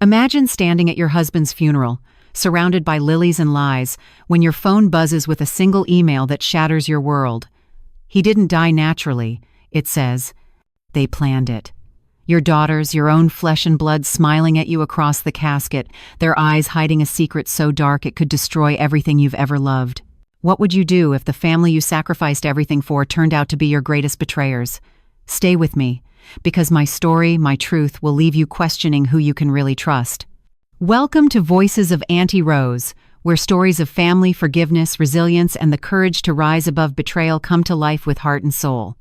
Imagine standing at your husband's funeral, surrounded by lilies and lies, when your phone buzzes with a single email that shatters your world. He didn't die naturally, it says. They planned it. Your daughters, your own flesh and blood smiling at you across the casket, their eyes hiding a secret so dark it could destroy everything you've ever loved. What would you do if the family you sacrificed everything for turned out to be your greatest betrayers? Stay with me, because my story, my truth, will leave you questioning who you can really trust. Welcome to Voices of Auntie Rose, where stories of family, forgiveness, resilience, and the courage to rise above betrayal come to life with heart and soul.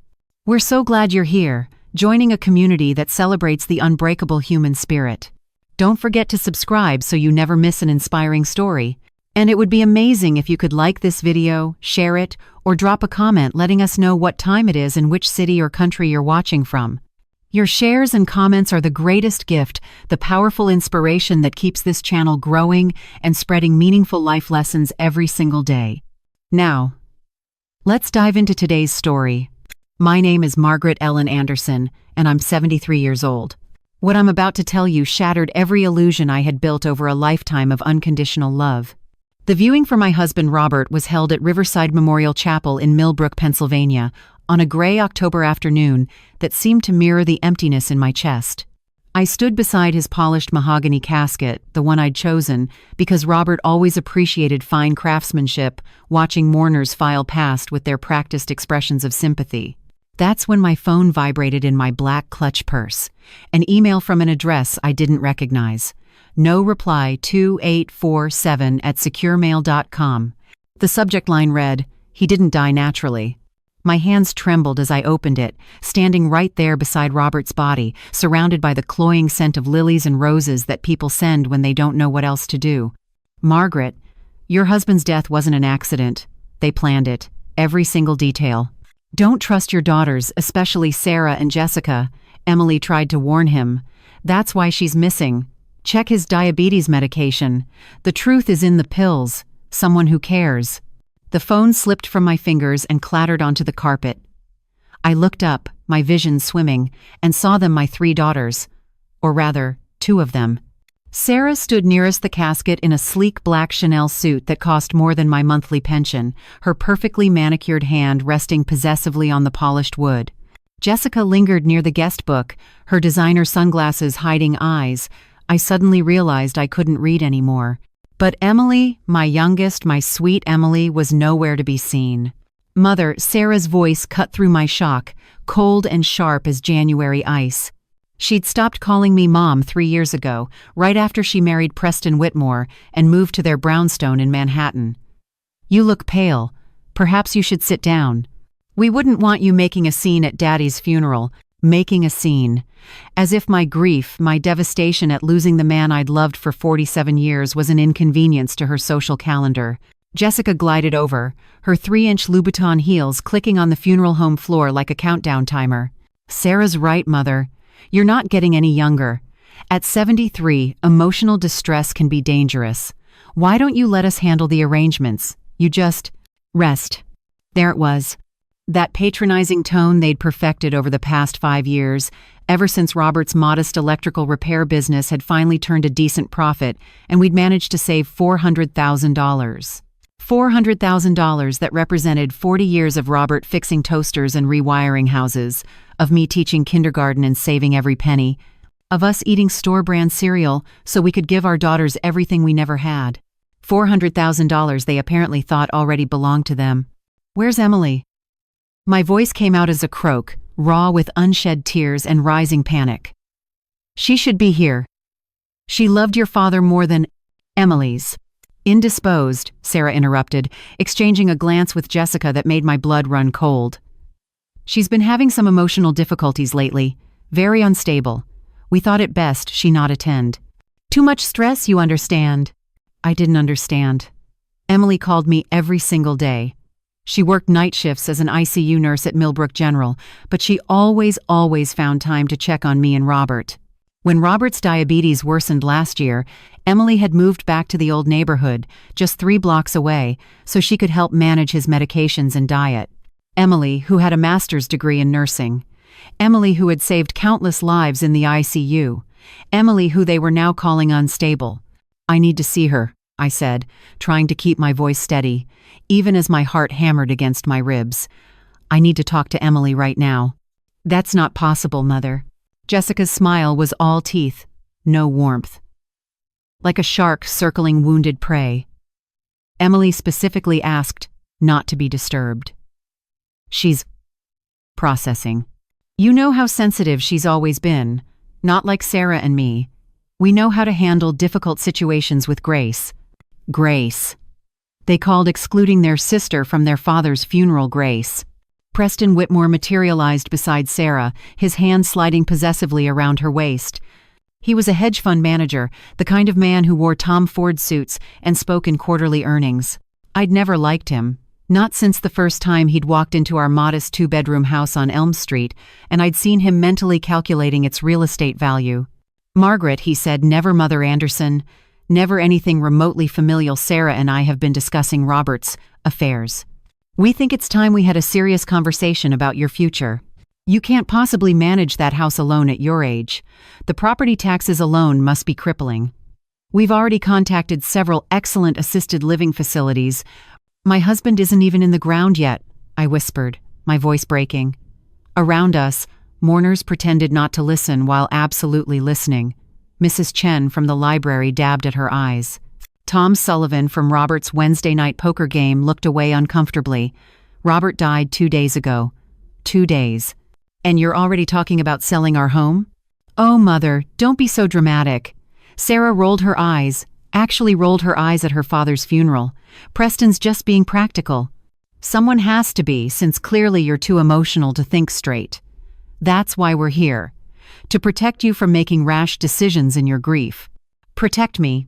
We're so glad you're here, joining a community that celebrates the unbreakable human spirit. Don't forget to subscribe so you never miss an inspiring story. And it would be amazing if you could like this video, share it, or drop a comment letting us know what time it is and which city or country you're watching from. Your shares and comments are the greatest gift, the powerful inspiration that keeps this channel growing and spreading meaningful life lessons every single day. Now, let's dive into today's story. My name is Margaret Ellen Anderson, and I'm 73 years old. What I'm about to tell you shattered every illusion I had built over a lifetime of unconditional love. The viewing for my husband Robert was held at Riverside Memorial Chapel in Millbrook, Pennsylvania, on a gray October afternoon that seemed to mirror the emptiness in my chest. I stood beside his polished mahogany casket, the one I'd chosen, because Robert always appreciated fine craftsmanship, watching mourners file past with their practiced expressions of sympathy. That's when my phone vibrated in my black clutch purse, an email from an address I didn't recognize. No reply 2847@securemail.com. The subject line read, "He didn't die naturally." My hands trembled as I opened it, standing right there beside Robert's body, surrounded by the cloying scent of lilies and roses that people send when they don't know what else to do. "Margaret, your husband's death wasn't an accident. They planned it, every single detail. Don't trust your daughters, especially Sarah and Jessica," Emily tried to warn him. "That's why she's missing. Check his diabetes medication. The truth is in the pills. Someone who cares." The phone slipped from my fingers and clattered onto the carpet. I looked up, my vision swimming, and saw them, my 3 daughters. Or rather, 2 of them. Sarah stood nearest the casket in a sleek black Chanel suit that cost more than my monthly pension, her perfectly manicured hand resting possessively on the polished wood. Jessica lingered near the guest book, her designer sunglasses hiding eyes. I suddenly realized I couldn't read anymore. But Emily, my youngest, my sweet Emily, was nowhere to be seen. "Mother," Sarah's voice cut through my shock, cold and sharp as January ice. She'd stopped calling me Mom 3 years ago, right after she married Preston Whitmore and moved to their brownstone in Manhattan. "You look pale. Perhaps you should sit down. We wouldn't want you making a scene at Daddy's funeral." Making a scene. As if my grief, my devastation at losing the man I'd loved for 47 years was an inconvenience to her social calendar. Jessica glided over, her 3-inch Louboutin heels clicking on the funeral home floor like a countdown timer. "Sarah's right, Mother. You're not getting any younger. At 73, emotional distress can be dangerous. Why don't you let us handle the arrangements? You just rest." There it was. That patronizing tone they'd perfected over the past 5 years, ever since Robert's modest electrical repair business had finally turned a decent profit and we'd managed to save $400,000. $400,000 that represented 40 years of Robert fixing toasters and rewiring houses, of me teaching kindergarten and saving every penny, of us eating store-brand cereal so we could give our daughters everything we never had. $400,000 they apparently thought already belonged to them. "Where's Emily?" My voice came out as a croak, raw with unshed tears and rising panic. "She should be here. She loved your father more than Emily's." "Indisposed," Sarah interrupted, exchanging a glance with Jessica that made my blood run cold. "She's been having some emotional difficulties lately, very unstable. We thought it best she not attend. Too much stress, you understand." I didn't understand. Emily called me every single day. She worked night shifts as an ICU nurse at Millbrook General, but she always found time to check on me and Robert. When Robert's diabetes worsened last year, Emily had moved back to the old neighborhood, just 3 blocks away, so she could help manage his medications and diet. Emily, who had a master's degree in nursing. Emily, who had saved countless lives in the ICU. Emily, who they were now calling unstable. "I need to see her," I said, trying to keep my voice steady, even as my heart hammered against my ribs. "I need to talk to Emily right now." "That's not possible, Mother." Jessica's smile was all teeth, no warmth. Like a shark circling wounded prey. Emily specifically asked not to be disturbed. "She's processing. You know how sensitive she's always been. Not like Sarah and me. We know how to handle difficult situations with grace." Grace. They called excluding their sister from their father's funeral grace. Preston Whitmore materialized beside Sarah, his hand sliding possessively around her waist. He was a hedge fund manager, the kind of man who wore Tom Ford suits and spoke in quarterly earnings. I'd never liked him. Not since the first time he'd walked into our modest two-bedroom house on Elm Street, and I'd seen him mentally calculating its real estate value. "Margaret," he said, "never Mother Anderson, never anything remotely familial. Sarah and I have been discussing Robert's affairs. We think it's time we had a serious conversation about your future. You can't possibly manage that house alone at your age. The property taxes alone must be crippling. We've already contacted several excellent assisted living facilities. My husband isn't even in the ground yet," I whispered, my voice breaking. Around us, mourners pretended not to listen while absolutely listening. Mrs. Chen from the library dabbed at her eyes. Tom Sullivan from Robert's Wednesday night poker game looked away uncomfortably. "Robert died 2 days ago." 2 days. "And you're already talking about selling our home?" "Oh, Mother, don't be so dramatic." Sarah rolled her eyes at her father's funeral. "Preston's just being practical. Someone has to be, since clearly you're too emotional to think straight. That's why we're here. To protect you from making rash decisions in your grief." "Protect me."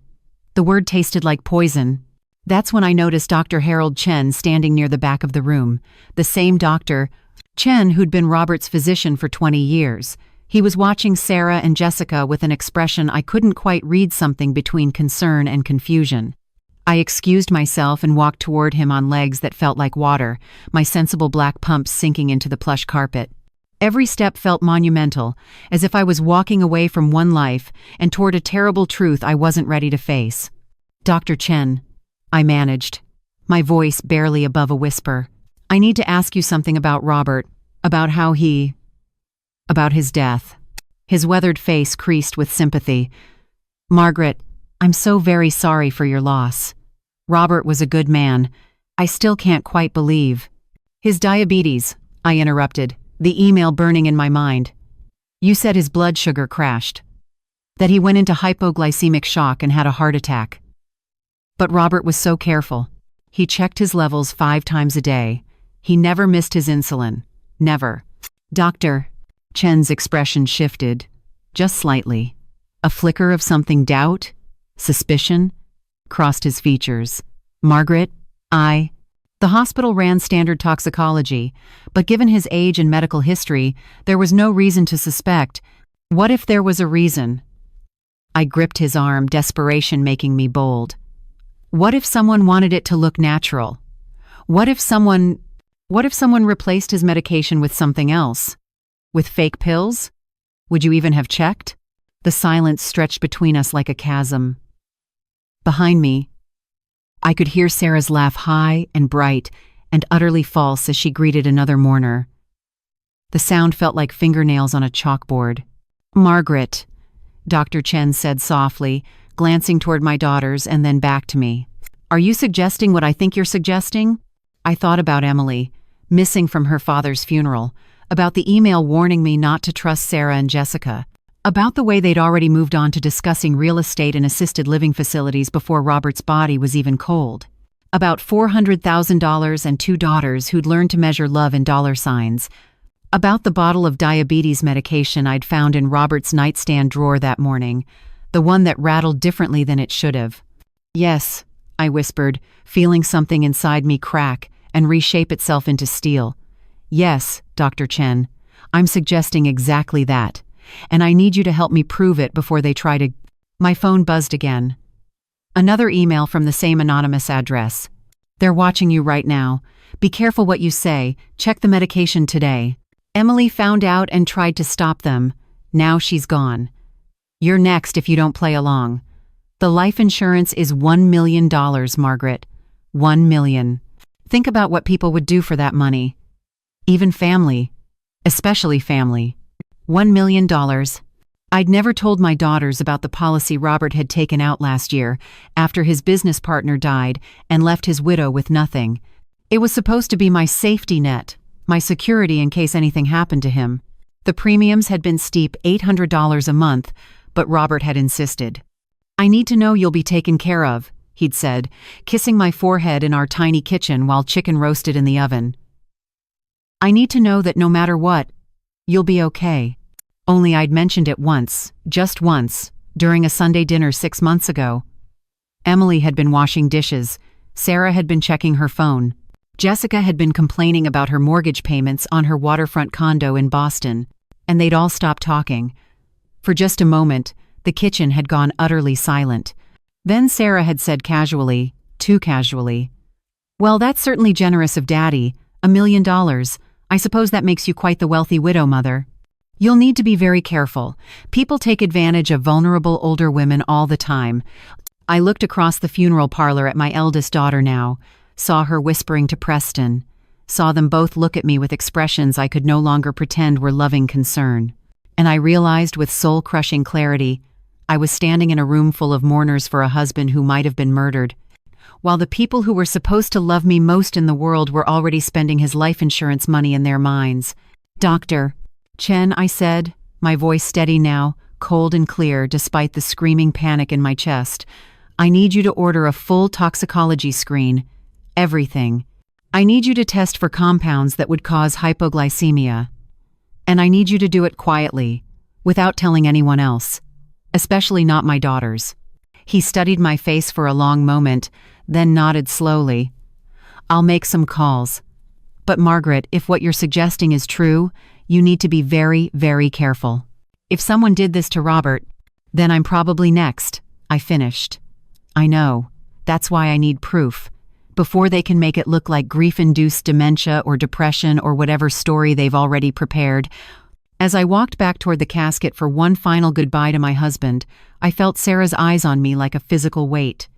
The word tasted like poison. That's when I noticed Dr. Harold Chen standing near the back of the room. The same Dr. Chen who'd been Robert's physician for 20 years. He was watching Sarah and Jessica with an expression I couldn't quite read, something between concern and confusion. I excused myself and walked toward him on legs that felt like water, my sensible black pumps sinking into the plush carpet. Every step felt monumental, as if I was walking away from one life and toward a terrible truth I wasn't ready to face. "Dr. Chen," I managed, my voice barely above a whisper. "I need to ask you something about Robert, about his death." His weathered face creased with sympathy. "Margaret, I'm so very sorry for your loss. Robert was a good man. I still can't quite believe." "His diabetes," I interrupted, the email burning in my mind. "You said his blood sugar crashed. That he went into hypoglycemic shock and had a heart attack. But Robert was so careful. He checked his levels 5 times a day. He never missed his insulin. Never." Dr. Chen's expression shifted, just slightly. A flicker of something, doubt, suspicion, crossed his features. "Margaret, The hospital ran standard toxicology, but given his age and medical history, there was no reason to suspect. What if there was a reason? I gripped his arm, desperation making me bold. What if someone wanted it to look natural? What if someone replaced his medication with something else? With fake pills? Would you even have checked? The silence stretched between us like a chasm. Behind me, I could hear Sarah's laugh, high and bright and utterly false, as she greeted another mourner. The sound felt like fingernails on a chalkboard. "Margaret," Dr. Chen said softly, glancing toward my daughters and then back to me. "Are you suggesting what I think you're suggesting?" I thought about Emily, missing from her father's funeral, about the email warning me not to trust Sarah and Jessica, about the way they'd already moved on to discussing real estate and assisted living facilities before Robert's body was even cold, about $400,000 and 2 daughters who'd learned to measure love in dollar signs, about the bottle of diabetes medication I'd found in Robert's nightstand drawer that morning, the one that rattled differently than it should have. "Yes," I whispered, feeling something inside me crack and reshape itself into steel. "Yes, Dr. Chen, I'm suggesting exactly that. And I need you to help me prove it before they try to..." My phone buzzed again. Another email from the same anonymous address. "They're watching you right now. Be careful what you say. Check the medication today. Emily found out and tried to stop them. Now she's gone. You're next if you don't play along. The life insurance is $1 million, Margaret. 1 million. Think about what people would do for that money. Even family. Especially family. $1 million. I'd never told my daughters about the policy Robert had taken out last year, after his business partner died and left his widow with nothing. It was supposed to be my safety net, my security in case anything happened to him. The premiums had been steep $800 a month, but Robert had insisted. I need to know you'll be taken care of, he'd said, kissing my forehead in our tiny kitchen while chicken roasted in the oven. I need to know that no matter what, you'll be okay. Only I'd mentioned it once, just once, during a Sunday dinner 6 months ago. Emily had been washing dishes. Sarah had been checking her phone. Jessica had been complaining about her mortgage payments on her waterfront condo in Boston, and they'd all stopped talking. For just a moment, the kitchen had gone utterly silent. Then Sarah had said casually, too casually, "Well, that's certainly generous of Daddy. $1 million. I suppose that makes you quite the wealthy widow, Mother. You'll need to be very careful. People take advantage of vulnerable older women all the time." I looked across the funeral parlor at my eldest daughter now, saw her whispering to Preston, saw them both look at me with expressions I could no longer pretend were loving concern. And I realized with soul-crushing clarity, I was standing in a room full of mourners for a husband who might have been murdered, while the people who were supposed to love me most in the world were already spending his life insurance money in their minds. "Doctor," "Chen," I said, my voice steady now, cold and clear despite the screaming panic in my chest. "I need you to order a full toxicology screen. Everything. I need you to test for compounds that would cause hypoglycemia. And I need you to do it quietly, without telling anyone else. Especially not my daughters." He studied my face for a long moment, then nodded slowly. "I'll make some calls. But Margaret, if what you're suggesting is true, you need to be very, very careful. If someone did this to Robert, then I'm probably next," I finished. "I know. That's why I need proof. Before they can make it look like grief-induced dementia or depression or whatever story they've already prepared." As I walked back toward the casket for one final goodbye to my husband, I felt Sarah's eyes on me like a physical weight.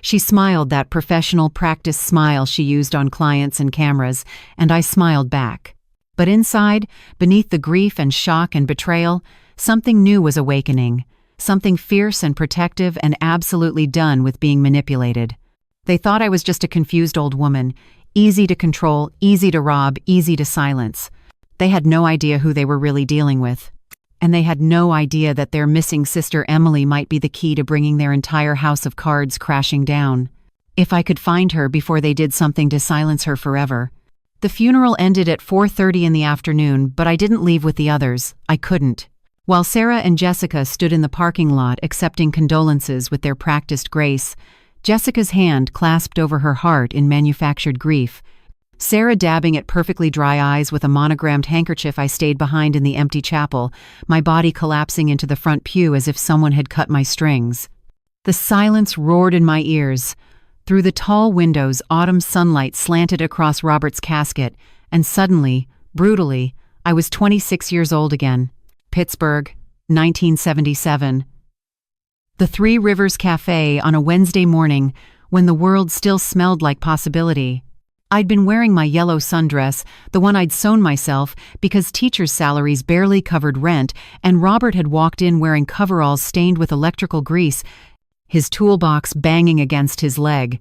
She smiled, that professional practice smile she used on clients and cameras, and I smiled back. But inside, beneath the grief and shock and betrayal, something new was awakening, something fierce and protective and absolutely done with being manipulated. They thought I was just a confused old woman, easy to control, easy to rob, easy to silence. They had no idea who they were really dealing with. And they had no idea that their missing sister Emily might be the key to bringing their entire house of cards crashing down. If I could find her before they did something to silence her forever. The funeral ended at 4:30 in the afternoon, but I didn't leave with the others. I couldn't. While Sarah and Jessica stood in the parking lot accepting condolences with their practiced grace, Jessica's hand clasped over her heart in manufactured grief. Sarah dabbing at perfectly dry eyes with a monogrammed handkerchief, I stayed behind in the empty chapel, my body collapsing into the front pew as if someone had cut my strings. The silence roared in my ears. Through the tall windows, autumn sunlight slanted across Robert's casket, and suddenly, brutally, I was 26 years old again. Pittsburgh, 1977. The Three Rivers Cafe on a Wednesday morning, when the world still smelled like possibility. I'd been wearing my yellow sundress, the one I'd sewn myself, because teachers' salaries barely covered rent, and Robert had walked in wearing coveralls stained with electrical grease, his toolbox banging against his leg.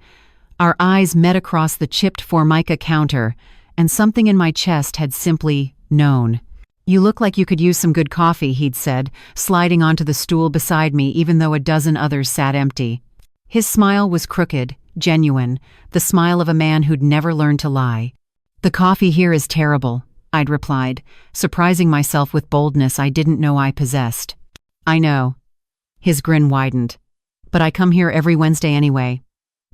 Our eyes met across the chipped Formica counter, and something in my chest had simply known. "You look like you could use some good coffee," he'd said, sliding onto the stool beside me even though a dozen others sat empty. His smile was crooked, genuine, the smile of a man who'd never learned to lie. "The coffee here is terrible," I'd replied, surprising myself with boldness I didn't know I possessed. "I know." His grin widened. "But I come here every Wednesday anyway.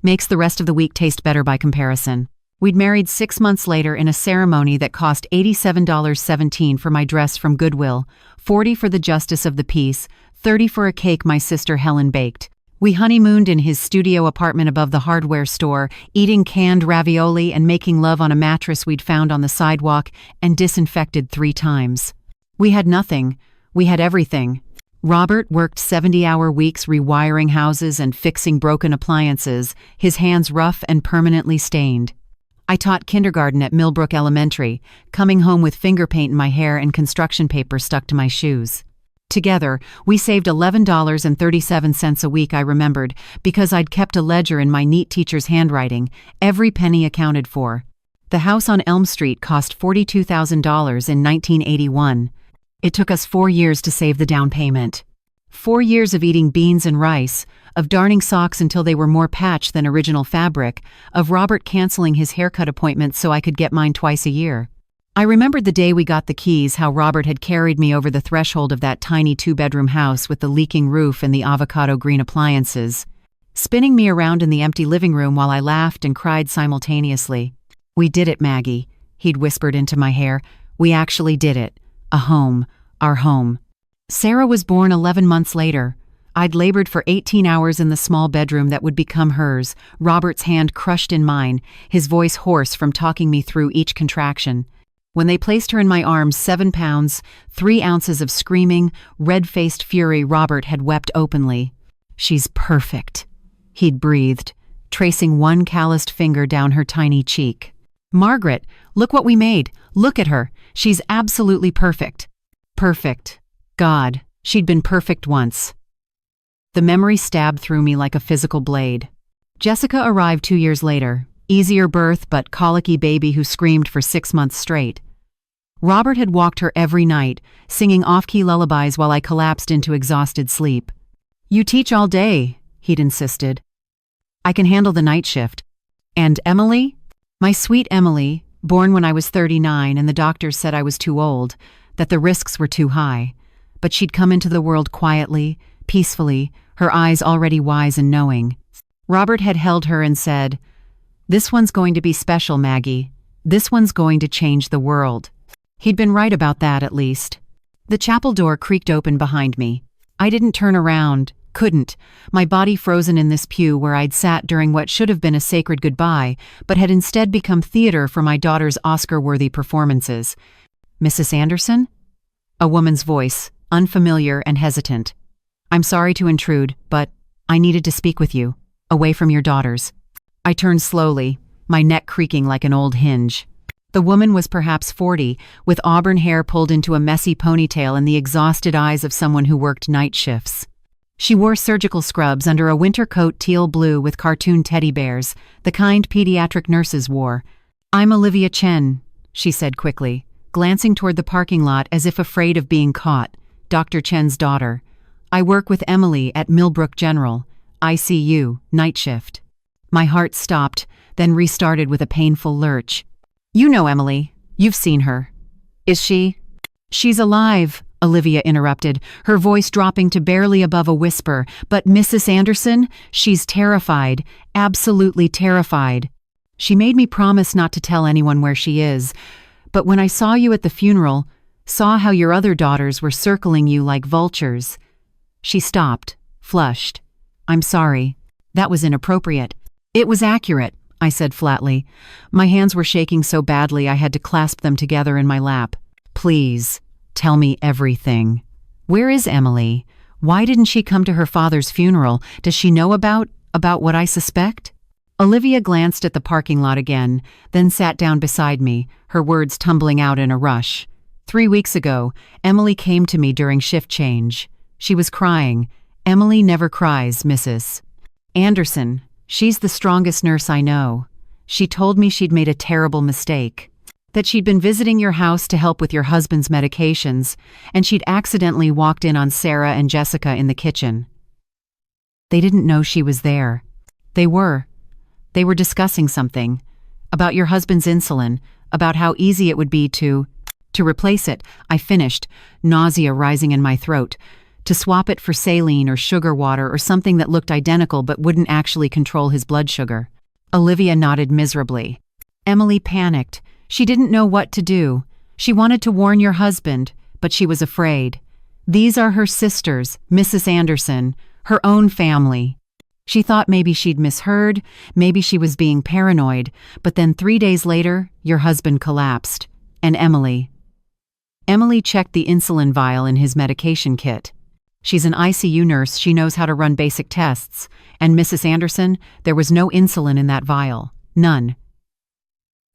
Makes the rest of the week taste better by comparison." We'd married 6 months later in a ceremony that cost $87.17 for my dress from Goodwill, $40 for the justice of the peace, $30 for a cake my sister Helen baked. We honeymooned in his studio apartment above the hardware store, eating canned ravioli and making love on a mattress we'd found on the sidewalk and disinfected 3 times. We had nothing. We had everything. Robert worked 70-hour weeks rewiring houses and fixing broken appliances, his hands rough and permanently stained. I taught kindergarten at Millbrook Elementary, coming home with finger paint in my hair and construction paper stuck to my shoes. Together, we saved $11.37 a week, I remembered, because I'd kept a ledger in my neat teacher's handwriting, every penny accounted for. The house on Elm Street cost $42,000 in 1981. It took us 4 years to save the down payment. 4 years of eating beans and rice, of darning socks until they were more patch than original fabric, of Robert canceling his haircut appointments so I could get mine twice a year. I remembered the day we got the keys, how Robert had carried me over the threshold of that tiny 2-bedroom house with the leaking roof and the avocado green appliances, spinning me around in the empty living room while I laughed and cried simultaneously. "We did it, Maggie," he'd whispered into my hair. "We actually did it. A home. Our home." Sarah was born 11 months later. I'd labored for 18 hours in the small bedroom that would become hers, Robert's hand crushed in mine, his voice hoarse from talking me through each contraction. When they placed her in my arms, 7 pounds, 3 ounces of screaming, red-faced fury, Robert had wept openly. "She's perfect," he'd breathed, tracing one calloused finger down her tiny cheek. "Margaret, look what we made. Look at her. She's absolutely perfect." Perfect. God, she'd been perfect once. The memory stabbed through me like a physical blade. Jessica arrived 2 years later. Easier birth, but colicky baby who screamed for 6 months straight. Robert had walked her every night, singing off-key lullabies while I collapsed into exhausted sleep. "You teach all day," he'd insisted. "I can handle the night shift." "And Emily?" My sweet Emily, born when I was 39 and the doctors said I was too old, that the risks were too high. But she'd come into the world quietly, peacefully, her eyes already wise and knowing. Robert had held her and said, "This one's going to be special, Maggie. This one's going to change the world." He'd been right about that, at least. The chapel door creaked open behind me. I didn't turn around, couldn't, my body frozen in this pew where I'd sat during what should have been a sacred goodbye, but had instead become theater for my daughter's Oscar-worthy performances. "Mrs. Anderson?" A woman's voice, unfamiliar and hesitant. "I'm sorry to intrude, but I needed to speak with you, away from your daughters." I turned slowly, my neck creaking like an old hinge. The woman was perhaps 40, with auburn hair pulled into a messy ponytail and the exhausted eyes of someone who worked night shifts. She wore surgical scrubs under a winter coat teal blue with cartoon teddy bears, the kind pediatric nurses wore. "I'm Olivia Chen," she said quickly, glancing toward the parking lot as if afraid of being caught, Dr. Chen's daughter. "I work with Emily at Millbrook General, ICU, night shift." My heart stopped, then restarted with a painful lurch. "You know Emily. You've seen her. Is she?" "She's alive," Olivia interrupted, her voice dropping to barely above a whisper. "But Mrs. Anderson, she's terrified, absolutely terrified. She made me promise not to tell anyone where she is. But when I saw you at the funeral, saw how your other daughters were circling you like vultures." She stopped, flushed. "I'm sorry. That was inappropriate." "It was accurate," I said flatly. My hands were shaking so badly I had to clasp them together in my lap. "Please, tell me everything. Where is Emily? Why didn't she come to her father's funeral? Does she know about what I suspect?" Olivia glanced at the parking lot again, then sat down beside me, her words tumbling out in a rush. 3 weeks ago, Emily came to me during shift change. She was crying. "Emily never cries, Mrs. Anderson. She's the strongest nurse I know. She told me she'd made a terrible mistake. That she'd been visiting your house to help with your husband's medications, and she'd accidentally walked in on Sarah and Jessica in the kitchen." They didn't know she was there. They were. They were discussing something. About your husband's insulin, about how easy it would be to replace it, I finished, nausea rising in my throat. To swap it for saline or sugar water or something that looked identical but wouldn't actually control his blood sugar. Olivia nodded miserably. Emily panicked. She didn't know what to do. She wanted to warn your husband, but she was afraid. These are her sisters, Mrs. Anderson, her own family. She thought maybe she'd misheard, maybe she was being paranoid, but then 3 days later, your husband collapsed. And Emily checked the insulin vial in his medication kit. She's an ICU nurse, she knows how to run basic tests. And Mrs. Anderson, there was no insulin in that vial. None.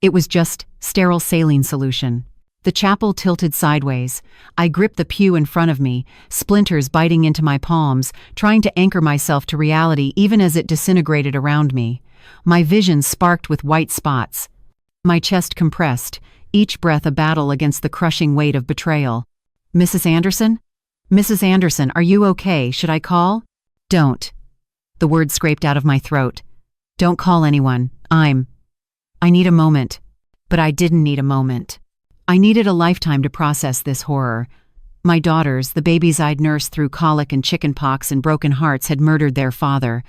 It was just sterile saline solution. The chapel tilted sideways. I gripped the pew in front of me, splinters biting into my palms, trying to anchor myself to reality even as it disintegrated around me. My vision sparked with white spots. My chest compressed, each breath a battle against the crushing weight of betrayal. Mrs. Anderson? Mrs. Anderson, are you okay? Should I call? Don't. The word scraped out of my throat. Don't call anyone. I need a moment. But I didn't need a moment. I needed a lifetime to process this horror. My daughters, the babies I'd nursed through colic and chickenpox and broken hearts, had murdered their father.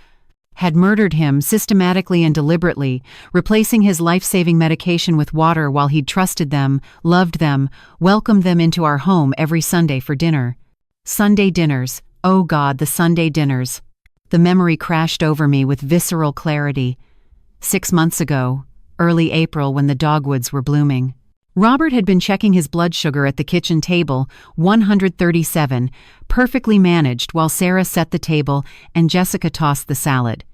Had murdered him systematically and deliberately, replacing his life-saving medication with water while he'd trusted them, loved them, welcomed them into our home every Sunday for dinner. Sunday dinners. Oh God, the Sunday dinners. The memory crashed over me with visceral clarity. 6 months ago, early April, when the dogwoods were blooming. Robert had been checking his blood sugar at the kitchen table, 137, perfectly managed, while Sarah set the table and Jessica tossed the salad.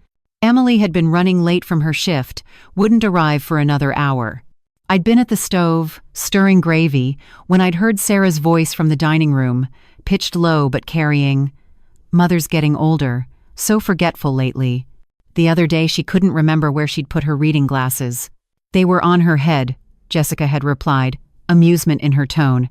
Emily had been running late from her shift, wouldn't arrive for another hour. I'd been at the stove, stirring gravy, when I'd heard Sarah's voice from the dining room, pitched low but carrying, "Mother's getting older, so forgetful lately." The other day she couldn't remember where she'd put her reading glasses. "They were on her head," Jessica had replied, amusement in her tone.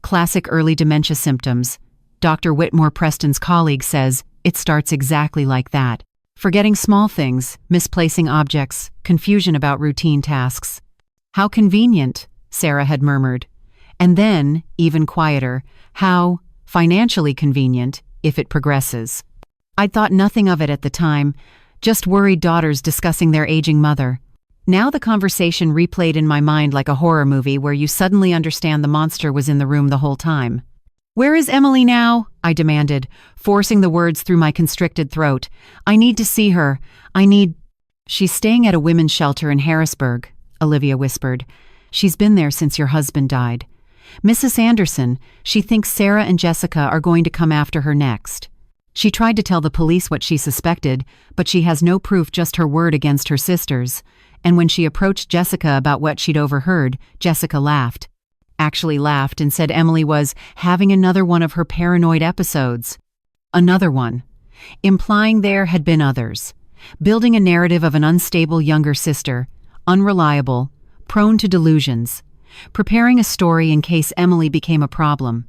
"Classic early dementia symptoms. Dr. Whitmore Preston's colleague says it starts exactly like that. Forgetting small things, misplacing objects, confusion about routine tasks." "How convenient," Sarah had murmured. And then, even quieter, "how financially convenient if it progresses." I'd thought nothing of it at the time, just worried daughters discussing their aging mother. Now the conversation replayed in my mind like a horror movie where you suddenly understand the monster was in the room the whole time. "Where is Emily now?" I demanded, forcing the words through my constricted throat. "I need to see her. She's staying at a women's shelter in Harrisburg," Olivia whispered. "She's been there since your husband died. Mrs. Anderson, she thinks Sarah and Jessica are going to come after her next." She tried to tell the police what she suspected, but she has no proof, just her word against her sisters. And when she approached Jessica about what she'd overheard, Jessica laughed. Actually laughed and said Emily was having another one of her paranoid episodes. Another one. Implying there had been others. Building a narrative of an unstable younger sister, unreliable, prone to delusions. Preparing a story in case Emily became a problem.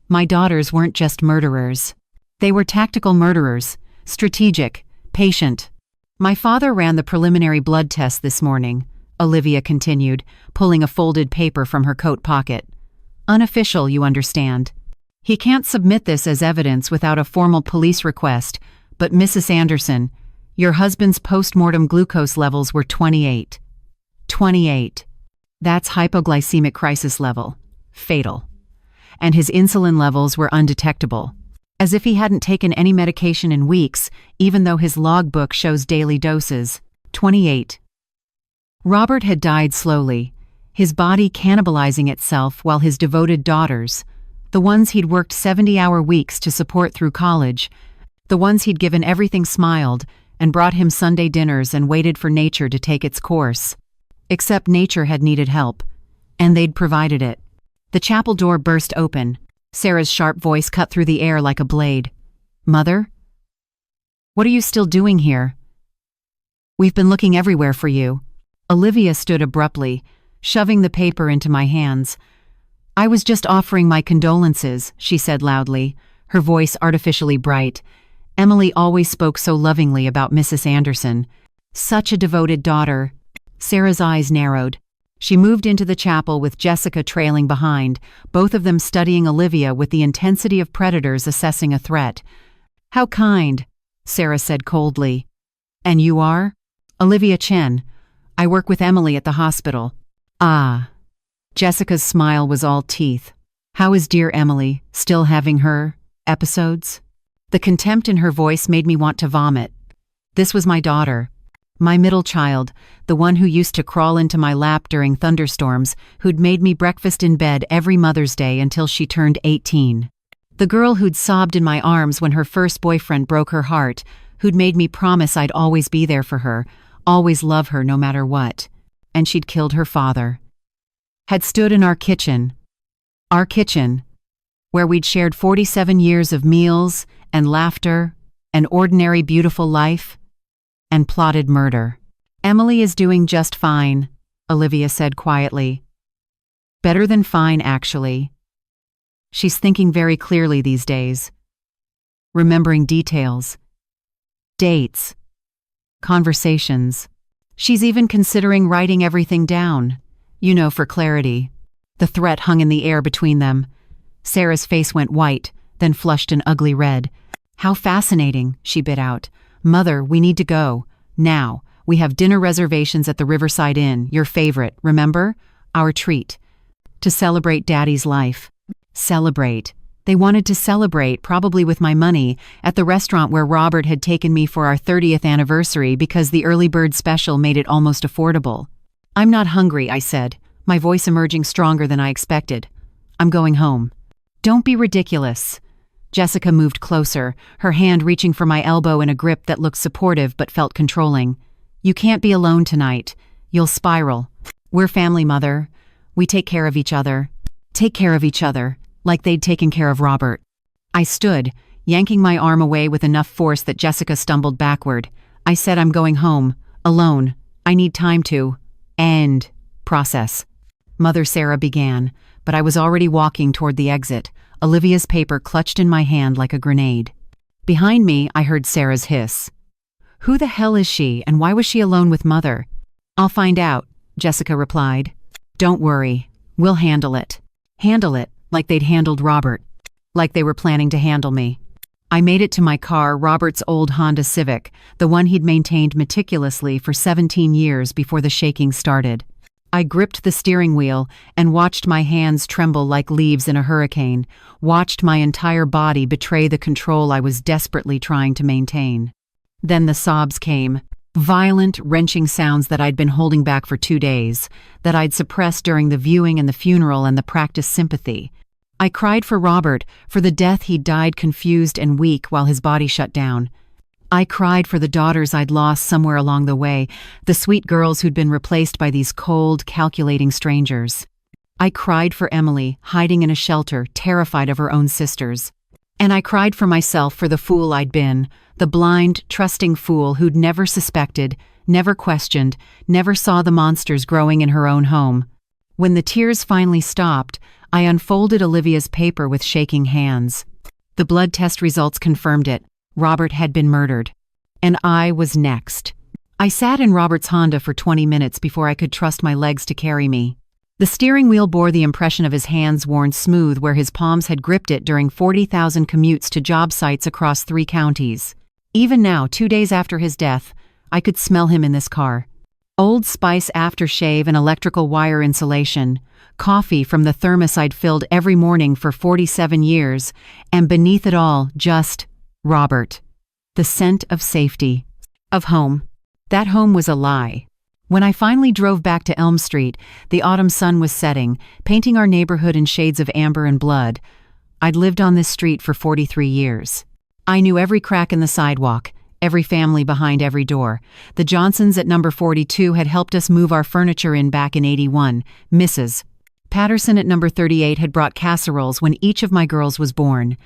My daughters weren't just murderers. They were tactical murderers, strategic, patient. "My father ran the preliminary blood test this morning," Olivia continued, pulling a folded paper from her coat pocket. "Unofficial, you understand. He can't submit this as evidence without a formal police request, but Mrs. Anderson, your husband's post-mortem glucose levels were 28. 28. That's hypoglycemic crisis level. Fatal. And his insulin levels were undetectable. As if he hadn't taken any medication in weeks, even though his logbook shows daily doses. 28. Robert had died slowly, his body cannibalizing itself while his devoted daughters, the ones he'd worked 70-hour weeks to support through college, the ones he'd given everything, smiled, and brought him Sunday dinners and waited for nature to take its course. Except nature had needed help, and they'd provided it. The chapel door burst open. Sarah's sharp voice cut through the air like a blade. "Mother? What are you still doing here? We've been looking everywhere for you." Olivia stood abruptly, shoving the paper into my hands. "I was just offering my condolences," she said loudly, her voice artificially bright. Emily always spoke so lovingly about Mrs. Anderson. Such a devoted daughter. Sarah's eyes narrowed. She moved into the chapel with Jessica trailing behind, both of them studying Olivia with the intensity of predators assessing a threat. "How kind," Sarah said coldly. "And you are?" "Olivia Chen. I work with Emily at the hospital." "Ah." Jessica's smile was all teeth. "How is dear Emily? Still having her episodes?" The contempt in her voice made me want to vomit. This was my daughter. My middle child, the one who used to crawl into my lap during thunderstorms, who'd made me breakfast in bed every Mother's Day until she turned 18. The girl who'd sobbed in my arms when her first boyfriend broke her heart, who'd made me promise I'd always be there for her, always love her no matter what. And she'd killed her father. Had stood in our kitchen, where we'd shared 47 years of meals and laughter, an ordinary beautiful life, and plotted murder. "Emily is doing just fine," Olivia said quietly. "Better than fine, actually. She's thinking very clearly these days, remembering details, dates, conversations. She's even considering writing everything down, for clarity." The threat hung in the air between them. Sarah's face went white, then flushed an ugly red. "How fascinating," she bit out. "Mother, we need to go. Now. We have dinner reservations at the Riverside Inn, your favorite, remember? Our treat. To celebrate Daddy's life." Celebrate. They wanted to celebrate, probably with my money, at the restaurant where Robert had taken me for our 30th anniversary because the early bird special made it almost affordable. "I'm not hungry," I said, my voice emerging stronger than I expected. "I'm going home." "Don't be ridiculous." Jessica moved closer, her hand reaching for my elbow in a grip that looked supportive but felt controlling. "You can't be alone tonight. You'll spiral. We're family, Mother. We take care of each other." Take care of each other, like they'd taken care of Robert. I stood, yanking my arm away with enough force that Jessica stumbled backward. "I said I'm going home. Alone. I need time to end. Process." Mother Sarah began, but I was already walking toward the exit, Olivia's paper clutched in my hand like a grenade. Behind me, I heard Sarah's hiss. "Who the hell is she, and why was she alone with Mother?" "I'll find out," Jessica replied. "Don't worry. We'll handle it." Handle it, like they'd handled Robert. Like they were planning to handle me. I made it to my car, Robert's old Honda Civic, the one he'd maintained meticulously for 17 years before the shaking started. I gripped the steering wheel and watched my hands tremble like leaves in a hurricane, watched my entire body betray the control I was desperately trying to maintain. Then the sobs came. Violent, wrenching sounds that I'd been holding back for 2 days, that I'd suppressed during the viewing and the funeral and the practiced sympathy. I cried for Robert, for the death he'd died confused and weak while his body shut down. I cried for the daughters I'd lost somewhere along the way, the sweet girls who'd been replaced by these cold, calculating strangers. I cried for Emily, hiding in a shelter, terrified of her own sisters. And I cried for myself for the fool I'd been, the blind, trusting fool who'd never suspected, never questioned, never saw the monsters growing in her own home. When the tears finally stopped, I unfolded Olivia's paper with shaking hands. The blood test results confirmed it. Robert had been murdered. And I was next. I sat in Robert's Honda for 20 minutes before I could trust my legs to carry me. The steering wheel bore the impression of his hands worn smooth where his palms had gripped it during 40,000 commutes to job sites across 3 counties. Even now, 2 days after his death, I could smell him in this car. Old Spice aftershave and electrical wire insulation, coffee from the thermos I'd filled every morning for 47 years, and beneath it all, just Robert. The scent of safety. Of home. That home was a lie. When I finally drove back to Elm Street, the autumn sun was setting, painting our neighborhood in shades of amber and blood. I'd lived on this street for 43 years. I knew every crack in the sidewalk, every family behind every door. The Johnsons at number 42 had helped us move our furniture in back in '81. Mrs. Patterson at number 38 had brought casseroles when each of my girls was born.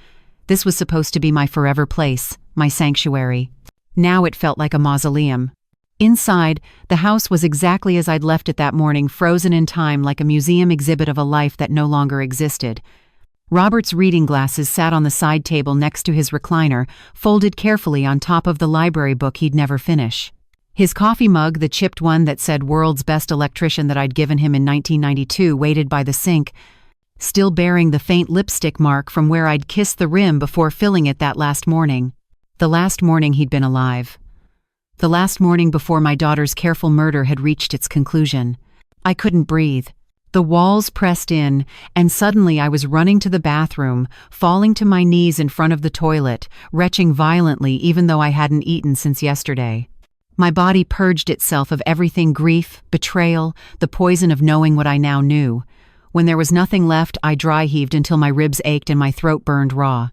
This was supposed to be my forever place, my sanctuary. Now it felt like a mausoleum. Inside, the house was exactly as I'd left it that morning, frozen in time like a museum exhibit of a life that no longer existed. Robert's reading glasses sat on the side table next to his recliner, folded carefully on top of the library book he'd never finish. His coffee mug, the chipped one that said "World's Best Electrician" that I'd given him in 1992, waited by the sink, still bearing the faint lipstick mark from where I'd kissed the rim before filling it that last morning. The last morning he'd been alive. The last morning before my daughter's careful murder had reached its conclusion. I couldn't breathe. The walls pressed in, and suddenly I was running to the bathroom, falling to my knees in front of the toilet, retching violently even though I hadn't eaten since yesterday. My body purged itself of everything: grief, betrayal, the poison of knowing what I now knew. When there was nothing left, I dry heaved until my ribs ached and my throat burned raw.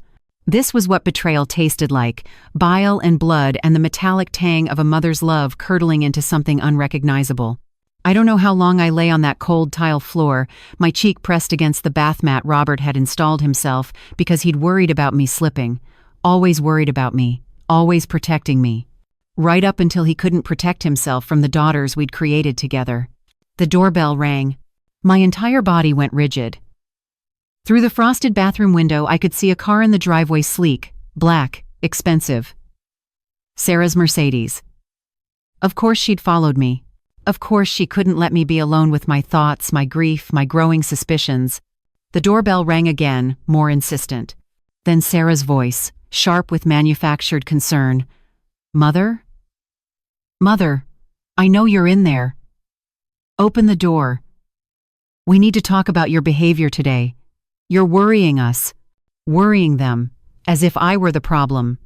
This was what betrayal tasted like, bile and blood and the metallic tang of a mother's love curdling into something unrecognizable. I don't know how long I lay on that cold tile floor, my cheek pressed against the bath mat Robert had installed himself because he'd worried about me slipping. Always worried about me, always protecting me. Right up until he couldn't protect himself from the daughters we'd created together. The doorbell rang. My entire body went rigid. Through the frosted bathroom window, I could see a car in the driveway, sleek, black, expensive. Sarah's Mercedes. Of course she'd followed me. Of course she couldn't let me be alone with my thoughts, my grief, my growing suspicions. The doorbell rang again, more insistent. Then Sarah's voice, sharp with manufactured concern. "Mother? Mother, I know you're in there. Open the door. We need to talk about your behavior today. You're worrying us, worrying them, as if I were the problem,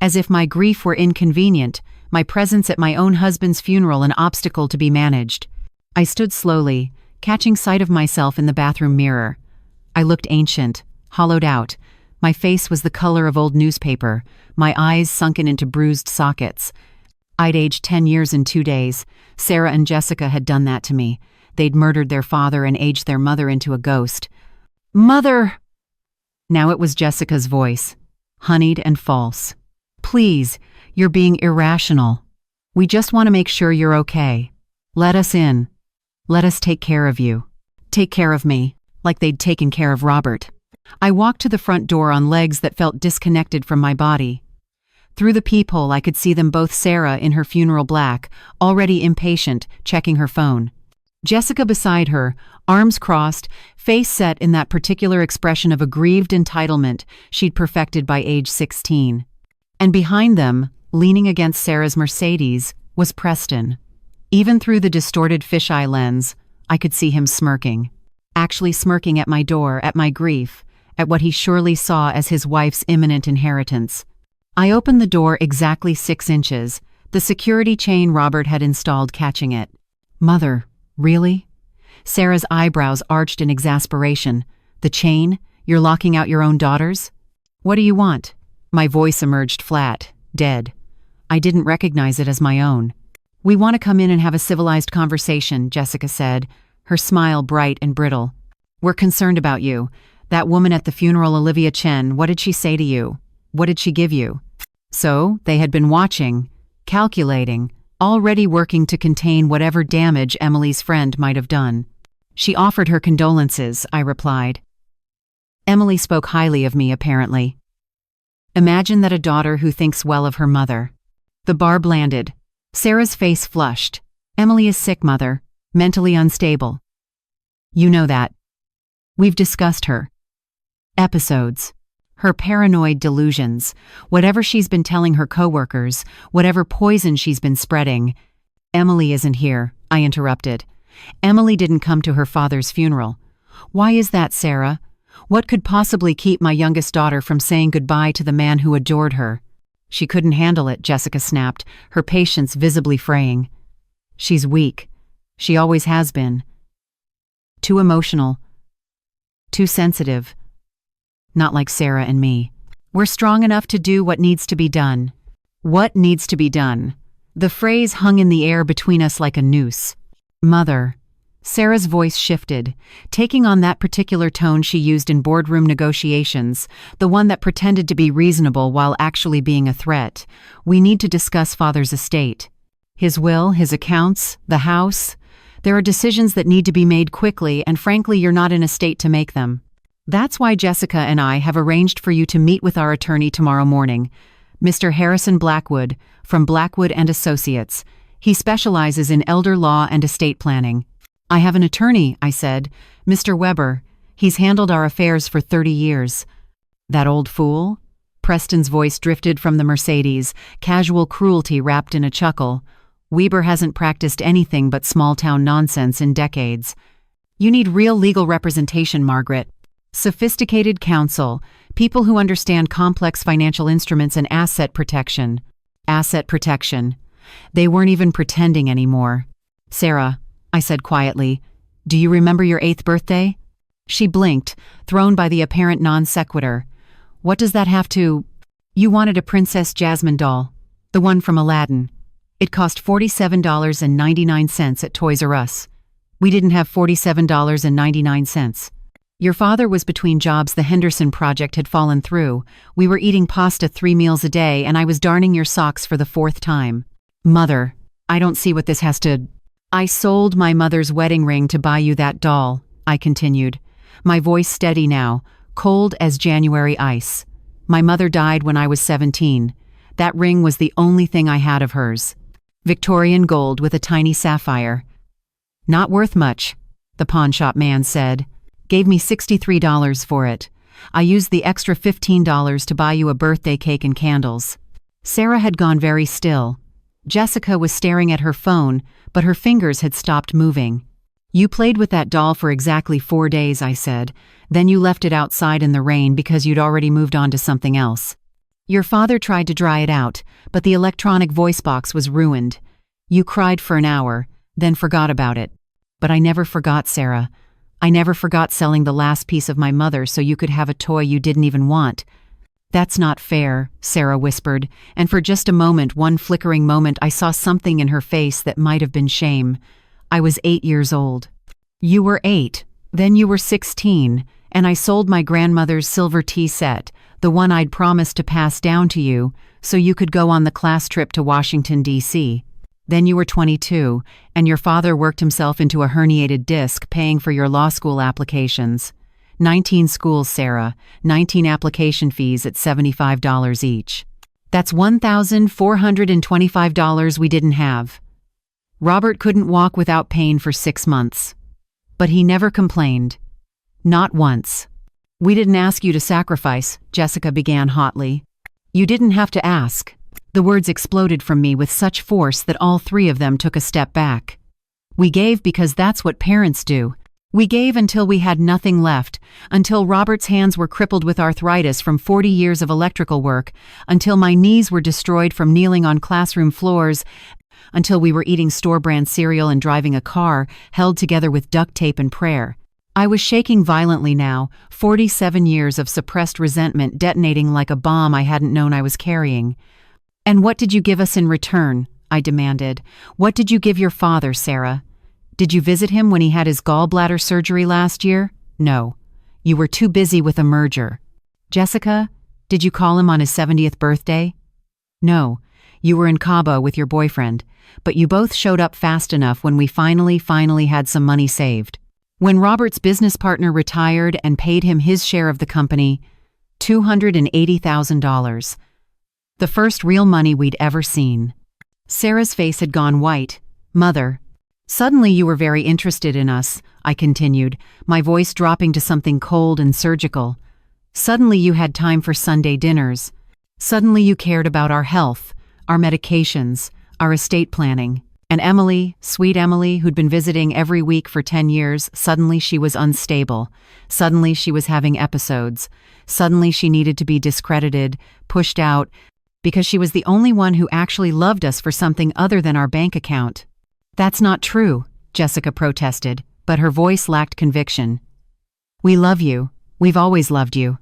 as if my grief were inconvenient, my presence at my own husband's funeral an obstacle to be managed." I stood slowly, catching sight of myself in the bathroom mirror. I looked ancient, hollowed out. My face was the color of old newspaper, my eyes sunken into bruised sockets. I'd aged 10 years in 2 days. Sarah and Jessica had done that to me. They'd murdered their father and aged their mother into a ghost. "Mother!" Now it was Jessica's voice, honeyed and false. "Please, you're being irrational. We just want to make sure you're okay. Let us in. Let us take care of you. Take care of me, like they'd taken care of Robert." I walked to the front door on legs that felt disconnected from my body. Through the peephole I could see them both, Sarah in her funeral black, already impatient, checking her phone. Jessica beside her, arms crossed, face set in that particular expression of aggrieved entitlement she'd perfected by age 16. And behind them, leaning against Sarah's Mercedes, was Preston. Even through the distorted fisheye lens, I could see him smirking. Actually smirking at my door, at my grief, at what he surely saw as his wife's imminent inheritance. I opened the door exactly 6 inches, the security chain Robert had installed catching it. "Mother, really?" Sarah's eyebrows arched in exasperation. "The chain? You're locking out your own daughters?" "What do you want?" My voice emerged flat, dead. I didn't recognize it as my own. "We want to come in and have a civilized conversation," Jessica said, her smile bright and brittle. "We're concerned about you. That woman at the funeral, Olivia Chen, what did she say to you? What did she give you?" So, they had been watching, calculating, already working to contain whatever damage Emily's friend might have done. "She offered her condolences," I replied. "Emily spoke highly of me, apparently." Imagine that, a daughter who thinks well of her mother. The barb landed. Sarah's face flushed. "Emily is sick, Mother. Mentally unstable. You know that. We've discussed her episodes, her paranoid delusions, whatever she's been telling her coworkers, whatever poison she's been spreading." "Emily isn't here," I interrupted. "Emily didn't come to her father's funeral." "Why is that, Sarah? What could possibly keep my youngest daughter from saying goodbye to the man who adored her?" "She couldn't handle it," Jessica snapped, her patience visibly fraying. "She's weak. She always has been. Too emotional. Too sensitive. Not like Sarah and me. We're strong enough to do what needs to be done." "What needs to be done?" The phrase hung in the air between us like a noose. "Mother." Sarah's voice shifted, taking on that particular tone she used in boardroom negotiations, the one that pretended to be reasonable while actually being a threat. "We need to discuss Father's estate. His will, his accounts, the house. There are decisions that need to be made quickly, and frankly, you're not in a state to make them. That's why Jessica and I have arranged for you to meet with our attorney tomorrow morning, Mr. Harrison Blackwood, from Blackwood and Associates. He specializes in elder law and estate planning." "I have an attorney," I said. "Mr. Weber. He's handled our affairs for 30 years. "That old fool?" Preston's voice drifted from the Mercedes, casual cruelty wrapped in a chuckle. "Weber hasn't practiced anything but small-town nonsense in decades. You need real legal representation, Margaret. Sophisticated counsel, people who understand complex financial instruments and asset protection." Asset protection. They weren't even pretending anymore. "Sarah," I said quietly, "do you remember your 8th birthday? She blinked, thrown by the apparent non sequitur. What does that have to— You wanted a Princess Jasmine doll. The one from Aladdin. It cost $47.99 at Toys R Us. We didn't have $47.99. Your father was between jobs. The Henderson project had fallen through. We were eating pasta 3 meals a day, and I was darning your socks for the 4th time. Mother, I don't see what this has to— I sold my mother's wedding ring to buy you that doll, I continued, my voice steady now, cold as January ice. My mother died when I was 17. That ring was the only thing I had of hers. Victorian gold with a tiny sapphire. Not worth much, the pawnshop man said. Gave me $63 for it. I used the extra $15 to buy you a birthday cake and candles. Sarah had gone very still. Jessica was staring at her phone, but her fingers had stopped moving. You played with that doll for exactly 4 days, I said. Then you left it outside in the rain because you'd already moved on to something else. Your father tried to dry it out, but the electronic voice box was ruined. You cried for an hour, then forgot about it. But I never forgot, Sarah. I never forgot selling the last piece of my mother so you could have a toy you didn't even want. That's not fair, Sarah whispered, and for just a moment, one flickering moment, I saw something in her face that might have been shame. I was 8 years old. You were 8, then you were 16, and I sold my grandmother's silver tea set, the one I'd promised to pass down to you, so you could go on the class trip to Washington, D.C. Then you were 22, and your father worked himself into a herniated disc paying for your law school applications. 19 schools, Sarah, 19 application fees at $75 each. That's $1,425 we didn't have. Robert couldn't walk without pain for 6 months. But he never complained. Not once. We didn't ask you to sacrifice, Jessica began hotly. You didn't have to ask. The words exploded from me with such force that all 3 of them took a step back. We gave because that's what parents do. We gave until we had nothing left, until Robert's hands were crippled with arthritis from 40 years of electrical work, until my knees were destroyed from kneeling on classroom floors, until we were eating store-brand cereal and driving a car held together with duct tape and prayer. I was shaking violently now, 47 years of suppressed resentment detonating like a bomb I hadn't known I was carrying. And what did you give us in return? I demanded. What did you give your father, Sarah? Did you visit him when he had his gallbladder surgery last year? No. You were too busy with a merger. Jessica, did you call him on his 70th birthday? No. You were in Cabo with your boyfriend, but you both showed up fast enough when we finally had some money saved. When Robert's business partner retired and paid him his share of the company, $280,000. The first real money we'd ever seen. Sarah's face had gone white. Mother. Suddenly you were very interested in us, I continued, my voice dropping to something cold and surgical. Suddenly you had time for Sunday dinners. Suddenly you cared about our health, our medications, our estate planning. And Emily, sweet Emily, who'd been visiting every week for 10 years, suddenly she was unstable. Suddenly she was having episodes. Suddenly she needed to be discredited, pushed out, because she was the only one who actually loved us for something other than our bank account. That's not true, Jessica protested, but her voice lacked conviction. We love you. We've always loved you.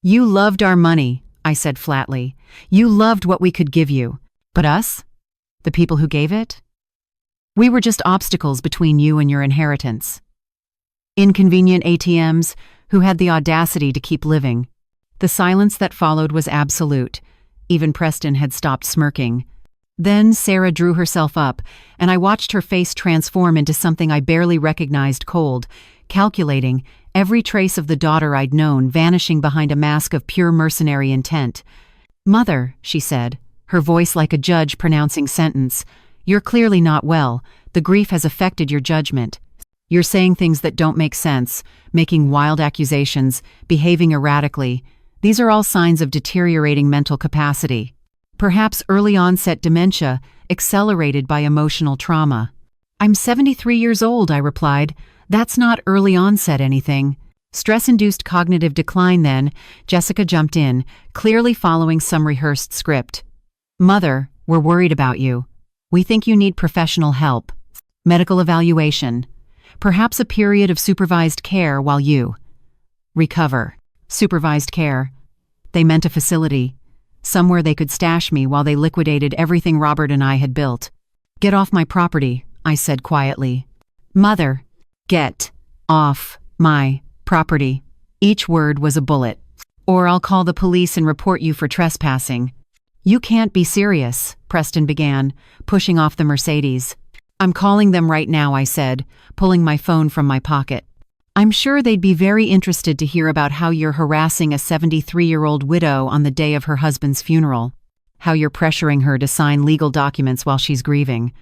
You loved our money, I said flatly. You loved what we could give you. But us? The people who gave it? We were just obstacles between you and your inheritance. Inconvenient ATMs who had the audacity to keep living. The silence that followed was absolute. Even Preston had stopped smirking. Then Sarah drew herself up, and I watched her face transform into something I barely recognized, cold, calculating, every trace of the daughter I'd known vanishing behind a mask of pure mercenary intent. Mother, she said, her voice like a judge pronouncing sentence, you're clearly not well. The grief has affected your judgment. You're saying things that don't make sense, making wild accusations, behaving erratically. These are all signs of deteriorating mental capacity. Perhaps early-onset dementia, accelerated by emotional trauma. I'm 73 years old, I replied. That's not early-onset anything. Stress-induced cognitive decline then, Jessica jumped in, clearly following some rehearsed script. Mother, we're worried about you. We think you need professional help. Medical evaluation. Perhaps a period of supervised care while you. Recover. Supervised care. They meant a facility. Somewhere they could stash me while they liquidated everything Robert and I had built. Get off my property, I said quietly. Mother. Get off my property. Each word was a bullet. Or I'll call the police and report you for trespassing. You can't be serious, Preston began, pushing off the Mercedes. I'm calling them right now, I said, pulling my phone from my pocket. I'm sure they'd be very interested to hear about how you're harassing a 73-year-old widow on the day of her husband's funeral, how you're pressuring her to sign legal documents while she's grieving,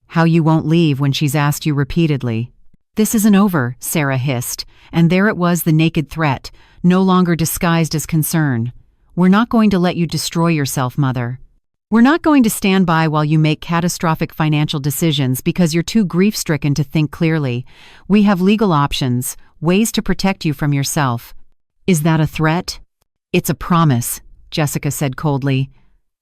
how you won't leave when she's asked you repeatedly. This isn't over, Sarah hissed, and there it was, the naked threat, no longer disguised as concern. We're not going to let you destroy yourself, Mother. We're not going to stand by while you make catastrophic financial decisions because you're too grief-stricken to think clearly. We have legal options, ways to protect you from yourself. Is that a threat? It's a promise, Jessica said coldly.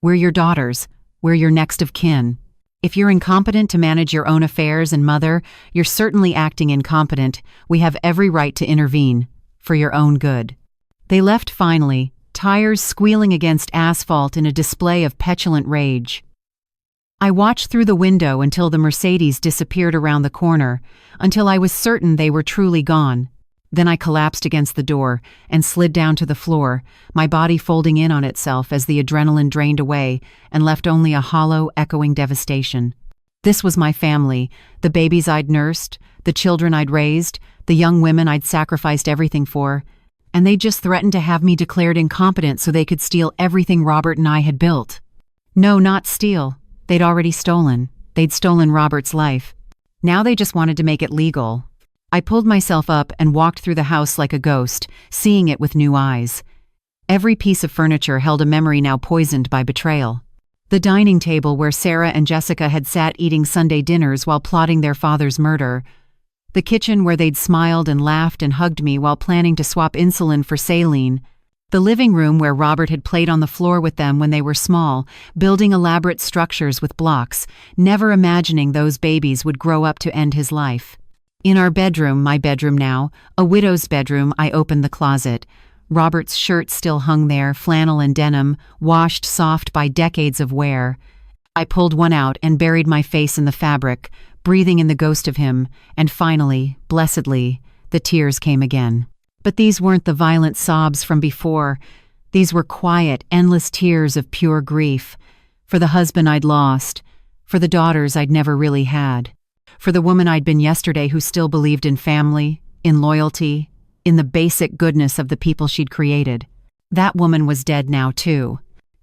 We're your daughters. We're your next of kin. If you're incompetent to manage your own affairs, and Mother, you're certainly acting incompetent, we have every right to intervene. For your own good. They left finally, tires squealing against asphalt in a display of petulant rage. I watched through the window until the Mercedes disappeared around the corner, until I was certain they were truly gone. Then I collapsed against the door and slid down to the floor, my body folding in on itself as the adrenaline drained away and left only a hollow, echoing devastation. This was my family, the babies I'd nursed, the children I'd raised, the young women I'd sacrificed everything for, and they just threatened to have me declared incompetent so they could steal everything Robert and I had built. No, not steal. They'd already stolen. They'd stolen Robert's life. Now they just wanted to make it legal. I pulled myself up and walked through the house like a ghost, seeing it with new eyes. Every piece of furniture held a memory now poisoned by betrayal. The dining table where Sarah and Jessica had sat eating Sunday dinners while plotting their father's murder. The kitchen where they'd smiled and laughed and hugged me while planning to swap insulin for saline. The living room where Robert had played on the floor with them when they were small, building elaborate structures with blocks, never imagining those babies would grow up to end his life. In our bedroom, my bedroom now, a widow's bedroom, I opened the closet. Robert's shirt still hung there, flannel and denim, washed soft by decades of wear. I pulled one out and buried my face in the fabric, breathing in the ghost of him, and finally, blessedly, the tears came again. But these weren't the violent sobs from before. These were quiet, endless tears of pure grief. For the husband I'd lost, for the daughters I'd never really had, for the woman I'd been yesterday who still believed in family, in loyalty, in the basic goodness of the people she'd created. That woman was dead now too.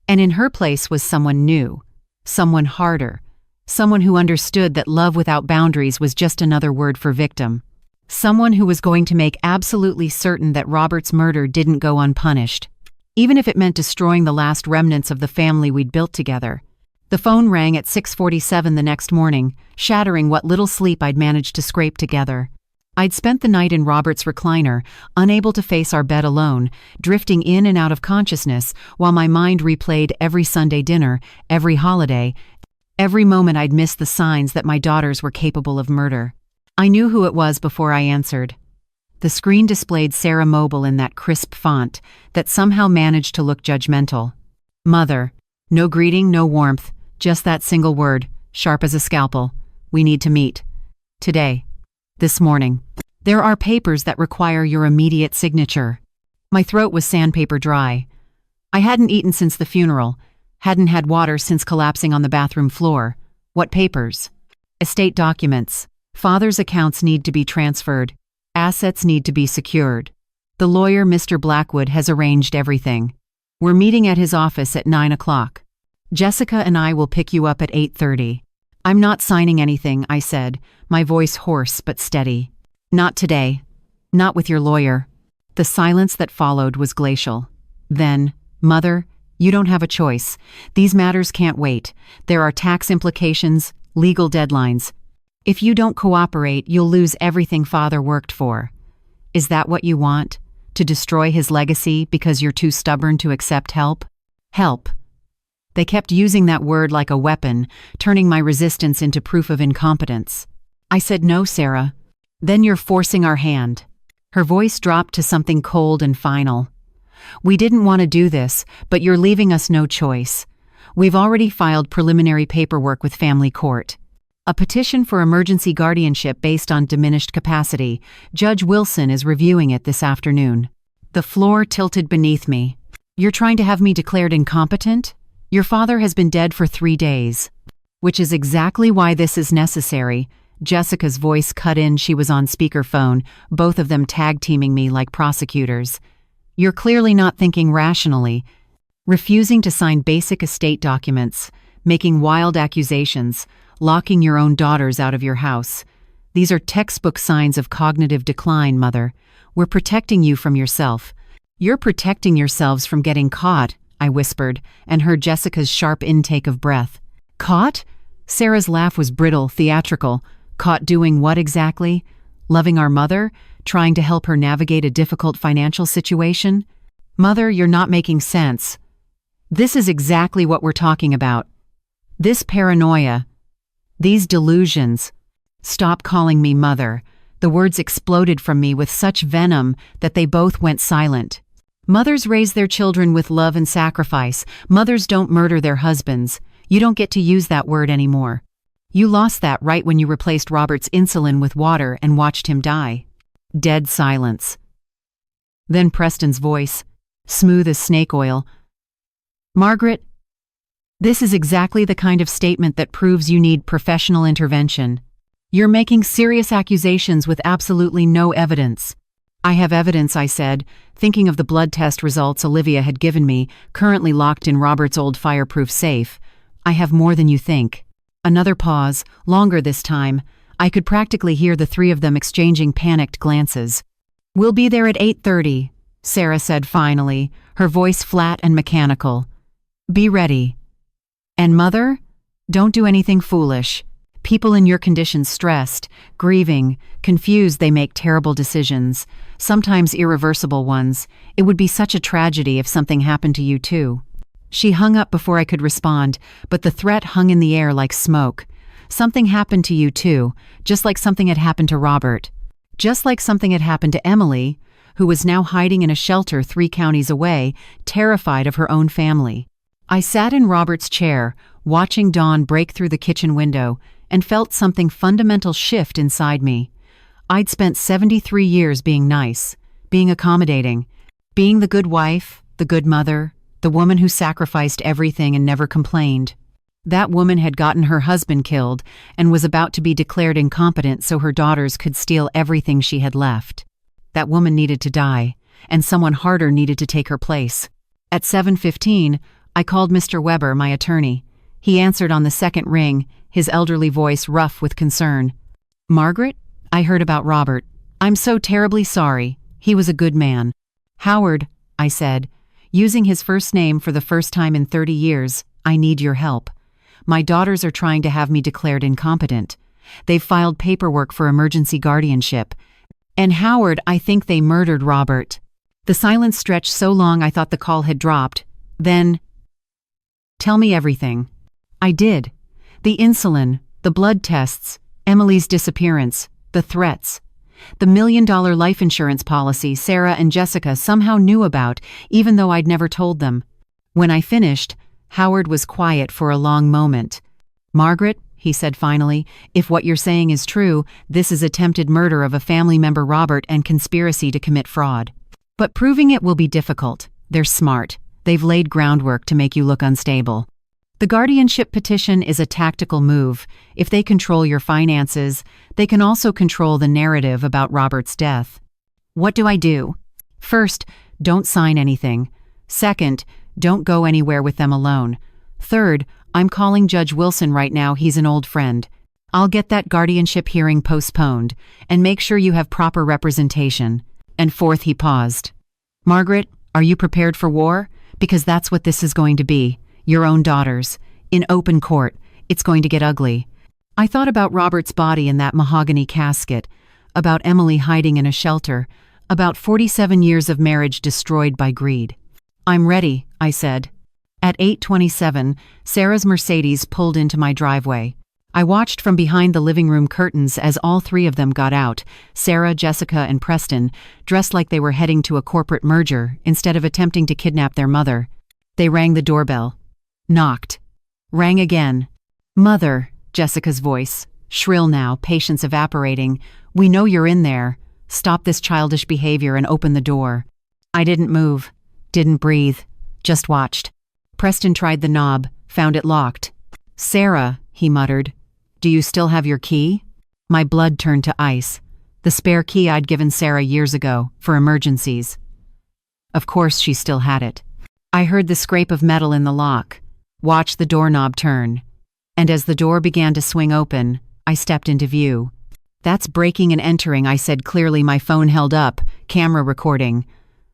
And in her place was someone new, someone harder, someone who understood that love without boundaries was just another word for victim. Someone who was going to make absolutely certain that Robert's murder didn't go unpunished, even if it meant destroying the last remnants of the family we'd built together. The phone rang at 6:47 the next morning, shattering what little sleep I'd managed to scrape together. I'd spent the night in Robert's recliner, unable to face our bed alone, drifting in and out of consciousness while my mind replayed every Sunday dinner, every holiday, every moment I'd missed the signs that my daughters were capable of murder. I knew who it was before I answered. The screen displayed Sarah Mobile in that crisp font that somehow managed to look judgmental. Mother. No greeting, no warmth, just that single word, sharp as a scalpel. We need to meet. Today. This morning. There are papers that require your immediate signature. My throat was sandpaper dry. I hadn't eaten since the funeral, hadn't had water since collapsing on the bathroom floor. What papers? Estate documents. Father's accounts need to be transferred. Assets need to be secured. The lawyer, Mr. Blackwood, has arranged everything. We're meeting at his office at 9 o'clock. Jessica and I will pick you up at 8:30. I'm not signing anything, I said, my voice hoarse but steady. Not today. Not with your lawyer. The silence that followed was glacial. Then, Mother, you don't have a choice. These matters can't wait. There are tax implications, legal deadlines. If you don't cooperate, you'll lose everything Father worked for. Is that what you want? To destroy his legacy because you're too stubborn to accept help? Help. They kept using that word like a weapon, turning my resistance into proof of incompetence. I said no, Sarah. Then you're forcing our hand. Her voice dropped to something cold and final. "We didn't want to do this, but you're leaving us no choice. We've already filed preliminary paperwork with family court. A petition for emergency guardianship based on diminished capacity. Judge Wilson is reviewing it this afternoon." The floor tilted beneath me. "You're trying to have me declared incompetent? Your father has been dead for 3 days. Which is exactly why this is necessary." Jessica's voice cut in. She was on speakerphone, both of them tag-teaming me like prosecutors. "You're clearly not thinking rationally. Refusing to sign basic estate documents, making wild accusations, locking your own daughters out of your house. These are textbook signs of cognitive decline, Mother. We're protecting you from yourself." "You're protecting yourselves from getting caught," I whispered, and heard Jessica's sharp intake of breath. "Caught?" Sarah's laugh was brittle, theatrical. "Caught doing what exactly? Loving our mother? Trying to help her navigate a difficult financial situation? Mother, you're not making sense. This is exactly what we're talking about. This paranoia. These delusions." "Stop calling me Mother." The words exploded from me with such venom that they both went silent. "Mothers raise their children with love and sacrifice. Mothers don't murder their husbands. You don't get to use that word anymore. You lost that right when you replaced Robert's insulin with water and watched him die." Dead silence. Then Preston's voice, smooth as snake oil. "Margaret, this is exactly the kind of statement that proves you need professional intervention. You're making serious accusations with absolutely no evidence." "I have evidence," I said, thinking of the blood test results Olivia had given me, currently locked in Robert's old fireproof safe. "I have more than you think." Another pause, longer this time. I could practically hear the three of them exchanging panicked glances. "We'll be there at 8:30, Sarah said finally, her voice flat and mechanical. "Be ready. And Mother, don't do anything foolish. People in your condition stressed, grieving, confused, they make terrible decisions, sometimes irreversible ones. It would be such a tragedy if something happened to you too." She hung up before I could respond, but the threat hung in the air like smoke. Something happened to you too, just like something had happened to Robert. Just like something had happened to Emily, who was now hiding in a shelter 3 counties away, terrified of her own family. I sat in Robert's chair, watching dawn break through the kitchen window, and felt something fundamental shift inside me. I'd spent 73 years being nice, being accommodating, being the good wife, the good mother, the woman who sacrificed everything and never complained. That woman had gotten her husband killed and was about to be declared incompetent so her daughters could steal everything she had left. That woman needed to die, and someone harder needed to take her place. At 7:15, I called Mr. Weber, my attorney. He answered on the second ring, his elderly voice rough with concern. "Margaret, I heard about Robert. I'm so terribly sorry. He was a good man." "Howard," I said, using his first name for the first time in 30 years, "I need your help. My daughters are trying to have me declared incompetent. They've filed paperwork for emergency guardianship. And Howard, I think they murdered Robert." The silence stretched so long I thought the call had dropped. Then, "Tell me everything." I did. The insulin, the blood tests, Emily's disappearance, the threats. The $1 million life insurance policy Sarah and Jessica somehow knew about, even though I'd never told them. When I finished, Howard was quiet for a long moment. "Margaret," he said finally, "if what you're saying is true, this is attempted murder of a family member Robert and conspiracy to commit fraud. But proving it will be difficult. They're smart. They've laid groundwork to make you look unstable. The guardianship petition is a tactical move. If they control your finances, they can also control the narrative about Robert's death. What do I do? First, don't sign anything. Second, don't go anywhere with them alone. Third, I'm calling Judge Wilson right now. He's an old friend. I'll get that guardianship hearing postponed, and make sure you have proper representation." And fourth, he paused. "Margaret, are you prepared for war? Because that's what this is going to be. Your own daughters. In open court. It's going to get ugly." I thought about Robert's body in that mahogany casket, about Emily hiding in a shelter, about 47 years of marriage destroyed by greed. "I'm ready," I said. At 8:27, Sarah's Mercedes pulled into my driveway. I watched from behind the living room curtains as all three of them got out, Sarah, Jessica, and Preston, dressed like they were heading to a corporate merger instead of attempting to kidnap their mother. They rang the doorbell. Knocked. Rang again. "Mother," Jessica's voice, shrill now, patience evaporating. "We know you're in there. Stop this childish behavior and open the door." I didn't move, didn't breathe, just watched. Preston tried the knob, found it locked. "Sarah," he muttered, "do you still have your key?" My blood turned to ice. The spare key I'd given Sarah years ago, for emergencies. Of course she still had it. I heard the scrape of metal in the lock, watched the doorknob turn, and as the door began to swing open, I stepped into view. "That's breaking and entering," I said clearly, my phone held up, camera recording.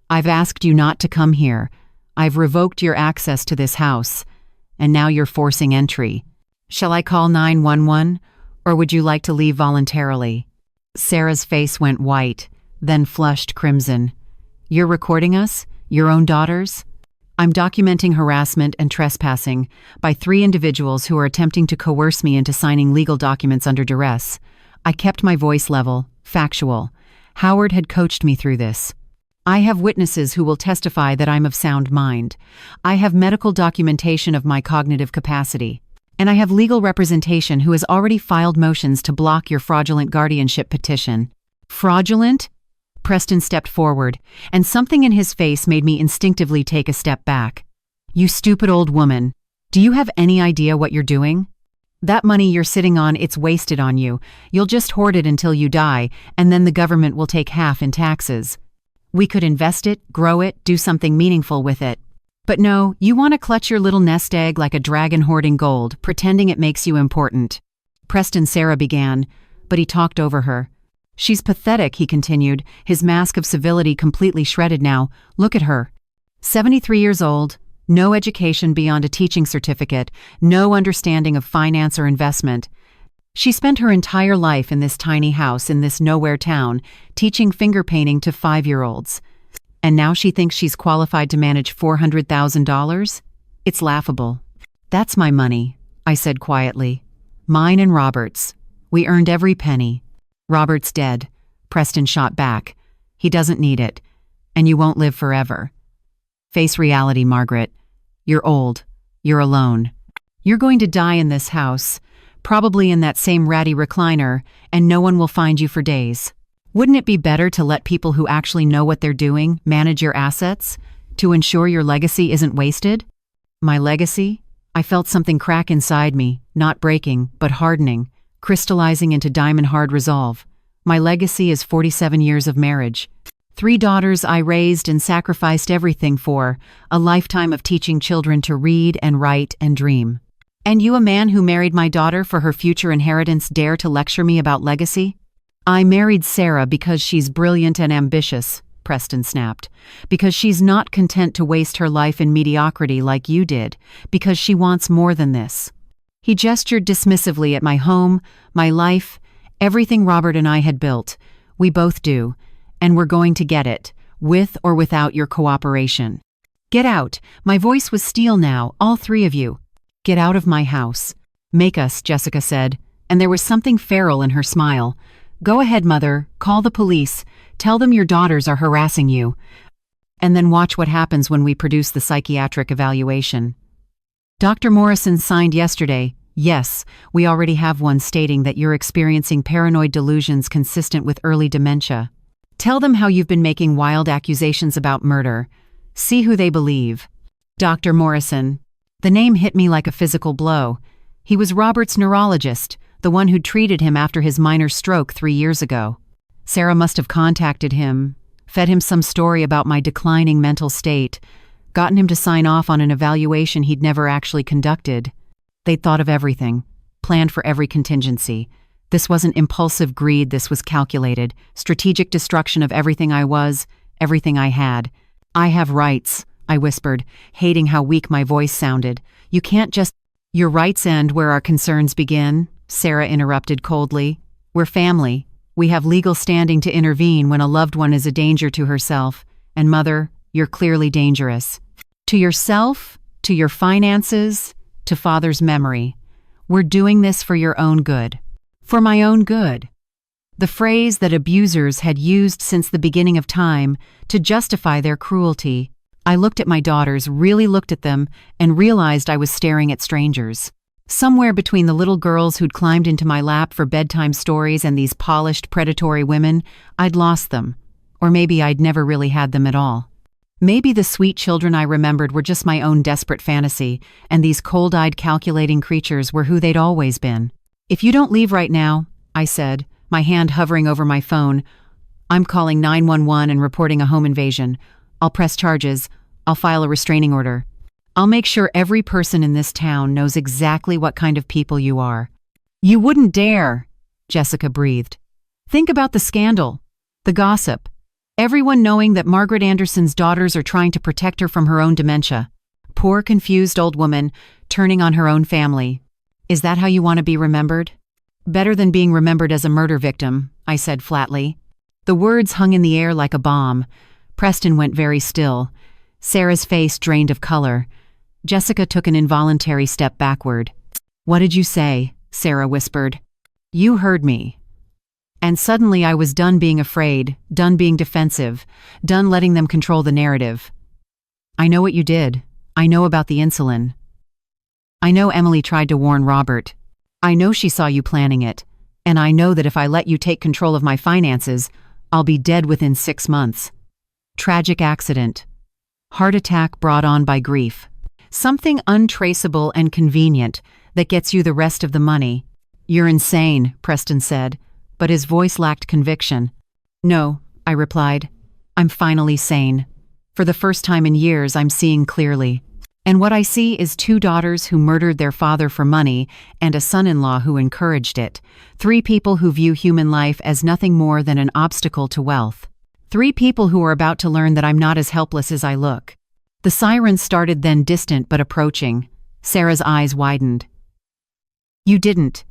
"I've asked you not to come here. I've revoked your access to this house, and now you're forcing entry. Shall I call 911, or would you like to leave voluntarily?" Sarah's face went white, then flushed crimson. "You're recording us? Your own daughters?" "I'm documenting harassment and trespassing by 3 individuals who are attempting to coerce me into signing legal documents under duress." I kept my voice level, factual. Howard had coached me through this. "I have witnesses who will testify that I'm of sound mind. I have medical documentation of my cognitive capacity. And I have legal representation who has already filed motions to block your fraudulent guardianship petition." "Fraudulent?" Preston stepped forward, and something in his face made me instinctively take a step back. "You stupid old woman. Do you have any idea what you're doing? That money you're sitting on, it's wasted on you. You'll just hoard it until you die, and then the government will take half in taxes. We could invest it, grow it, do something meaningful with it. But no, you want to clutch your little nest egg like a dragon hoarding gold, pretending it makes you important." Preston Sarah began, but he talked over her. "She's pathetic," he continued, his mask of civility completely shredded now. "Look at her. 73 years old, no education beyond a teaching certificate, no understanding of finance or investment. She spent her entire life in this tiny house in this nowhere town, teaching finger painting to 5-year-olds. And now she thinks she's qualified to manage $400,000? It's laughable." "That's my money," I said quietly. "Mine and Robert's. We earned every penny." "Robert's dead," Preston shot back. "He doesn't need it. And you won't live forever. Face reality, Margaret. You're old. You're alone. You're going to die in this house, probably in that same ratty recliner, and no one will find you for days. Wouldn't it be better to let people who actually know what they're doing manage your assets, to ensure your legacy isn't wasted?" My legacy? I felt something crack inside me, not breaking, but hardening, crystallizing into diamond-hard resolve. My legacy is 47 years of marriage. 3 daughters I raised and sacrificed everything for, a lifetime of teaching children to read and write and dream. And you, a man who married my daughter for her future inheritance, dare to lecture me about legacy? "I married Sarah because she's brilliant and ambitious," Preston snapped. "Because she's not content to waste her life in mediocrity like you did, because she wants more than this." He gestured dismissively at my home, my life, everything Robert and I had built. "We both do, and we're going to get it, with or without your cooperation. Get out." My voice was steel now, "all 3 of you. Get out of my house." "Make us," Jessica said, and there was something feral in her smile. "Go ahead, Mother, call the police, tell them your daughters are harassing you, and then watch what happens when we produce the psychiatric evaluation." Dr. Morrison signed yesterday. "Yes, we already have one stating that you're experiencing paranoid delusions consistent with early dementia. Tell them how you've been making wild accusations about murder. See who they believe." Dr. Morrison. The name hit me like a physical blow. He was Robert's neurologist, the one who treated him after his minor stroke 3 years ago. Sarah must have contacted him, fed him some story about my declining mental state, gotten him to sign off on an evaluation he'd never actually conducted. They'd thought of everything, planned for every contingency. This wasn't impulsive greed, this was calculated, strategic destruction of everything I was, everything I had. "I have rights," I whispered, hating how weak my voice sounded. "You can't just—" "Your rights end where our concerns begin," Sarah interrupted coldly. "We're family. We have legal standing to intervene when a loved one is a danger to herself. And Mother, you're clearly dangerous. To yourself, to your finances, to Father's memory. We're doing this for your own good. For my own good. The phrase that abusers had used since the beginning of time to justify their cruelty. I looked at my daughters, really looked at them, and realized I was staring at strangers. Somewhere between the little girls who'd climbed into my lap for bedtime stories and these polished, predatory women, I'd lost them. Or maybe I'd never really had them at all. Maybe the sweet children I remembered were just my own desperate fantasy, and these cold-eyed, calculating creatures were who they'd always been. "If you don't leave right now," I said, my hand hovering over my phone, "I'm calling 911 and reporting a home invasion. I'll press charges. I'll file a restraining order. I'll make sure every person in this town knows exactly what kind of people you are." "You wouldn't dare," Jessica breathed. "Think about the scandal, the gossip. Everyone knowing that Margaret Anderson's daughters are trying to protect her from her own dementia. Poor, confused old woman, turning on her own family. Is that how you want to be remembered?" "Better than being remembered as a murder victim," I said flatly. The words hung in the air like a bomb. Preston went very still. Sarah's face drained of color. Jessica took an involuntary step backward. "What did you say?" Sarah whispered. "You heard me." And suddenly I was done being afraid, done being defensive, done letting them control the narrative. "I know what you did. I know about the insulin. I know Emily tried to warn Robert. I know she saw you planning it. And I know that if I let you take control of my finances, I'll be dead within 6 months. Tragic accident. Heart attack brought on by grief. Something untraceable and convenient that gets you the rest of the money." "You're insane," Preston said, but his voice lacked conviction. "No," I replied. "I'm finally sane. For the first time in years, I'm seeing clearly. And what I see is 2 daughters who murdered their father for money and a son-in-law who encouraged it. 3 people who view human life as nothing more than an obstacle to wealth. 3 people who are about to learn that I'm not as helpless as I look." The sirens started, then distant but approaching. Sarah's eyes widened. "You didn't.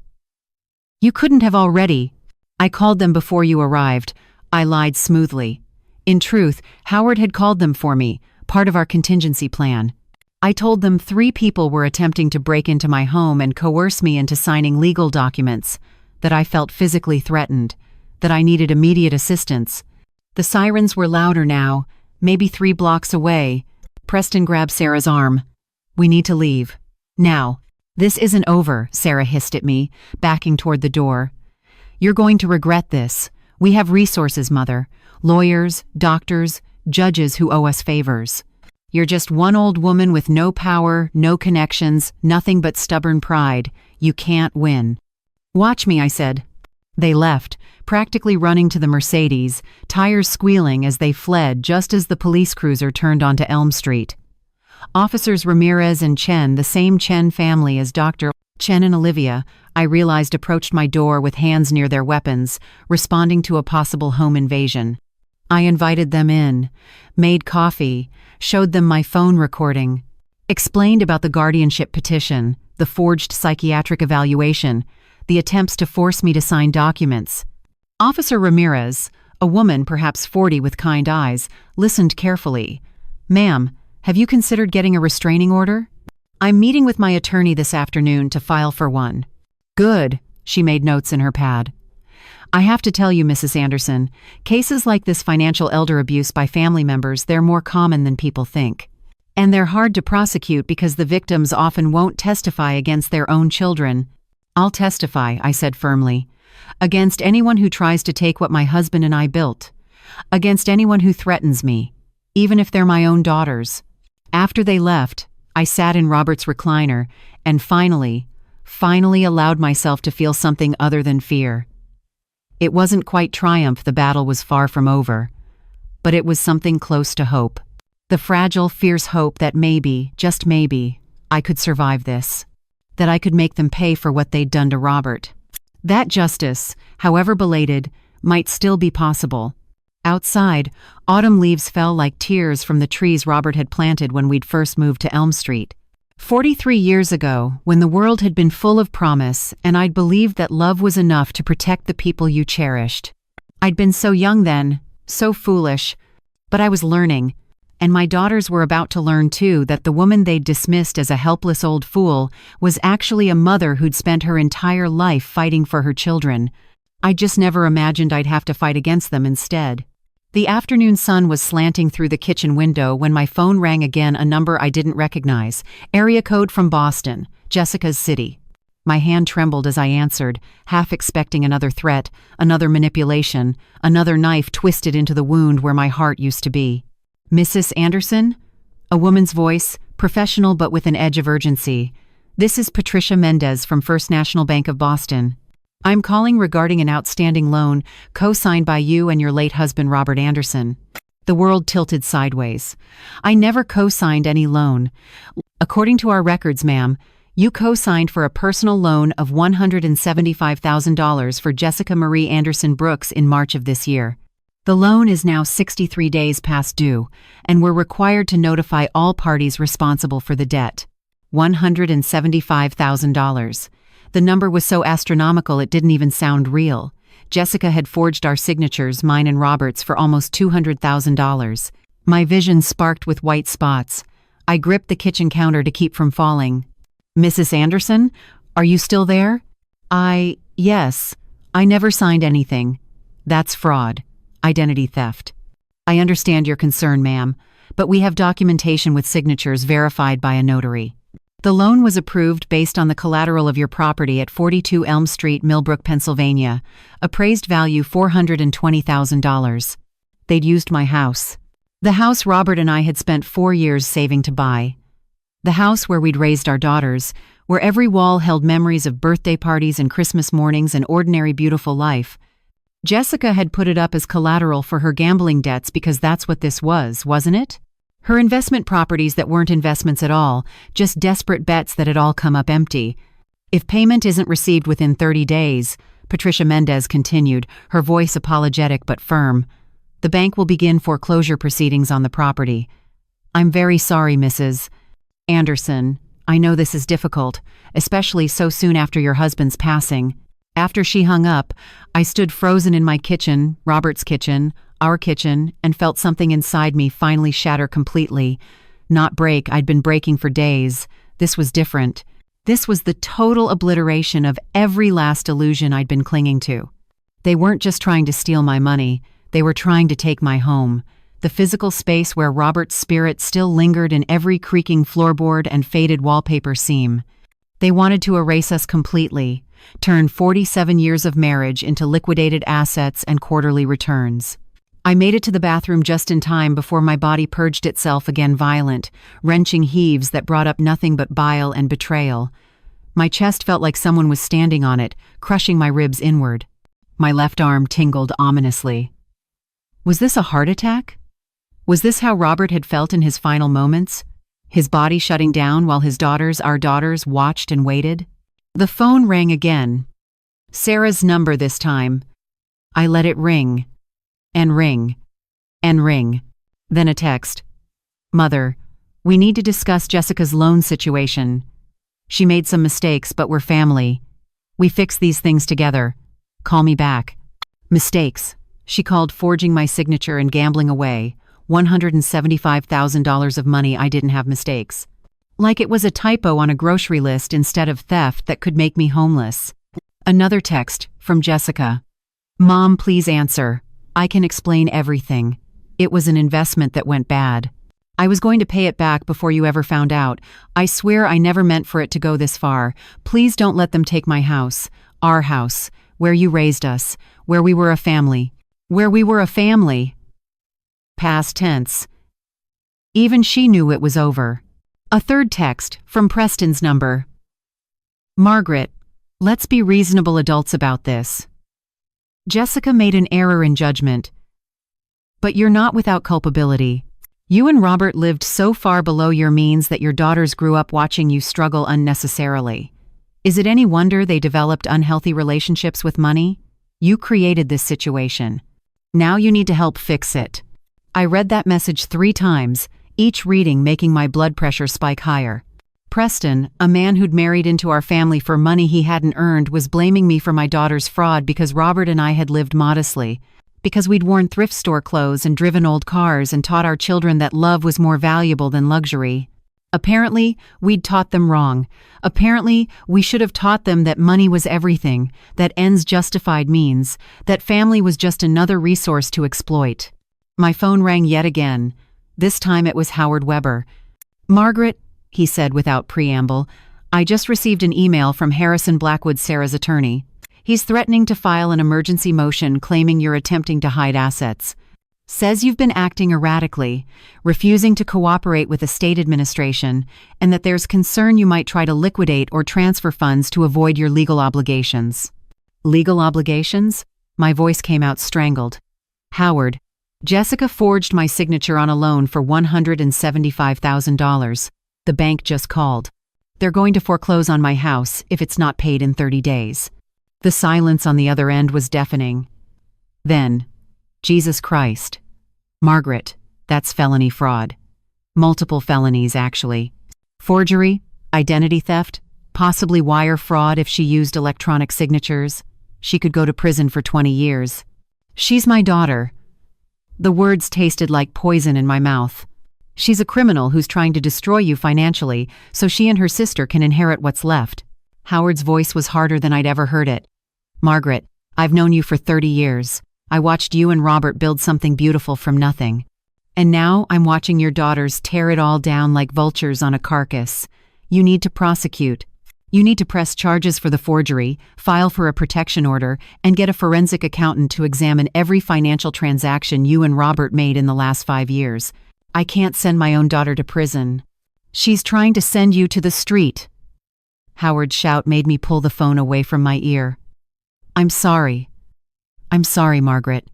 You couldn't have already." "I called them before you arrived," I lied smoothly. In truth, Howard had called them for me, part of our contingency plan. I told them 3 people were attempting to break into my home and coerce me into signing legal documents, that I felt physically threatened, that I needed immediate assistance. The sirens were louder now, maybe 3 blocks away. Preston grabbed Sarah's arm. "We need to leave. Now." "This isn't over," Sarah hissed at me, backing toward the door. "You're going to regret this. We have resources, Mother. Lawyers, doctors, judges who owe us favors. You're just one old woman with no power, no connections, nothing but stubborn pride. You can't win." "Watch me," I said. They left, practically running to the Mercedes, tires squealing as they fled just as the police cruiser turned onto Elm Street. Officers Ramirez and Chen, the same Chen family as Dr. Chen and Olivia, I realized approached my door with hands near their weapons, responding to a possible home invasion. I invited them in, made coffee, showed them my phone recording, explained about the guardianship petition, the forged psychiatric evaluation, the attempts to force me to sign documents. Officer Ramirez, a woman perhaps 40 with kind eyes, listened carefully. "Ma'am, have you considered getting a restraining order?" "I'm meeting with my attorney this afternoon to file for one." "Good," she made notes in her pad. "I have to tell you, Mrs. Anderson, cases like this financial elder abuse by family members, they're more common than people think. And they're hard to prosecute because the victims often won't testify against their own children." "I'll testify," I said firmly. "Against anyone who tries to take what my husband and I built. Against anyone who threatens me, even if they're my own daughters." After they left, I sat in Robert's recliner and finally allowed myself to feel something other than fear. It wasn't quite triumph, the battle was far from over, but it was something close to hope. The fragile, fierce hope that maybe, just maybe, I could survive this. That I could make them pay for what they'd done to Robert. That justice, however belated, might still be possible. Outside, autumn leaves fell like tears from the trees Robert had planted when we'd first moved to Elm Street. 43 years ago, when the world had been full of promise and I'd believed that love was enough to protect the people you cherished. I'd been so young then, so foolish, but I was learning. And my daughters were about to learn too that the woman they'd dismissed as a helpless old fool was actually a mother who'd spent her entire life fighting for her children. I just never imagined I'd have to fight against them instead. The afternoon sun was slanting through the kitchen window when my phone rang again, a number I didn't recognize. Area code from Boston, Jessica's city. My hand trembled as I answered, half expecting another threat, another manipulation, another knife twisted into the wound where my heart used to be. "Mrs. Anderson?" A woman's voice, professional but with an edge of urgency. "This is Patricia Mendez from First National Bank of Boston. I'm calling regarding an outstanding loan co-signed by you and your late husband Robert Anderson." The world tilted sideways. "I never co-signed any loan. According to our records, ma'am, you co-signed for a personal loan of $175,000 for Jessica Marie Anderson Brooks in March of this year. The loan is now 63 days past due, and we're required to notify all parties responsible for the debt. $175,000. The number was so astronomical it didn't even sound real. Jessica had forged our signatures, mine and Robert's, for almost $200,000. My vision sparked with white spots. I gripped the kitchen counter to keep from falling. "Mrs. Anderson, are you still there?" Yes. I never signed anything. That's fraud. Identity theft. I understand your concern, ma'am, but we have documentation with signatures verified by a notary. The loan was approved based on the collateral of your property at 42 Elm Street, Millbrook, Pennsylvania, appraised value $420,000. They'd used my house. The house Robert and I had spent 4 years saving to buy. The house where we'd raised our daughters, where every wall held memories of birthday parties and Christmas mornings and ordinary beautiful life. Jessica had put it up as collateral for her gambling debts because that's what this was, wasn't it? Her investment properties that weren't investments at all, just desperate bets that had all come up empty. "If payment isn't received within 30 days, Patricia Mendez continued, her voice apologetic but firm, "the bank will begin foreclosure proceedings on the property." "I'm very sorry, Mrs. Anderson. I know this is difficult, especially so soon after your husband's passing." After she hung up, I stood frozen in my kitchen, Robert's kitchen, our kitchen, and felt something inside me finally shatter completely. Not break, I'd been breaking for days. This was different. This was the total obliteration of every last illusion I'd been clinging to. They weren't just trying to steal my money, they were trying to take my home. The physical space where Robert's spirit still lingered in every creaking floorboard and faded wallpaper seam. They wanted to erase us completely, turn 47 years of marriage into liquidated assets and quarterly returns. I made it to the bathroom just in time before my body purged itself again, violent, wrenching heaves that brought up nothing but bile and betrayal. My chest felt like someone was standing on it, crushing my ribs inward. My left arm tingled ominously. Was this a heart attack? Was this how Robert had felt in his final moments? His body shutting down while his daughters, our daughters, watched and waited? The phone rang again. Sarah's number this time. I let it ring. And ring. And ring. Then a text. "Mother, we need to discuss Jessica's loan situation. She made some mistakes, but we're family. We fix these things together. Call me back." Mistakes. She called, forging my signature and gambling away $175,000 of money. I didn't have mistakes. Like it was a typo on a grocery list instead of theft that could make me homeless. Another text from Jessica. "Mom, please answer. I can explain everything. It was an investment that went bad. I was going to pay it back before you ever found out. I swear I never meant for it to go this far. Please don't let them take my house. Our house. Where you raised us. Where we were a family. Where we were a family." Past tense. Even she knew it was over. A third text from Preston's number. "Margaret, let's be reasonable adults about this. Jessica made an error in judgment. But you're not without culpability. You and Robert lived so far below your means that your daughters grew up watching you struggle unnecessarily. Is it any wonder they developed unhealthy relationships with money? You created this situation. Now you need to help fix it." I read that message 3 times, each reading making my blood pressure spike higher. Preston, a man who'd married into our family for money he hadn't earned, was blaming me for my daughter's fraud because Robert and I had lived modestly, Because we'd worn thrift store clothes and driven old cars and taught our children that love was more valuable than luxury. Apparently, we'd taught them wrong. Apparently, we should have taught them that money was everything, that ends justified means, that family was just another resource to exploit. My phone rang yet again. This time it was Howard Weber. "Margaret," he said without preamble, "I just received an email from Harrison Blackwood, Sarah's attorney. He's threatening to file an emergency motion claiming you're attempting to hide assets. Says you've been acting erratically, refusing to cooperate with the state administration, and that there's concern you might try to liquidate or transfer funds to avoid your legal obligations." Legal obligations? My voice came out strangled. "Howard, Jessica forged my signature on a loan for $175,000. The bank just called. They're going to foreclose on my house if it's not paid in 30 days. The silence on the other end was deafening. Then, Jesus Christ. "Margaret, that's felony fraud. Multiple felonies, actually. Forgery, identity theft, possibly wire fraud if she used electronic signatures. She could go to prison for 20 years. She's my daughter." The words tasted like poison in my mouth. "She's a criminal who's trying to destroy you financially so she and her sister can inherit what's left." Howard's voice was harder than I'd ever heard it. "Margaret, I've known you for 30 years. I watched you and Robert build something beautiful from nothing. And now I'm watching your daughters tear it all down like vultures on a carcass. You need to prosecute. You need to press charges for the forgery, file for a protection order, and get a forensic accountant to examine every financial transaction you and Robert made in the last 5 years. I can't send my own daughter to prison. She's trying to send you to the street." Howard's shout made me pull the phone away from my ear. I'm sorry, Margaret.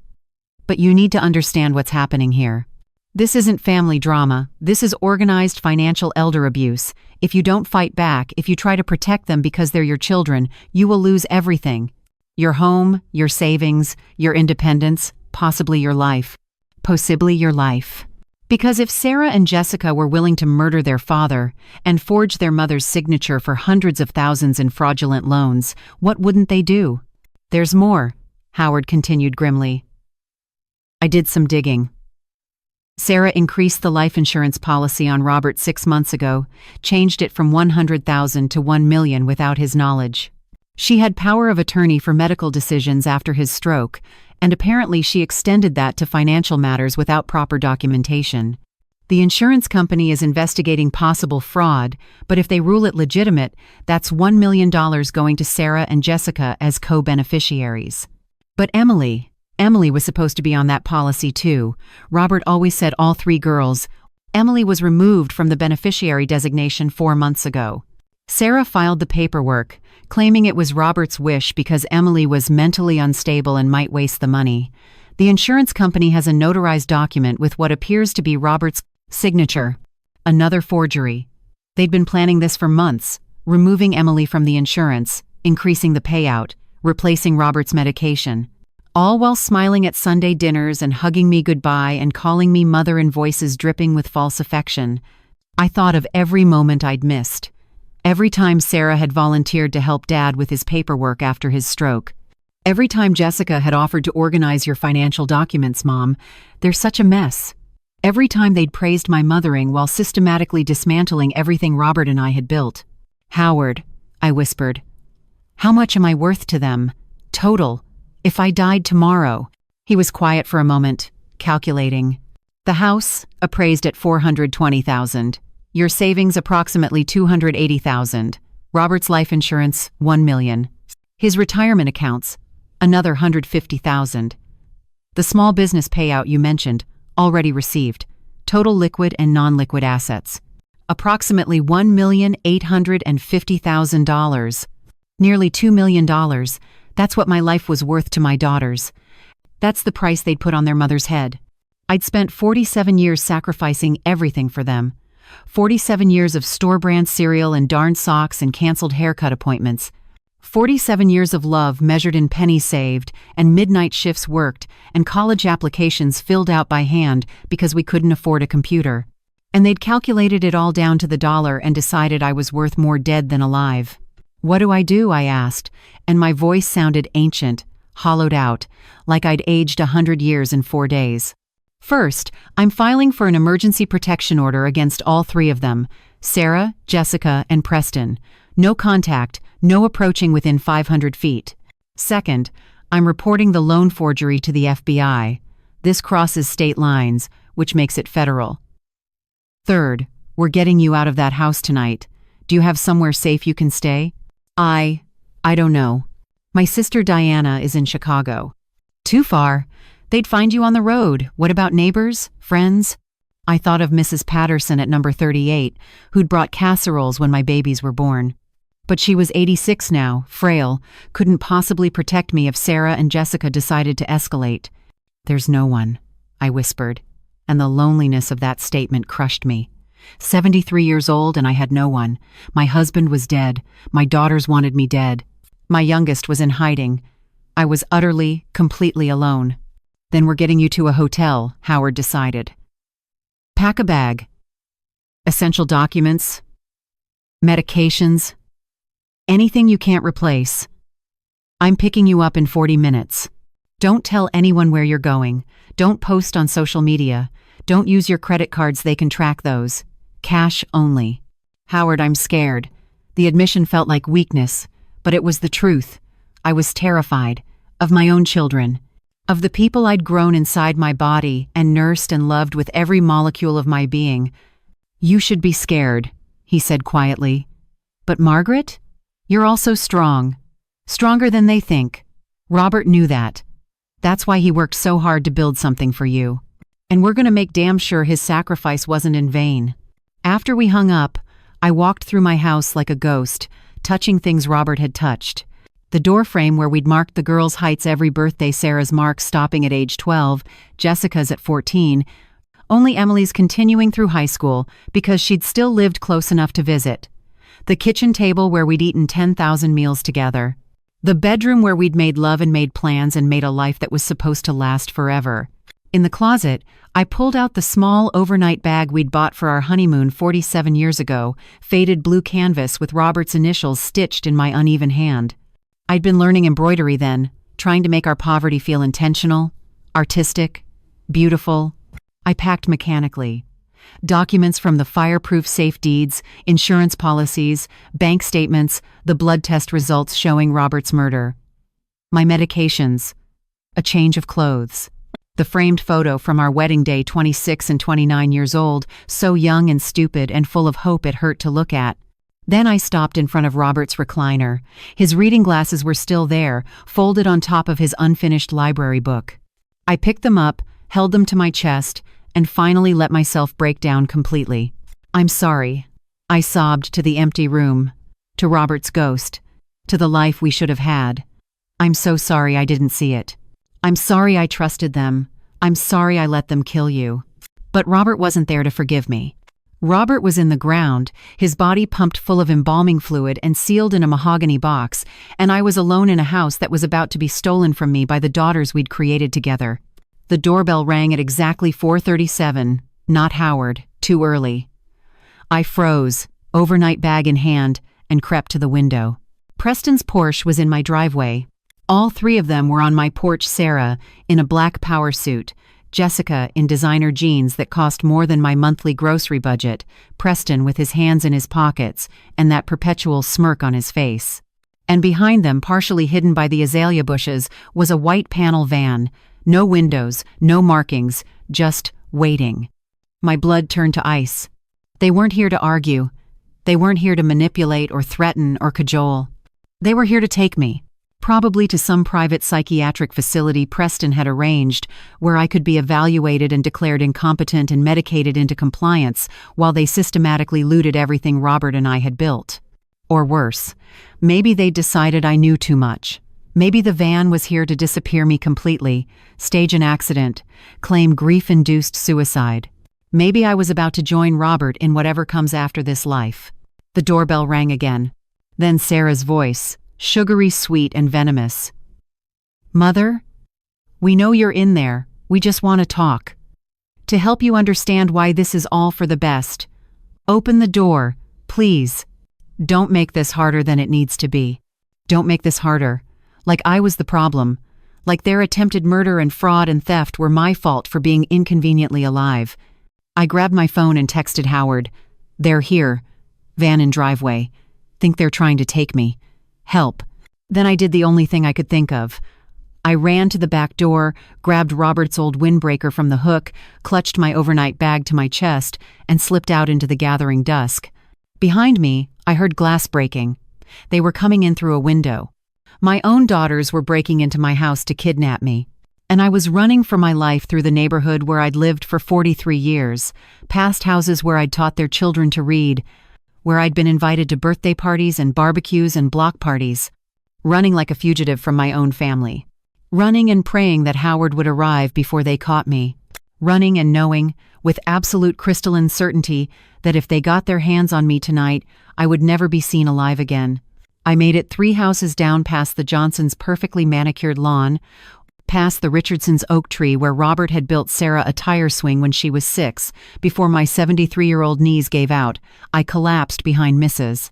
But you need to understand what's happening here. This isn't family drama. This is organized financial elder abuse. If you don't fight back, if you try to protect them because they're your children, you will lose everything. Your home, your savings, your independence, possibly your life. Possibly your life. Because if Sarah and Jessica were willing to murder their father and forge their mother's signature for hundreds of thousands in fraudulent loans, what wouldn't they do? There's more, Howard continued grimly. I did some digging. Sarah increased the life insurance policy on Robert 6 months ago, changed it from $100,000 to $1 million without his knowledge. She had power of attorney for medical decisions after his stroke, and apparently she extended that to financial matters without proper documentation. The insurance company is investigating possible fraud, but if they rule it legitimate, that's $1 million going to Sarah and Jessica as co-beneficiaries. But Emily was supposed to be on that policy too. Robert always said all 3 girls. Emily was removed from the beneficiary designation 4 months ago. Sarah filed the paperwork, claiming it was Robert's wish because Emily was mentally unstable and might waste the money. The insurance company has a notarized document with what appears to be Robert's signature. Another forgery. They'd been planning this for months, removing Emily from the insurance, increasing the payout, replacing Robert's medication. All while smiling at Sunday dinners and hugging me goodbye and calling me mother in voices dripping with false affection. I thought of every moment I'd missed. Every time Sarah had volunteered to help Dad with his paperwork after his stroke. Every time Jessica had offered to organize your financial documents, Mom. They're such a mess. Every time they'd praised my mothering while systematically dismantling everything Robert and I had built. Howard, I whispered. How much am I worth to them? Total. If I died tomorrow. He was quiet for a moment, calculating. The house, appraised at $420,000. Your savings approximately $280,000. Robert's life insurance, $1 million. His retirement accounts, another $150,000. The small business payout you mentioned, already received. Total liquid and non-liquid assets. Approximately $1,850,000. Nearly $2 million. That's what my life was worth to my daughters. That's the price they'd put on their mother's head. I'd spent 47 years sacrificing everything for them. 47 years of store-brand cereal and darn socks and canceled haircut appointments. 47 years of love measured in pennies saved and midnight shifts worked and college applications filled out by hand because we couldn't afford a computer. And they'd calculated it all down to the dollar and decided I was worth more dead than alive. What do? I asked, and my voice sounded ancient, hollowed out, like I'd aged 100 years in 4 days. First, I'm filing for an emergency protection order against all 3 of them, Sarah, Jessica, and Preston. No contact, no approaching within 500 feet. Second, I'm reporting the loan forgery to the FBI. This crosses state lines, which makes it federal. Third, we're getting you out of that house tonight. Do you have somewhere safe you can stay? I don't know. My sister Diana is in Chicago. Too far. They'd find you on the road. What about neighbors? Friends? I thought of Mrs. Patterson at number 38, who'd brought casseroles when my babies were born. But she was 86 now, frail, couldn't possibly protect me if Sarah and Jessica decided to escalate. There's no one, I whispered, and the loneliness of that statement crushed me. 73 years old and I had no one. My husband was dead. My daughters wanted me dead. My youngest was in hiding. I was utterly, completely alone. Then we're getting you to a hotel, Howard decided. Pack a bag. Essential documents. Medications. Anything you can't replace. I'm picking you up in 40 minutes. Don't tell anyone where you're going. Don't post on social media. Don't use your credit cards, they can track those. Cash only. Howard, I'm scared. The admission felt like weakness, but it was the truth. I was terrified. Of my own children. Of the people I'd grown inside my body and nursed and loved with every molecule of my being. You should be scared, he said quietly. But Margaret? You're also strong. Stronger than they think. Robert knew that. That's why he worked so hard to build something for you. And we're going to make damn sure his sacrifice wasn't in vain. After we hung up, I walked through my house like a ghost, touching things Robert had touched. The doorframe where we'd marked the girls' heights every birthday, Sarah's mark stopping at age 12, Jessica's at 14, only Emily's continuing through high school because she'd still lived close enough to visit. The kitchen table where we'd eaten 10,000 meals together. The bedroom where we'd made love and made plans and made a life that was supposed to last forever. In the closet, I pulled out the small overnight bag we'd bought for our honeymoon 47 years ago, faded blue canvas with Robert's initials stitched in my uneven hand. I'd been learning embroidery then, trying to make our poverty feel intentional, artistic, beautiful. I packed mechanically. Documents from the fireproof safe deeds, insurance policies, bank statements, the blood test results showing Robert's murder. My medications. A change of clothes. The framed photo from our wedding day, 26 and 29 years old, so young and stupid and full of hope it hurt to look at. Then I stopped in front of Robert's recliner. His reading glasses were still there, folded on top of his unfinished library book. I picked them up, held them to my chest, and finally let myself break down completely. I'm sorry. I sobbed to the empty room, to Robert's ghost, to the life we should have had. I'm so sorry I didn't see it. I'm sorry I trusted them. I'm sorry I let them kill you. But Robert wasn't there to forgive me. Robert was in the ground, his body pumped full of embalming fluid and sealed in a mahogany box, and I was alone in a house that was about to be stolen from me by the daughters we'd created together. The doorbell rang at exactly 4:37, not Howard, too early. I froze, overnight bag in hand, and crept to the window. Preston's Porsche was in my driveway. All 3 of them were on my porch, Sarah, in a black power suit, Jessica in designer jeans that cost more than my monthly grocery budget, Preston with his hands in his pockets and that perpetual smirk on his face. And behind them, partially hidden by the azalea bushes, was a white panel van. No windows, no markings, just waiting. My blood turned to ice. They weren't here to argue. They weren't here to manipulate or threaten or cajole. They were here to take me. Probably to some private psychiatric facility Preston had arranged, where I could be evaluated and declared incompetent and medicated into compliance while they systematically looted everything Robert and I had built. Or worse, maybe they decided I knew too much. Maybe the van was here to disappear me completely, stage an accident, claim grief-induced suicide. Maybe I was about to join Robert in whatever comes after this life. The doorbell rang again. Then Sarah's voice, sugary sweet and venomous. Mother? We know you're in there. We just want to talk. To help you understand why this is all for the best. Open the door, please. Don't make this harder than it needs to be. Don't make this harder. Like I was the problem. like their attempted murder and fraud and theft were my fault for being inconveniently alive. I grabbed my phone and texted Howard. "They're here. Van in driveway. Think they're trying to take me. Help." Then I did the only thing I could think of. I ran to the back door, grabbed Robert's old windbreaker from the hook, clutched my overnight bag to my chest, and slipped out into the gathering dusk. Behind me, I heard glass breaking. They were coming in through a window. My own daughters were breaking into my house to kidnap me. And I was running for my life through the neighborhood where I'd lived for 43 years, past houses where I'd taught their children to read, where I'd been invited to birthday parties and barbecues and block parties, running like a fugitive from my own family. Running and praying that Howard would arrive before they caught me. Running and knowing, with absolute crystalline certainty, that if they got their hands on me tonight, I would never be seen alive again. I made it 3 houses down past the Johnsons' perfectly manicured lawn, past the Richardsons' oak tree where Robert had built Sarah a tire swing when she was 6, before my 73-year-old knees gave out. I collapsed behind Mrs.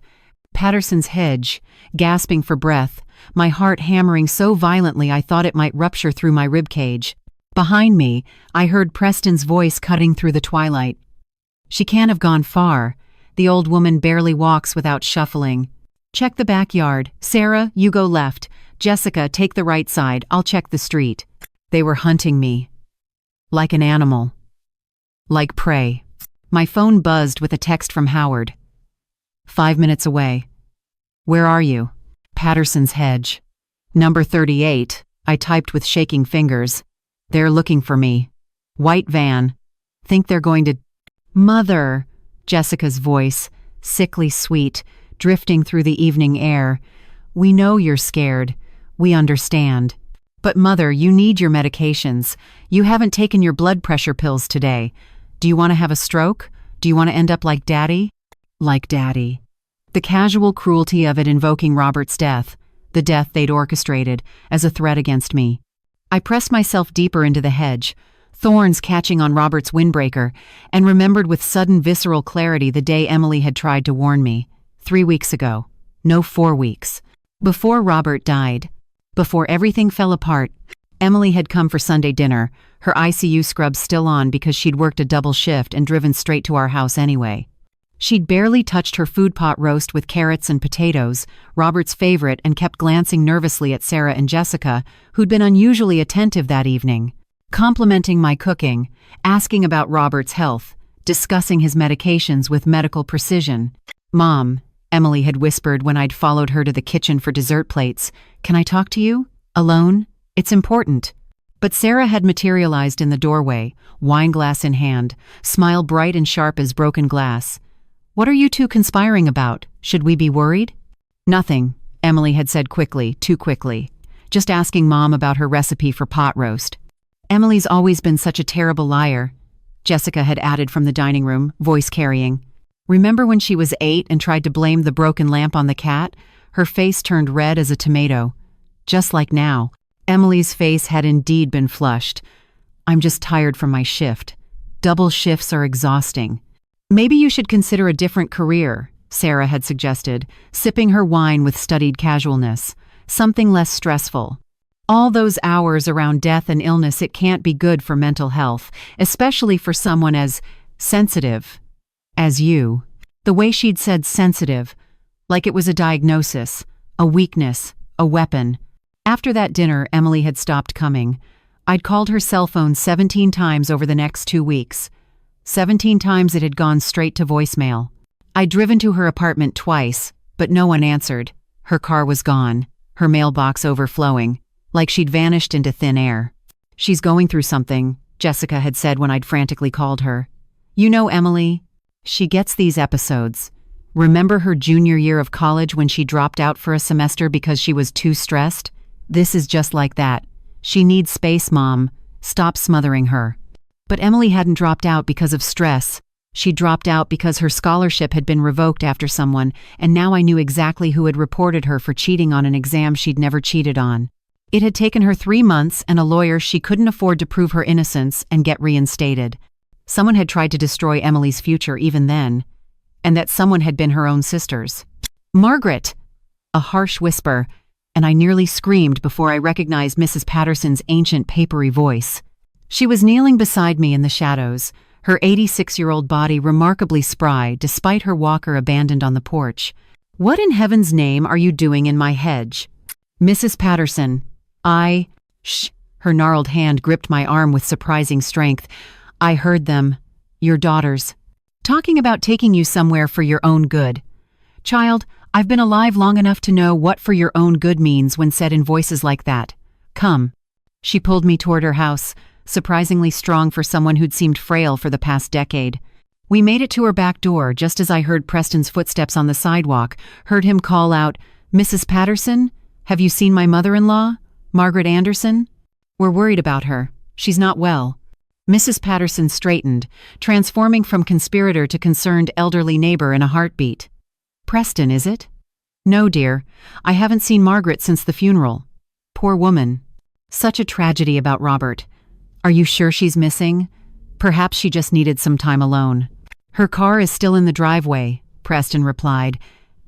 Patterson's hedge, gasping for breath, my heart hammering so violently I thought it might rupture through my ribcage. Behind me, I heard Preston's voice cutting through the twilight. "She can't have gone far. The old woman barely walks without shuffling. Check the backyard. Sarah, you go left. Jessica, take the right side. I'll check the street." They were hunting me. Like an animal. Like prey. My phone buzzed with a text from Howard. 5 minutes away. "Where are you?" "Patterson's hedge." "Number 38, I typed with shaking fingers. "They're looking for me. White van. Think they're going to—" "Mother," Jessica's voice, sickly sweet, drifting through the evening air. "We know you're scared. We understand. But Mother, you need your medications. You haven't taken your blood pressure pills today. Do you want to have a stroke? Do you want to end up like Daddy?" Like Daddy. The casual cruelty of it invoking Robert's death, the death they'd orchestrated, as a threat against me. I pressed myself deeper into the hedge, thorns catching on Robert's windbreaker, and remembered with sudden visceral clarity the day Emily had tried to warn me. 3 weeks ago. No, 4 weeks. Before Robert died. Before everything fell apart. Emily had come for Sunday dinner, her ICU scrubs still on because she'd worked a double shift and driven straight to our house anyway. She'd barely touched her food pot roast with carrots and potatoes, Robert's favorite, and kept glancing nervously at Sarah and Jessica, who'd been unusually attentive that evening, complimenting my cooking, asking about Robert's health, discussing his medications with medical precision. "Mom," Emily had whispered when I'd followed her to the kitchen for dessert plates, "can I talk to you? Alone? It's important." But Sarah had materialized in the doorway, wineglass in hand, smile bright and sharp as broken glass. "What are you two conspiring about? Should we be worried?" "Nothing," Emily had said quickly, too quickly. "Just asking Mom about her recipe for pot roast." "Emily's always been such a terrible liar," Jessica had added from the dining room, voice carrying. "Remember when she was 8 and tried to blame the broken lamp on the cat? Her face turned red as a tomato. Just like now, Emily's face had indeed been flushed. I'm just tired from my shift. Double shifts are exhausting." "Maybe you should consider a different career," Sarah had suggested, sipping her wine with studied casualness. "Something less stressful. All those hours around death and illness, it can't be good for mental health, especially for someone as sensitive as you." The way she'd said sensitive, like it was a diagnosis, a weakness, a weapon. After that dinner, Emily had stopped coming. I'd called her cell phone 17 times over the next 2 weeks. 17 times it had gone straight to voicemail. I'd driven to her apartment twice, but no one answered. Her car was gone, her mailbox overflowing, like she'd vanished into thin air. "She's going through something," Jessica had said when I'd frantically called her. "You know Emily? She gets these episodes. Remember her junior year of college when she dropped out for a semester because she was too stressed? This is just like that. She needs space, Mom. Stop smothering her." But Emily hadn't dropped out because of stress. She dropped out because her scholarship had been revoked after someone, and now I knew exactly who had reported her for cheating on an exam she'd never cheated on. It had taken her 3 months and a lawyer she couldn't afford to prove her innocence and get reinstated. Someone had tried to destroy Emily's future even then, and that someone had been her own sisters. "Margaret!" A harsh whisper. and I nearly screamed before I recognized Mrs. Patterson's ancient papery voice. She was kneeling beside me in the shadows, her 86-year-old body remarkably spry despite her walker abandoned on the porch. "What in heaven's name are you doing in my hedge?" "Mrs. Patterson, Shh." Her gnarled hand gripped my arm with surprising strength. "I heard them. Your daughters. Talking about taking you somewhere for your own good. Child, I've been alive long enough to know what for your own good means when said in voices like that. Come." She pulled me toward her house, surprisingly strong for someone who'd seemed frail for the past decade. We made it to her back door just as I heard Preston's footsteps on the sidewalk, heard him call out, "Mrs. Patterson, have you seen my mother-in-law, Margaret Anderson? We're worried about her. She's not well." Mrs. Patterson straightened, transforming from conspirator to concerned elderly neighbor in a heartbeat. "Preston, is it?" "No, dear. I haven't seen Margaret since the funeral. Poor woman. Such a tragedy about Robert. Are you sure she's missing? Perhaps she just needed some time alone." "Her car is still in the driveway," Preston replied,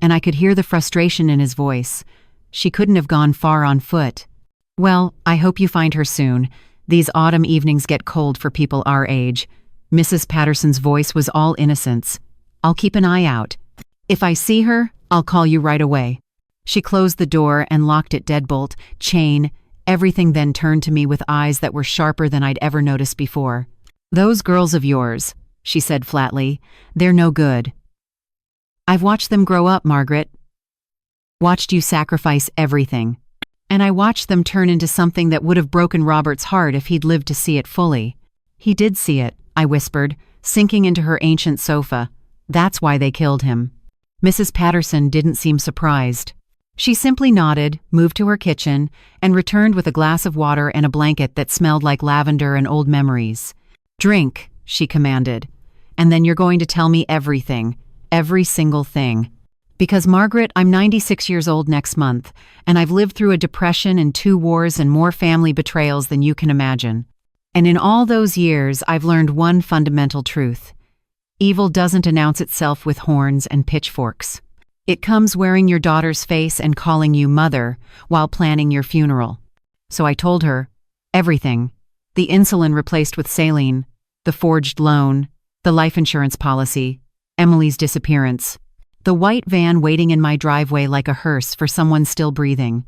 and I could hear the frustration in his voice. "She couldn't have gone far on foot." "Well, I hope you find her soon. These autumn evenings get cold for people our age." Mrs. Patterson's voice was all innocence. "I'll keep an eye out. If I see her, I'll call you right away." She closed the door and locked it deadbolt, chain, everything, then turned to me with eyes that were sharper than I'd ever noticed before. "Those girls of yours," she said flatly, "they're no good. I've watched them grow up, Margaret. Watched you sacrifice everything. And I watched them turn into something that would have broken Robert's heart if he'd lived to see it fully." "He did see it," I whispered, sinking into her ancient sofa. "That's why they killed him." Mrs. Patterson didn't seem surprised. She simply nodded, moved to her kitchen, and returned with a glass of water and a blanket that smelled like lavender and old memories. "Drink," she commanded, "and then you're going to tell me everything, every single thing. Because, Margaret, I'm 96 years old next month, and I've lived through a depression and 2 wars and more family betrayals than you can imagine. And in all those years, I've learned one fundamental truth. Evil doesn't announce itself with horns and pitchforks. It comes wearing your daughter's face and calling you mother while planning your funeral." So I told her everything. The insulin replaced with saline, the forged loan, the life insurance policy, Emily's disappearance, the white van waiting in my driveway like a hearse for someone still breathing.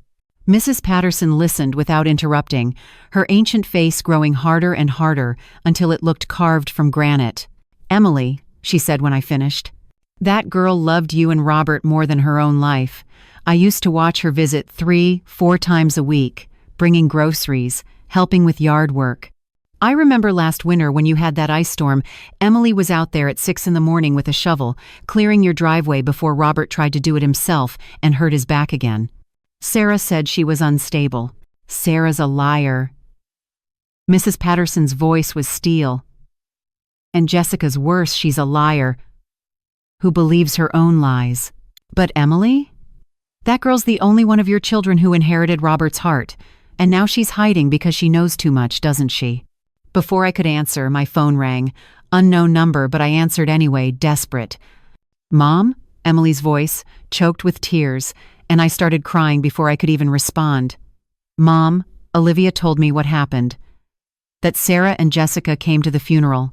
Mrs. Patterson listened without interrupting, her ancient face growing harder and harder until it looked carved from granite. "Emily," she said when I finished, "that girl loved you and Robert more than her own life. I used to watch her visit 3-4 times a week, bringing groceries, helping with yard work. I remember last winter when you had that ice storm, Emily was out there at 6 in the morning with a shovel, clearing your driveway before Robert tried to do it himself and hurt his back again. Sarah said she was unstable. Sarah's a liar." Mrs. Patterson's voice was steel. "And Jessica's worse, she's a liar who believes her own lies." "But Emily? That girl's the only one of your children who inherited Robert's heart, and now she's hiding because she knows too much, doesn't she?" Before I could answer, my phone rang. Unknown number, but I answered anyway, desperate. "Mom?" Emily's voice, choked with tears, and I started crying before I could even respond. "Mom, Olivia told me what happened. That Sarah and Jessica came to the funeral.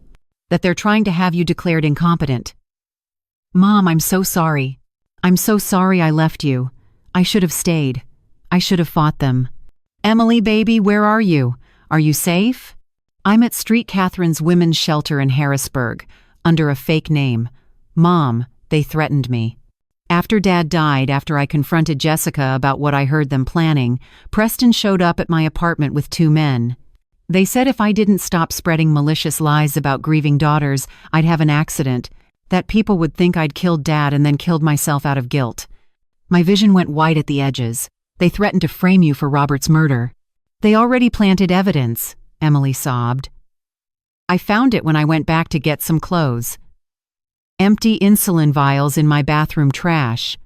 That they're trying to have you declared incompetent. Mom, I'm so sorry. I'm so sorry I left you. I should have stayed. I should have fought them. Emily, baby, where are you? Are you safe?" "I'm at Street Catherine's Women's Shelter in Harrisburg, under a fake name. Mom, they threatened me. After Dad died, after I confronted Jessica about what I heard them planning, Preston showed up at my apartment with 2 men. They said if I didn't stop spreading malicious lies about grieving daughters, I'd have an accident, that people would think I'd killed Dad and then killed myself out of guilt. My vision went white at the edges. They threatened to frame you for Robert's murder. They already planted evidence," Emily sobbed. "I found it when I went back to get some clothes. Empty insulin vials in my bathroom trash.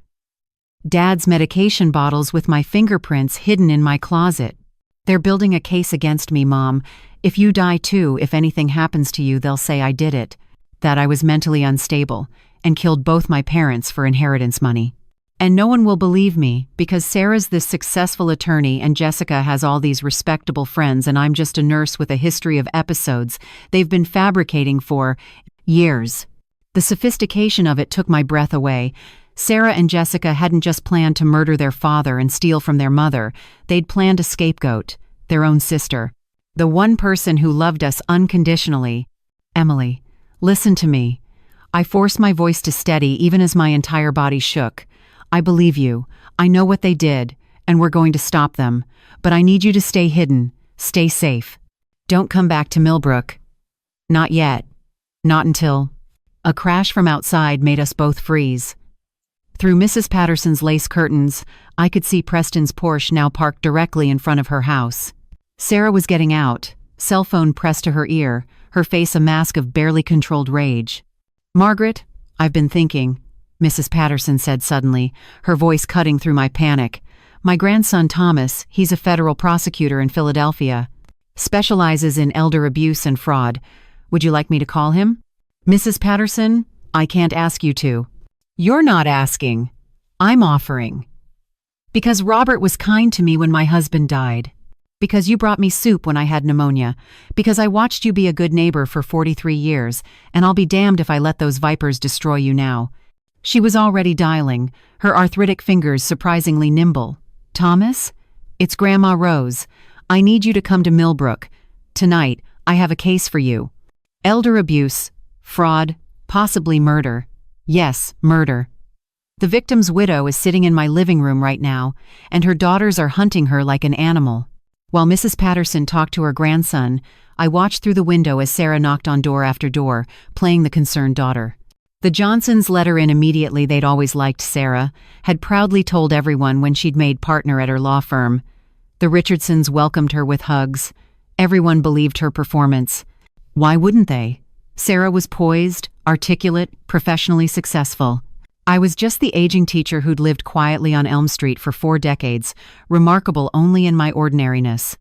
Dad's medication bottles with my fingerprints hidden in my closet. They're building a case against me, Mom. If you die too, if anything happens to you, they'll say I did it. That I was mentally unstable and killed both my parents for inheritance money." And no one will believe me because Sarah's this successful attorney and Jessica has all these respectable friends and I'm just a nurse with a history of episodes they've been fabricating for years. The sophistication of it took my breath away. Sarah and Jessica hadn't just planned to murder their father and steal from their mother. They'd planned a scapegoat, their own sister. The one person who loved us unconditionally. Emily, listen to me. I forced my voice to steady even as my entire body shook. I believe you. I know what they did, and we're going to stop them. But I need you to stay hidden. Stay safe. Don't come back to Millbrook. Not yet. Not until... A crash from outside made us both freeze. Through Mrs. Patterson's lace curtains, I could see Preston's Porsche now parked directly in front of her house. Sarah was getting out, cell phone pressed to her ear, her face a mask of barely controlled rage. "Margaret, I've been thinking," Mrs. Patterson said suddenly, her voice cutting through my panic. "My grandson Thomas, he's a federal prosecutor in Philadelphia. Specializes in elder abuse and fraud. Would you like me to call him?" "Mrs. Patterson, I can't ask you to." "You're not asking. I'm offering. Because Robert was kind to me when my husband died. Because you brought me soup when I had pneumonia. Because I watched you be a good neighbor for 43 years, and I'll be damned if I let those vipers destroy you now." She was already dialing, her arthritic fingers surprisingly nimble. "Thomas? It's Grandma Rose. I need you to come to Millbrook. Tonight, I have a case for you. Elder abuse, fraud, possibly murder. Yes, murder. The victim's widow is sitting in my living room right now, and her daughters are hunting her like an animal." While Mrs. Patterson talked to her grandson, I watched through the window as Sarah knocked on door after door, playing the concerned daughter. The Johnsons let her in immediately. They'd always liked Sarah, had proudly told everyone when she'd made partner at her law firm. The Richardsons welcomed her with hugs. Everyone believed her performance. Why wouldn't they? Sarah was poised, articulate, professionally successful. I was just the aging teacher who'd lived quietly on Elm Street for 4 decades, remarkable only in my ordinariness.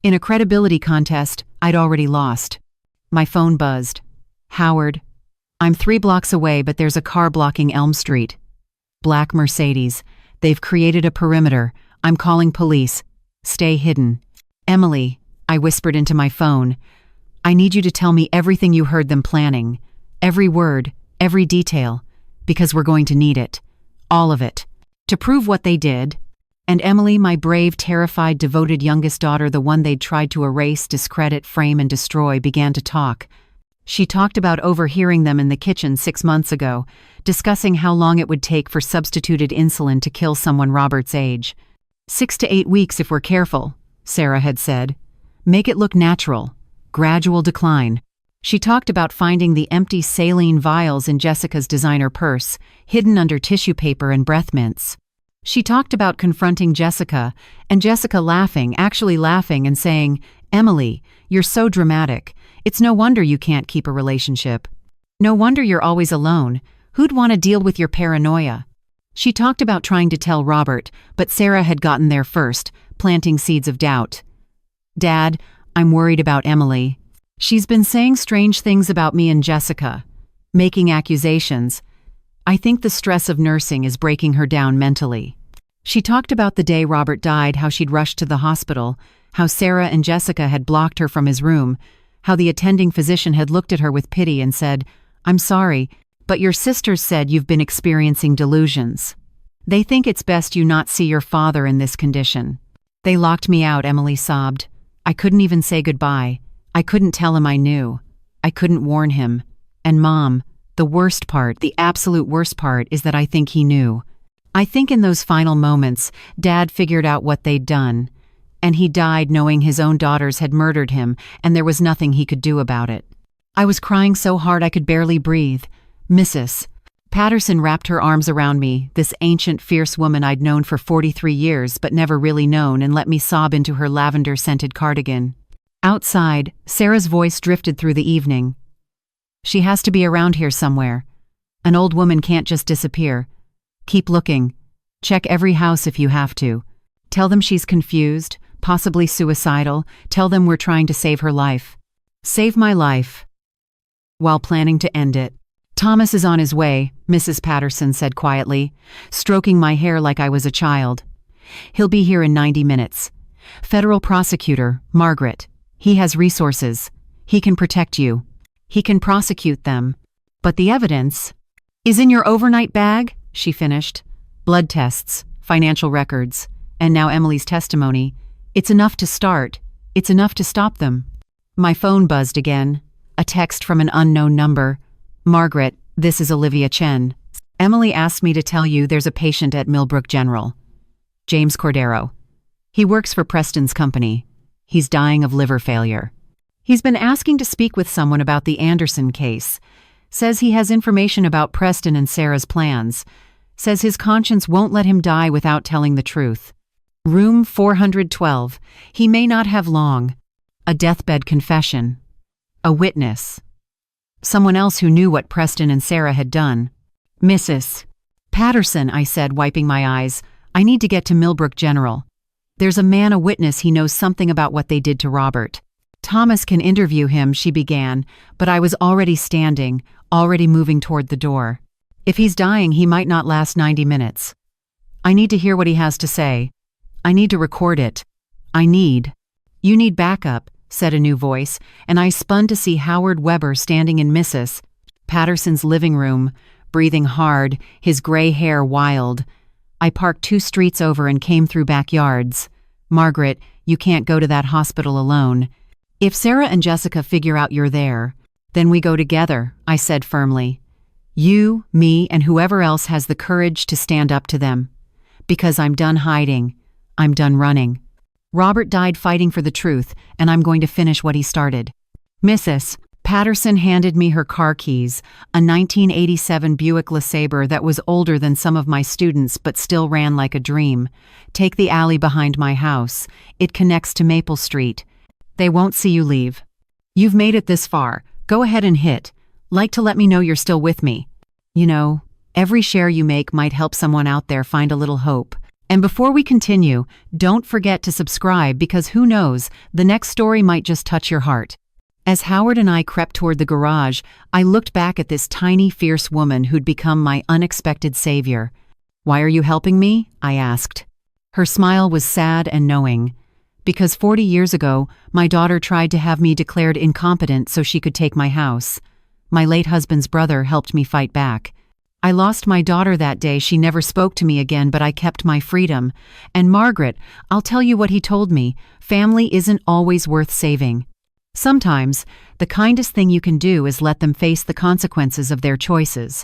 In a credibility contest, I'd already lost. My phone buzzed. "Howard, I'm 3 blocks away, but there's a car blocking Elm Street. Black Mercedes. They've created a perimeter. I'm calling police. Stay hidden." "Emily," I whispered into my phone, "I need you to tell me everything you heard them planning. Every word, every detail. Because we're going to need it. All of it. To prove what they did." And Emily, my brave, terrified, devoted youngest daughter, the one they'd tried to erase, discredit, frame, and destroy, began to talk. She talked about overhearing them in the kitchen 6 months ago, discussing how long it would take for substituted insulin to kill someone Robert's age. 6 to 8 weeks if we're careful, Sarah had said. Make it look natural. Gradual decline. She talked about finding the empty saline vials in Jessica's designer purse, hidden under tissue paper and breath mints. She talked about confronting Jessica, and Jessica laughing, actually laughing and saying, "Emily, you're so dramatic. It's no wonder you can't keep a relationship. No wonder you're always alone. Who'd want to deal with your paranoia?" She talked about trying to tell Robert, but Sarah had gotten there first, planting seeds of doubt. "Dad, I'm worried about Emily. She's been saying strange things about me and Jessica, making accusations. I think the stress of nursing is breaking her down mentally." She talked about the day Robert died, how she'd rushed to the hospital, how Sarah and Jessica had blocked her from his room, how the attending physician had looked at her with pity and said, "I'm sorry, but your sisters said you've been experiencing delusions. They think it's best you not see your father in this condition." "They locked me out," Emily sobbed. "I couldn't even say goodbye. I couldn't tell him I knew. I couldn't warn him. And Mom, the worst part, the absolute worst part, is that I think he knew. I think in those final moments, Dad figured out what they'd done. And he died knowing his own daughters had murdered him, and there was nothing he could do about it. I was crying so hard I could barely breathe. Mrs. Patterson wrapped her arms around me, this ancient, fierce woman I'd known for 43 years but never really known, and let me sob into her lavender-scented cardigan. Outside, Sarah's voice drifted through the evening. "She has to be around here somewhere. An old woman can't just disappear. Keep looking. Check every house if you have to. Tell them she's confused, possibly suicidal. Tell them we're trying to save her life. Save my life. While planning to end it." Thomas is on his way, Mrs. Patterson said quietly, stroking my hair like I was a child. He'll be here in 90 minutes. Federal prosecutor, Margaret. He has resources. He can protect you. He can prosecute them. But the evidence is in your overnight bag, she finished. Blood tests, financial records, and now Emily's testimony. It's enough to start. It's enough to stop them. My phone buzzed again. A text from an unknown number. Margaret, this is Olivia Chen. Emily asked me to tell you there's a patient at Millbrook General. James Cordero. He works for Preston's company. He's dying of liver failure. He's been asking to speak with someone about the Anderson case. Says he has information about Preston and Sarah's plans. Says his conscience won't let him die without telling the truth. Room 412. He may not have long. A deathbed confession. A witness. Someone else who knew what Preston and Sarah had done. Mrs. Patterson, I said, wiping my eyes, I need to get to Millbrook General. There's a man, a witness, he knows something about what they did to Robert. Thomas can interview him, she began, but I was already standing, already moving toward the door. If he's dying, he might not last 90 minutes. I need to hear what he has to say. I need to record it. You need backup, said a new voice, and I spun to see Howard Weber standing in Mrs. Patterson's living room, breathing hard, his gray hair wild. I parked 2 streets over and came through backyards. Margaret, you can't go to that hospital alone. If Sarah and Jessica figure out you're there, then we go together, I said firmly. You, me, and whoever else has the courage to stand up to them. Because I'm done hiding. I'm done running. Robert died fighting for the truth, and I'm going to finish what he started. Mrs. Patterson handed me her car keys, a 1987 Buick LeSabre that was older than some of my students but still ran like a dream. Take the alley behind my house. It connects to Maple Street. They won't see you leave. You've made it this far. Go ahead and hit. Like to let me know you're still with me. You know, every share you make might help someone out there find a little hope. And before we continue, don't forget to subscribe because who knows, the next story might just touch your heart. As Howard and I crept toward the garage, I looked back at this tiny, fierce woman who'd become my unexpected savior. Why are you helping me? I asked. Her smile was sad and knowing. Because 40 years ago, my daughter tried to have me declared incompetent so she could take my house. My late husband's brother helped me fight back. I lost my daughter that day. She never spoke to me again, but I kept my freedom. And Margaret, I'll tell you what he told me. Family isn't always worth saving. Sometimes, the kindest thing you can do is let them face the consequences of their choices.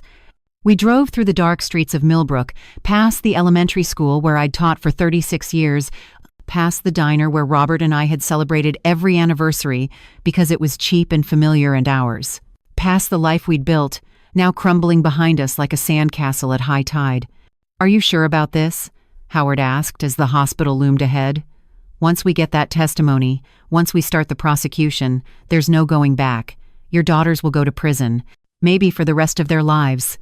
We drove through the dark streets of Millbrook, past the elementary school where I'd taught for 36 years, past the diner where Robert and I had celebrated every anniversary because it was cheap and familiar and ours. Past the life we'd built, now crumbling behind us like a sandcastle at high tide. Are you sure about this? Howard asked as the hospital loomed ahead. Once we get that testimony, once we start the prosecution, there's no going back. Your daughters will go to prison, maybe for the rest of their lives.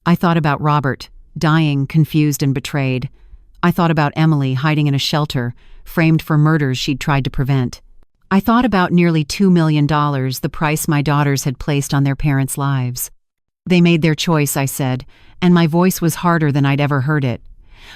I thought about Robert, dying, confused and betrayed. I thought about Emily hiding in a shelter, framed for murders she'd tried to prevent. I thought about nearly $2 million, the price my daughters had placed on their parents' lives. They made their choice, I said, and my voice was harder than I'd ever heard it.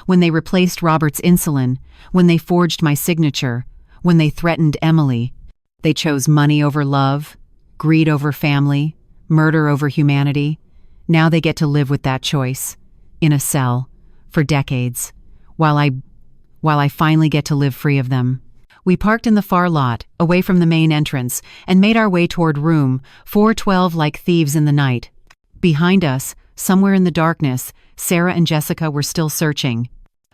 When they replaced Robert's insulin, when they forged my signature, when they threatened Emily, they chose money over love, greed over family, murder over humanity. Now they get to live with that choice, in a cell, for decades, while I finally get to live free of them. We parked in the far lot, away from the main entrance, and made our way toward room 412 like thieves in the night. Behind us, somewhere in the darkness, Sarah and Jessica were still searching.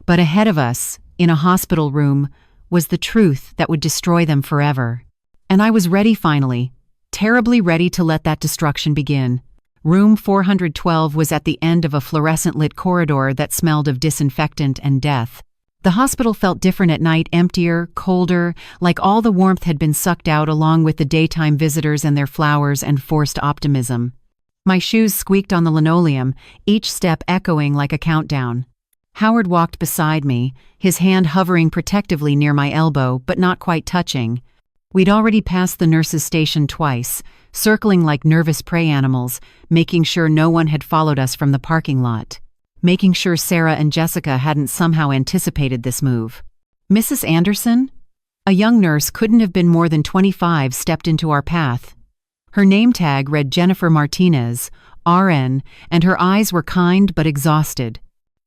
But ahead of us, in a hospital room, was the truth that would destroy them forever. And I was ready finally, terribly ready to let that destruction begin. Room 412 was at the end of a fluorescent-lit corridor that smelled of disinfectant and death. The hospital felt different at night, emptier, colder, like all the warmth had been sucked out along with the daytime visitors and their flowers and forced optimism. My shoes squeaked on the linoleum, each step echoing like a countdown. Howard walked beside me, his hand hovering protectively near my elbow, but not quite touching. We'd already passed the nurse's station twice, circling like nervous prey animals, making sure no one had followed us from the parking lot. Making sure Sarah and Jessica hadn't somehow anticipated this move. Mrs. Anderson? A young nurse, couldn't have been more than 25, stepped into our path. Her name tag read Jennifer Martinez, RN, and her eyes were kind but exhausted.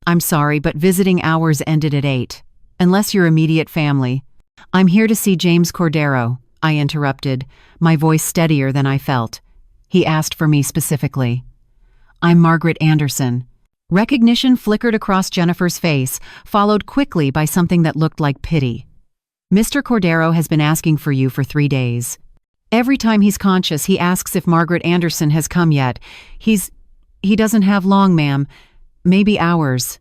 "I'm sorry, but visiting hours ended at 8. Unless you're immediate family." "I'm here to see James Cordero," I interrupted, my voice steadier than I felt. "He asked for me specifically." "I'm Margaret Anderson." Recognition flickered across Jennifer's face, followed quickly by something that looked like pity. "Mr. Cordero has been asking for you for 3 days. Every time he's conscious, he asks if Margaret Anderson has come yet. He doesn't have long, ma'am. Maybe hours.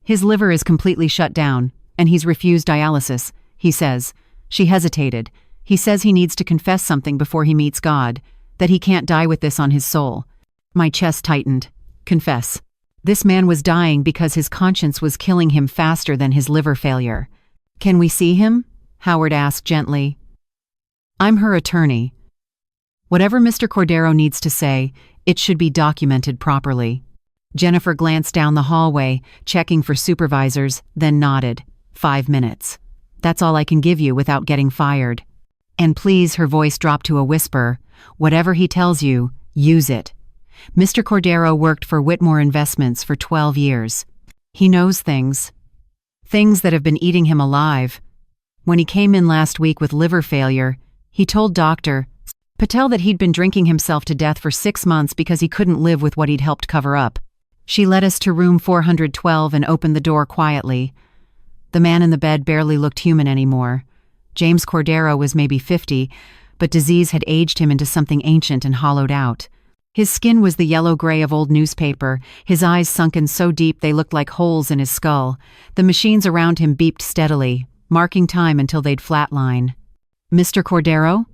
His liver is completely shut down, and he's refused dialysis, he says." She hesitated. "He says he needs to confess something before he meets God, that he can't die with this on his soul." My chest tightened. Confess. This man was dying because his conscience was killing him faster than his liver failure. "Can we see him?" Howard asked gently. "I'm her attorney. Whatever Mr. Cordero needs to say, it should be documented properly." Jennifer glanced down the hallway, checking for supervisors, then nodded. 5 minutes. "That's all I can give you without getting fired. And please," her voice dropped to a whisper, "whatever he tells you, use it. Mr. Cordero worked for Whitmore Investments for 12 years. He knows things. Things that have been eating him alive. When he came in last week with liver failure, he told Dr. Patel that he'd been drinking himself to death for 6 months because he couldn't live with what he'd helped cover up." She led us to room 412 and opened the door quietly. The man in the bed barely looked human anymore. James Cordero was maybe 50, but disease had aged him into something ancient and hollowed out. His skin was the yellow-gray of old newspaper, his eyes sunken so deep they looked like holes in his skull. The machines around him beeped steadily, marking time until they'd flatline. "Mr. Cordero?"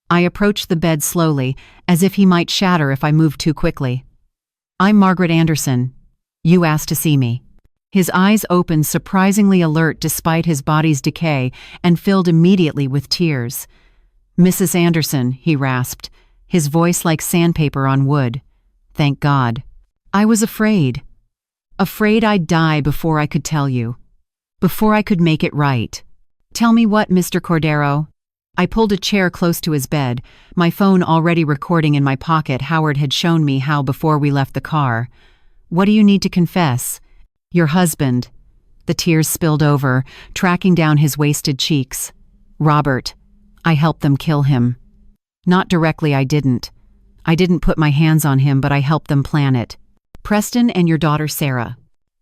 I approached the bed slowly, as if he might shatter if I moved too quickly. "I'm Margaret Anderson. You asked to see me." His eyes opened, surprisingly alert despite his body's decay, and filled immediately with tears. "Mrs. Anderson," he rasped, his voice like sandpaper on wood. "Thank God. I was afraid. Afraid I'd die before I could tell you. Before I could make it right." "Tell me what, Mr. Cordero?" I pulled a chair close to his bed, my phone already recording in my pocket. Howard had shown me how before we left the car. "What do you need to confess?" "Your husband." The tears spilled over, tracking down his wasted cheeks. "Robert. I helped them kill him. Not directly, I didn't. I didn't put my hands on him, but I helped them plan it. Preston and your daughter Sarah.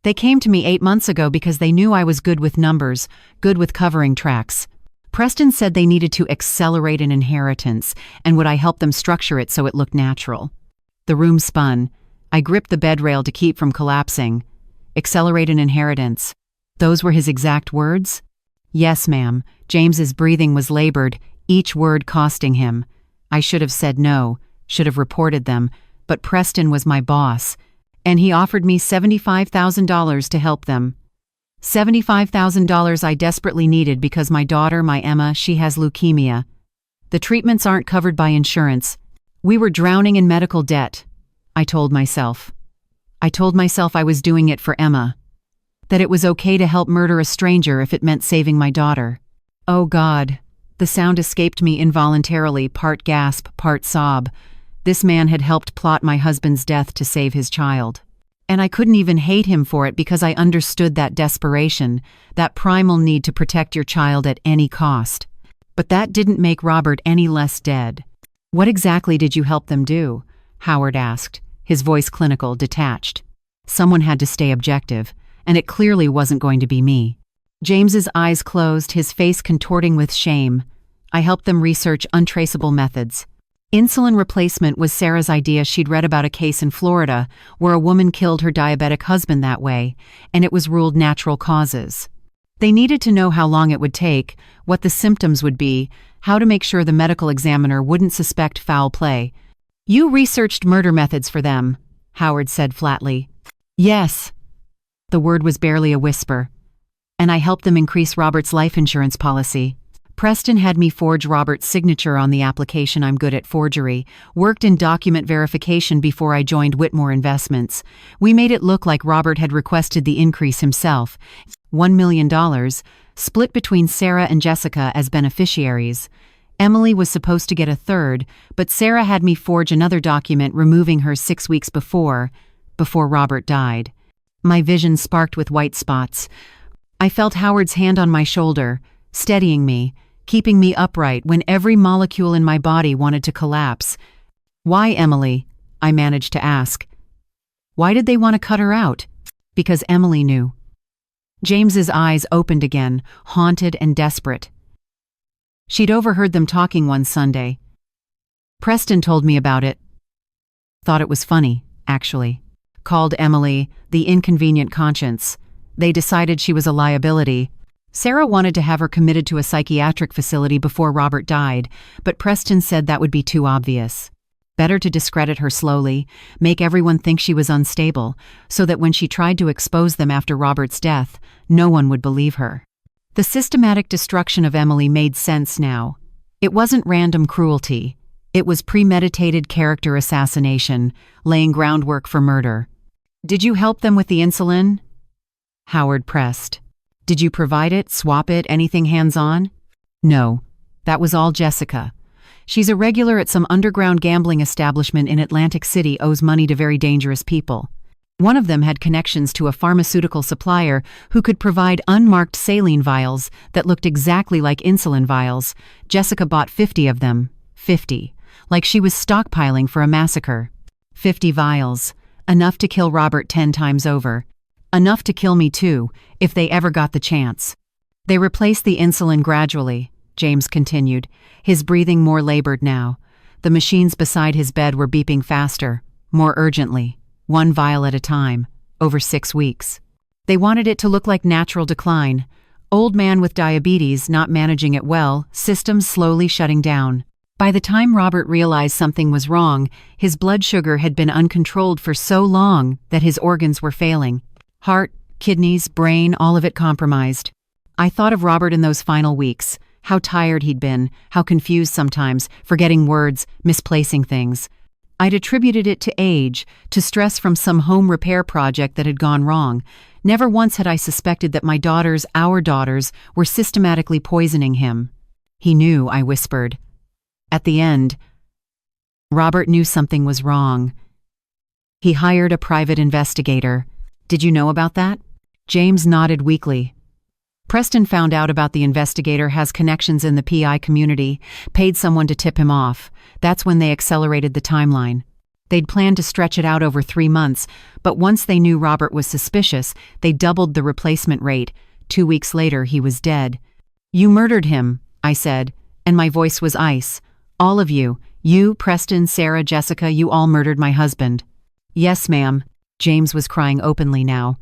They came to me 8 months ago because they knew I was good with numbers, good with covering tracks. Preston said they needed to accelerate an inheritance, and would I help them structure it so it looked natural. The room spun. I gripped the bed rail to keep from collapsing. Accelerate an inheritance. Those were his exact words? Yes, ma'am. James's breathing was labored, each word costing him. I should have said no, should have reported them, but Preston was my boss, and he offered me $75,000 to help them. $75,000 I desperately needed because my daughter, my Emma, she has leukemia. The treatments aren't covered by insurance. We were drowning in medical debt. I told myself. I told myself I was doing it for Emma. That it was okay to help murder a stranger if it meant saving my daughter. Oh God. The sound escaped me involuntarily, part gasp, part sob. This man had helped plot my husband's death to save his child. And I couldn't even hate him for it because I understood that desperation, that primal need to protect your child at any cost. But that didn't make Robert any less dead. What exactly did you help them do? Howard asked, his voice clinical, detached. Someone had to stay objective, and it clearly wasn't going to be me. James's eyes closed, his face contorting with shame. I helped them research untraceable methods. Insulin replacement was Sarah's idea. She'd read about a case in Florida where a woman killed her diabetic husband that way, and it was ruled natural causes. They needed to know how long it would take, what the symptoms would be, how to make sure the medical examiner wouldn't suspect foul play. You researched murder methods for them, Howard said flatly. Yes. The word was barely a whisper. And I helped them increase Robert's life insurance policy. Preston had me forge Robert's signature on the application. I'm good at forgery. Worked in document verification before I joined Whitmore Investments. We made it look like Robert had requested the increase himself. $1 million, split between Sarah and Jessica as beneficiaries. Emily was supposed to get a third, but Sarah had me forge another document removing her 6 weeks before Robert died. My vision sparked with white spots. I felt Howard's hand on my shoulder, steadying me, keeping me upright when every molecule in my body wanted to collapse. "Why, Emily?" I managed to ask. Why did they want to cut her out? Because Emily knew. James's eyes opened again, haunted and desperate. She'd overheard them talking one Sunday. Preston told me about it. Thought it was funny, actually. Called Emily the inconvenient conscience. They decided she was a liability. Sarah wanted to have her committed to a psychiatric facility before Robert died, but Preston said that would be too obvious. Better to discredit her slowly, make everyone think she was unstable, so that when she tried to expose them after Robert's death, no one would believe her. The systematic destruction of Emily made sense now. It wasn't random cruelty. It was premeditated character assassination, laying groundwork for murder. "Did you help them with the insulin?" Howard pressed. "Did you provide it, swap it, anything hands-on?" "No. That was all Jessica. She's a regular at some underground gambling establishment in Atlantic City, owes money to very dangerous people. One of them had connections to a pharmaceutical supplier who could provide unmarked saline vials that looked exactly like insulin vials. Jessica bought 50 of them. 50. Like she was stockpiling for a massacre. 50 vials. Enough to kill Robert 10 times over. Enough to kill me too, if they ever got the chance. They replaced the insulin gradually," James continued, his breathing more labored now. The machines beside his bed were beeping faster, more urgently, 1 vial at a time, over 6 weeks. They wanted it to look like natural decline. Old man with diabetes, not managing it well, systems slowly shutting down. By the time Robert realized something was wrong, his blood sugar had been uncontrolled for so long that his organs were failing. Heart, kidneys, brain, all of it compromised. I thought of Robert in those final weeks, how tired he'd been, how confused sometimes, forgetting words, misplacing things. I'd attributed it to age, to stress from some home repair project that had gone wrong. Never once had I suspected that our daughters, were systematically poisoning him. "He knew," I whispered. At the end, Robert knew something was wrong. He hired a private investigator. "Did you know about that?" James nodded weakly. "Preston found out about the investigator, has connections in the PI community, paid someone to tip him off. That's when they accelerated the timeline. They'd planned to stretch it out over 3 months, but once they knew Robert was suspicious, they doubled the replacement rate. 2 weeks later, he was dead." "You murdered him," I said, and my voice was ice. "All of you. You, Preston, Sarah, Jessica, you all murdered my husband." "Yes, ma'am." James was crying openly now.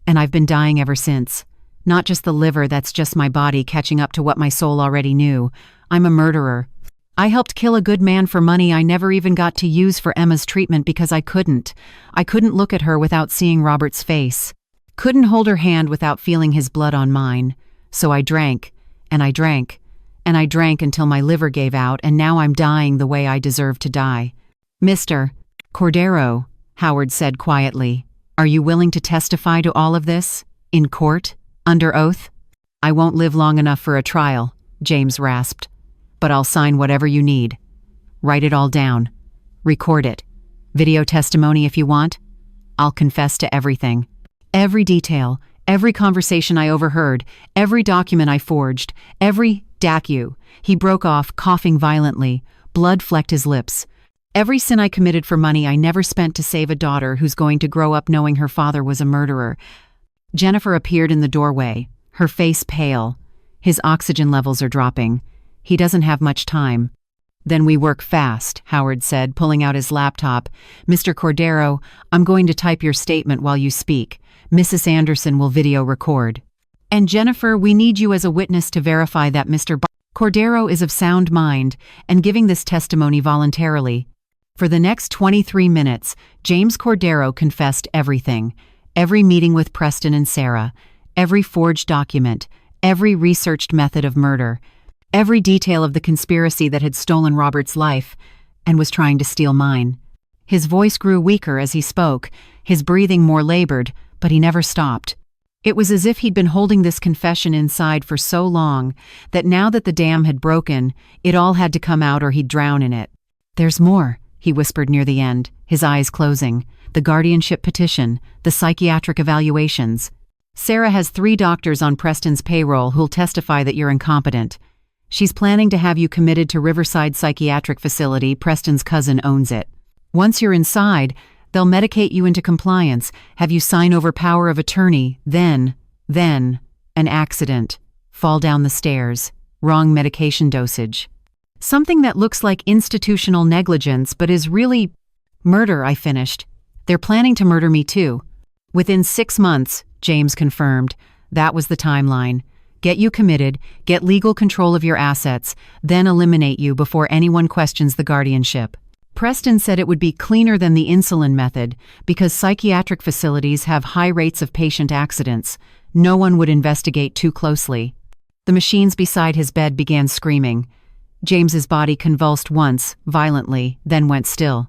"And I've been dying ever since. Not just the liver, that's just my body catching up to what my soul already knew. I'm a murderer. I helped kill a good man for money I never even got to use for Emma's treatment because I couldn't. I couldn't look at her without seeing Robert's face. Couldn't hold her hand without feeling his blood on mine. So I drank, and I drank, and I drank until my liver gave out, and now I'm dying the way I deserve to die." "Mr. Cordero," Howard said quietly, "are you willing to testify to all of this? In court? Under oath?" "I won't live long enough for a trial," James rasped. "But I'll sign whatever you need. Write it all down. Record it. Video testimony if you want. I'll confess to everything. Every detail, every conversation I overheard, every document I forged, every dacu." He broke off, coughing violently. Blood flecked his lips. "Every sin I committed for money I never spent to save a daughter who's going to grow up knowing her father was a murderer." Jennifer appeared in the doorway, her face pale. "His oxygen levels are dropping. He doesn't have much time." "Then we work fast," Howard said, pulling out his laptop. "Mr. Cordero, I'm going to type your statement while you speak. Mrs. Anderson will video record. And Jennifer, we need you as a witness to verify that Mr. Cordero is of sound mind and giving this testimony voluntarily." For the next 23 minutes, James Cordero confessed everything. Every meeting with Preston and Sarah, every forged document, every researched method of murder, Every detail of the conspiracy that had stolen Robert's life and was trying to steal mine. His voice grew weaker as he spoke, his breathing more labored, but he never stopped. It was as if he'd been holding this confession inside for so long that now that the dam had broken, it all had to come out or he'd drown in it. "There's more," he whispered near the end, his eyes closing. "The guardianship petition, the psychiatric evaluations. Sarah has 3 doctors on Preston's payroll who'll testify that you're incompetent. She's planning to have you committed to Riverside Psychiatric Facility. Preston's cousin owns it. Once you're inside, they'll medicate you into compliance, have you sign over power of attorney, then, an accident. Fall down the stairs. Wrong medication dosage. Something that looks like institutional negligence but is really murder," I finished. "They're planning to murder me too. Within 6 months," James confirmed. "That was the timeline. Get you committed, get legal control of your assets, then eliminate you before anyone questions the guardianship." Preston said it would be cleaner than the insulin method because psychiatric facilities have high rates of patient accidents. No one would investigate too closely. The machines beside his bed began screaming. James's body convulsed once, violently, then went still.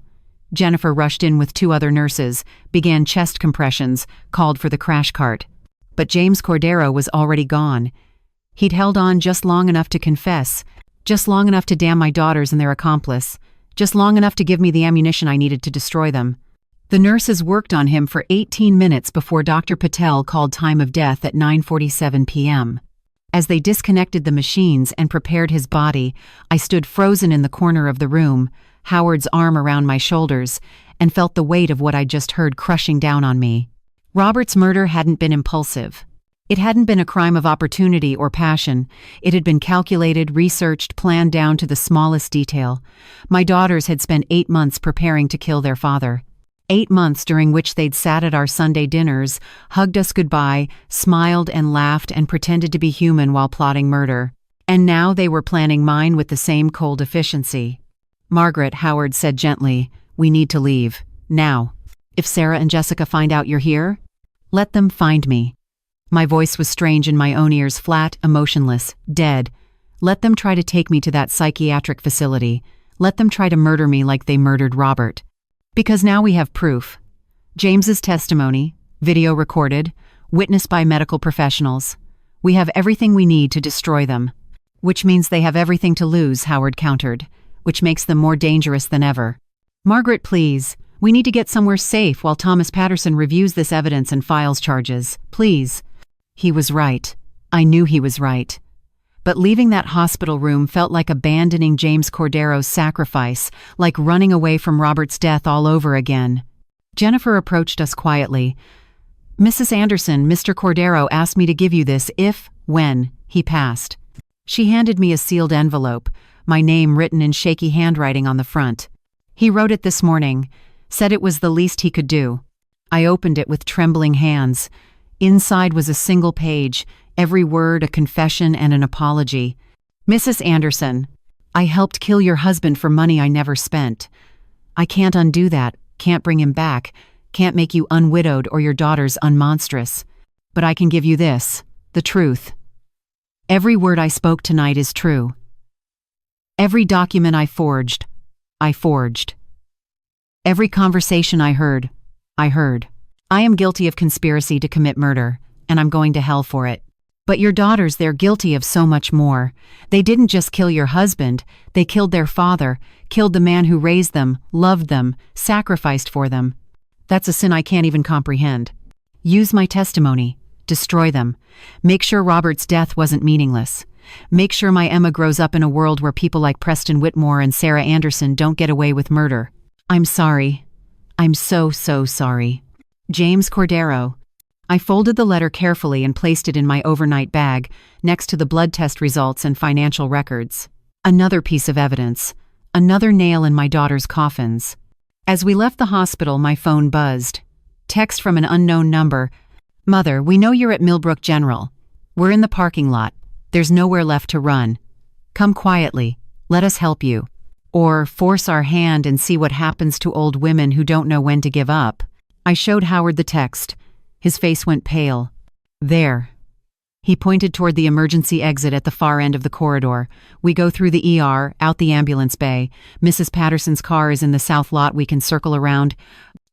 Jennifer rushed in with 2 other nurses, began chest compressions, called for the crash cart. But James Cordero was already gone. He'd held on just long enough to confess, just long enough to damn my daughters and their accomplice, just long enough to give me the ammunition I needed to destroy them. The nurses worked on him for 18 minutes before Dr. Patel called time of death at 9:47 p.m. As they disconnected the machines and prepared his body, I stood frozen in the corner of the room, Howard's arm around my shoulders, and felt the weight of what I'd just heard crushing down on me. Robert's murder hadn't been impulsive. It hadn't been a crime of opportunity or passion. It had been calculated, researched, planned down to the smallest detail. My daughters had spent 8 months preparing to kill their father. 8 months during which they'd sat at our Sunday dinners, hugged us goodbye, smiled and laughed and pretended to be human while plotting murder. And now they were planning mine with the same cold efficiency. "Margaret," Howard said gently, "we need to leave. Now. If Sarah and Jessica find out you're here, let them find me." My voice was strange in my own ears, flat, emotionless, dead. Let them try to take me to that psychiatric facility. Let them try to murder me like they murdered Robert. Because now we have proof. James's testimony, video recorded, witnessed by medical professionals. We have everything we need to destroy them. Which means they have everything to lose, Howard countered, which makes them more dangerous than ever. "Margaret, please. We need to get somewhere safe while Thomas Patterson reviews this evidence and files charges. Please." He was right. I knew he was right. But leaving that hospital room felt like abandoning James Cordero's sacrifice, like running away from Robert's death all over again. Jennifer approached us quietly. "Mrs. Anderson, Mr. Cordero asked me to give you this when he passed." She handed me a sealed envelope, my name written in shaky handwriting on the front. "He wrote it this morning, said it was the least he could do." I opened it with trembling hands. Inside was a single page, every word a confession and an apology. "Mrs. Anderson, I helped kill your husband for money I never spent. I can't undo that, can't bring him back, can't make you unwidowed or your daughters unmonstrous. But I can give you this, the truth. Every word I spoke tonight is true. Every document I forged. Every conversation I heard. I am guilty of conspiracy to commit murder, and I'm going to hell for it. But your daughters, they're guilty of so much more. They didn't just kill your husband, they killed their father, killed the man who raised them, loved them, sacrificed for them. That's a sin I can't even comprehend. Use my testimony. Destroy them. Make sure Robert's death wasn't meaningless. Make sure my Emma grows up in a world where people like Preston Whitmore and Sarah Anderson don't get away with murder. I'm sorry. I'm so sorry. James Cordero." I folded the letter carefully and placed it in my overnight bag, next to the blood test results and financial records. Another piece of evidence. Another nail in my daughter's coffins. As we left the hospital, my phone buzzed. Text from an unknown number. "Mother, we know you're at Millbrook General. We're in the parking lot. There's nowhere left to run. Come quietly. Let us help you. Or force our hand and see what happens to old women who don't know when to give up." I showed Howard the text. His face went pale. "There." He pointed toward the emergency exit at the far end of the corridor. We go through the ER, out the ambulance bay. Mrs. Patterson's car is in the south lot we can circle around.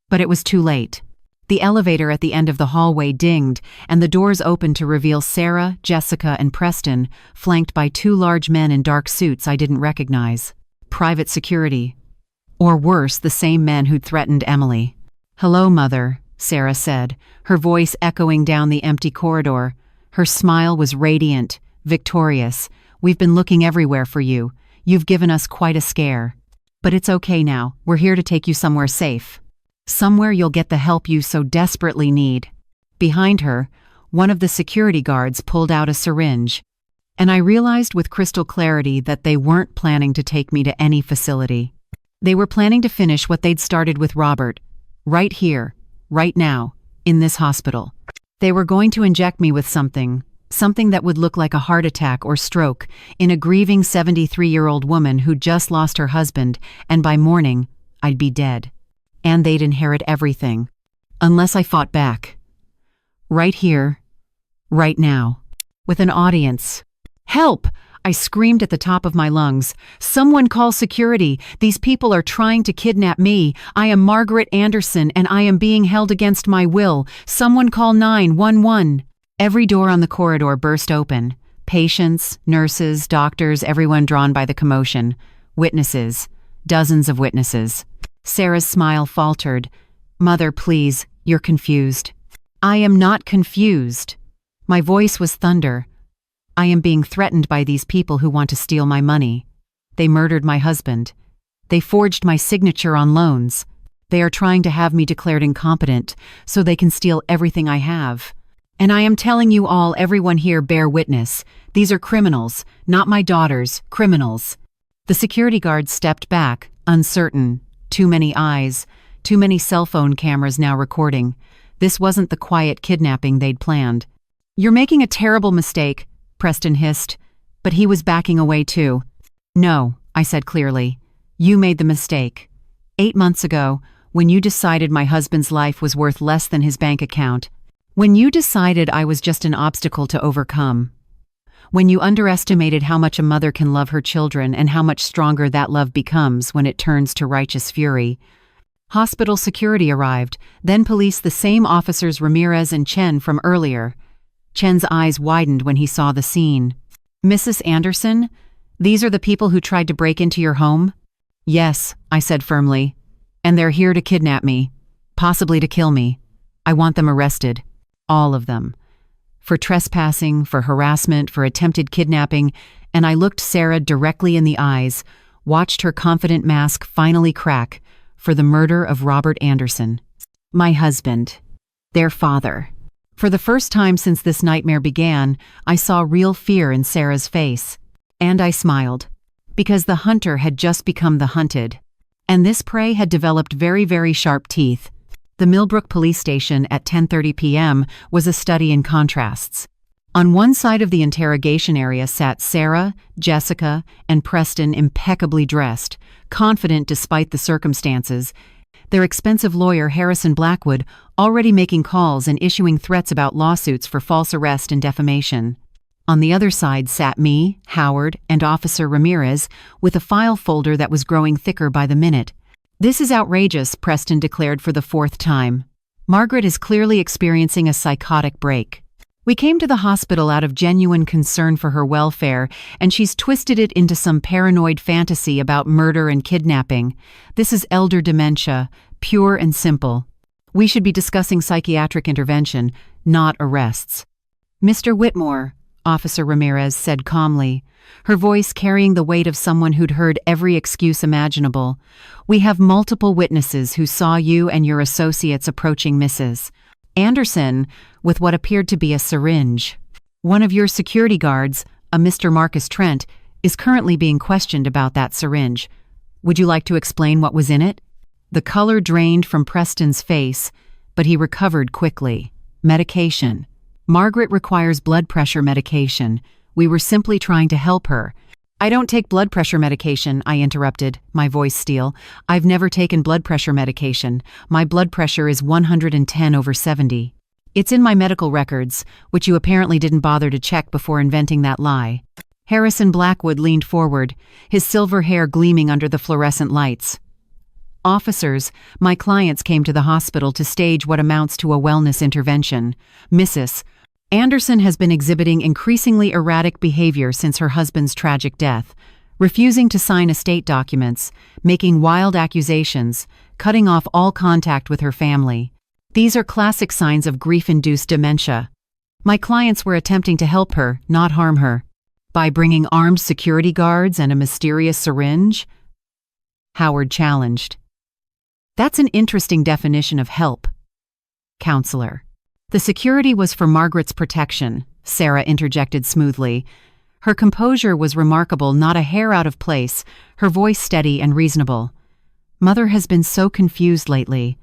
But it was too late. The elevator at the end of the hallway dinged, and the doors opened to reveal Sarah, Jessica, and Preston, flanked by two large men in dark suits I didn't recognize. Private security. Or worse, the same men who'd threatened Emily. "Hello, Mother," Sarah said, her voice echoing down the empty corridor. Her smile was radiant, victorious. "We've been looking everywhere for you. You've given us quite a scare. But it's okay now. We're here to take you somewhere safe. Somewhere you'll get the help you so desperately need." Behind her, one of the security guards pulled out a syringe. And I realized with crystal clarity that they weren't planning to take me to any facility. They were planning to finish what they'd started with Robert. Right here, right now, in this hospital. They were going to inject me with something that would look like a heart attack or stroke in a grieving 73-year-old woman who'd just lost her husband, and by morning, I'd be dead. And they'd inherit everything. Unless I fought back. Right here, right now, with an audience. "Help!" I screamed at the top of my lungs. "Someone call security! These people are trying to kidnap me! I am Margaret Anderson and I am being held against my will! Someone call 911!" Every door on the corridor burst open. Patients, nurses, doctors, everyone drawn by the commotion. Witnesses. Dozens of witnesses. Sarah's smile faltered. "Mother, please, you're confused." "I am not confused." My voice was thunder. "I am being threatened by these people who want to steal my money. They murdered my husband. They forged my signature on loans. They are trying to have me declared incompetent so they can steal everything I have. And I am telling you all, everyone here, bear witness. These are criminals, not my daughters, criminals." The security guard stepped back, uncertain. Too many eyes, too many cell phone cameras now recording. This wasn't the quiet kidnapping they'd planned. "You're making a terrible mistake," Preston hissed, but he was backing away too. "No," I said clearly. "You made the mistake. 8 months ago, when you decided my husband's life was worth less than his bank account. When you decided I was just an obstacle to overcome. When you underestimated how much a mother can love her children and how much stronger that love becomes when it turns to righteous fury." Hospital security arrived, then police, the same officers Ramirez and Chen from earlier. Chen's eyes widened when he saw the scene. "Mrs. Anderson, these are the people who tried to break into your home?" "Yes," I said firmly. "And they're here to kidnap me. Possibly to kill me. I want them arrested. All of them. For trespassing, for harassment, for attempted kidnapping," and I looked Sarah directly in the eyes, watched her confident mask finally crack, "for the murder of Robert Anderson. My husband. Their father." For the first time since this nightmare began, I saw real fear in Sarah's face. And I smiled. Because the hunter had just become the hunted. And this prey had developed very, very sharp teeth. The Millbrook police station at 10:30 p.m. was a study in contrasts. On one side of the interrogation area sat Sarah, Jessica, and Preston, impeccably dressed, confident despite the circumstances. Their expensive lawyer, Harrison Blackwood, already making calls and issuing threats about lawsuits for false arrest and defamation. On the other side sat me, Howard, and Officer Ramirez, with a file folder that was growing thicker by the minute. "This is outrageous," Preston declared for the 4th time. "Margaret is clearly experiencing a psychotic break. We came to the hospital out of genuine concern for her welfare, and she's twisted it into some paranoid fantasy about murder and kidnapping. This is elder dementia, pure and simple. We should be discussing psychiatric intervention, not arrests." "Mr. Whitmore," Officer Ramirez said calmly, her voice carrying the weight of someone who'd heard every excuse imaginable, "we have multiple witnesses who saw you and your associates approaching Mrs. Anderson with what appeared to be a syringe. One of your security guards, a Mr. Marcus Trent, is currently being questioned about that syringe. Would you like to explain what was in it?" The color drained from Preston's face, but he recovered quickly. "Medication. Margaret requires blood pressure medication. We were simply trying to help her." "I don't take blood pressure medication," I interrupted, my voice steel. "I've never taken blood pressure medication. My blood pressure is 110/70. It's in my medical records, which you apparently didn't bother to check before inventing that lie. Harrison Blackwood leaned forward, his silver hair gleaming under the fluorescent lights. Officers, my clients came to the hospital to stage what amounts to a wellness intervention. Mrs. Anderson has been exhibiting increasingly erratic behavior since her husband's tragic death, refusing to sign estate documents, making wild accusations, cutting off all contact with her family. These are classic signs of grief-induced dementia. My clients were attempting to help her, not harm her. By bringing armed security guards and a mysterious syringe? Howard challenged. That's an interesting definition of help. Counselor. The security was for Margaret's protection, Sarah interjected smoothly. Her composure was remarkable, not a hair out of place, her voice steady and reasonable. Mother has been so confused lately.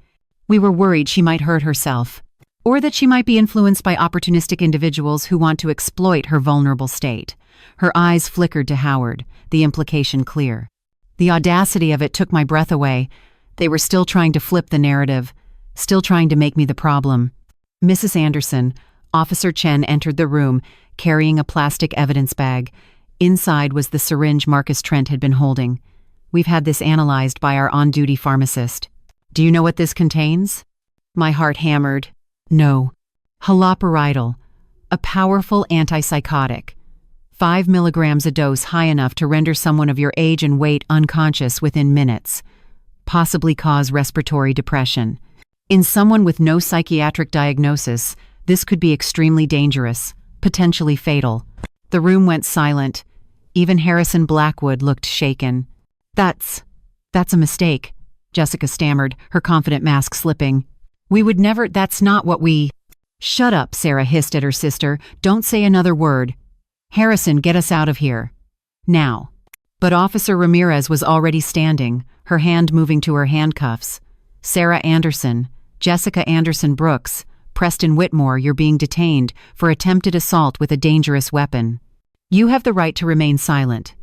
We were worried she might hurt herself, or that she might be influenced by opportunistic individuals who want to exploit her vulnerable state. Her eyes flickered to Howard, the implication clear. The audacity of it took my breath away. They were still trying to flip the narrative, still trying to make me the problem. Mrs. Anderson, Officer Chen entered the room, carrying a plastic evidence bag. Inside was the syringe Marcus Trent had been holding. We've had this analyzed by our on-duty pharmacist. Do you know what this contains? My heart hammered. No. Haloperidol, a powerful antipsychotic. 5 milligrams a dose high enough to render someone of your age and weight unconscious within minutes. Possibly cause respiratory depression. In someone with no psychiatric diagnosis, this could be extremely dangerous, potentially fatal. The room went silent. Even Harrison Blackwood looked shaken. That's a mistake, Jessica stammered, her confident mask slipping. We would never, that's not what we... Shut up, Sarah hissed at her sister. Don't say another word. Harrison, get us out of here. Now. But Officer Ramirez was already standing, her hand moving to her handcuffs. Sarah Anderson, Jessica Anderson Brooks, Preston Whitmore, you're being detained for attempted assault with a dangerous weapon. You have the right to remain silent.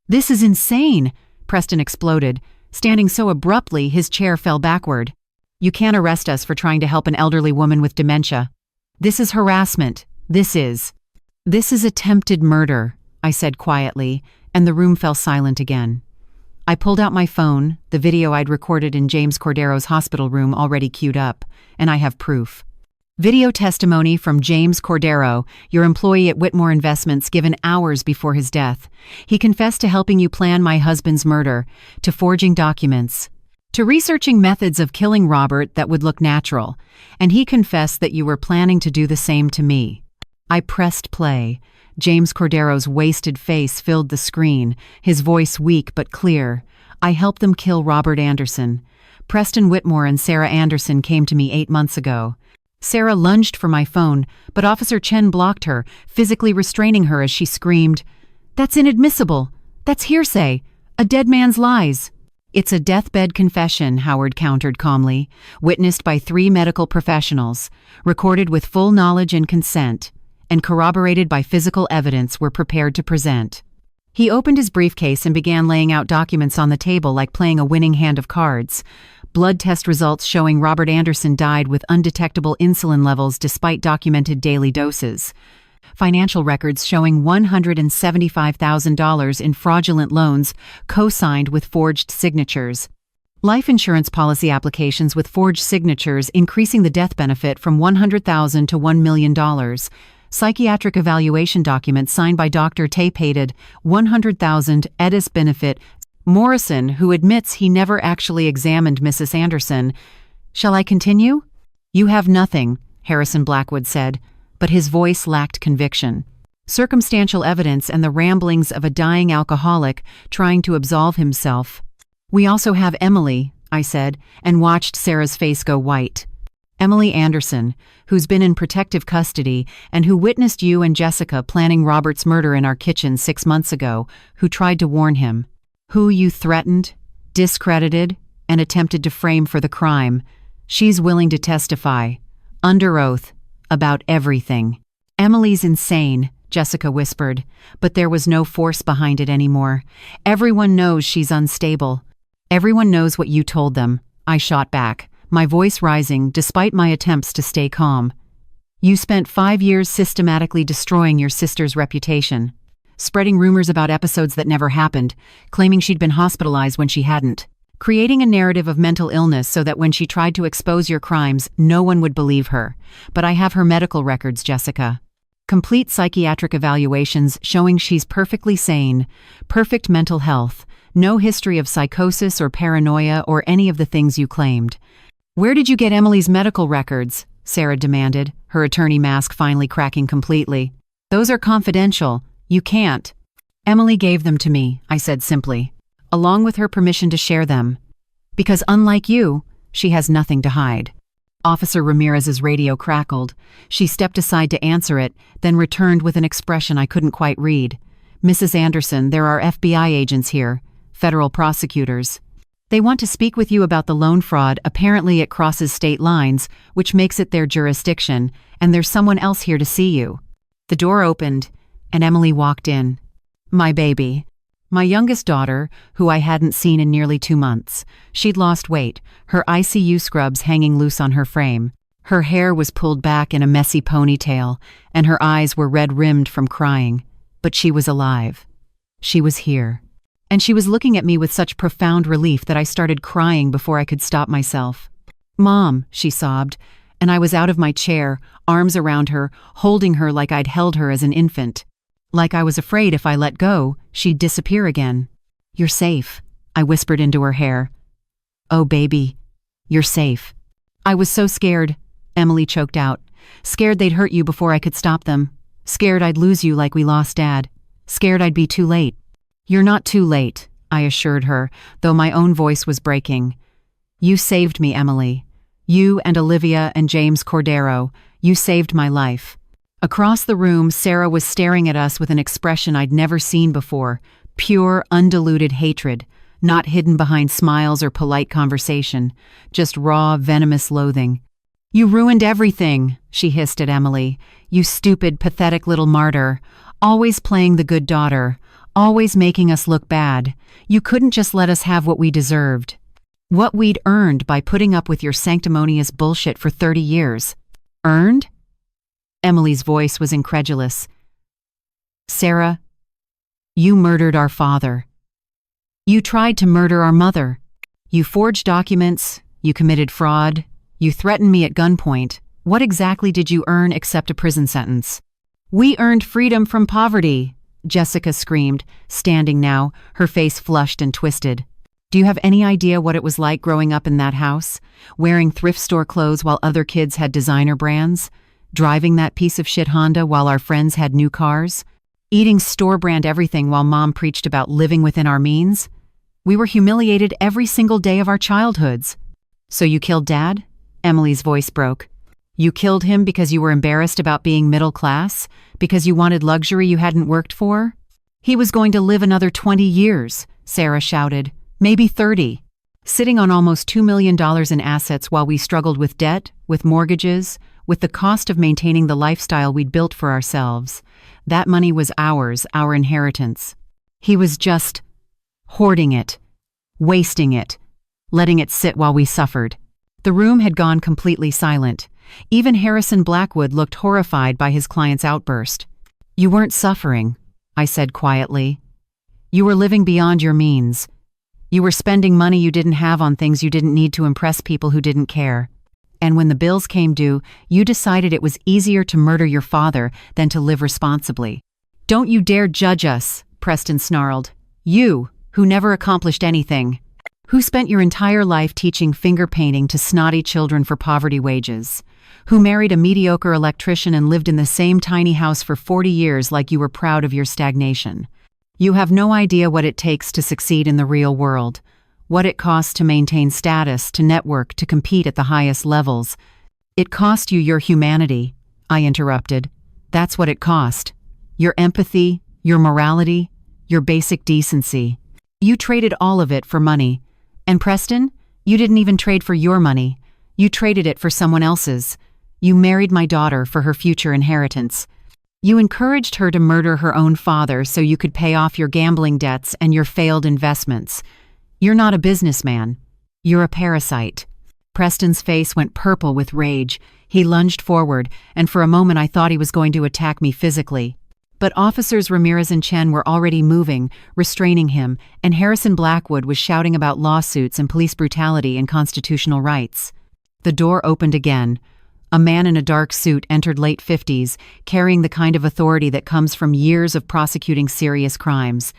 This is insane, Preston exploded. Standing so abruptly, his chair fell backward. You can't arrest us for trying to help an elderly woman with dementia. This is harassment. This is attempted murder, I said quietly, and the room fell silent again. I pulled out my phone, the video I'd recorded in James Cordero's hospital room already queued up, and I have proof. Video testimony from James Cordero, your employee at Whitmore Investments, given hours before his death. He confessed to helping you plan my husband's murder, to forging documents, to researching methods of killing Robert that would look natural, and he confessed that you were planning to do the same to me. I pressed play. James Cordero's wasted face filled the screen, his voice weak but clear. I helped them kill Robert Anderson. Preston Whitmore and Sarah Anderson came to me 8 months ago. Sarah lunged for my phone, but Officer Chen blocked her, physically restraining her as she screamed, "That's inadmissible! That's hearsay! A dead man's lies!" It's a deathbed confession, Howard countered calmly, witnessed by 3 medical professionals, recorded with full knowledge and consent, and corroborated by physical evidence we're prepared to present. He opened his briefcase and began laying out documents on the table like playing a winning hand of cards. Blood test results showing Robert Anderson died with undetectable insulin levels despite documented daily doses. Financial records showing $175,000 in fraudulent loans co-signed with forged signatures. Life insurance policy applications with forged signatures increasing the death benefit from $100,000 to $1 million. Psychiatric evaluation documents signed by Dr. Tape-hated $100,000 EDIS benefit. Morrison, who admits he never actually examined Mrs. Anderson. Shall I continue? You have nothing, Harrison Blackwood said, but his voice lacked conviction. Circumstantial evidence and the ramblings of a dying alcoholic trying to absolve himself. We also have Emily, I said, and watched Sarah's face go white. Emily Anderson, who's been in protective custody and who witnessed you and Jessica planning Robert's murder in our kitchen 6 months ago, who tried to warn him, who you threatened, discredited, and attempted to frame for the crime. She's willing to testify, under oath, about everything. Emily's insane, Jessica whispered, but there was no force behind it anymore. Everyone knows she's unstable. Everyone knows what you told them, I shot back, my voice rising despite my attempts to stay calm. You spent 5 years systematically destroying your sister's reputation, spreading rumors about episodes that never happened, claiming she'd been hospitalized when she hadn't, creating a narrative of mental illness so that when she tried to expose your crimes, no one would believe her. But I have her medical records, Jessica. Complete psychiatric evaluations showing she's perfectly sane, perfect mental health, no history of psychosis or paranoia or any of the things you claimed. Where did you get Emily's medical records? Sarah demanded, her attorney mask finally cracking completely. Those are confidential. You can't. Emily gave them to me, I said simply, along with her permission to share them. Because unlike you, she has nothing to hide. Officer Ramirez's radio crackled. She stepped aside to answer it, then returned with an expression I couldn't quite read. Mrs. Anderson, there are FBI agents here, federal prosecutors. They want to speak with you about the loan fraud. Apparently it crosses state lines, which makes it their jurisdiction, and there's someone else here to see you. The door opened, and Emily walked in. My baby. My youngest daughter, who I hadn't seen in nearly 2 months. She'd lost weight, her ICU scrubs hanging loose on her frame. Her hair was pulled back in a messy ponytail, and her eyes were red-rimmed from crying. But she was alive. She was here. And she was looking at me with such profound relief that I started crying before I could stop myself. Mom, she sobbed, and I was out of my chair, arms around her, holding her like I'd held her as an infant. Like I was afraid if I let go, she'd disappear again. You're safe, I whispered into her hair. Oh, baby, you're safe. I was so scared, Emily choked out. Scared they'd hurt you before I could stop them. Scared I'd lose you like we lost Dad. Scared I'd be too late. You're not too late, I assured her, though my own voice was breaking. You saved me, Emily. You and Olivia and James Cordero, you saved my life. Across the room, Sarah was staring at us with an expression I'd never seen before, pure, undiluted hatred, not hidden behind smiles or polite conversation, just raw, venomous loathing. You ruined everything, she hissed at Emily. You stupid, pathetic little martyr, always playing the good daughter, always making us look bad. You couldn't just let us have what we deserved. What we'd earned by putting up with your sanctimonious bullshit for 30 years. Earned? Emily's voice was incredulous. Sarah, you murdered our father. You tried to murder our mother. You forged documents, you committed fraud, you threatened me at gunpoint. What exactly did you earn except a prison sentence? We earned freedom from poverty, Jessica screamed, standing now, her face flushed and twisted. Do you have any idea what it was like growing up in that house? Wearing thrift store clothes while other kids had designer brands? Driving that piece of shit Honda while our friends had new cars? Eating store-brand everything while Mom preached about living within our means? We were humiliated every single day of our childhoods. So you killed Dad? Emily's voice broke. You killed him because you were embarrassed about being middle class? Because you wanted luxury you hadn't worked for? He was going to live another 20 years, Sarah shouted. Maybe 30. Sitting on almost $2 million in assets while we struggled with debt, with mortgages, with the cost of maintaining the lifestyle we'd built for ourselves. That money was ours, our inheritance. He was just hoarding it, wasting it, letting it sit while we suffered. The room had gone completely silent. Even Harrison Blackwood looked horrified by his client's outburst. You weren't suffering, I said quietly. You were living beyond your means. You were spending money you didn't have on things you didn't need to impress people who didn't care. And when the bills came due, you decided it was easier to murder your father than to live responsibly. Don't you dare judge us, Preston snarled. You, who never accomplished anything. Who spent your entire life teaching finger painting to snotty children for poverty wages. Who married a mediocre electrician and lived in the same tiny house for 40 years like you were proud of your stagnation. You have no idea what it takes to succeed in the real world. What it costs to maintain status, to network, to compete at the highest levels. It cost you your humanity, I interrupted. That's what it cost. Your empathy, your morality, your basic decency. You traded all of it for money. And Preston, you didn't even trade for your money. You traded it for someone else's. You married my daughter for her future inheritance. You encouraged her to murder her own father so you could pay off your gambling debts and your failed investments. You're not a businessman. You're a parasite. Preston's face went purple with rage. He lunged forward, and for a moment I thought he was going to attack me physically. But Officers Ramirez and Chen were already moving, restraining him, and Harrison Blackwood was shouting about lawsuits and police brutality and constitutional rights. The door opened again. A man in a dark suit entered late 50s, carrying the kind of authority that comes from years of prosecuting serious crimes.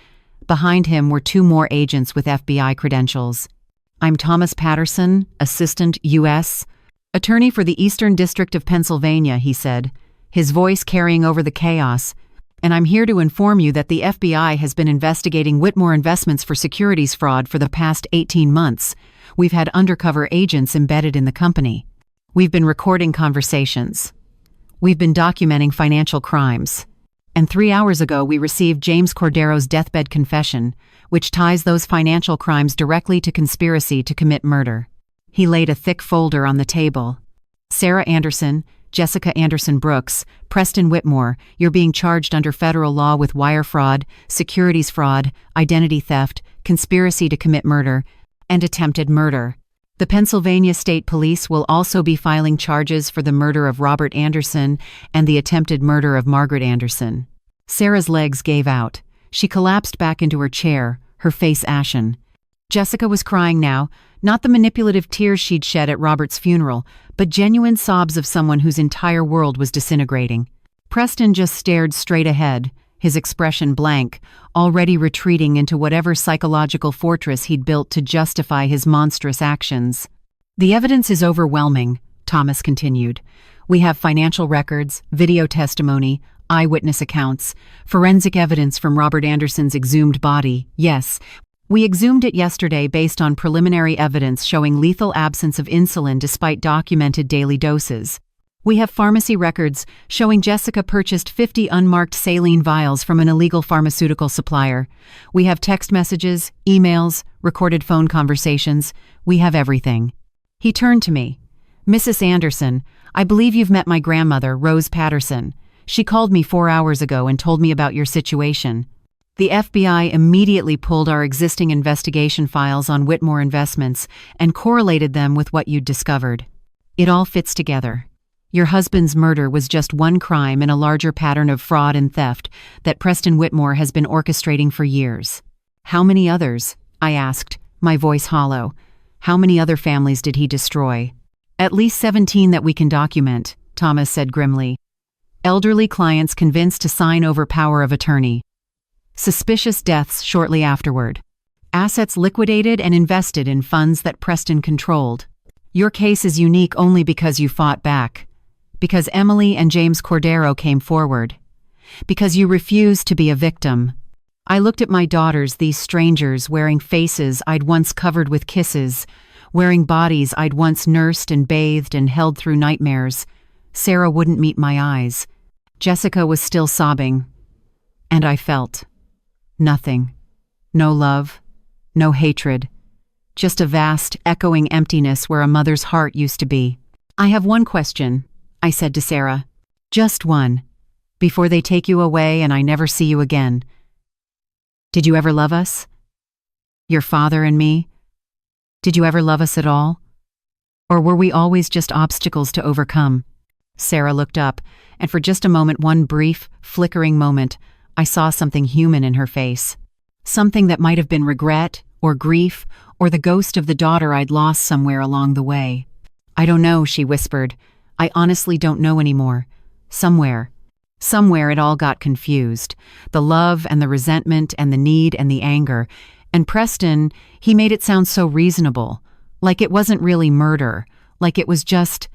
Behind him were two more agents with FBI credentials. "I'm Thomas Patterson, Assistant U.S. Attorney for the Eastern District of Pennsylvania," he said, his voice carrying over the chaos. "And I'm here to inform you that the FBI has been investigating Whitmore Investments for securities fraud for the past 18 months. We've had undercover agents embedded in the company. We've been recording conversations. We've been documenting financial crimes. And 3 hours ago we received James Cordero's deathbed confession, which ties those financial crimes directly to conspiracy to commit murder." He laid a thick folder on the table. "Sarah Anderson, Jessica Anderson Brooks, Preston Whitmore, you're being charged under federal law with wire fraud, securities fraud, identity theft, conspiracy to commit murder, and attempted murder. The Pennsylvania State Police will also be filing charges for the murder of Robert Anderson and the attempted murder of Margaret Anderson." Sarah's legs gave out. She collapsed back into her chair, her face ashen. Jessica was crying now, not the manipulative tears she'd shed at Robert's funeral, but genuine sobs of someone whose entire world was disintegrating. Preston just stared straight ahead, his expression blank, already retreating into whatever psychological fortress he'd built to justify his monstrous actions. "The evidence is overwhelming," Thomas continued. "We have financial records, video testimony, eyewitness accounts, forensic evidence from Robert Anderson's exhumed body. Yes, we exhumed it yesterday based on preliminary evidence showing lethal absence of insulin despite documented daily doses. We have pharmacy records showing Jessica purchased 50 unmarked saline vials from an illegal pharmaceutical supplier. We have text messages, emails, recorded phone conversations. We have everything." He turned to me. "Mrs. Anderson, I believe you've met my grandmother, Rose Patterson. She called me 4 hours ago and told me about your situation." The FBI immediately pulled our existing investigation files on Whitmore Investments and correlated them with what you'd discovered. "It all fits together. Your husband's murder was just one crime in a larger pattern of fraud and theft that Preston Whitmore has been orchestrating for years." "How many others?" I asked, my voice hollow. "How many other families did he destroy?" "At least 17 that we can document," Thomas said grimly. "Elderly clients convinced to sign over power of attorney. Suspicious deaths shortly afterward. Assets liquidated and invested in funds that Preston controlled. Your case is unique only because you fought back. Because Emily and James Cordero came forward. Because you refused to be a victim. I looked at my daughters, these strangers wearing faces I'd once covered with kisses, wearing bodies I'd once nursed and bathed and held through nightmares. Sarah wouldn't meet my eyes. Jessica was still sobbing. And I felt nothing. No love. No hatred. Just a vast, echoing emptiness where a mother's heart used to be. "I have one question," I said to Sarah. "Just one. Before they take you away and I never see you again. Did you ever love us? Your father and me? Did you ever love us at all? Or were we always just obstacles to overcome?" Sarah looked up, and for just a moment, one brief, flickering moment, I saw something human in her face. Something that might have been regret, or grief, or the ghost of the daughter I'd lost somewhere along the way. "I don't know," she whispered. "I honestly don't know anymore. Somewhere it all got confused. The love and the resentment and the need and the anger. And Preston, he made it sound so reasonable. Like it wasn't really murder. Like it was just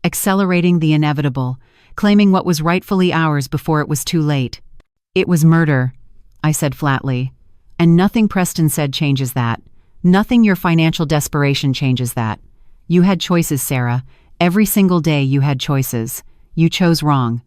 accelerating the inevitable, claiming what was rightfully ours before it was too late." "It was murder," I said flatly. "And nothing Preston said changes that. Nothing your financial desperation changes that. You had choices, Sarah. Every single day you had choices. You chose wrong.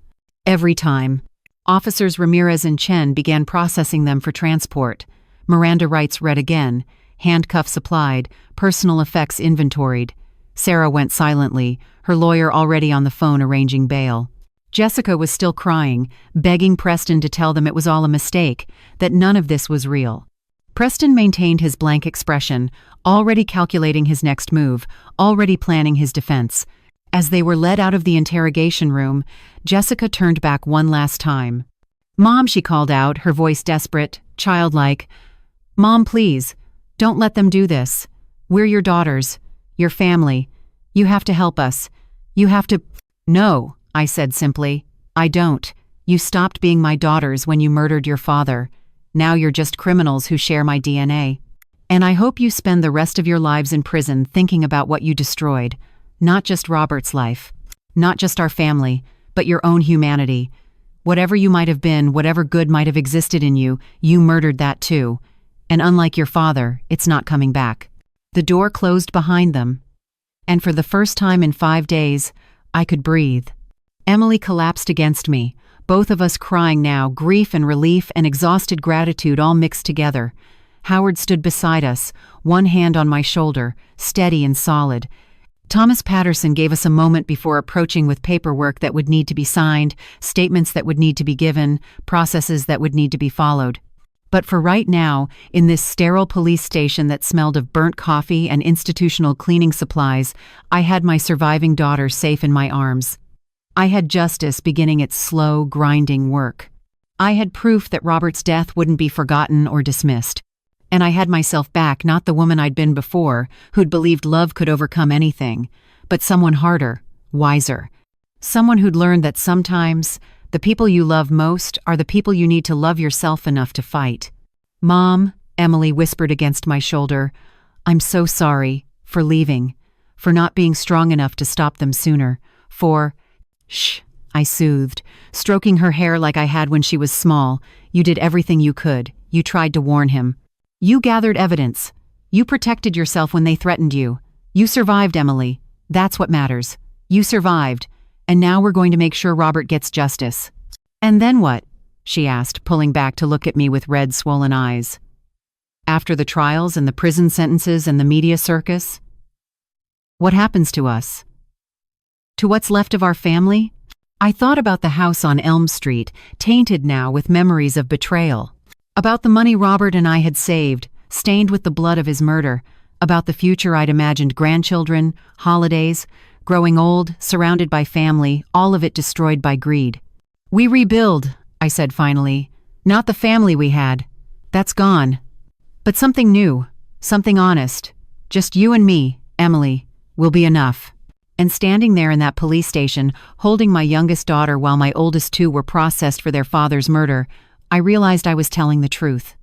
Every time." Officers Ramirez and Chen began processing them for transport. Miranda rights read again, handcuffs applied, personal effects inventoried. Sarah went silently, her lawyer already on the phone arranging bail. Jessica was still crying, begging Preston to tell them it was all a mistake, that none of this was real. Preston maintained his blank expression, already calculating his next move, already planning his defense. As they were led out of the interrogation room, Jessica turned back one last time. "Mom," she called out, her voice desperate, childlike. "Mom, please, don't let them do this. We're your daughters, your family. You have to help us. You have to—" "No," I said simply. "I don't. You stopped being my daughters when you murdered your father. Now you're just criminals who share my DNA. And I hope you spend the rest of your lives in prison thinking about what you destroyed. Not just Robert's life. Not just our family, but your own humanity. Whatever you might have been, whatever good might have existed in you, you murdered that too. And unlike your father, it's not coming back." The door closed behind them. And for the first time in 5 days, I could breathe. Emily collapsed against me, both of us crying now, grief and relief and exhausted gratitude all mixed together. Howard stood beside us, one hand on my shoulder, steady and solid. Thomas Patterson gave us a moment before approaching with paperwork that would need to be signed, statements that would need to be given, processes that would need to be followed. But for right now, in this sterile police station that smelled of burnt coffee and institutional cleaning supplies, I had my surviving daughter safe in my arms. I had justice beginning its slow, grinding work. I had proof that Robert's death wouldn't be forgotten or dismissed. And I had myself back, not the woman I'd been before, who'd believed love could overcome anything, but someone harder, wiser. Someone who'd learned that sometimes the people you love most are the people you need to love yourself enough to fight. "Mom," Emily whispered against my shoulder, "I'm so sorry for leaving, for not being strong enough to stop them sooner, for—" "Shh," I soothed, stroking her hair like I had when she was small. "You did everything you could. You tried to warn him. You gathered evidence. You protected yourself when they threatened you. You survived, Emily. That's what matters. You survived. And now we're going to make sure Robert gets justice." "And then what?" she asked, pulling back to look at me with red, swollen eyes. "After the trials and the prison sentences and the media circus? What happens to us? To what's left of our family?" I thought about the house on Elm Street, tainted now with memories of betrayal. About the money Robert and I had saved, stained with the blood of his murder. About the future I'd imagined: grandchildren, holidays, growing old, surrounded by family, all of it destroyed by greed. "We rebuild," I said finally. "Not the family we had. That's gone. But something new, something honest. Just you and me, Emily, will be enough." And standing there in that police station, holding my youngest daughter while my oldest two were processed for their father's murder, I realized I was telling the truth.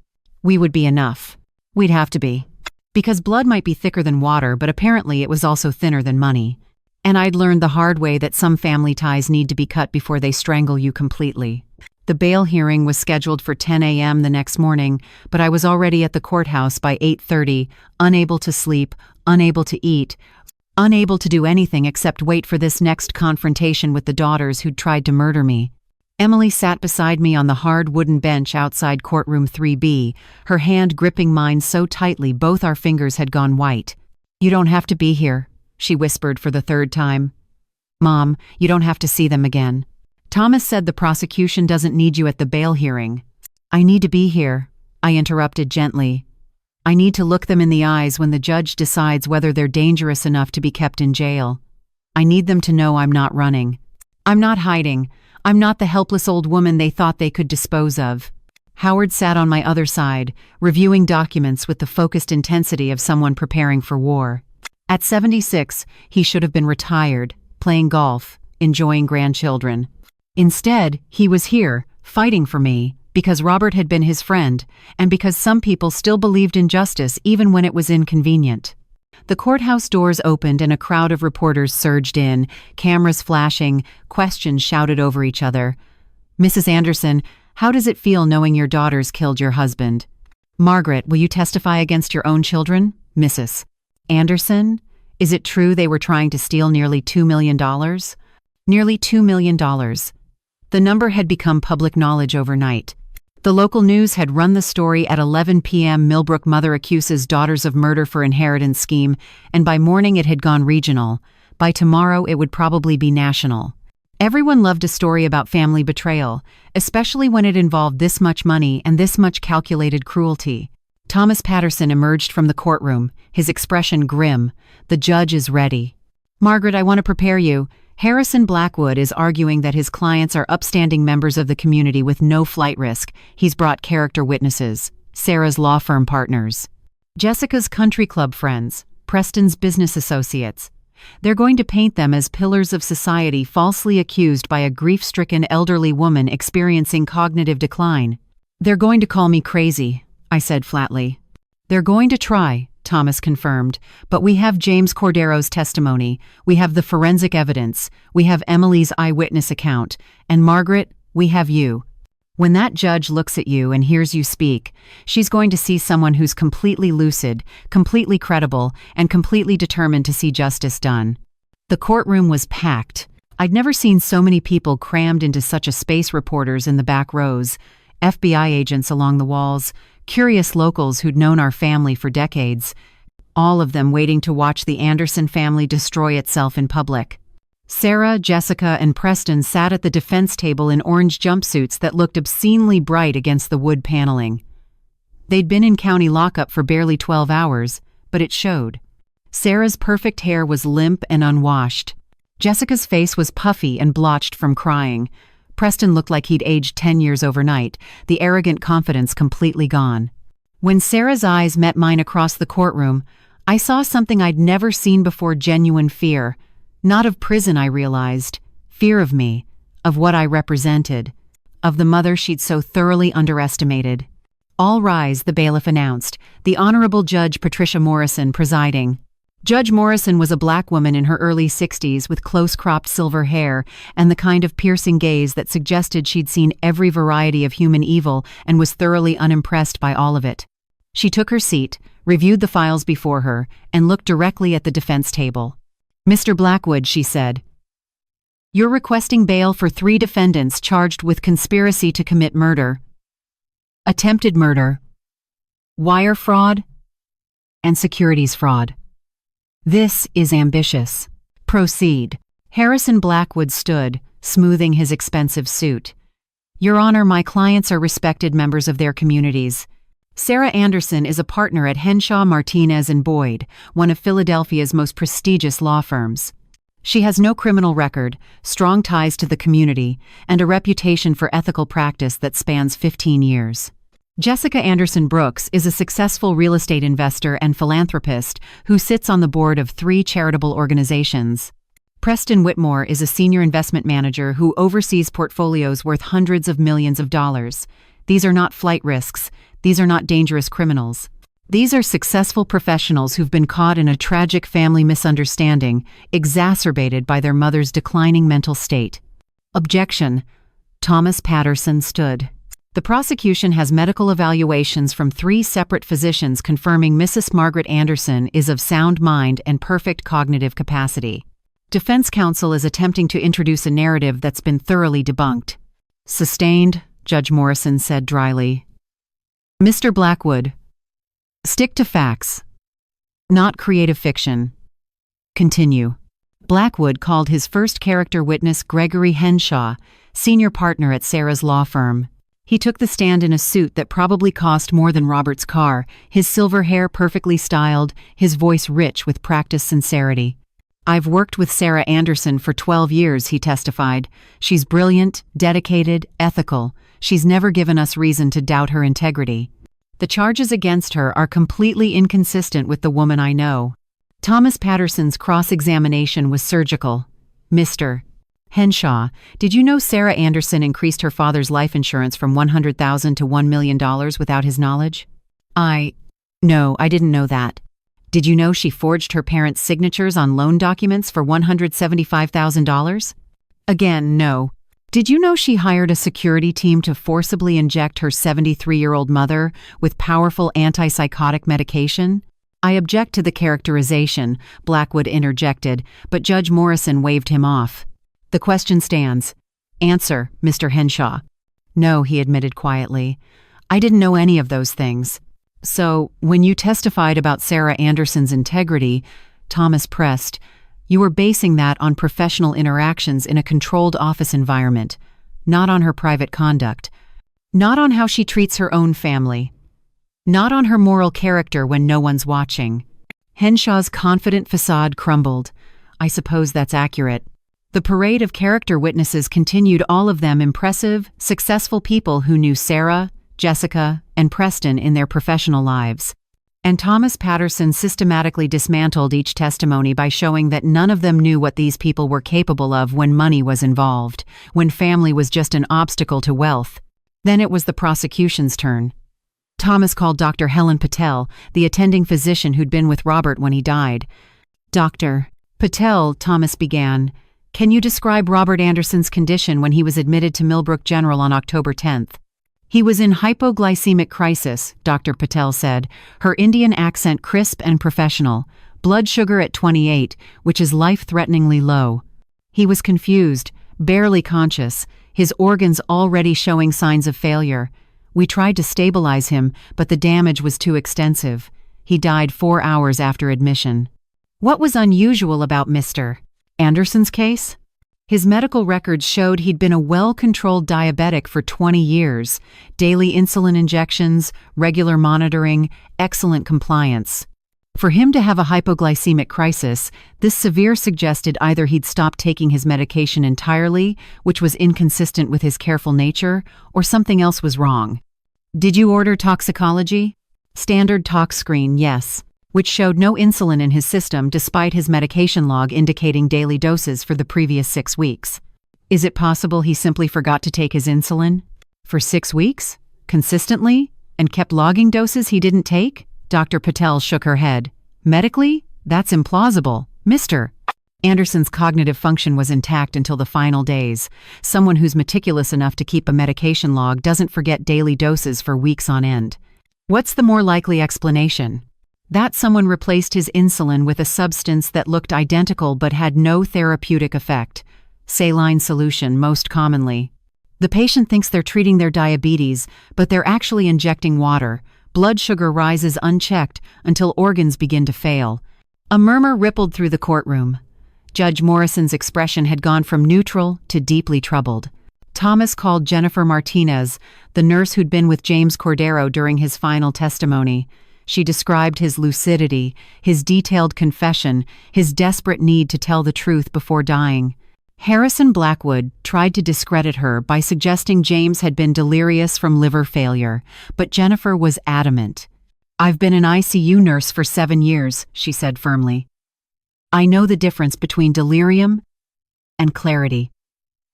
We would be enough. We'd have to be. Because blood might be thicker than water, but apparently it was also thinner than money. And I'd learned the hard way that some family ties need to be cut before they strangle you completely. The bail hearing was scheduled for 10 a.m. the next morning, but I was already at the courthouse by 8:30, unable to sleep, unable to eat, unable to do anything except wait for this next confrontation with the daughters who'd tried to murder me. Emily sat beside me on the hard wooden bench outside courtroom 3B, her hand gripping mine so tightly both our fingers had gone white. "You don't have to be here," she whispered for the third time. "Mom, you don't have to see them again. Thomas said the prosecution doesn't need you at the bail hearing." "I need to be here," I interrupted gently. "I need to look them in the eyes when the judge decides whether they're dangerous enough to be kept in jail. I need them to know I'm not running. I'm not hiding. I'm not the helpless old woman they thought they could dispose of." Howard sat on my other side, reviewing documents with the focused intensity of someone preparing for war. At 76, he should have been retired, playing golf, enjoying grandchildren. Instead, he was here, fighting for me, because Robert had been his friend, and because some people still believed in justice even when it was inconvenient. The courthouse doors opened and a crowd of reporters surged in, cameras flashing, questions shouted over each other. "Mrs. Anderson, how does it feel knowing your daughters killed your husband?" "Margaret, will you testify against your own children?" "Mrs. Anderson, is it true they were trying to steal nearly $2 million? Nearly $2 million. The number had become public knowledge overnight. The local news had run the story at 11 p.m. Millbrook mother accuses daughters of murder for inheritance scheme, and by morning it had gone regional. By tomorrow it would probably be national. Everyone loved a story about family betrayal, especially when it involved this much money and this much calculated cruelty. Thomas Patterson emerged from the courtroom, his expression grim. The judge is ready. Margaret, I want to prepare you. Harrison Blackwood is arguing that his clients are upstanding members of the community with no flight risk. He's brought character witnesses, Sarah's law firm partners, Jessica's country club friends, Preston's business associates. They're going to paint them as pillars of society falsely accused by a grief-stricken elderly woman experiencing cognitive decline. They're going to call me crazy, I said flatly. They're going to try, Thomas confirmed, but we have James Cordero's testimony, we have the forensic evidence, we have Emily's eyewitness account, and Margaret, we have you. When that judge looks at you and hears you speak, she's going to see someone who's completely lucid, completely credible, and completely determined to see justice done. The courtroom was packed. I'd never seen so many people crammed into such a space. Reporters in the back rows, FBI agents along the walls, curious locals who'd known our family for decades, all of them waiting to watch the Anderson family destroy itself in public. Sarah, Jessica, and Preston sat at the defense table in orange jumpsuits that looked obscenely bright against the wood paneling. They'd been in county lockup for barely 12 hours, but it showed. Sarah's perfect hair was limp and unwashed. Jessica's face was puffy and blotched from crying. Preston looked like he'd aged 10 years overnight, the arrogant confidence completely gone. When Sarah's eyes met mine across the courtroom, I saw something I'd never seen before: genuine fear. Not of prison, I realized. Fear of me, of what I represented, of the mother she'd so thoroughly underestimated. All rise, the bailiff announced, the Honorable Judge Patricia Morrison presiding. Judge Morrison was a black woman in her early 60s with close-cropped silver hair and the kind of piercing gaze that suggested she'd seen every variety of human evil and was thoroughly unimpressed by all of it. She took her seat, reviewed the files before her, and looked directly at the defense table. Mr. Blackwood, she said, you're requesting bail for 3 defendants charged with conspiracy to commit murder, attempted murder, wire fraud, and securities fraud. This is ambitious. Proceed. Harrison Blackwood stood, smoothing his expensive suit. Your Honor, my clients are respected members of their communities. Sarah Anderson is a partner at Henshaw, Martinez & Boyd, one of Philadelphia's most prestigious law firms. She has no criminal record, strong ties to the community, and a reputation for ethical practice that spans 15 years. Jessica Anderson Brooks is a successful real estate investor and philanthropist who sits on the board of 3 charitable organizations. Preston Whitmore is a senior investment manager who oversees portfolios worth hundreds of millions of dollars. These are not flight risks. These are not dangerous criminals. These are successful professionals who've been caught in a tragic family misunderstanding, exacerbated by their mother's declining mental state. Objection. Thomas Patterson stood. The prosecution has medical evaluations from 3 separate physicians confirming Mrs. Margaret Anderson is of sound mind and perfect cognitive capacity. Defense counsel is attempting to introduce a narrative that's been thoroughly debunked. Sustained, Judge Morrison said dryly. Mr. Blackwood, stick to facts, not creative fiction. Continue. Blackwood called his first character witness Gregory Henshaw, senior partner at Sarah's law firm. He took the stand in a suit that probably cost more than Robert's car, his silver hair perfectly styled, his voice rich with practiced sincerity. I've worked with Sarah Anderson for 12 years, he testified. She's brilliant, dedicated, ethical. She's never given us reason to doubt her integrity. The charges against her are completely inconsistent with the woman I know. Thomas Patterson's cross-examination was surgical. Mr. Henshaw, did you know Sarah Anderson increased her father's life insurance from $100,000 to $1 million without his knowledge? No, I didn't know that. Did you know she forged her parents' signatures on loan documents for $175,000? Again, no. Did you know she hired a security team to forcibly inject her 73-year-old mother with powerful antipsychotic medication? I object to the characterization, Blackwood interjected, but Judge Morrison waved him off. The question stands. Answer, Mr. Henshaw. No, he admitted quietly. I didn't know any of those things. So, when you testified about Sarah Anderson's integrity, Thomas pressed, you were basing that on professional interactions in a controlled office environment, not on her private conduct, not on how she treats her own family. Not on her moral character when no one's watching. Henshaw's confident facade crumbled. I suppose that's accurate. The parade of character witnesses continued, all of them impressive, successful people who knew Sarah, Jessica, and Preston in their professional lives. And Thomas Patterson systematically dismantled each testimony by showing that none of them knew what these people were capable of when money was involved, when family was just an obstacle to wealth. Then it was the prosecution's turn. Thomas called Dr. Helen Patel, the attending physician who'd been with Robert when he died. "Dr. Patel," Thomas began, "can you describe Robert Anderson's condition when he was admitted to Millbrook General on October 10th? "He was in hypoglycemic crisis," Dr. Patel said, her Indian accent crisp and professional. "Blood sugar at 28, which is life-threateningly low. He was confused, barely conscious, his organs already showing signs of failure. We tried to stabilize him, but the damage was too extensive. He died 4 hours after admission." What was unusual about Mr. Anderson's case? His medical records showed he'd been a well-controlled diabetic for 20 years, daily insulin injections, regular monitoring, excellent compliance. For him to have a hypoglycemic crisis, this severe suggested either he'd stopped taking his medication entirely, which was inconsistent with his careful nature, or something else was wrong. "Did you order toxicology?" "Standard tox screen, yes," which showed no insulin in his system despite his medication log indicating daily doses for the previous 6 weeks. "Is it possible he simply forgot to take his insulin?" "For 6 weeks? Consistently? And kept logging doses he didn't take?" Dr. Patel shook her head. "Medically? That's implausible. Mr. Anderson's cognitive function was intact until the final days. Someone who's meticulous enough to keep a medication log doesn't forget daily doses for weeks on end. What's the more likely explanation? That someone replaced his insulin with a substance that looked identical but had no therapeutic effect. Saline solution, most commonly. The patient thinks they're treating their diabetes, but they're actually injecting water. Blood sugar rises unchecked until organs begin to fail. A murmur rippled through the courtroom. Judge Morrison's expression had gone from neutral to deeply troubled. Thomas called Jennifer Martinez, the nurse who'd been with James Cordero during his final testimony. She described his lucidity, his detailed confession, his desperate need to tell the truth before dying. Harrison Blackwood tried to discredit her by suggesting James had been delirious from liver failure, but Jennifer was adamant. "I've been an ICU nurse for 7 years, she said firmly. "I know the difference between delirium and clarity."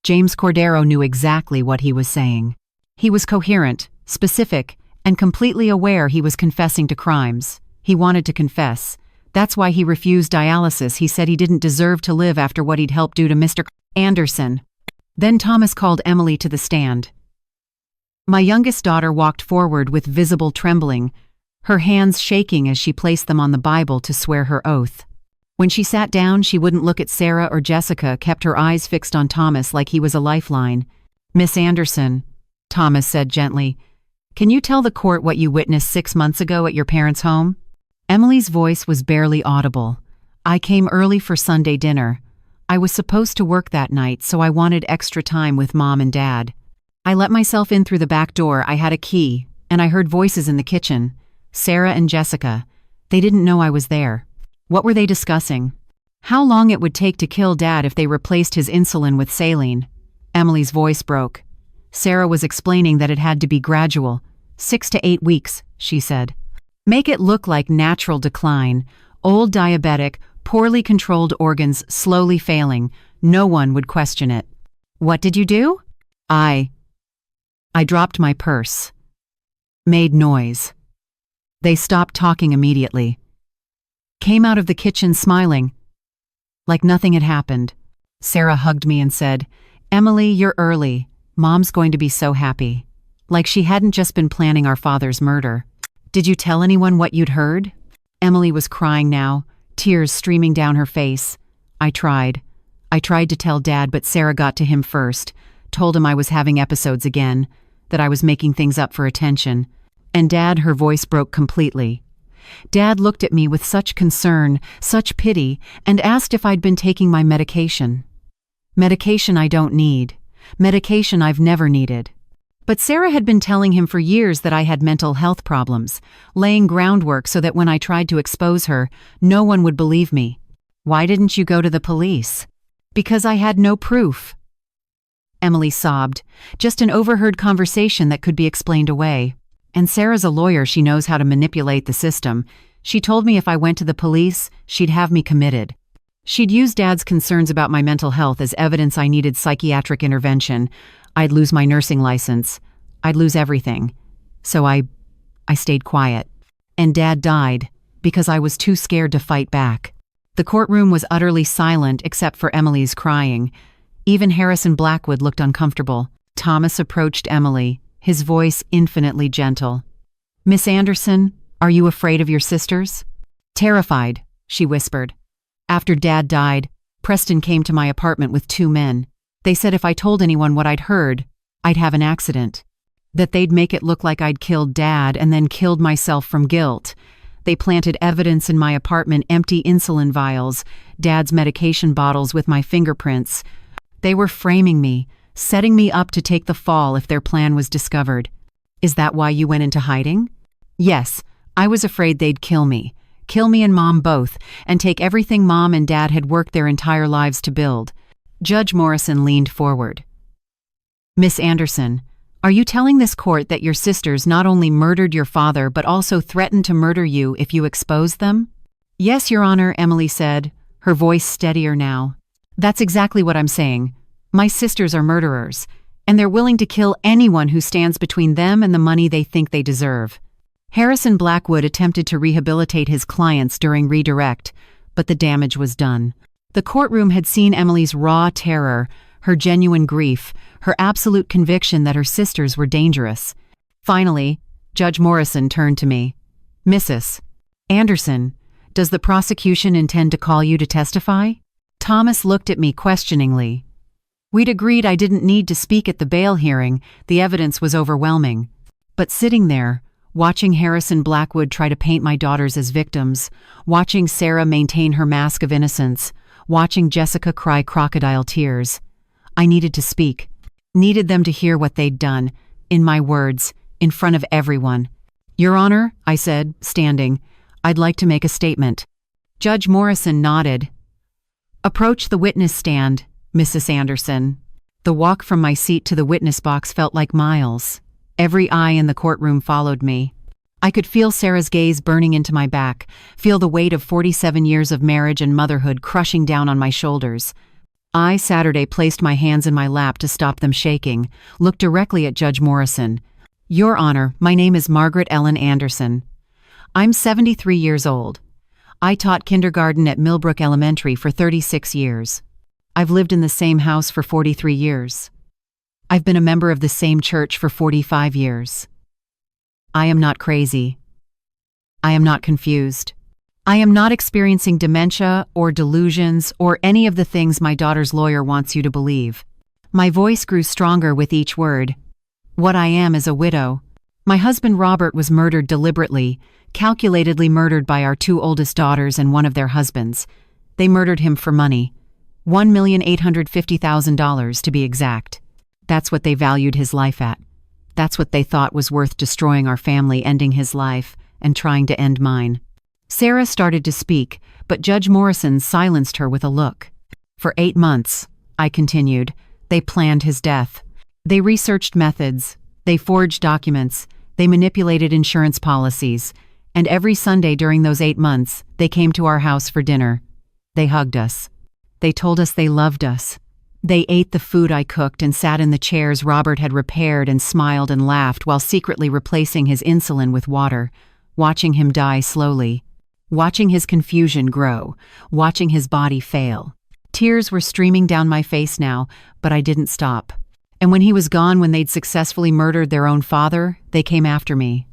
James Cordero knew exactly what he was saying. He was coherent, specific, and completely aware he was confessing to crimes. He wanted to confess. That's why he refused dialysis. He said he didn't deserve to live after what he'd helped do to Mr. Anderson. Then Thomas called Emily to the stand. My youngest daughter walked forward with visible trembling, her hands shaking as she placed them on the Bible to swear her oath. When she sat down, she wouldn't look at Sarah or Jessica, kept her eyes fixed on Thomas like he was a lifeline. "Miss Anderson," Thomas said gently, "can you tell the court what you witnessed 6 months ago at your parents' home?" Emily's voice was barely audible. "I came early for Sunday dinner. I was supposed to work that night, so I wanted extra time with Mom and Dad. I let myself in through the back door. I had a key, and I heard voices in the kitchen. Sarah and Jessica. They didn't know I was there. What were they discussing? How long it would take to kill Dad if they replaced his insulin with saline." Emily's voice broke. Sarah was explaining that it had to be gradual. 6 to 8 weeks, she said. "Make it look like natural decline. Old diabetic, poorly controlled organs slowly failing. No one would question it." "What did you do?" I dropped my purse. Made noise. They stopped talking immediately. Came out of the kitchen smiling, like nothing had happened. Sarah hugged me and said, "Emily, you're early. Mom's going to be so happy." Like she hadn't just been planning our father's murder. "Did you tell anyone what you'd heard?" Emily was crying now, tears streaming down her face. I tried to tell Dad, but Sarah got to him first, told him I was having episodes again, that I was making things up for attention. And Dad, her voice broke completely. Dad looked at me with such concern, such pity, and asked if I'd been taking my medication. Medication I don't need. Medication I've never needed. But Sarah had been telling him for years that I had mental health problems, laying groundwork so that when I tried to expose her, no one would believe me. Why didn't you go to the police? Because I had no proof. Emily sobbed. Just an overheard conversation that could be explained away. And Sarah's a lawyer, she knows how to manipulate the system. She told me if I went to the police, she'd have me committed. She'd use Dad's concerns about my mental health as evidence I needed psychiatric intervention. I'd lose my nursing license. I'd lose everything. So I stayed quiet. And Dad died because I was too scared to fight back. The courtroom was utterly silent except for Emily's crying. Even Harrison Blackwood looked uncomfortable. Thomas approached Emily, his voice infinitely gentle. "Miss Anderson, are you afraid of your sisters?" "Terrified," she whispered. "After Dad died, Preston came to my apartment with 2 men. They said if I told anyone what I'd heard, I'd have an accident. That they'd make it look like I'd killed Dad and then killed myself from guilt. They planted evidence in my apartment, empty insulin vials, Dad's medication bottles with my fingerprints. They were framing me, setting me up to take the fall if their plan was discovered." "Is that why you went into hiding?" "Yes, I was afraid they'd kill me and Mom both, and take everything Mom and Dad had worked their entire lives to build." Judge Morrison leaned forward. "Miss Anderson, are you telling this court that your sisters not only murdered your father but also threatened to murder you if you exposed them?" "Yes, Your Honor," Emily said, her voice steadier now. "That's exactly what I'm saying. My sisters are murderers, and they're willing to kill anyone who stands between them and the money they think they deserve." Harrison Blackwood attempted to rehabilitate his clients during redirect, but the damage was done. The courtroom had seen Emily's raw terror, her genuine grief, her absolute conviction that her sisters were dangerous. Finally, Judge Morrison turned to me. "Mrs. Anderson, does the prosecution intend to call you to testify?" Thomas looked at me questioningly. We'd agreed I didn't need to speak at the bail hearing, the evidence was overwhelming. But sitting there, watching Harrison Blackwood try to paint my daughters as victims, watching Sarah maintain her mask of innocence, watching Jessica cry crocodile tears, I needed to speak. Needed them to hear what they'd done, in my words, in front of everyone. "Your Honor," I said, standing, "I'd like to make a statement." Judge Morrison nodded. "Approach the witness stand, Mrs. Anderson." The walk from my seat to the witness box felt like miles. Every eye in the courtroom followed me. I could feel Sarah's gaze burning into my back, feel the weight of 47 years of marriage and motherhood crushing down on my shoulders. I, Saturday, placed my hands in my lap to stop them shaking, looked directly at Judge Morrison. "Your Honor, my name is Margaret Ellen Anderson. I'm 73 years old. I taught kindergarten at Millbrook Elementary for 36 years. I've lived in the same house for 43 years. I've been a member of the same church for 45 years. I am not crazy. I am not confused. I am not experiencing dementia or delusions or any of the things my daughter's lawyer wants you to believe." My voice grew stronger with each word. "What I am is a widow. My husband Robert was murdered deliberately, calculatedly murdered by our 2 oldest daughters and one of their husbands. They murdered him for money. $1,850,000 to be exact. That's what they valued his life at. That's what they thought was worth destroying our family, ending his life, and trying to end mine." Sarah started to speak, but Judge Morrison silenced her with a look. "For 8 months, I continued, they planned his death. They researched methods, they forged documents, they manipulated insurance policies, and every Sunday during those 8 months, they came to our house for dinner. They hugged us. They told us they loved us. They ate the food I cooked and sat in the chairs Robert had repaired and smiled and laughed while secretly replacing his insulin with water, watching him die slowly, watching his confusion grow, watching his body fail. Tears were streaming down my face now, but I didn't stop. And when he was gone, when they'd successfully murdered their own father, they came after me.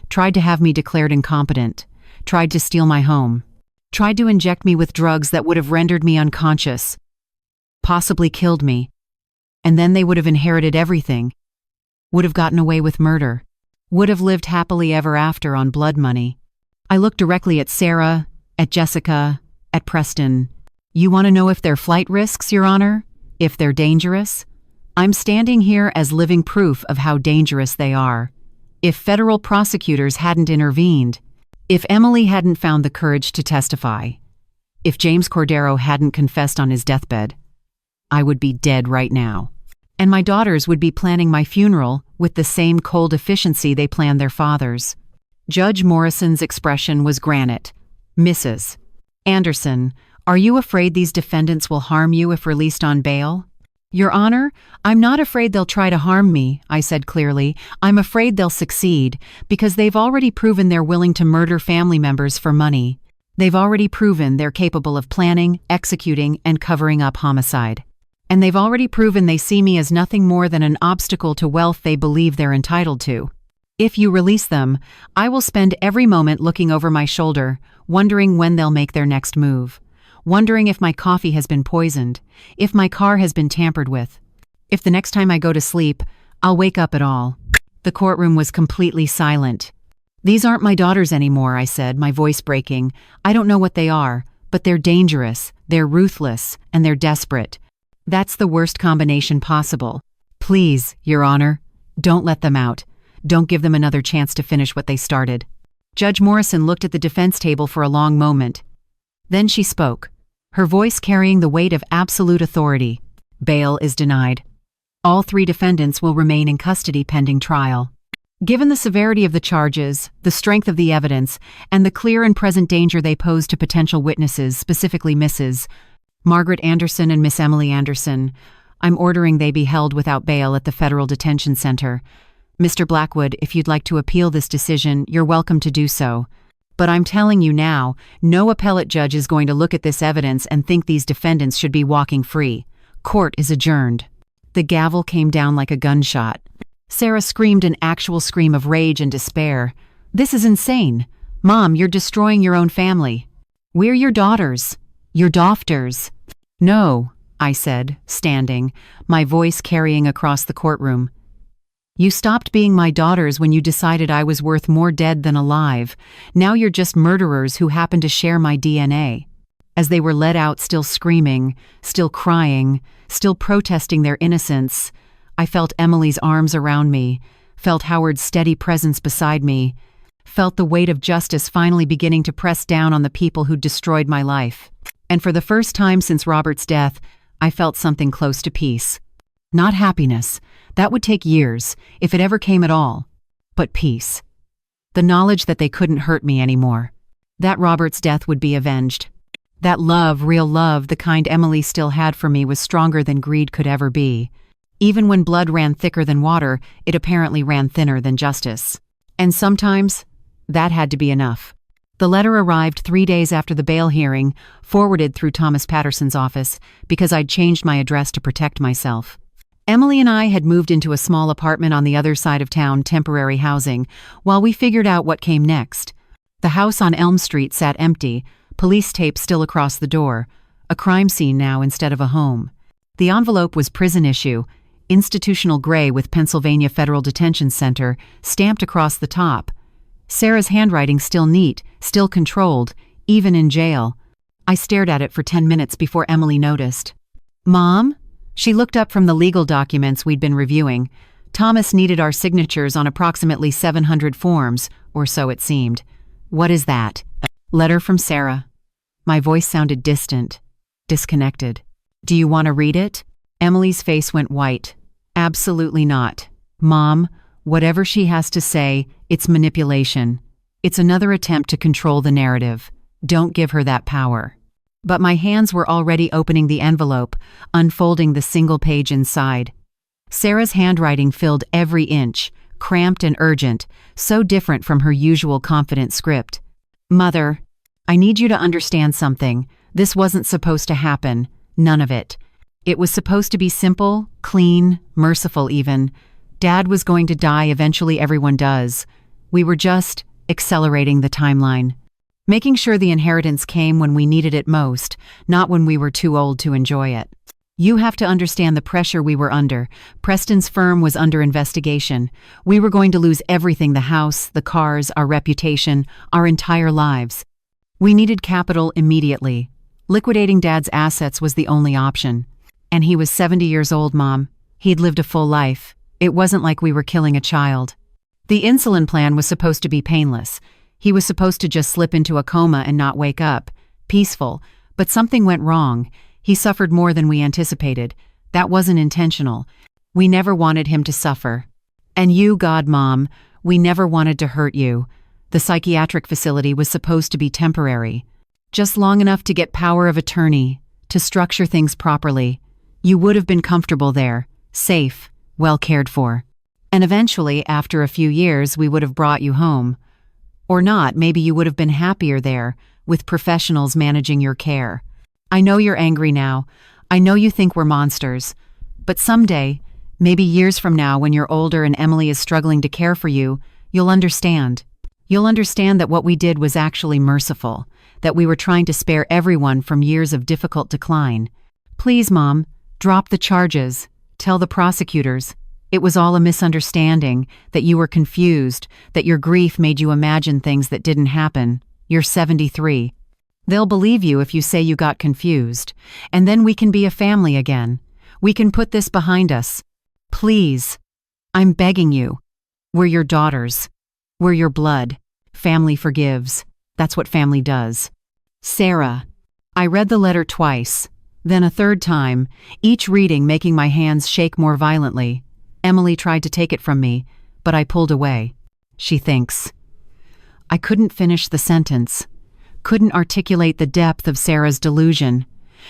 Tried to have me declared incompetent. Tried to steal my home. Tried to inject me with drugs that would have rendered me unconscious. Possibly killed me. And then they would have inherited everything. Would have gotten away with murder. Would have lived happily ever after on blood money. I looked directly at Sarah, at Jessica, at Preston. "You want to know if they're flight risks, Your Honor? If they're dangerous?" I'm standing here as living proof of how dangerous they are. If federal prosecutors hadn't intervened, if Emily hadn't found the courage to testify, if James Cordero hadn't confessed on his deathbed, I would be dead right now. And my daughters would be planning my funeral with the same cold efficiency they planned their father's. Judge Morrison's expression was granite. Mrs. Anderson, are you afraid these defendants will harm you if released on bail? Your Honor, I'm not afraid they'll try to harm me, I said clearly. I'm afraid they'll succeed, because they've already proven they're willing to murder family members for money. They've already proven they're capable of planning, executing, and covering up homicide. And they've already proven they see me as nothing more than an obstacle to wealth they believe they're entitled to. If you release them, I will spend every moment looking over my shoulder, wondering when they'll make their next move. Wondering if my coffee has been poisoned, if my car has been tampered with, if the next time I go to sleep, I'll wake up at all. The courtroom was completely silent. These aren't my daughters anymore, I said, my voice breaking. I don't know what they are, but they're dangerous, they're ruthless, and they're desperate. That's the worst combination possible. Please, Your Honor, don't let them out. Don't give them another chance to finish what they started. Judge Morrison looked at the defense table for a long moment. Then she spoke, her voice carrying the weight of absolute authority. Bail is denied. All 3 defendants will remain in custody pending trial. Given the severity of the charges, the strength of the evidence, and the clear and present danger they pose to potential witnesses, specifically Mrs. Margaret Anderson and Miss Emily Anderson, I'm ordering they be held without bail at the Federal Detention Center. Mr. Blackwood, if you'd like to appeal this decision, you're welcome to do so. But I'm telling you now, no appellate judge is going to look at this evidence and think these defendants should be walking free. Court is adjourned. The gavel came down like a gunshot. Sarah screamed an actual scream of rage and despair. This is insane. Mom, you're destroying your own family. We're your daughters. Your dofters. No, I said, standing, my voice carrying across the courtroom. You stopped being my daughters when you decided I was worth more dead than alive. Now you're just murderers who happen to share my DNA. As they were led out, still screaming, still crying, still protesting their innocence, I felt Emily's arms around me, felt Howard's steady presence beside me, felt the weight of justice finally beginning to press down on the people who'd destroyed my life. And for the first time since Robert's death, I felt something close to peace. Not happiness. That would take years, if it ever came at all. But peace. The knowledge that they couldn't hurt me anymore. That Robert's death would be avenged. That love, real love, the kind Emily still had for me was stronger than greed could ever be. Even when blood ran thicker than water, it apparently ran thinner than justice. And sometimes, that had to be enough. The letter arrived 3 days after the bail hearing, forwarded through Thomas Patterson's office, because I'd changed my address to protect myself. Emily and I had moved into a small apartment on the other side of town, temporary housing, while we figured out what came next. The house on Elm Street sat empty, police tape still across the door, a crime scene now instead of a home. The envelope was prison issue, institutional gray with Pennsylvania Federal Detention Center, stamped across the top. Sarah's handwriting still neat, still controlled, even in jail. I stared at it for 10 minutes before Emily noticed. Mom? She looked up from the legal documents we'd been reviewing. Thomas needed our signatures on approximately 700 forms, or so it seemed. What is that? Letter from Sarah. My voice sounded distant, disconnected. Do you want to read it? Emily's face went white. Absolutely not. Mom, whatever she has to say, it's manipulation. It's another attempt to control the narrative. Don't give her that power. But my hands were already opening the envelope, unfolding the single page inside. Sarah's handwriting filled every inch, cramped and urgent, so different from her usual confident script. Mother, I need you to understand something. This wasn't supposed to happen. None of it. It was supposed to be simple, clean, merciful even. Dad was going to die, eventually everyone does. We were just accelerating the timeline. Making sure the inheritance came when we needed it most, not when we were too old to enjoy it. You have to understand the pressure we were under. Preston's firm was under investigation. We were going to lose everything, the house, the cars, our reputation, our entire lives. We needed capital immediately. Liquidating Dad's assets was the only option. And he was 70 years old, Mom. He'd lived a full life. It wasn't like we were killing a child. The insulin plan was supposed to be painless. He was supposed to just slip into a coma and not wake up. Peaceful. But something went wrong. He suffered more than we anticipated. That wasn't intentional. We never wanted him to suffer. And you, God, Mom, we never wanted to hurt you. The psychiatric facility was supposed to be temporary. Just long enough to get power of attorney, to structure things properly. You would have been comfortable there, safe, well cared for. And eventually, after a few years, we would have brought you home. Or not, maybe you would have been happier there, with professionals managing your care. I know you're angry now. I know you think we're monsters. But someday, maybe years from now when you're older and Emily is struggling to care for you, you'll understand. You'll understand that what we did was actually merciful, that we were trying to spare everyone from years of difficult decline. Please, Mom, drop the charges. Tell the prosecutors. It was all a misunderstanding, that you were confused, that your grief made you imagine things that didn't happen. You're 73. They'll believe you if you say you got confused, and then we can be a family again. We can put this behind us. Please. I'm begging you. We're your daughters. We're your blood. Family forgives. That's what family does. Sarah. I read the letter twice, then a third time, each reading making my hands shake more violently. Emily tried to take it from me, but I pulled away. She thinks. I couldn't finish the sentence. Couldn't articulate the depth of Sarah's delusion.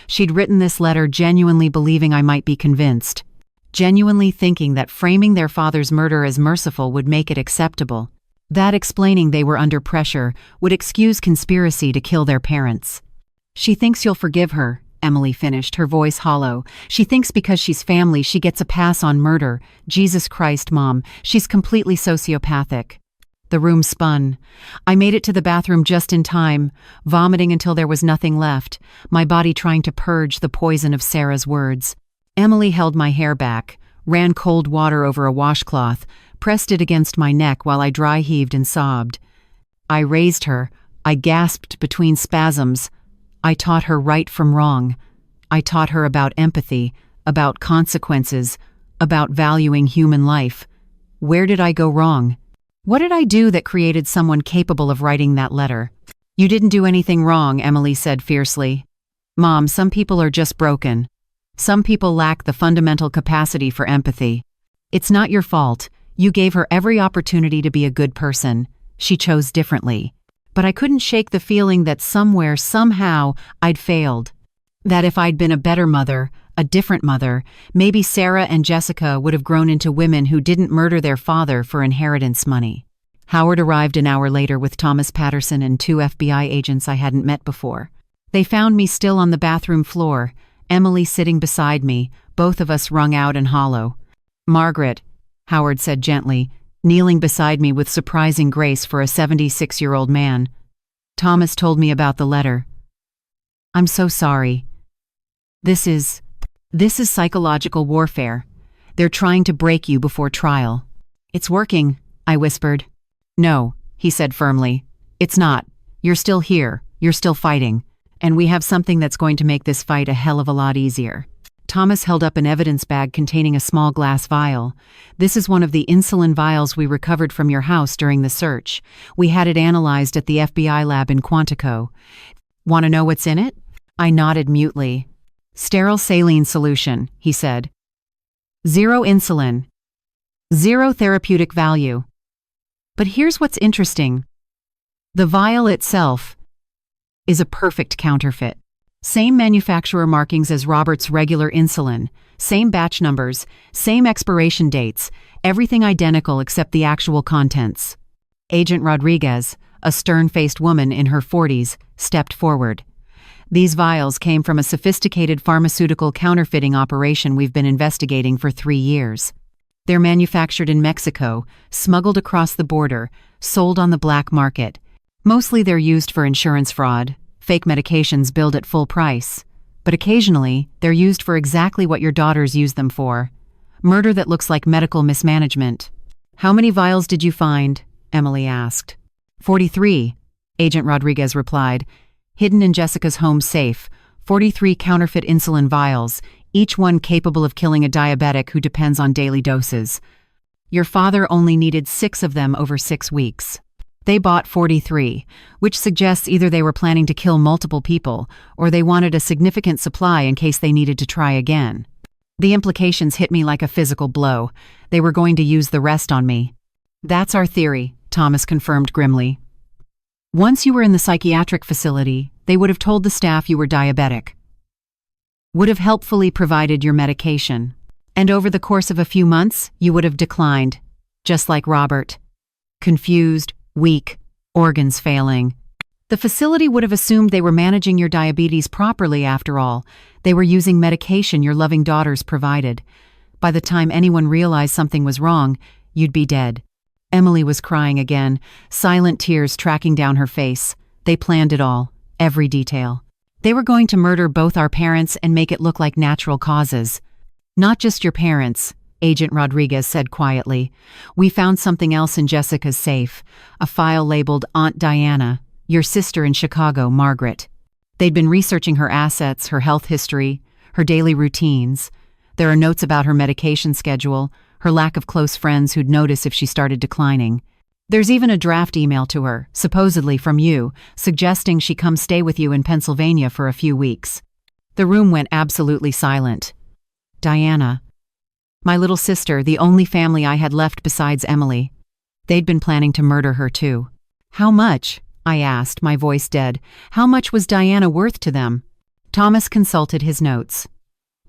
She'd written this letter genuinely believing I might be convinced. Genuinely thinking that framing their father's murder as merciful would make it acceptable. That explaining they were under pressure would excuse conspiracy to kill their parents. She thinks you'll forgive her, Emily finished, her voice hollow. She thinks because she's family she gets a pass on murder. Jesus Christ, Mom, she's completely sociopathic. The room spun. I made it to the bathroom just in time, vomiting until there was nothing left, my body trying to purge the poison of Sarah's words. Emily held my hair back, ran cold water over a washcloth, pressed it against my neck while I dry heaved and sobbed. I raised her. I gasped between spasms. I taught her right from wrong. I taught her about empathy, about consequences, about valuing human life. Where did I go wrong? What did I do that created someone capable of writing that letter? You didn't do anything wrong, Emily said fiercely. Mom, some people are just broken. Some people lack the fundamental capacity for empathy. It's not your fault. You gave her every opportunity to be a good person. She chose differently. But I couldn't shake the feeling that somewhere, somehow, I'd failed. That if I'd been a better mother, a different mother, maybe Sarah and Jessica would have grown into women who didn't murder their father for inheritance money. Howard arrived an hour later with Thomas Patterson and 2 FBI agents I hadn't met before. They found me still on the bathroom floor, Emily sitting beside me, both of us wrung out and hollow. Margaret, Howard said gently, kneeling beside me with surprising grace for a 76-year-old man. Thomas told me about the letter. I'm so sorry. This is psychological warfare. They're trying to break you before trial. It's working, I whispered. No, he said firmly. It's not. You're still here. You're still fighting. And we have something that's going to make this fight a hell of a lot easier. Thomas held up an evidence bag containing a small glass vial. This is one of the insulin vials we recovered from your house during the search. We had it analyzed at the FBI lab in Quantico. Want to know what's in it? I nodded mutely. Sterile saline solution, he said. 0 insulin. 0 therapeutic value. But here's what's interesting. The vial itself is a perfect counterfeit. Same manufacturer markings as Robert's regular insulin, same batch numbers, same expiration dates, everything identical except the actual contents. Agent Rodriguez, a stern-faced woman in her 40s, stepped forward. These vials came from a sophisticated pharmaceutical counterfeiting operation we've been investigating for 3 years. They're manufactured in Mexico, smuggled across the border, sold on the black market. Mostly they're used for insurance fraud, fake medications billed at full price. But occasionally, they're used for exactly what your daughters use them for. Murder that looks like medical mismanagement. How many vials did you find? Emily asked. 43, Agent Rodriguez replied. Hidden in Jessica's home safe, 43 counterfeit insulin vials, each one capable of killing a diabetic who depends on daily doses. Your father only needed 6 of them over 6 weeks. They bought 43, which suggests either they were planning to kill multiple people or they wanted a significant supply in case they needed to try again. The implications hit me like a physical blow. They were going to use the rest on me. That's our theory, Thomas confirmed grimly. Once you were in the psychiatric facility, they would have told the staff you were diabetic. Would have helpfully provided your medication. And over the course of a few months, you would have declined, just like Robert. Confused, weak, organs failing. The facility would have assumed they were managing your diabetes properly after all. They were using medication your loving daughters provided. By the time anyone realized something was wrong, you'd be dead. Emily was crying again, silent tears tracking down her face. They planned it all, every detail. They were going to murder both our parents and make it look like natural causes. Not just your parents, Agent Rodriguez said quietly. We found something else in Jessica's safe, a file labeled Aunt Diana, your sister in Chicago, Margaret. They'd been researching her assets, her health history, her daily routines. There are notes about her medication schedule, her lack of close friends who'd notice if she started declining. There's even a draft email to her, supposedly from you, suggesting she come stay with you in Pennsylvania for a few weeks. The room went absolutely silent. Diana. My little sister, the only family I had left besides Emily. They'd been planning to murder her too. How much? I asked, my voice dead. How much was Diana worth to them? Thomas consulted his notes.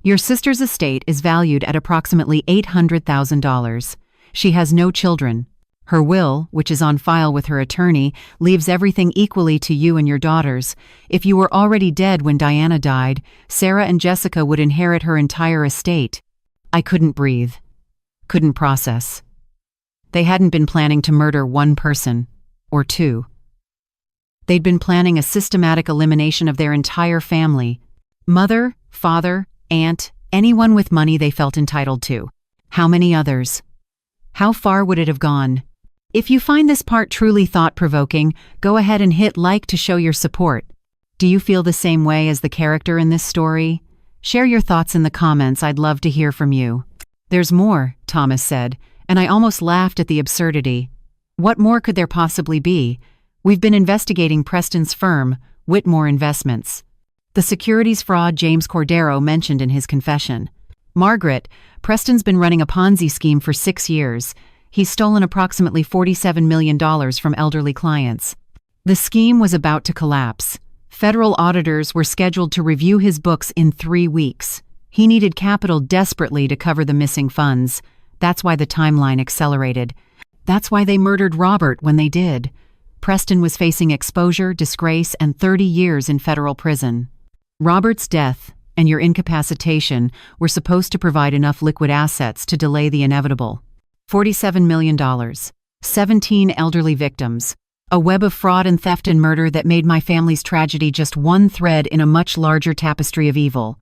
Your sister's estate is valued at approximately $800,000. She has no children. Her will, which is on file with her attorney, leaves everything equally to you and your daughters. If you were already dead when Diana died, Sarah and Jessica would inherit her entire estate. I couldn't breathe. Couldn't process. They hadn't been planning to murder one person, or two. They'd been planning a systematic elimination of their entire family. Mother, father, aunt, anyone with money they felt entitled to. How many others? How far would it have gone? If you find this part truly thought-provoking, go ahead and hit like to show your support. Do you feel the same way as the character in this story? Share your thoughts in the comments, I'd love to hear from you. There's more, Thomas said, and I almost laughed at the absurdity. What more could there possibly be? We've been investigating Preston's firm, Whitmore Investments. The securities fraud James Cordero mentioned in his confession. Margaret, Preston's been running a Ponzi scheme for 6 years. He's stolen approximately $47 million from elderly clients. The scheme was about to collapse. Federal auditors were scheduled to review his books in 3 weeks. He needed capital desperately to cover the missing funds. That's why the timeline accelerated. That's why they murdered Robert when they did. Preston was facing exposure, disgrace, and 30 years in federal prison. Robert's death and your incapacitation were supposed to provide enough liquid assets to delay the inevitable. $47 million, 17 elderly victims, a web of fraud and theft and murder that made my family's tragedy just one thread in a much larger tapestry of evil.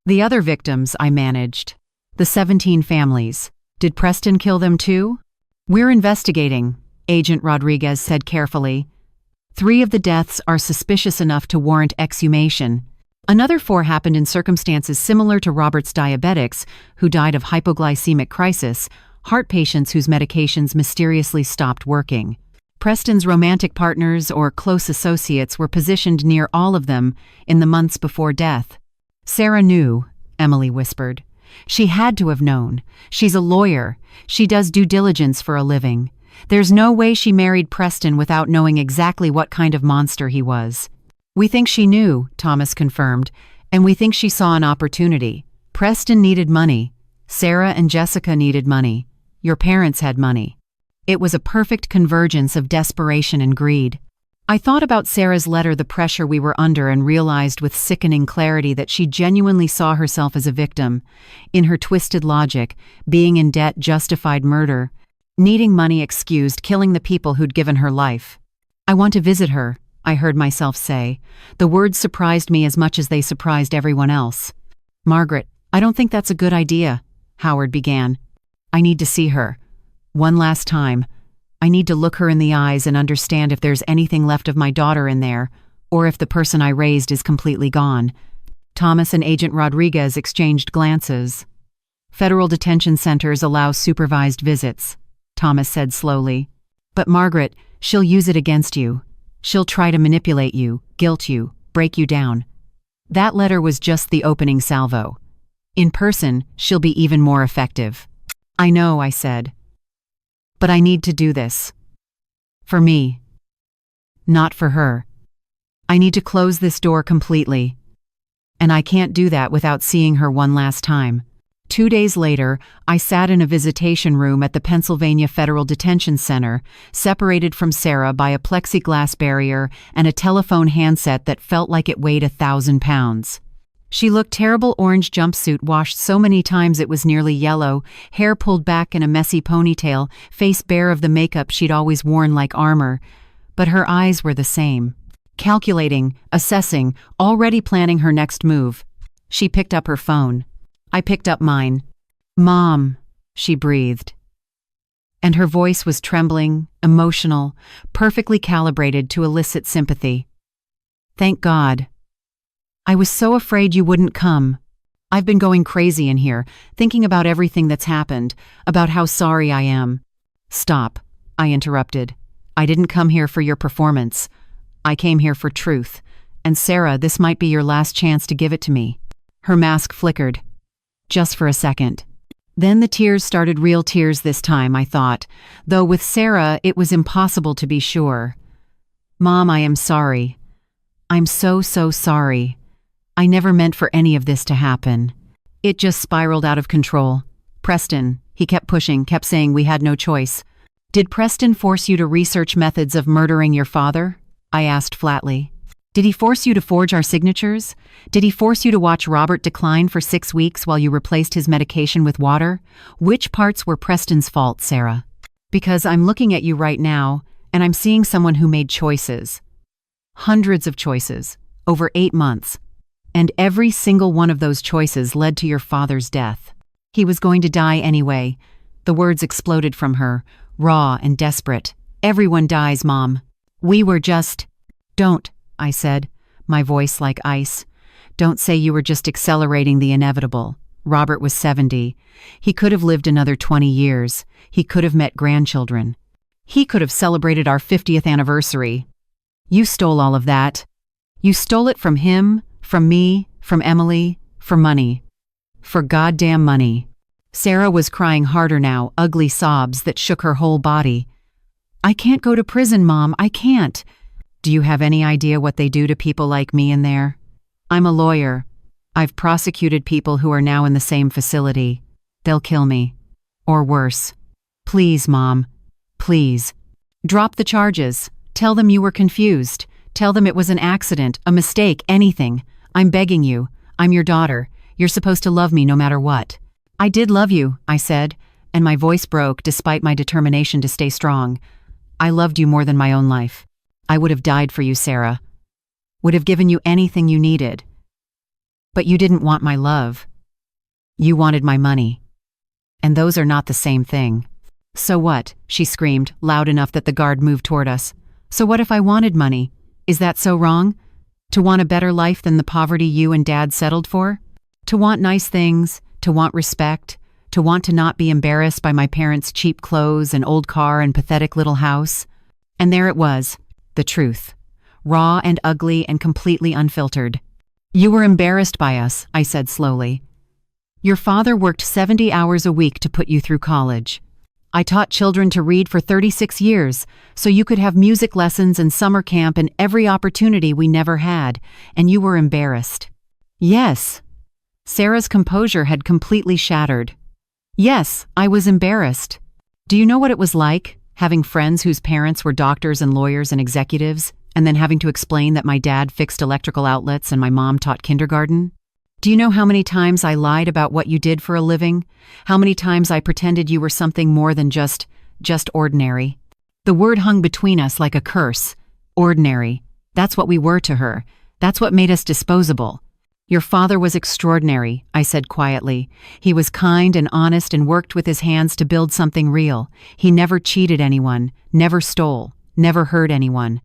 The other victims I managed. The 17 families. Did Preston kill them too? We're investigating, Agent Rodriguez said carefully. 3 of the deaths are suspicious enough to warrant exhumation. Another 4 happened in circumstances similar to Robert's diabetics, who died of hypoglycemic crisis, heart patients whose medications mysteriously stopped working. Preston's romantic partners or close associates were positioned near all of them in the months before death. Sarah knew, Emily whispered. She had to have known. She's a lawyer. She does due diligence for a living. There's no way she married Preston without knowing exactly what kind of monster he was. We think she knew, Thomas confirmed, and we think she saw an opportunity. Preston needed money. Sarah and Jessica needed money. Your parents had money. It was a perfect convergence of desperation and greed. I thought about Sarah's letter, the pressure we were under, and realized with sickening clarity that she genuinely saw herself as a victim. In her twisted logic, being in debt justified murder. Needing money excused killing the people who'd given her life. I want to visit her, I heard myself say. The words surprised me as much as they surprised everyone else. Margaret, I don't think that's a good idea, Howard began. I need to see her. One last time. I need to look her in the eyes and understand if there's anything left of my daughter in there, or if the person I raised is completely gone. Thomas and Agent Rodriguez exchanged glances. Federal detention centers allow supervised visits, Thomas said slowly. But Margaret, she'll use it against you. She'll try to manipulate you, guilt you, break you down. That letter was just the opening salvo. In person, she'll be even more effective. I know, I said. But I need to do this. For me. Not for her. I need to close this door completely. And I can't do that without seeing her one last time. 2 days later, I sat in a visitation room at the Pennsylvania Federal Detention Center, separated from Sarah by a plexiglass barrier and a telephone handset that felt like it weighed 1,000 pounds. She looked terrible orange jumpsuit washed so many times it was nearly yellow, hair pulled back in a messy ponytail, face bare of the makeup she'd always worn like armor. But her eyes were the same. Calculating, assessing, already planning her next move. She picked up her phone. I picked up mine. "Mom," she breathed. And her voice was trembling, emotional, perfectly calibrated to elicit sympathy. "Thank God. I was so afraid you wouldn't come. I've been going crazy in here, thinking about everything that's happened, about how sorry I am." "Stop," I interrupted. "I didn't come here for your performance. I came here for truth. And Sarah, this might be your last chance to give it to me." Her mask flickered. Just for a second. Then the tears started, real tears this time, I thought, though with Sarah it was impossible to be sure. "Mom, I am sorry. I'm so sorry. I never meant for any of this to happen." It just spiraled out of control. "Preston," he kept pushing, kept saying we had no choice. "Did Preston force you to research methods of murdering your father?" I asked flatly. "Did he force you to forge our signatures? Did he force you to watch Robert decline for 6 weeks while you replaced his medication with water? Which parts were Preston's fault, Sarah? Because I'm looking at you right now, and I'm seeing someone who made choices. Hundreds of choices, over 8 months. And every single one of those choices led to your father's death. He was going to die anyway." The words exploded from her, raw and desperate. "Everyone dies, Mom. We were just—" "Don't," I said, my voice like ice. "Don't say you were just accelerating the inevitable. Robert was 70. He could have lived another 20 years. He could have met grandchildren. He could have celebrated our 50th anniversary. You stole all of that. You stole it from him, from me, from Emily, for money. For goddamn money." Sarah was crying harder now, ugly sobs that shook her whole body. "I can't go to prison, Mom, I can't. Do you have any idea what they do to people like me in there? I'm a lawyer. I've prosecuted people who are now in the same facility. They'll kill me. Or worse. Please, Mom. Please. Drop the charges. Tell them you were confused. Tell them it was an accident, a mistake, anything. I'm begging you. I'm your daughter. You're supposed to love me no matter what." "I did love you," I said, and my voice broke despite my determination to stay strong. "I loved you more than my own life. I would have died for you, Sarah. Would have given you anything you needed. But you didn't want my love. You wanted my money. And those are not the same thing." "So what?" she screamed, loud enough that the guard moved toward us. "So what if I wanted money? Is that so wrong? To want a better life than the poverty you and Dad settled for? To want nice things, to want respect, to want to not be embarrassed by my parents' cheap clothes and old car and pathetic little house?" And there it was. The truth. Raw and ugly and completely unfiltered. "You were embarrassed by us," I said slowly. "Your father worked 70 hours a week to put you through college. I taught children to read for 36 years, so you could have music lessons and summer camp and every opportunity we never had, and you were embarrassed." "Yes." Sarah's composure had completely shattered. "Yes, I was embarrassed. Do you know what it was like? Having friends whose parents were doctors and lawyers and executives, and then having to explain that my dad fixed electrical outlets and my mom taught kindergarten? Do you know how many times I lied about what you did for a living? How many times I pretended you were something more than just ordinary? The word hung between us like a curse. Ordinary. That's what we were to her. That's what made us disposable. Your father was extraordinary," I said quietly. "He was kind and honest and worked with his hands to build something real. He never cheated anyone, never stole, never hurt anyone.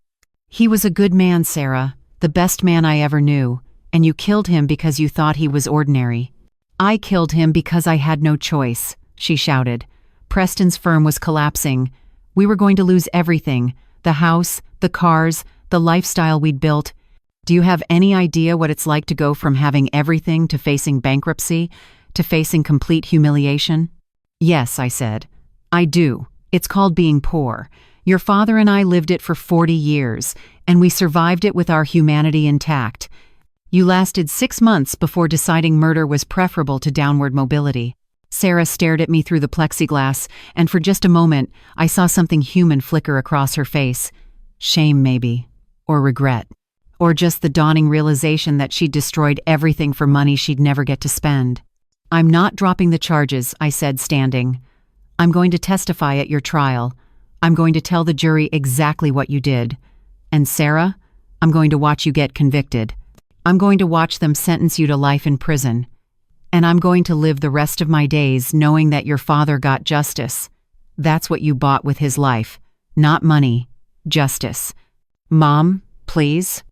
He was a good man, Sarah, the best man I ever knew, and you killed him because you thought he was ordinary. I killed him because I had no choice, she shouted. Preston's firm was collapsing. We were going to lose everything, the house, the cars, the lifestyle we'd built. Do you have any idea what it's like to go from having everything to facing bankruptcy, to facing complete humiliation? Yes, I said. I do. It's called being poor. Your father and I lived it for 40 years, and we survived it with our humanity intact. You lasted 6 months before deciding murder was preferable to downward mobility. Sarah stared at me through the plexiglass, and for just a moment, I saw something human flicker across her face. Shame, maybe. Or regret. Or just the dawning realization that she'd destroyed everything for money she'd never get to spend. I'm not dropping the charges, I said, standing. I'm going to testify at your trial. I'm going to tell the jury exactly what you did. And Sarah, I'm going to watch you get convicted. I'm going to watch them sentence you to life in prison. And I'm going to live the rest of my days knowing that your father got justice. That's what you bought with his life. Not money. Justice. Mom, please?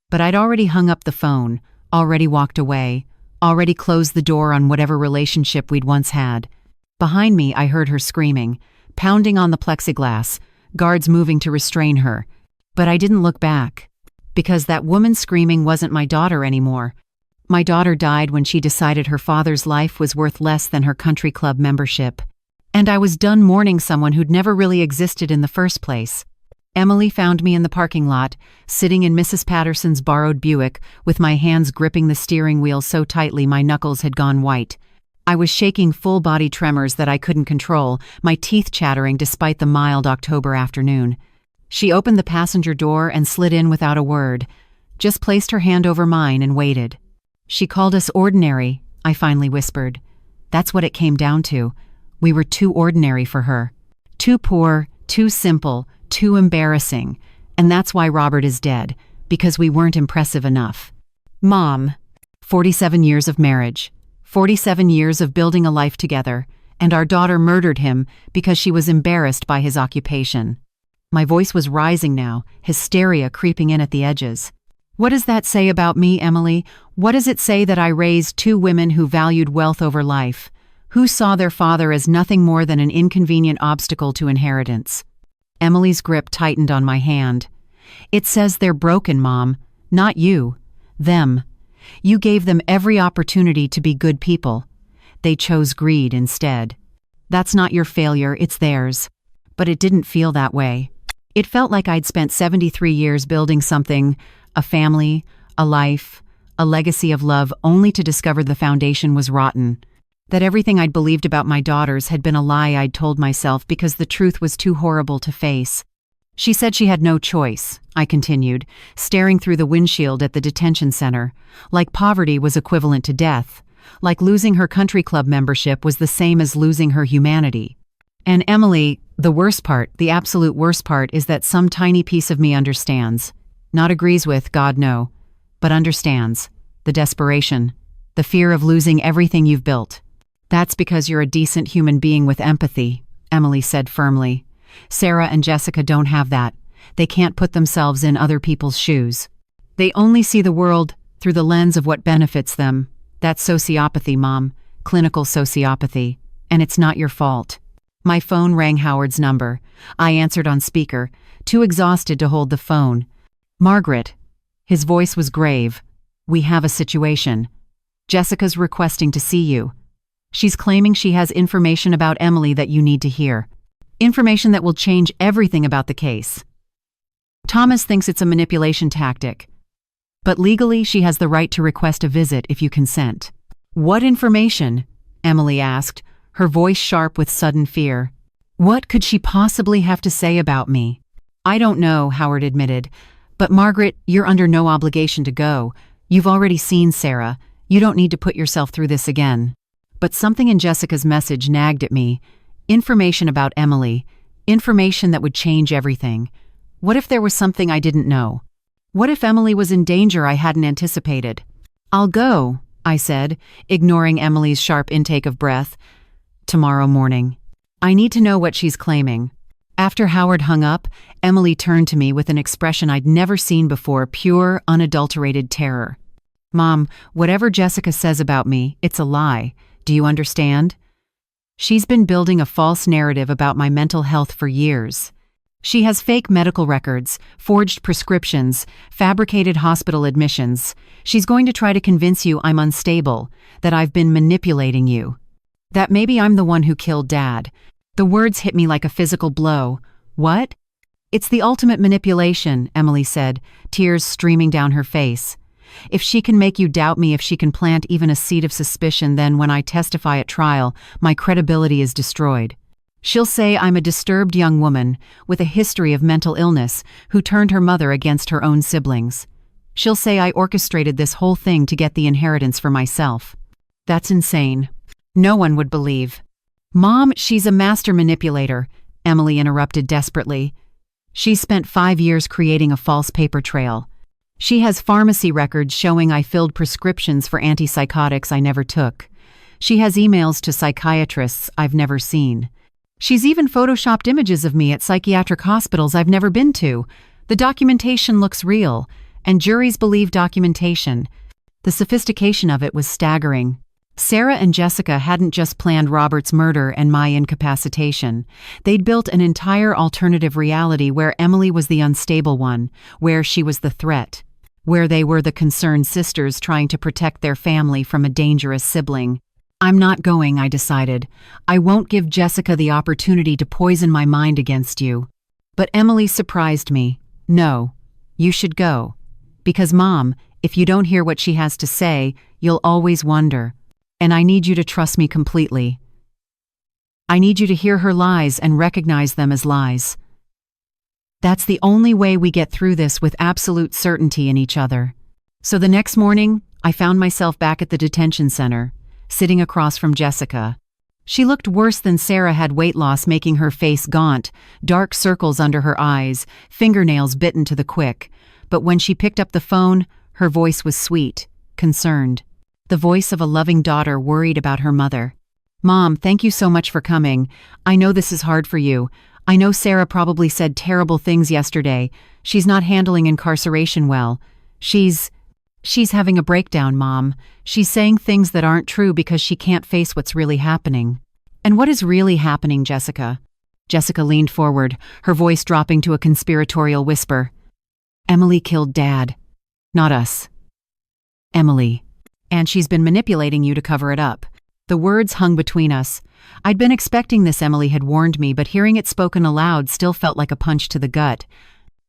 But I'd already hung up the phone, already walked away, already closed the door on whatever relationship we'd once had. Behind me, I heard her screaming, pounding on the plexiglass, guards moving to restrain her. But I didn't look back. Because that woman screaming wasn't my daughter anymore. My daughter died when she decided her father's life was worth less than her country club membership. And I was done mourning someone who'd never really existed in the first place. Emily found me in the parking lot, sitting in Mrs. Patterson's borrowed Buick, with my hands gripping the steering wheel so tightly my knuckles had gone white. I was shaking full-body tremors that I couldn't control, my teeth chattering despite the mild October afternoon. She opened the passenger door and slid in without a word, just placed her hand over mine and waited. She called us ordinary, I finally whispered. That's what it came down to. We were too ordinary for her. Too poor, too simple, too embarrassing. And that's why Robert is dead, because we weren't impressive enough. Mom, 47 years of marriage, 47 years of building a life together, and our daughter murdered him because she was embarrassed by his occupation. My voice was rising now, hysteria creeping in at the edges. What does that say about me, Emily? What does it say that I raised 2 women who valued wealth over life, who saw their father as nothing more than an inconvenient obstacle to inheritance? Emily's grip tightened on my hand. It says they're broken, Mom. Not you. Them. You gave them every opportunity to be good people. They chose greed instead. That's not your failure, it's theirs. But it didn't feel that way. It felt like I'd spent 73 years building something, a family, a life, a legacy of love, only to discover the foundation was rotten. That everything I'd believed about my daughters had been a lie I'd told myself because the truth was too horrible to face. She said she had no choice, I continued, staring through the windshield at the detention center, like poverty was equivalent to death, like losing her country club membership was the same as losing her humanity. And Emily, the worst part, the absolute worst part, is that some tiny piece of me understands. Not agrees with, God no, but understands. The desperation, the fear of losing everything you've built. That's because you're a decent human being with empathy, Emily said firmly. Sarah and Jessica don't have that. They can't put themselves in other people's shoes. They only see the world through the lens of what benefits them. That's sociopathy, Mom. Clinical sociopathy. And it's not your fault. My phone rang Howard's number. I answered on speaker, too exhausted to hold the phone. Margaret. His voice was grave. We have a situation. Jessica's requesting to see you. She's claiming she has information about Emily that you need to hear. Information that will change everything about the case. Thomas thinks it's a manipulation tactic. But legally, she has the right to request a visit if you consent. What information? Emily asked, her voice sharp with sudden fear. What could she possibly have to say about me? I don't know, Howard admitted. But Margaret, you're under no obligation to go. You've already seen Sarah. You don't need to put yourself through this again. But something in Jessica's message nagged at me. Information about Emily. Information that would change everything. What if there was something I didn't know? What if Emily was in danger I hadn't anticipated? I'll go, I said, ignoring Emily's sharp intake of breath. Tomorrow morning. I need to know what she's claiming. After Howard hung up, Emily turned to me with an expression I'd never seen before, pure, unadulterated terror. Mom, whatever Jessica says about me, it's a lie. Do you understand? She's been building a false narrative about my mental health for years. She has fake medical records, forged prescriptions, fabricated hospital admissions. She's going to try to convince you I'm unstable, that I've been manipulating you. That maybe I'm the one who killed Dad. The words hit me like a physical blow. What? It's the ultimate manipulation, Emily said, tears streaming down her face. If she can make you doubt me, if she can plant even a seed of suspicion, then when I testify at trial, my credibility is destroyed. She'll say I'm a disturbed young woman with a history of mental illness who turned her mother against her own siblings. She'll say I orchestrated this whole thing to get the inheritance for myself. That's insane. No one would believe. Mom, she's a master manipulator, Emily interrupted desperately. She's spent 5 years creating a false paper trail. She has pharmacy records showing I filled prescriptions for antipsychotics I never took. She has emails to psychiatrists I've never seen. She's even photoshopped images of me at psychiatric hospitals I've never been to. The documentation looks real, and juries believe documentation. The sophistication of it was staggering. Sarah and Jessica hadn't just planned Robert's murder and my incapacitation. They'd built an entire alternative reality where Emily was the unstable one, where she was the threat, where they were the concerned sisters trying to protect their family from a dangerous sibling. I'm not going, I decided. I won't give Jessica the opportunity to poison my mind against you. But Emily surprised me. No, you should go. Because, Mom, if you don't hear what she has to say, you'll always wonder. And I need you to trust me completely. I need you to hear her lies and recognize them as lies. That's the only way we get through this with absolute certainty in each other. So the next morning, I found myself back at the detention center, sitting across from Jessica. She looked worse than Sarah had, weight loss making her face gaunt, dark circles under her eyes, fingernails bitten to the quick. But when she picked up the phone, her voice was sweet, concerned. The voice of a loving daughter worried about her mother. Mom, thank you so much for coming. I know this is hard for you. I know Sarah probably said terrible things yesterday. She's not handling incarceration well. She's having a breakdown, Mom. She's saying things that aren't true because she can't face what's really happening. And what is really happening, Jessica? Jessica leaned forward, her voice dropping to a conspiratorial whisper. Emily killed Dad. Not us. Emily. And she's been manipulating you to cover it up. The words hung between us. I'd been expecting this, Emily had warned me, but hearing it spoken aloud still felt like a punch to the gut.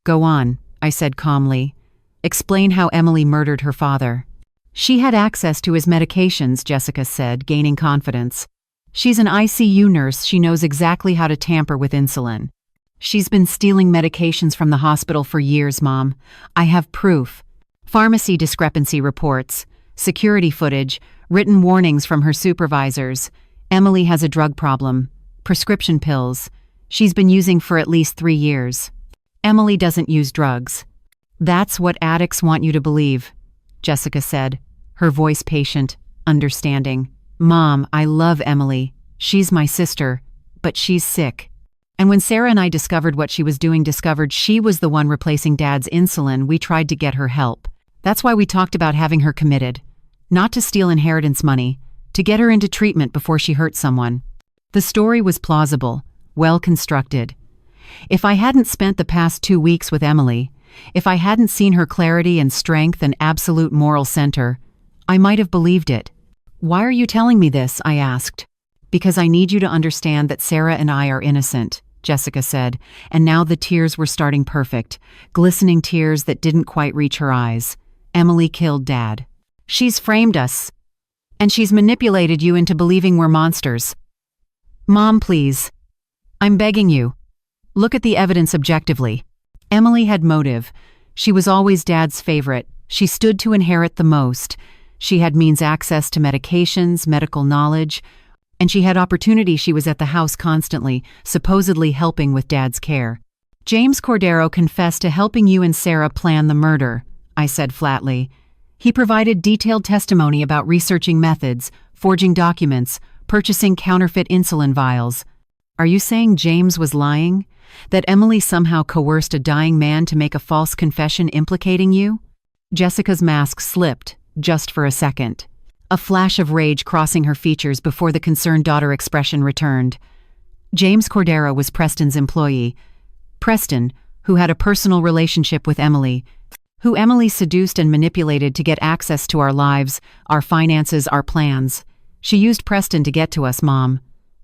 Go on, I said calmly. Explain how Emily murdered her father. She had access to his medications, Jessica said, gaining confidence. She's an ICU nurse. She knows exactly how to tamper with insulin. She's been stealing medications from the hospital for years, Mom. I have proof. Pharmacy discrepancy reports, security footage, written warnings from her supervisors. Emily has a drug problem. Prescription pills. She's been using for at least 3 years. Emily doesn't use drugs. That's what addicts want you to believe, Jessica said, her voice patient, understanding. Mom, I love Emily. She's my sister, but she's sick. And when Sarah and I discovered what she was doing, discovered she was the one replacing Dad's insulin, we tried to get her help. That's why we talked about having her committed. Not to steal inheritance money, to get her into treatment before she hurt someone. The story was plausible, well constructed. If I hadn't spent the past 2 weeks with Emily, if I hadn't seen her clarity and strength and absolute moral center, I might have believed it. Why are you telling me this? I asked. Because I need you to understand that Sarah and I are innocent, Jessica said, and now the tears were starting perfect, glistening tears that didn't quite reach her eyes. Emily killed Dad. She's framed us. And she's manipulated you into believing we're monsters. Mom, please. I'm begging you. Look at the evidence objectively. Emily had motive. She was always Dad's favorite. She stood to inherit the most. She had means access to medications, medical knowledge, and she had opportunity. She was at the house constantly, supposedly helping with Dad's care. James Cordero confessed to helping you and Sarah plan the murder, I said flatly. He provided detailed testimony about researching methods, forging documents, purchasing counterfeit insulin vials. Are you saying James was lying? That Emily somehow coerced a dying man to make a false confession implicating you? Jessica's mask slipped, just for a second. A flash of rage crossing her features before the concerned daughter expression returned. James Cordero was Preston's employee. Preston, who had a personal relationship with Emily, who Emily seduced and manipulated to get access to our lives, our finances, our plans. She used Preston to get to us, Mom.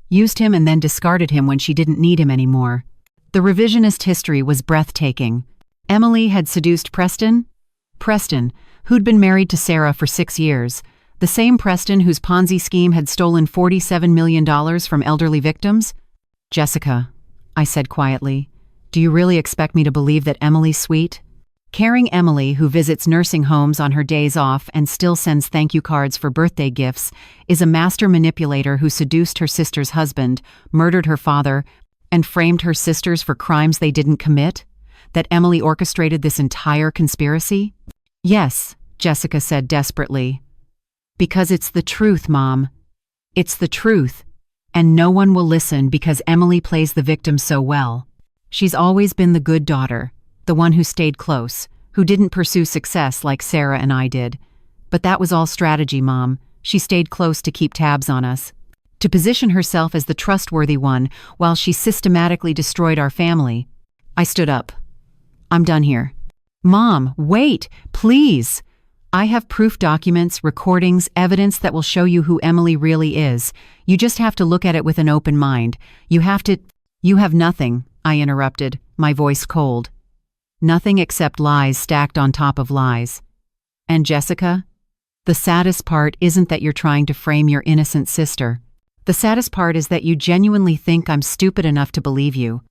Used him and then discarded him when she didn't need him anymore. The revisionist history was breathtaking. Emily had seduced Preston? Preston, who'd been married to Sarah for 6 years. The same Preston whose Ponzi scheme had stolen $47 million from elderly victims? Jessica, I said quietly, do you really expect me to believe that Emily's sweet? Caring Emily, who visits nursing homes on her days off and still sends thank you cards for birthday gifts, is a master manipulator who seduced her sister's husband, murdered her father, and framed her sisters for crimes they didn't commit? That Emily orchestrated this entire conspiracy? Yes, Jessica said desperately. Because it's the truth, Mom. It's the truth. And no one will listen because Emily plays the victim so well. She's always been the good daughter, the one who stayed close, who didn't pursue success like Sarah and I did. But that was all strategy, Mom. She stayed close to keep tabs on us, to position herself as the trustworthy one while she systematically destroyed our family. I stood up. I'm done here. Mom, wait, please. I have proof documents, recordings, evidence that will show you who Emily really is. You just have to look at it with an open mind. You have nothing, I interrupted, my voice cold. Nothing except lies stacked on top of lies. And Jessica? The saddest part isn't that you're trying to frame your innocent sister. The saddest part is that you genuinely think I'm stupid enough to believe you.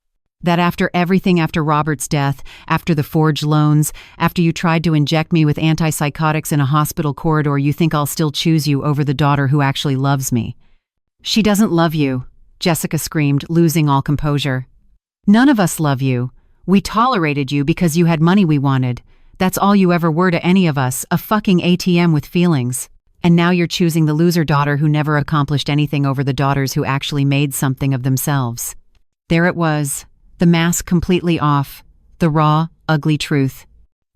That after everything, after Robert's death, after the forged loans, after you tried to inject me with antipsychotics in a hospital corridor, you think I'll still choose you over the daughter who actually loves me. She doesn't love you, Jessica screamed, losing all composure. None of us love you. We tolerated you because you had money we wanted. That's all you ever were to any of us, a fucking ATM with feelings. And now you're choosing the loser daughter who never accomplished anything over the daughters who actually made something of themselves. There it was. The mask completely off. The raw, ugly truth.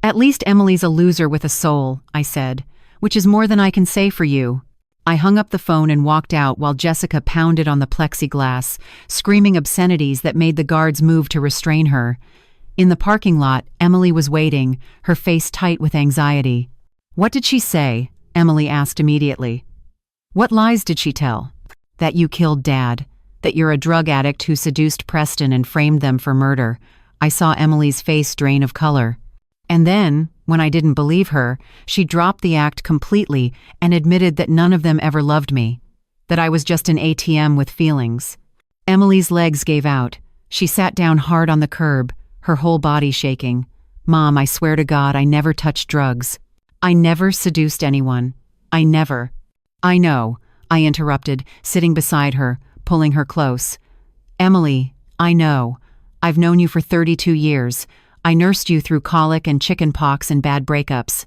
At least Emily's a loser with a soul, I said, which is more than I can say for you. I hung up the phone and walked out while Jessica pounded on the plexiglass, screaming obscenities that made the guards move to restrain her. In the parking lot, Emily was waiting, her face tight with anxiety. What did she say? Emily asked immediately. What lies did she tell? That you killed Dad. That you're a drug addict who seduced Preston and framed them for murder. I saw Emily's face drain of color. And then, when I didn't believe her, she dropped the act completely and admitted that none of them ever loved me. That I was just an ATM with feelings. Emily's legs gave out. She sat down hard on the curb, her whole body shaking. Mom, I swear to God, I never touched drugs. I never seduced anyone. I never. I know, I interrupted, sitting beside her, pulling her close. Emily, I know. I've known you for 32 years. I nursed you through colic and chicken pox and bad breakups.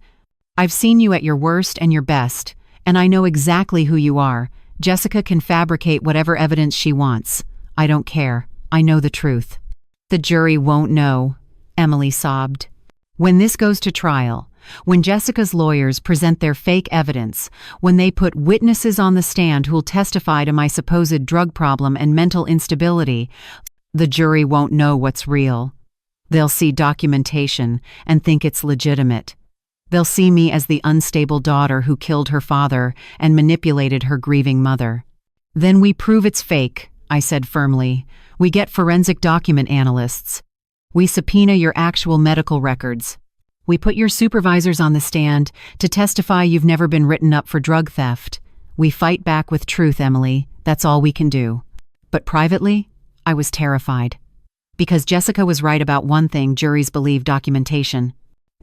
I've seen you at your worst and your best, and I know exactly who you are. Jessica can fabricate whatever evidence she wants. I don't care. I know the truth. The jury won't know, Emily sobbed. When this goes to trial, when Jessica's lawyers present their fake evidence, when they put witnesses on the stand who'll testify to my supposed drug problem and mental instability, the jury won't know what's real. They'll see documentation and think it's legitimate. They'll see me as the unstable daughter who killed her father and manipulated her grieving mother. Then we prove it's fake, I said firmly. We get forensic document analysts. We subpoena your actual medical records. We put your supervisors on the stand to testify you've never been written up for drug theft. We fight back with truth, Emily. That's all we can do. But privately, I was terrified. Because Jessica was right about one thing: juries believe documentation.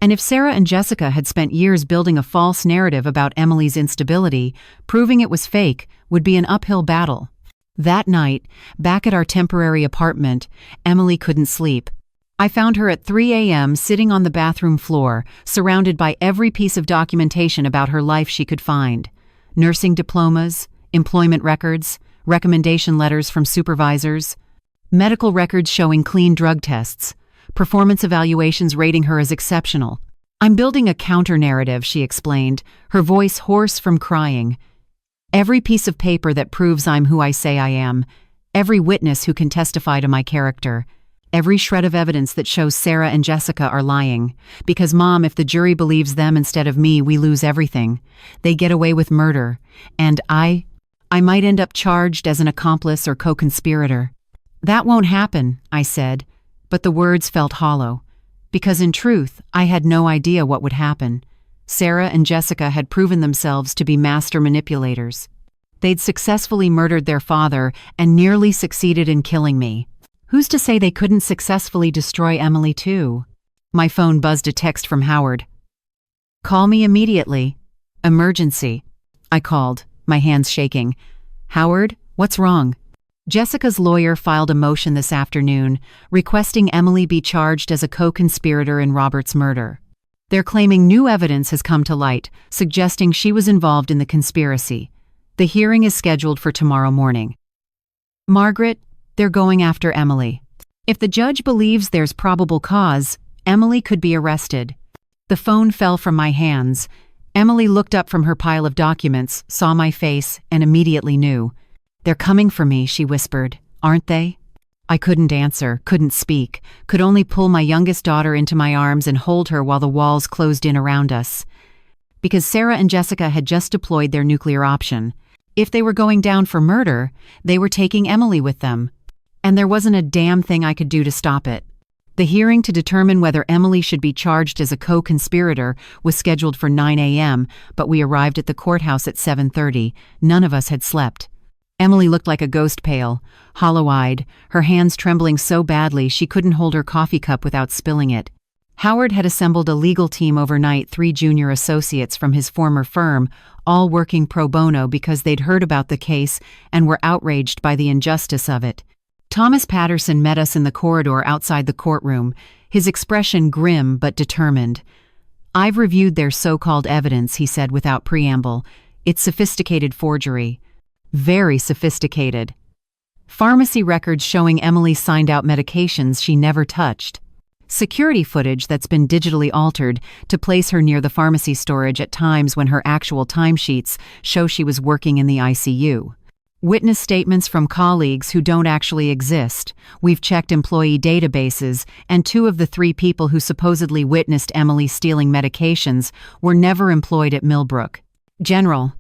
And if Sarah and Jessica had spent years building a false narrative about Emily's instability, proving it was fake would be an uphill battle. That night, back at our temporary apartment, Emily couldn't sleep. I found her at 3 a.m. sitting on the bathroom floor, surrounded by every piece of documentation about her life she could find. Nursing diplomas, employment records, recommendation letters from supervisors, medical records showing clean drug tests, performance evaluations rating her as exceptional. I'm building a counter-narrative, she explained, her voice hoarse from crying. Every piece of paper that proves I'm who I say I am, every witness who can testify to my character, every shred of evidence that shows Sarah and Jessica are lying. Because, Mom, if the jury believes them instead of me, we lose everything. They get away with murder. And I might end up charged as an accomplice or co-conspirator. That won't happen, I said, but the words felt hollow. Because in truth, I had no idea what would happen. Sarah and Jessica had proven themselves to be master manipulators. They'd successfully murdered their father and nearly succeeded in killing me. Who's to say they couldn't successfully destroy Emily too? My phone buzzed a text from Howard. Call me immediately. Emergency. I called, my hands shaking. Howard, what's wrong? Jessica's lawyer filed a motion this afternoon requesting Emily be charged as a co-conspirator in Robert's murder. They're claiming new evidence has come to light, suggesting she was involved in the conspiracy. The hearing is scheduled for tomorrow morning. Margaret, they're going after Emily. If the judge believes there's probable cause, Emily could be arrested. The phone fell from my hands. Emily looked up from her pile of documents, saw my face, and immediately knew. They're coming for me, she whispered. Aren't they? I couldn't answer, couldn't speak, could only pull my youngest daughter into my arms and hold her while the walls closed in around us. Because Sarah and Jessica had just deployed their nuclear option. If they were going down for murder, they were taking Emily with them. And there wasn't a damn thing I could do to stop it. The hearing to determine whether Emily should be charged as a co-conspirator was scheduled for 9 a.m., but we arrived at the courthouse at 7:30. None of us had slept. Emily looked like a ghost pale, hollow-eyed, her hands trembling so badly she couldn't hold her coffee cup without spilling it. Howard had assembled a legal team overnight, 3 junior associates from his former firm, all working pro bono because they'd heard about the case and were outraged by the injustice of it. Thomas Patterson met us in the corridor outside the courtroom, his expression grim but determined. I've reviewed their so-called evidence, he said without preamble. It's sophisticated forgery. Very sophisticated. Pharmacy records showing Emily signed out medications she never touched. Security footage that's been digitally altered to place her near the pharmacy storage at times when her actual timesheets show she was working in the ICU. Witness statements from colleagues who don't actually exist. We've checked employee databases, and 2 of the 3 people who supposedly witnessed Emily stealing medications were never employed at Millbrook. General.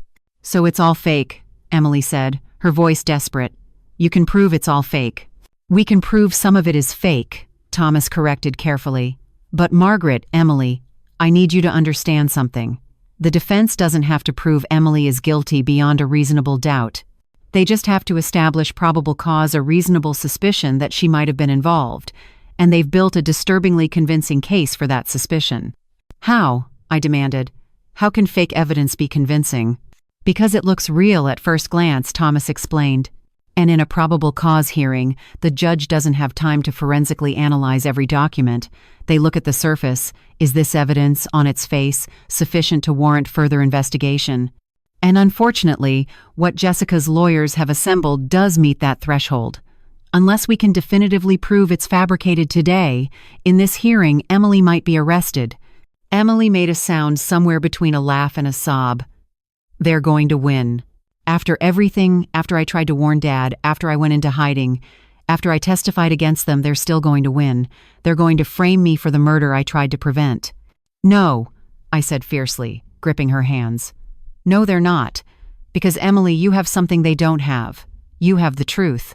So it's all fake, Emily said, her voice desperate. You can prove it's all fake. We can prove some of it is fake, Thomas corrected carefully. But Margaret, Emily, I need you to understand something. The defense doesn't have to prove Emily is guilty beyond a reasonable doubt. They just have to establish probable cause or reasonable suspicion that she might have been involved, and they've built a disturbingly convincing case for that suspicion. How? I demanded. How can fake evidence be convincing? Because it looks real at first glance, Thomas explained. And in a probable cause hearing, the judge doesn't have time to forensically analyze every document. They look at the surface. Is this evidence, on its face, sufficient to warrant further investigation? And unfortunately, what Jessica's lawyers have assembled does meet that threshold. Unless we can definitively prove it's fabricated today, in this hearing, Emily might be arrested. Emily made a sound somewhere between a laugh and a sob. They're going to win. After everything, after I tried to warn Dad, after I went into hiding, after I testified against them, they're still going to win. They're going to frame me for the murder I tried to prevent. No, I said fiercely, gripping her hands. No, they're not. Because, Emily, you have something they don't have. You have the truth.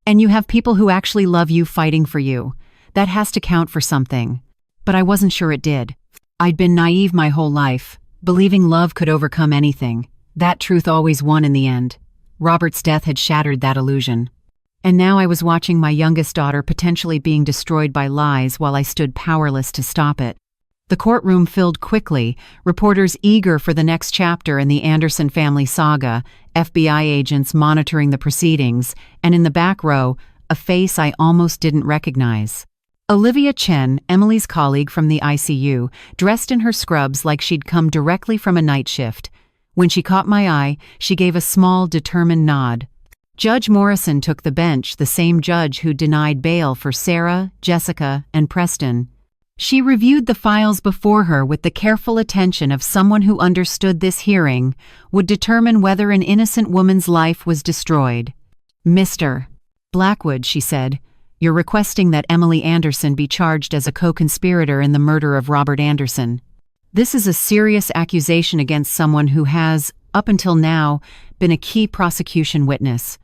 And you have people who actually love you fighting for you. That has to count for something. But I wasn't sure it did. I'd been naive my whole life, believing love could overcome anything. That truth always won in the end. Robert's death had shattered that illusion. And now I was watching my youngest daughter potentially being destroyed by lies while I stood powerless to stop it. The courtroom filled quickly, reporters eager for the next chapter in the Anderson family saga, FBI agents monitoring the proceedings, and in the back row, a face I almost didn't recognize. Olivia Chen, Emily's colleague from the ICU, dressed in her scrubs like she'd come directly from a night shift. When she caught my eye, she gave a small, determined nod. Judge Morrison took the bench, the same judge who denied bail for Sarah, Jessica, and Preston. She reviewed the files before her with the careful attention of someone who understood this hearing would determine whether an innocent woman's life was destroyed. "Mr. Blackwood," she said, "you're requesting that Emily Anderson be charged as a co-conspirator in the murder of Robert Anderson. This is a serious accusation against someone who has, up until now, been a key prosecution witness.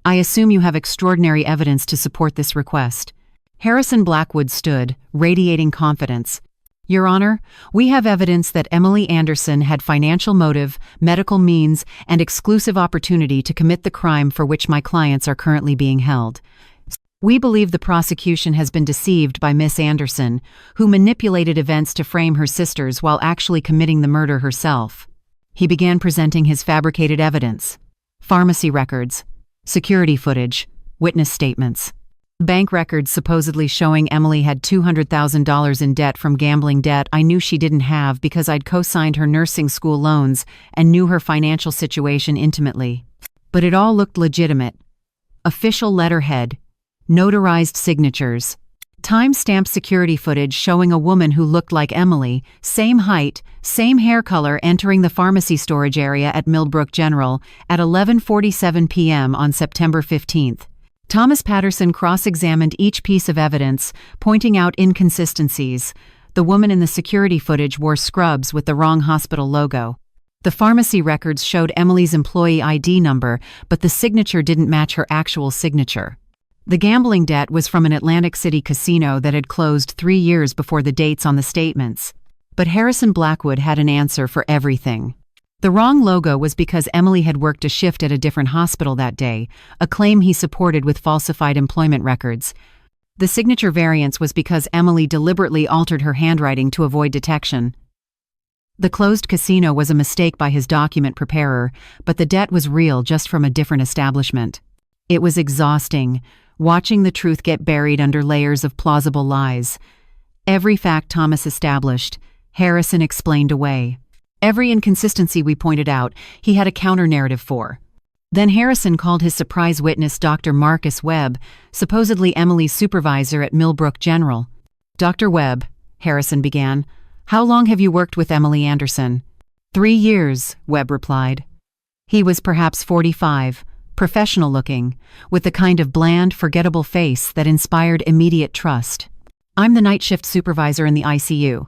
I assume you have extraordinary evidence to support this request." Harrison Blackwood stood, radiating confidence. "Your Honor, we have evidence that Emily Anderson had financial motive, medical means, and exclusive opportunity to commit the crime for which my clients are currently being held. We believe the prosecution has been deceived by Miss Anderson, who manipulated events to frame her sisters while actually committing the murder herself." He began presenting his fabricated evidence: pharmacy records, security footage, witness statements, bank records supposedly showing Emily had $200,000 in debt from gambling debt I knew she didn't have because I'd co-signed her nursing school loans and knew her financial situation intimately. But it all looked legitimate. Official letterhead, notarized signatures, time-stamped security footage showing a woman who looked like Emily, same height, same hair color, entering the pharmacy storage area at Millbrook General at 11:47 p.m. on September 15th. Thomas Patterson cross-examined each piece of evidence, pointing out inconsistencies. The woman in the security footage wore scrubs with the wrong hospital logo. The pharmacy records showed Emily's employee ID number, but the signature didn't match her actual signature. The gambling debt was from an Atlantic City casino that had closed 3 years before the dates on the statements. But Harrison Blackwood had an answer for everything. The wrong logo was because Emily had worked a shift at a different hospital that day, a claim he supported with falsified employment records. The signature variance was because Emily deliberately altered her handwriting to avoid detection. The closed casino was a mistake by his document preparer, but the debt was real, just from a different establishment. It was exhausting, watching the truth get buried under layers of plausible lies. Every fact Thomas established, Harrison explained away. Every inconsistency we pointed out, he had a counter-narrative for. Then Harrison called his surprise witness Dr. Marcus Webb, supposedly Emily's supervisor at Millbrook General. "Dr. Webb," Harrison began, "how long have you worked with Emily Anderson?" 3 years, Webb replied. He was perhaps 45, professional-looking, with the kind of bland, forgettable face that inspired immediate trust. "I'm the night shift supervisor in the ICU.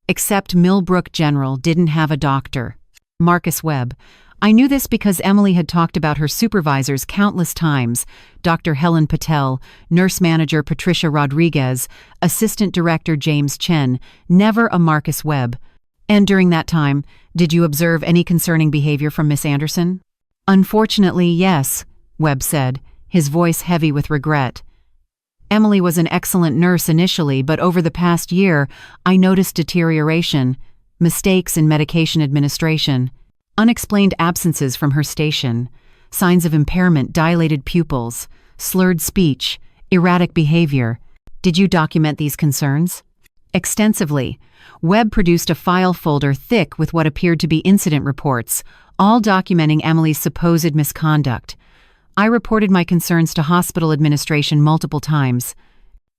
Except Millbrook General didn't have a doctor." Marcus Webb: "I knew this because Emily had talked about her supervisors countless times, Dr. Helen Patel, nurse manager Patricia Rodriguez, assistant director James Chen, never a Marcus Webb. And during that time, did you observe any concerning behavior from Miss Anderson?" "Unfortunately, yes," Webb said, his voice heavy with regret. "Emily was an excellent nurse initially, but over the past year, I noticed deterioration, mistakes in medication administration, unexplained absences from her station, signs of impairment, dilated pupils, slurred speech, erratic behavior. Did you document these concerns?" "Extensively." Webb produced a file folder thick with what appeared to be incident reports, all documenting Emily's supposed misconduct. "I reported my concerns to hospital administration multiple times.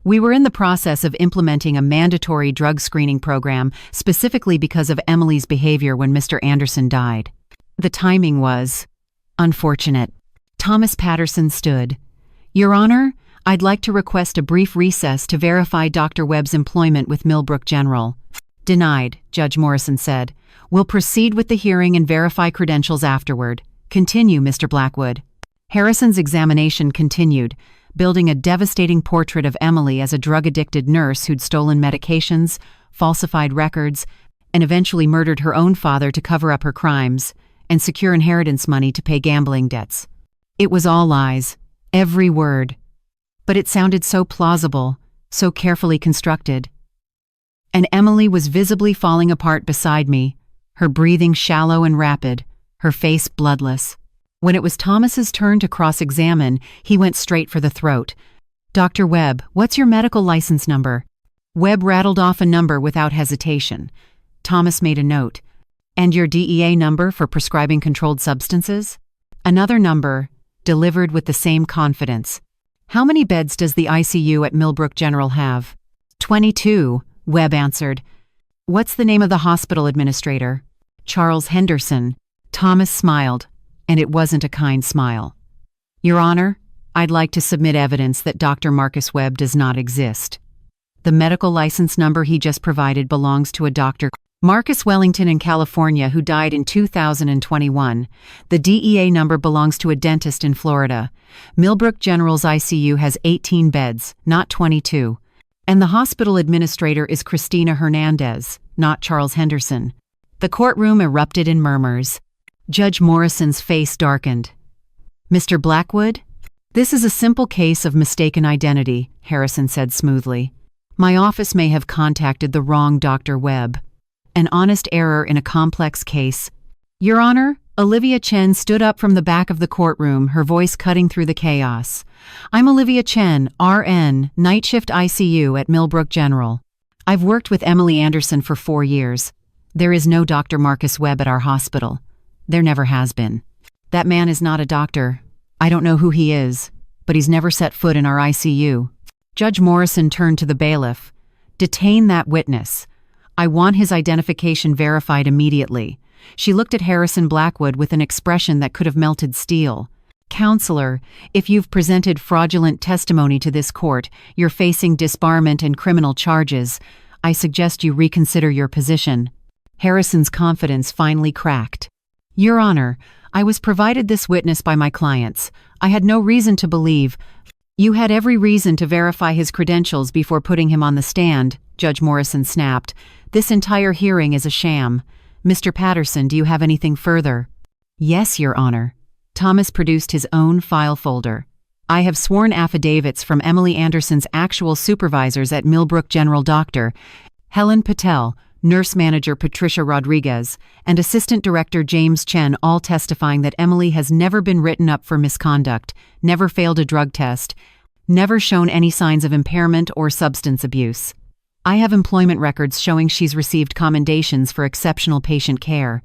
We were in the process of implementing a mandatory drug screening program specifically because of Emily's behavior when Mr. Anderson died. The timing was unfortunate." Thomas Patterson stood. "Your Honor, I'd like to request a brief recess to verify Dr. Webb's employment with Millbrook General." "Denied," Judge Morrison said. "We'll proceed with the hearing and verify credentials afterward. Continue, Mr. Blackwood." Harrison's examination continued, building a devastating portrait of Emily as a drug-addicted nurse who'd stolen medications, falsified records, and eventually murdered her own father to cover up her crimes and secure inheritance money to pay gambling debts. It was all lies, every word. But it sounded so plausible, so carefully constructed. And Emily was visibly falling apart beside me, her breathing shallow and rapid, her face bloodless. When it was Thomas's turn to cross-examine, he went straight for the throat. "Dr. Webb, what's your medical license number?" Webb rattled off a number without hesitation. Thomas made a note. "And your DEA number for prescribing controlled substances?" Another number, delivered with the same confidence. "How many beds does the ICU at Millbrook General have?" 22, Webb answered. What's the name of the hospital administrator? Charles Henderson. Thomas smiled, and it wasn't a kind smile. Your Honor, I'd like to submit evidence that Dr. Marcus Webb does not exist. The medical license number he just provided belongs to a Dr. Marcus Wellington in California who died in 2021. The DEA number belongs to a dentist in Florida. Millbrook General's ICU has 18 beds, not 22. And the hospital administrator is Christina Hernandez, not Charles Henderson. The courtroom erupted in murmurs. Judge Morrison's face darkened. Mr. Blackwood? This is a simple case of mistaken identity, Harrison said smoothly. My office may have contacted the wrong Dr. Webb. An honest error in a complex case. Your Honor, Olivia Chen stood up from the back of the courtroom, her voice cutting through the chaos. I'm Olivia Chen, RN, night shift ICU at Millbrook General. I've worked with Emily Anderson for 4 years. There is no Dr. Marcus Webb at our hospital. There never has been. That man is not a doctor. I don't know who he is, but he's never set foot in our ICU. Judge Morrison turned to the bailiff. Detain that witness. I want his identification verified immediately. She looked at Harrison Blackwood with an expression that could have melted steel. Counselor, if you've presented fraudulent testimony to this court, you're facing disbarment and criminal charges. I suggest you reconsider your position. Harrison's confidence finally cracked. Your Honor, I was provided this witness by my clients. I had no reason to believe. You had every reason to verify his credentials before putting him on the stand, Judge Morrison snapped. This entire hearing is a sham. Mr. Patterson, do you have anything further? Yes, Your Honor. Thomas produced his own file folder. I have sworn affidavits from Emily Anderson's actual supervisors at Millbrook General Dr. Helen Patel, Nurse Manager Patricia Rodriguez, and Assistant Director James Chen, all testifying that Emily has never been written up for misconduct, never failed a drug test, never shown any signs of impairment or substance abuse. I have employment records showing she's received commendations for exceptional patient care.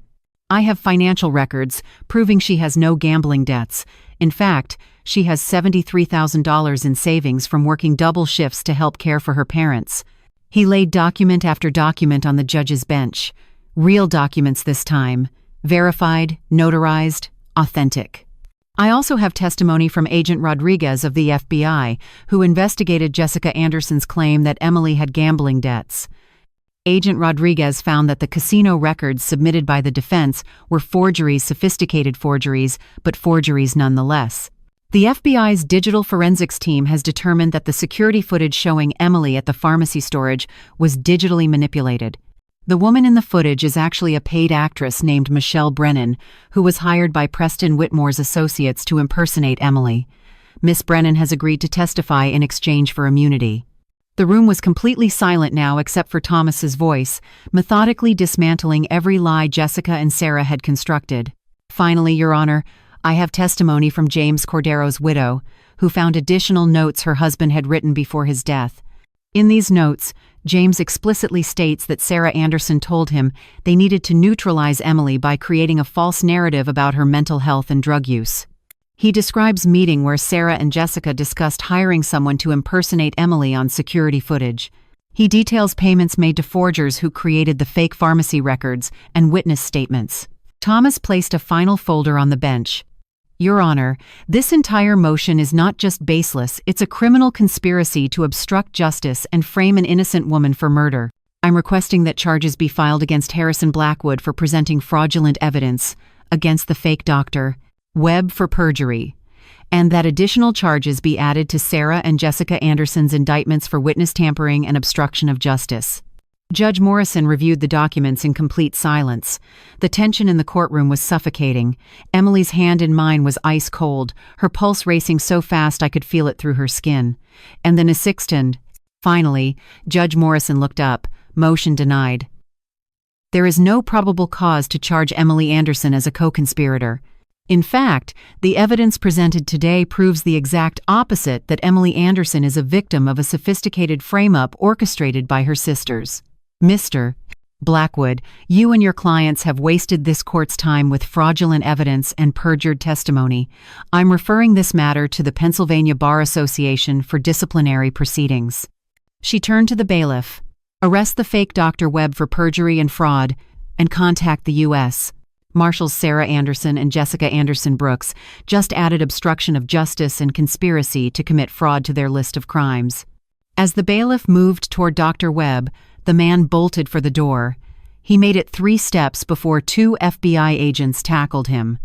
I have financial records proving she has no gambling debts. In fact, she has $73,000 in savings from working double shifts to help care for her parents. He laid document after document on the judge's bench. Real documents this time. Verified, notarized, authentic. I also have testimony from Agent Rodriguez of the FBI, who investigated Jessica Anderson's claim that Emily had gambling debts. Agent Rodriguez found that the casino records submitted by the defense were forgeries, sophisticated forgeries, but forgeries nonetheless. The FBI's digital forensics team has determined that the security footage showing Emily at the pharmacy storage was digitally manipulated. The woman in the footage is actually a paid actress named Michelle Brennan, who was hired by Preston Whitmore's associates to impersonate Emily. Miss Brennan has agreed to testify in exchange for immunity. The room was completely silent now except for Thomas's voice, methodically dismantling every lie Jessica and Sarah had constructed. Finally, Your Honor, I have testimony from James Cordero's widow, who found additional notes her husband had written before his death. In these notes, James explicitly states that Sarah Anderson told him they needed to neutralize Emily by creating a false narrative about her mental health and drug use. He describes meeting where Sarah and Jessica discussed hiring someone to impersonate Emily on security footage. He details payments made to forgers who created the fake pharmacy records and witness statements. Thomas placed a final folder on the bench. Your Honor, this entire motion is not just baseless, it's a criminal conspiracy to obstruct justice and frame an innocent woman for murder. I'm requesting that charges be filed against Harrison Blackwood for presenting fraudulent evidence, against the fake doctor, Webb for perjury, and that additional charges be added to Sarah and Jessica Anderson's indictments for witness tampering and obstruction of justice. Judge Morrison reviewed the documents in complete silence. The tension in the courtroom was suffocating. Emily's hand in mine was ice cold, her pulse racing so fast I could feel it through her skin. And then a sextant. Finally, Judge Morrison looked up. Motion denied. There is no probable cause to charge Emily Anderson as a co-conspirator. In fact, the evidence presented today proves the exact opposite, that Emily Anderson is a victim of a sophisticated frame-up orchestrated by her sisters. Mr. Blackwood, you and your clients have wasted this court's time with fraudulent evidence and perjured testimony. I'm referring this matter to the Pennsylvania Bar Association for disciplinary proceedings. She turned to the bailiff. Arrest the fake Dr. Webb for perjury and fraud, and contact the U.S. Marshals Sarah Anderson and Jessica Anderson Brooks just added obstruction of justice and conspiracy to commit fraud to their list of crimes. As the bailiff moved toward Dr. Webb, the man bolted for the door. He made it 3 steps before 2 FBI agents tackled him.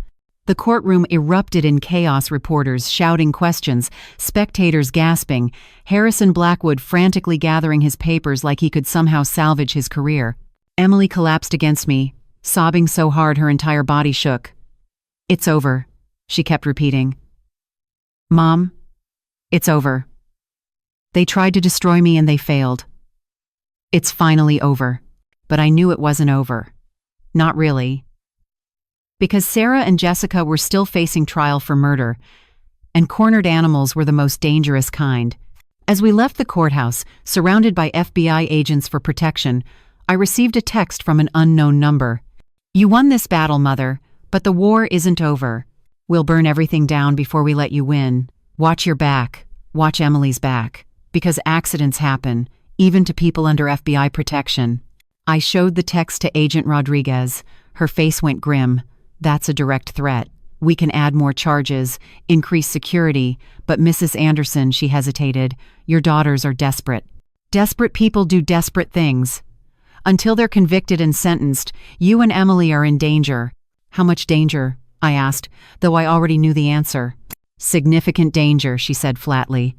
The courtroom erupted in chaos, reporters shouting questions, spectators gasping, Harrison Blackwood frantically gathering his papers like he could somehow salvage his career. Emily collapsed against me, sobbing so hard her entire body shook. "It's over," she kept repeating. "Mom, it's over. They tried to destroy me and they failed. It's finally over." But I knew it wasn't over. Not really. Because Sarah and Jessica were still facing trial for murder, and cornered animals were the most dangerous kind. As we left the courthouse, surrounded by FBI agents for protection, I received a text from an unknown number. "You won this battle, Mother, but the war isn't over. We'll burn everything down before we let you win. Watch your back. Watch Emily's back. Because accidents happen, even to people under FBI protection." I showed the text to Agent Rodriguez. Her face went grim. "That's a direct threat. We can add more charges, increase security, but Mrs. Anderson," she hesitated, "your daughters are desperate. Desperate people do desperate things. Until they're convicted and sentenced, you and Emily are in danger." "How much danger?" I asked, though I already knew the answer. "Significant danger," she said flatly.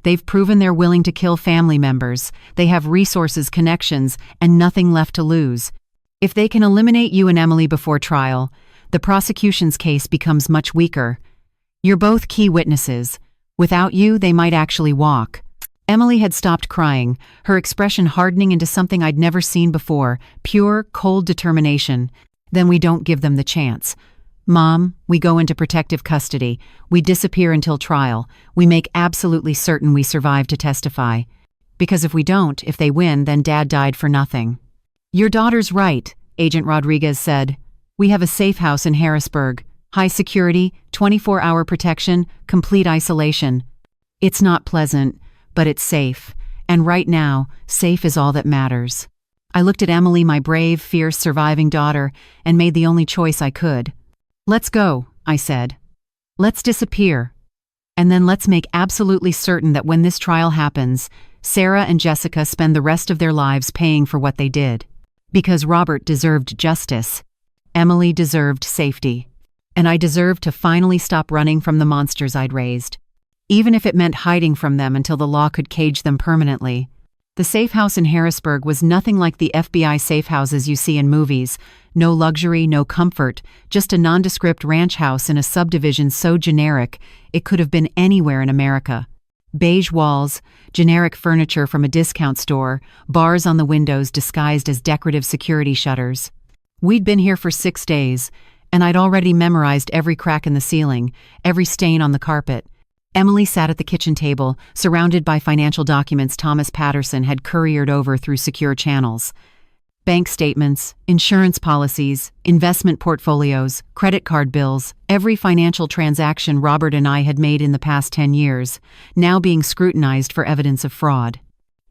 "They've proven they're willing to kill family members. They have resources, connections, and nothing left to lose. If they can eliminate you and Emily before trial, the prosecution's case becomes much weaker. You're both key witnesses. Without you, they might actually walk." Emily had stopped crying, her expression hardening into something I'd never seen before, pure, cold determination. "Then we don't give them the chance. Mom, we go into protective custody. We disappear until trial. We make absolutely certain we survive to testify. Because if we don't, if they win, then Dad died for nothing." "Your daughter's right," Agent Rodriguez said. "We have a safe house in Harrisburg. High security, 24-hour protection, complete isolation. It's not pleasant, but it's safe. And right now, safe is all that matters." I looked at Emily, my brave, fierce, surviving daughter, and made the only choice I could. "Let's go," I said. "Let's disappear. And then let's make absolutely certain that when this trial happens, Sarah and Jessica spend the rest of their lives paying for what they did. Because Robert deserved justice. Emily deserved safety. And I deserved to finally stop running from the monsters I'd raised. Even if it meant hiding from them until the law could cage them permanently. The safe house in Harrisburg was nothing like the FBI safe houses you see in movies. No luxury, no comfort, just a nondescript ranch house in a subdivision so generic it could have been anywhere in America. Beige walls, generic furniture from a discount store, bars on the windows disguised as decorative security shutters. We'd been here for 6 days, and I'd already memorized every crack in the ceiling, every stain on the carpet. Emily sat at the kitchen table, surrounded by financial documents Thomas Patterson had couriered over through secure channels. Bank statements, insurance policies, investment portfolios, credit card bills, every financial transaction Robert and I had made in the past 10 years, now being scrutinized for evidence of fraud.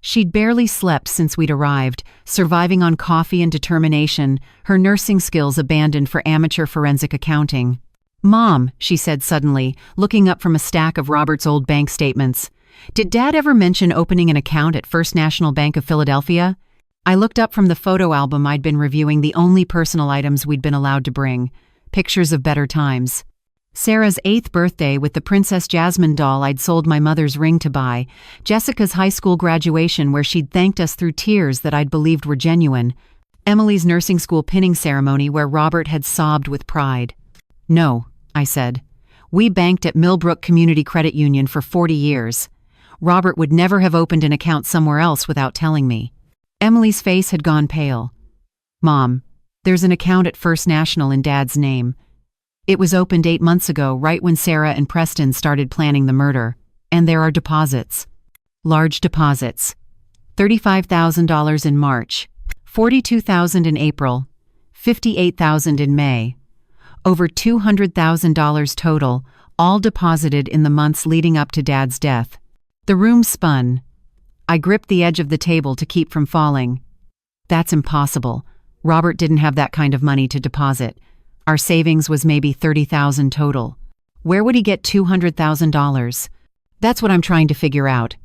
She'd barely slept since we'd arrived, surviving on coffee and determination, her nursing skills abandoned for amateur forensic accounting. "Mom," she said suddenly, looking up from a stack of Robert's old bank statements. "Did Dad ever mention opening an account at First National Bank of Philadelphia?" I looked up from the photo album I'd been reviewing, the only personal items we'd been allowed to bring. Pictures of better times. Sarah's 8th birthday with the Princess Jasmine doll I'd sold my mother's ring to buy. Jessica's high school graduation where she'd thanked us through tears that I'd believed were genuine. Emily's nursing school pinning ceremony where Robert had sobbed with pride. "No," I said. "We banked at Millbrook Community Credit Union for 40 years. Robert would never have opened an account somewhere else without telling me." Emily's face had gone pale. "Mom, there's an account at First National in Dad's name. It was opened 8 months ago, right when Sarah and Preston started planning the murder. And there are deposits. Large deposits. $35,000 in March, $42,000 in April, $58,000 in May. Over $200,000 total, all deposited in the months leading up to Dad's death." The room spun. I gripped the edge of the table to keep from falling. That's impossible. Robert didn't have that kind of money to deposit. Our savings was maybe $30,000 total. Where would he get $200,000? That's what I'm trying to figure out.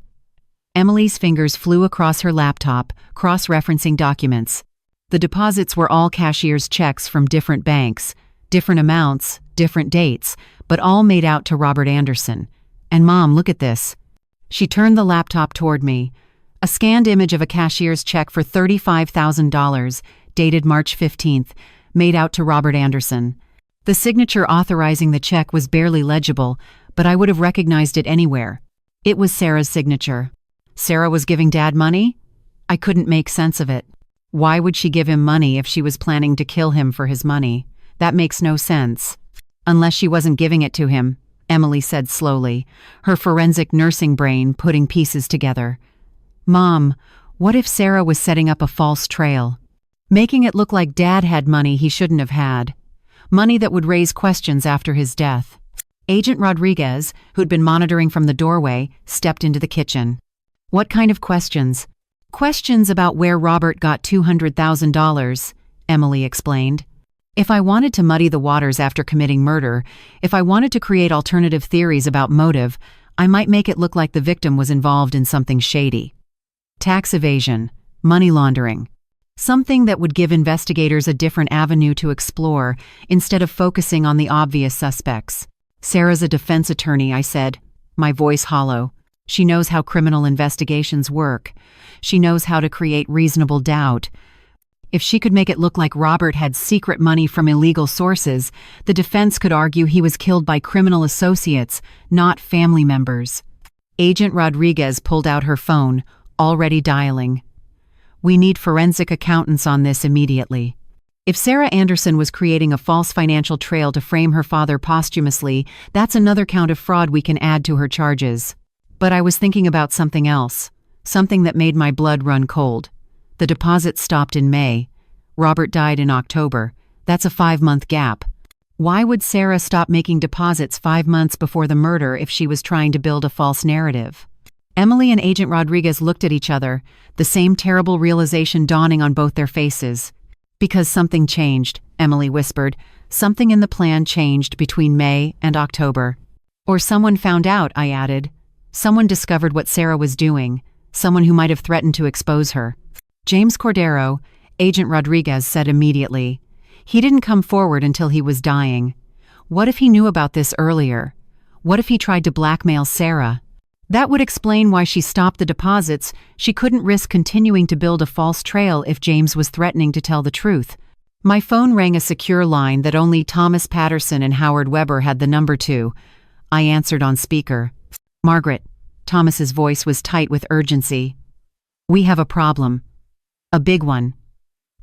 Emily's fingers flew across her laptop, cross-referencing documents. The deposits were all cashier's checks from different banks, different amounts, different dates, but all made out to Robert Anderson. And Mom, look at this. She turned the laptop toward me. A scanned image of a cashier's check for $35,000, dated March 15th, made out to Robert Anderson. The signature authorizing the check was barely legible, but I would have recognized it anywhere. It was Sarah's signature. Sarah was giving Dad money? I couldn't make sense of it. Why would she give him money if she was planning to kill him for his money? That makes no sense. Unless she wasn't giving it to him, Emily said slowly, her forensic nursing brain putting pieces together. Mom, what if Sarah was setting up a false trail? Making it look like Dad had money he shouldn't have had. Money that would raise questions after his death. Agent Rodriguez, who'd been monitoring from the doorway, stepped into the kitchen. What kind of questions? Questions about where Robert got $200,000, Emily explained. If I wanted to muddy the waters after committing murder, if I wanted to create alternative theories about motive, I might make it look like the victim was involved in something shady. Tax evasion, money laundering. Something that would give investigators a different avenue to explore instead of focusing on the obvious suspects. Sarah's a defense attorney, I said, my voice hollow. She knows how criminal investigations work. She knows how to create reasonable doubt. If she could make it look like Robert had secret money from illegal sources, the defense could argue he was killed by criminal associates, not family members. Agent Rodriguez pulled out her phone, already dialing. We need forensic accountants on this immediately. If Sarah Anderson was creating a false financial trail to frame her father posthumously, that's another count of fraud we can add to her charges. But I was thinking about something else, something that made my blood run cold. The deposit stopped in May. Robert died in October. That's a 5-month gap. Why would Sarah stop making deposits 5 months before the murder if she was trying to build a false narrative? Emily and Agent Rodriguez looked at each other, the same terrible realization dawning on both their faces. Because something changed, Emily whispered. Something in the plan changed between May and October. Or someone found out, I added. Someone discovered what Sarah was doing. Someone who might have threatened to expose her. James Cordero, Agent Rodriguez said immediately. He didn't come forward until he was dying. What if he knew about this earlier? What if he tried to blackmail Sarah? That would explain why she stopped the deposits. She couldn't risk continuing to build a false trail if James was threatening to tell the truth. My phone rang a secure line that only Thomas Patterson and Howard Weber had the number to. I answered on speaker. Margaret. Thomas's voice was tight with urgency. We have a problem. A big one.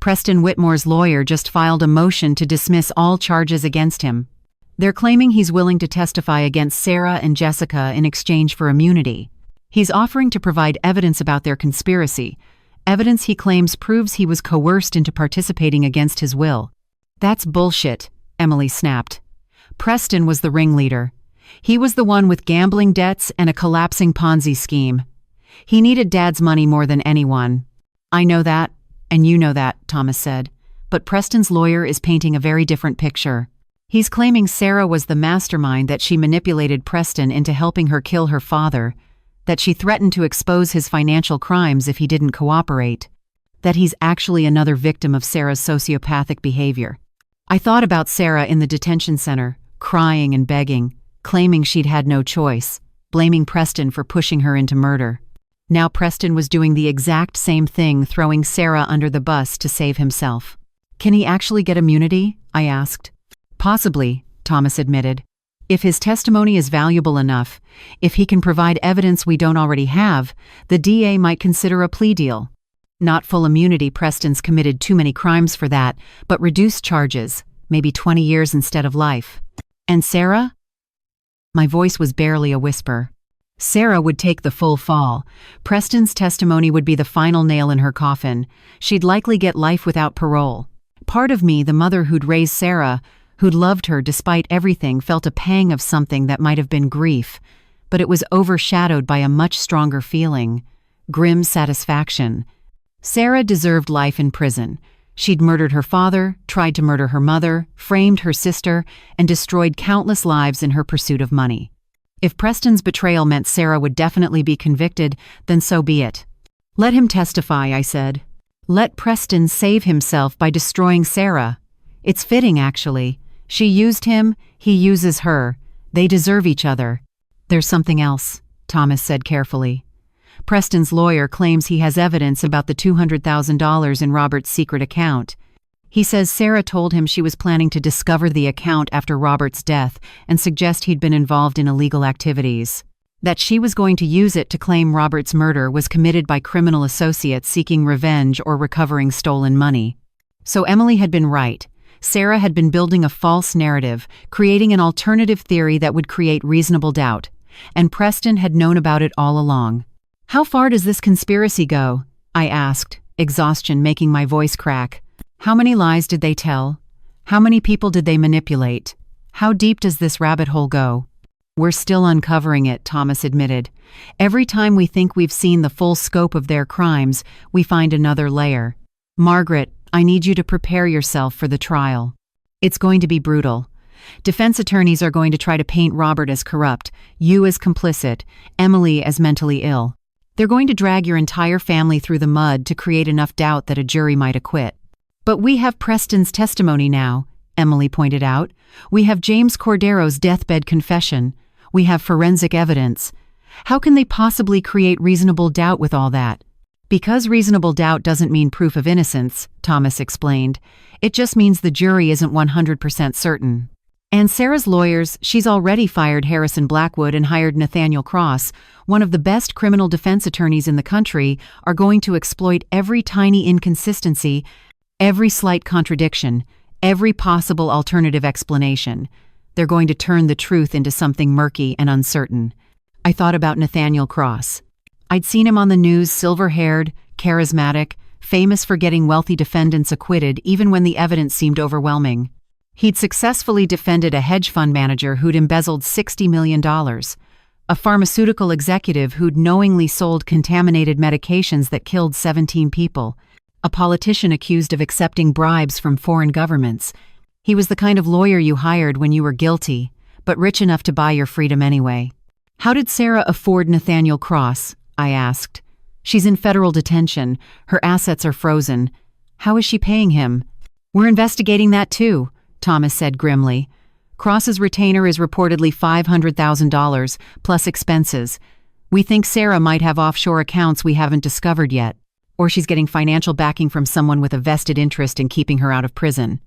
Preston Whitmore's lawyer just filed a motion to dismiss all charges against him. They're claiming he's willing to testify against Sarah and Jessica in exchange for immunity. He's offering to provide evidence about their conspiracy, evidence he claims proves he was coerced into participating against his will. That's bullshit, Emily snapped. Preston was the ringleader. He was the one with gambling debts and a collapsing Ponzi scheme. He needed Dad's money more than anyone. I know that, and you know that, Thomas said. But Preston's lawyer is painting a very different picture. He's claiming Sarah was the mastermind, that she manipulated Preston into helping her kill her father, that she threatened to expose his financial crimes if he didn't cooperate, that he's actually another victim of Sarah's sociopathic behavior. I thought about Sarah in the detention center, crying and begging, claiming she'd had no choice, blaming Preston for pushing her into murder. Now Preston was doing the exact same thing, throwing Sarah under the bus to save himself. Can he actually get immunity? I asked. Possibly, Thomas admitted. If his testimony is valuable enough, if he can provide evidence we don't already have, the DA might consider a plea deal. Not full immunity, Preston's committed too many crimes for that, but reduced charges, maybe 20 years instead of life. And Sarah? My voice was barely a whisper. Sarah would take the full fall. Preston's testimony would be the final nail in her coffin. She'd likely get life without parole. Part of me, the mother who'd raised Sarah, who'd loved her despite everything, felt a pang of something that might have been grief, but it was overshadowed by a much stronger feeling, grim satisfaction. Sarah deserved life in prison. She'd murdered her father, tried to murder her mother, framed her sister, and destroyed countless lives in her pursuit of money. If Preston's betrayal meant Sarah would definitely be convicted, then so be it. Let him testify, I said. Let Preston save himself by destroying Sarah. It's fitting, actually. She used him, he uses her. They deserve each other. There's something else, Thomas said carefully. Preston's lawyer claims he has evidence about the $200,000 in Robert's secret account. He says Sarah told him she was planning to discover the account after Robert's death and suggest he'd been involved in illegal activities. That she was going to use it to claim Robert's murder was committed by criminal associates seeking revenge or recovering stolen money. So Emily had been right. Sarah had been building a false narrative, creating an alternative theory that would create reasonable doubt. And Preston had known about it all along. How far does this conspiracy go? I asked, exhaustion making my voice crack. How many lies did they tell? How many people did they manipulate? How deep does this rabbit hole go? We're still uncovering it, Thomas admitted. Every time we think we've seen the full scope of their crimes, we find another layer. Margaret, I need you to prepare yourself for the trial. It's going to be brutal. Defense attorneys are going to try to paint Robert as corrupt, you as complicit, Emily as mentally ill. They're going to drag your entire family through the mud to create enough doubt that a jury might acquit. But we have Preston's testimony now, Emily pointed out. We have James Cordero's deathbed confession. We have forensic evidence. How can they possibly create reasonable doubt with all that? Because reasonable doubt doesn't mean proof of innocence, Thomas explained. It just means the jury isn't 100% certain. And Sarah's lawyers, she's already fired Harrison Blackwood and hired Nathaniel Cross, one of the best criminal defense attorneys in the country, are going to exploit every tiny inconsistency, every slight contradiction, every possible alternative explanation. They're going to turn the truth into something murky and uncertain. I thought about Nathaniel Cross. I'd seen him on the news, silver-haired, charismatic, famous for getting wealthy defendants acquitted even when the evidence seemed overwhelming. He'd successfully defended a hedge fund manager who'd embezzled $60 million, a pharmaceutical executive who'd knowingly sold contaminated medications that killed 17 people, a politician accused of accepting bribes from foreign governments. He was the kind of lawyer you hired when you were guilty, but rich enough to buy your freedom anyway. How did Sarah afford Nathaniel Cross? I asked. She's in federal detention. Her assets are frozen. How is she paying him? We're investigating that too, Thomas said grimly. Cross's retainer is reportedly $500,000, plus expenses. We think Sarah might have offshore accounts we haven't discovered yet, or she's getting financial backing from someone with a vested interest in keeping her out of prison.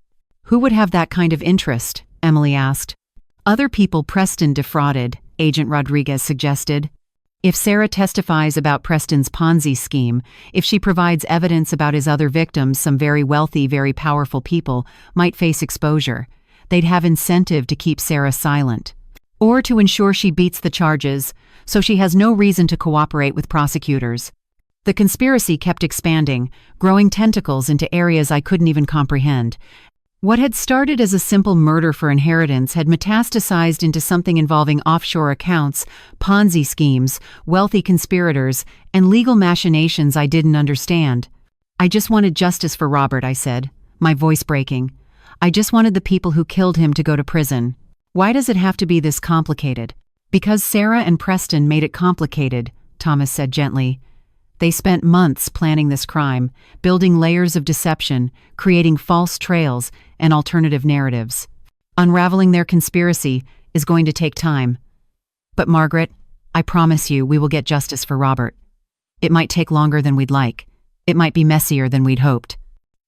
Who would have that kind of interest? Emily asked. Other people Preston defrauded, Agent Rodriguez suggested. If Sarah testifies about Preston's Ponzi scheme, if she provides evidence about his other victims, some very wealthy, very powerful people might face exposure. They'd have incentive to keep Sarah silent, or to ensure she beats the charges, so she has no reason to cooperate with prosecutors. The conspiracy kept expanding, growing tentacles into areas I couldn't even comprehend. What had started as a simple murder for inheritance had metastasized into something involving offshore accounts, Ponzi schemes, wealthy conspirators, and legal machinations I didn't understand. I just wanted justice for Robert, I said, my voice breaking. I just wanted the people who killed him to go to prison. Why does it have to be this complicated? Because Sarah and Preston made it complicated, Thomas said gently. They spent months planning this crime, building layers of deception, creating false trails and alternative narratives. Unraveling their conspiracy is going to take time. But Margaret, I promise you we will get justice for Robert. It might take longer than we'd like. It might be messier than we'd hoped.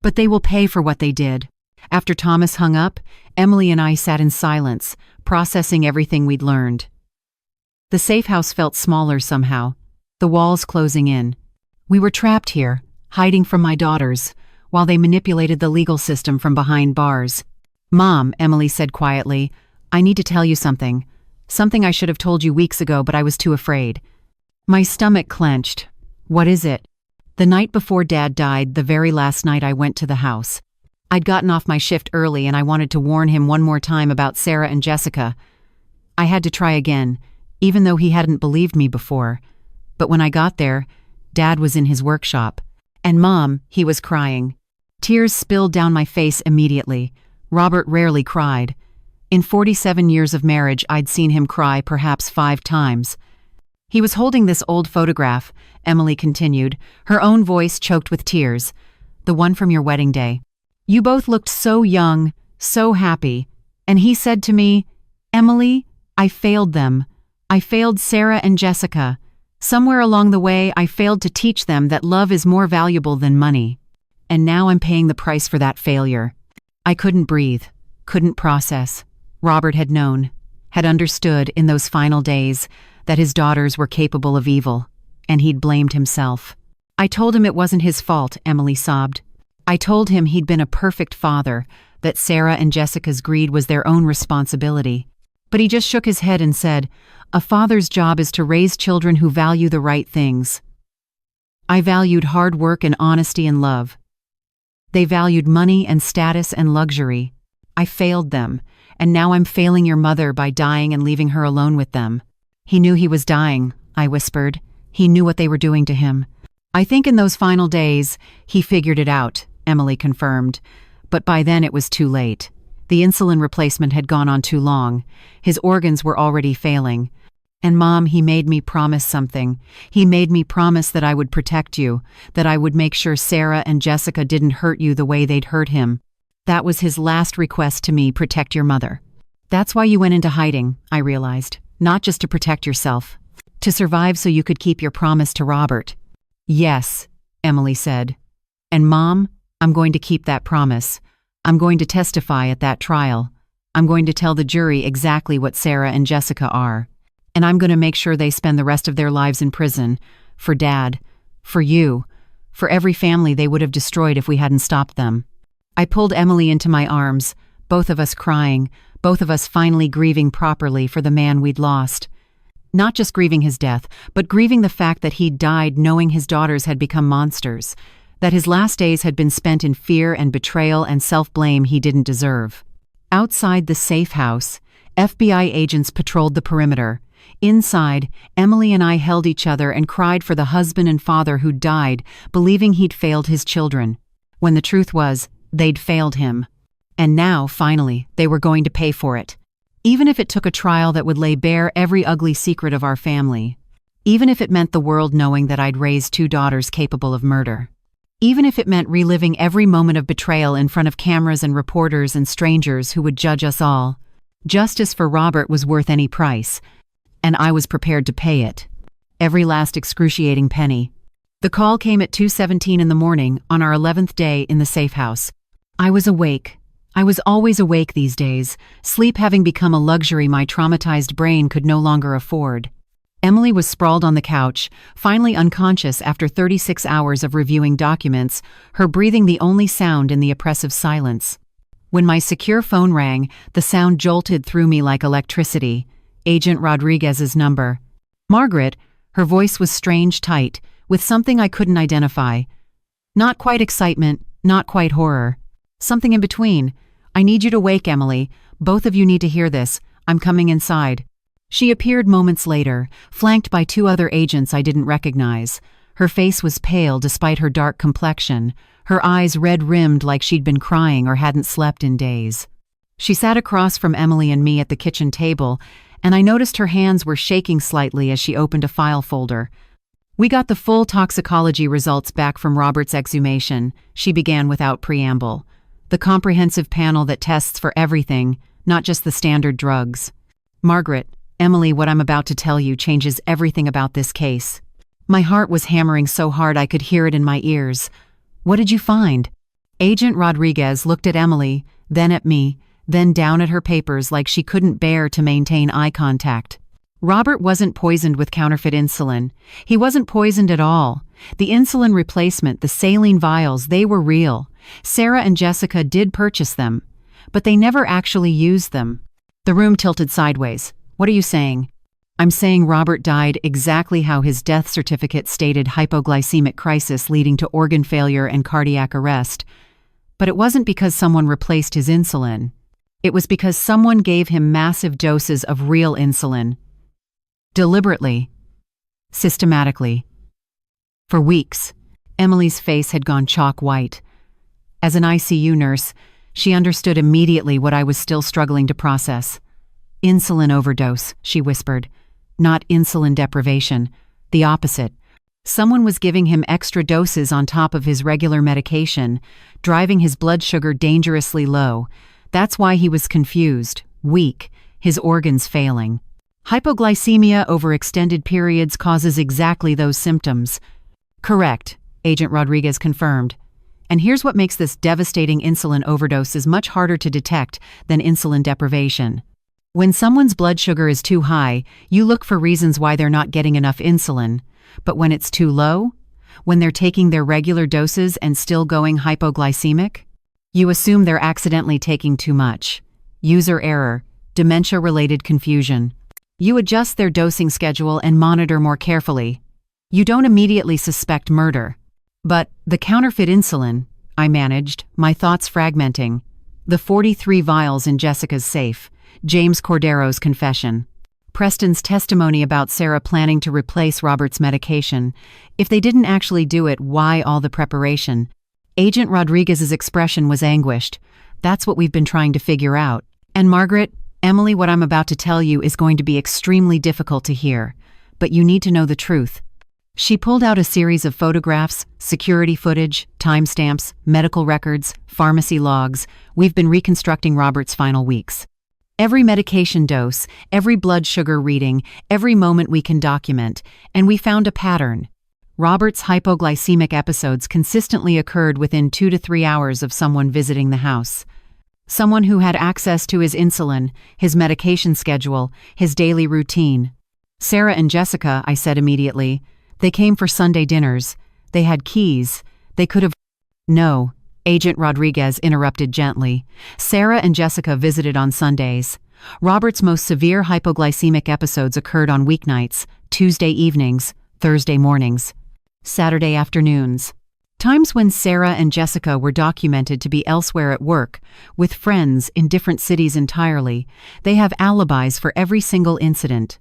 But they will pay for what they did. After Thomas hung up, Emily and I sat in silence, processing everything we'd learned. The safe house felt smaller somehow, the walls closing in. We were trapped here, hiding from my daughters, while they manipulated the legal system from behind bars. Mom, Emily said quietly, I need to tell you something. Something I should have told you weeks ago, but I was too afraid. My stomach clenched. What is it? The night before Dad died, the very last night I went to the house. I'd gotten off my shift early and I wanted to warn him one more time about Sarah and Jessica. I had to try again, even though he hadn't believed me before. But when I got there, Dad was in his workshop. And Mom, he was crying. Tears spilled down my face immediately. Robert rarely cried. In 47 years of marriage, I'd seen him cry perhaps 5 times. He was holding this old photograph, Emily continued, her own voice choked with tears. The one from your wedding day. You both looked so young, so happy. And he said to me, Emily, I failed them. I failed Sarah and Jessica. Somewhere along the way, I failed to teach them that love is more valuable than money. And now I'm paying the price for that failure. I couldn't breathe, couldn't process. Robert had known, had understood in those final days that his daughters were capable of evil, and he'd blamed himself. I told him it wasn't his fault, Emily sobbed. I told him he'd been a perfect father, that Sarah and Jessica's greed was their own responsibility. But he just shook his head and said, a father's job is to raise children who value the right things. I valued hard work and honesty and love. They valued money and status and luxury. I failed them, and now I'm failing your mother by dying and leaving her alone with them. He knew he was dying, I whispered. He knew what they were doing to him. I think in those final days, he figured it out, Emily confirmed. But by then it was too late. The insulin replacement had gone on too long. His organs were already failing. And Mom, he made me promise something. He made me promise that I would protect you, that I would make sure Sarah and Jessica didn't hurt you the way they'd hurt him. That was his last request to me, protect your mother. That's why you went into hiding, I realized. Not just to protect yourself. To survive so you could keep your promise to Robert. Yes, Emily said. And Mom, I'm going to keep that promise. I'm going to testify at that trial. I'm going to tell the jury exactly what Sarah and Jessica are. And I'm going to make sure they spend the rest of their lives in prison. For Dad. For you. For every family they would have destroyed if we hadn't stopped them. I pulled Emily into my arms, both of us crying, both of us finally grieving properly for the man we'd lost. Not just grieving his death, but grieving the fact that he'd died knowing his daughters had become monsters, that his last days had been spent in fear and betrayal and self-blame he didn't deserve. Outside the safe house, FBI agents patrolled the perimeter. Inside, Emily and I held each other and cried for the husband and father who'd died, believing he'd failed his children. When the truth was, they'd failed him. And now, finally, they were going to pay for it. Even if it took a trial that would lay bare every ugly secret of our family. Even if it meant the world knowing that I'd raised 2 daughters capable of murder. Even if it meant reliving every moment of betrayal in front of cameras and reporters and strangers who would judge us all. Justice for Robert was worth any price. And I was prepared to pay it. Every last excruciating penny. The call came at 2:17 in the morning on our 11th day in the safe house. I was awake. I was always awake these days, sleep having become a luxury my traumatized brain could no longer afford. Emily was sprawled on the couch, finally unconscious after 36 hours of reviewing documents, her breathing the only sound in the oppressive silence. When my secure phone rang, the sound jolted through me like electricity. Agent Rodriguez's number. Margaret, her voice was strange tight, with something I couldn't identify. Not quite excitement, not quite horror. Something in between. I need you to wake, Emily. Both of you need to hear this. I'm coming inside. She appeared moments later, flanked by 2 other agents I didn't recognize. Her face was pale despite her dark complexion, her eyes red-rimmed like she'd been crying or hadn't slept in days. She sat across from Emily and me at the kitchen table, and I noticed her hands were shaking slightly as she opened a file folder. We got the full toxicology results back from Robert's exhumation, she began without preamble. The comprehensive panel that tests for everything, not just the standard drugs. Margaret, Emily, what I'm about to tell you changes everything about this case. My heart was hammering so hard I could hear it in my ears. What did you find? Agent Rodriguez looked at Emily, then at me, then down at her papers like she couldn't bear to maintain eye contact. Robert wasn't poisoned with counterfeit insulin. He wasn't poisoned at all. The insulin replacement, the saline vials, they were real. Sarah and Jessica did purchase them, but they never actually used them. The room tilted sideways. What are you saying? I'm saying Robert died exactly how his death certificate stated, hypoglycemic crisis leading to organ failure and cardiac arrest. But it wasn't because someone replaced his insulin. It was because someone gave him massive doses of real insulin. Deliberately. Systematically. For weeks, Emily's face had gone chalk white. As an ICU nurse, she understood immediately what I was still struggling to process. Insulin overdose, she whispered. Not insulin deprivation. The opposite. Someone was giving him extra doses on top of his regular medication, driving his blood sugar dangerously low. That's why he was confused, weak, his organs failing. Hypoglycemia over extended periods causes exactly those symptoms. Correct, Agent Rodriguez confirmed. And here's what makes this devastating insulin overdose much harder to detect than insulin deprivation. When someone's blood sugar is too high, you look for reasons why they're not getting enough insulin. But when it's too low, when they're taking their regular doses and still going hypoglycemic, you assume they're accidentally taking too much. User error, dementia-related confusion. You adjust their dosing schedule and monitor more carefully. You don't immediately suspect murder. But the counterfeit insulin, I managed, my thoughts fragmenting. The 43 vials in Jessica's safe, James Cordero's confession. Preston's testimony about Sarah planning to replace Robert's medication. If they didn't actually do it, why all the preparation? Agent Rodriguez's expression was anguished. That's what we've been trying to figure out. And Margaret, Emily, what I'm about to tell you is going to be extremely difficult to hear. But you need to know the truth. She pulled out a series of photographs, security footage, timestamps, medical records, pharmacy logs. We've been reconstructing Robert's final weeks. Every medication dose, every blood sugar reading, every moment we can document, and we found a pattern. Robert's hypoglycemic episodes consistently occurred within 2 to 3 hours of someone visiting the house. Someone who had access to his insulin, his medication schedule, his daily routine. Sarah and Jessica, I said immediately. They came for Sunday dinners. They had keys. They could have... No. Agent Rodriguez interrupted gently. Sarah and Jessica visited on Sundays. Robert's most severe hypoglycemic episodes occurred on weeknights, Tuesday evenings, Thursday mornings, Saturday afternoons. Times when Sarah and Jessica were documented to be elsewhere at work, with friends in different cities entirely. They have alibis for every single incident.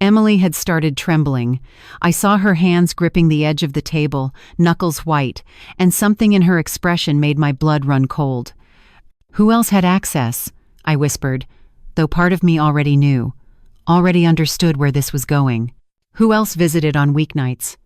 Emily had started trembling. I saw her hands gripping the edge of the table, knuckles white, and something in her expression made my blood run cold. Who else had access? I whispered, though part of me already knew, already understood where this was going. Who else visited on weeknights?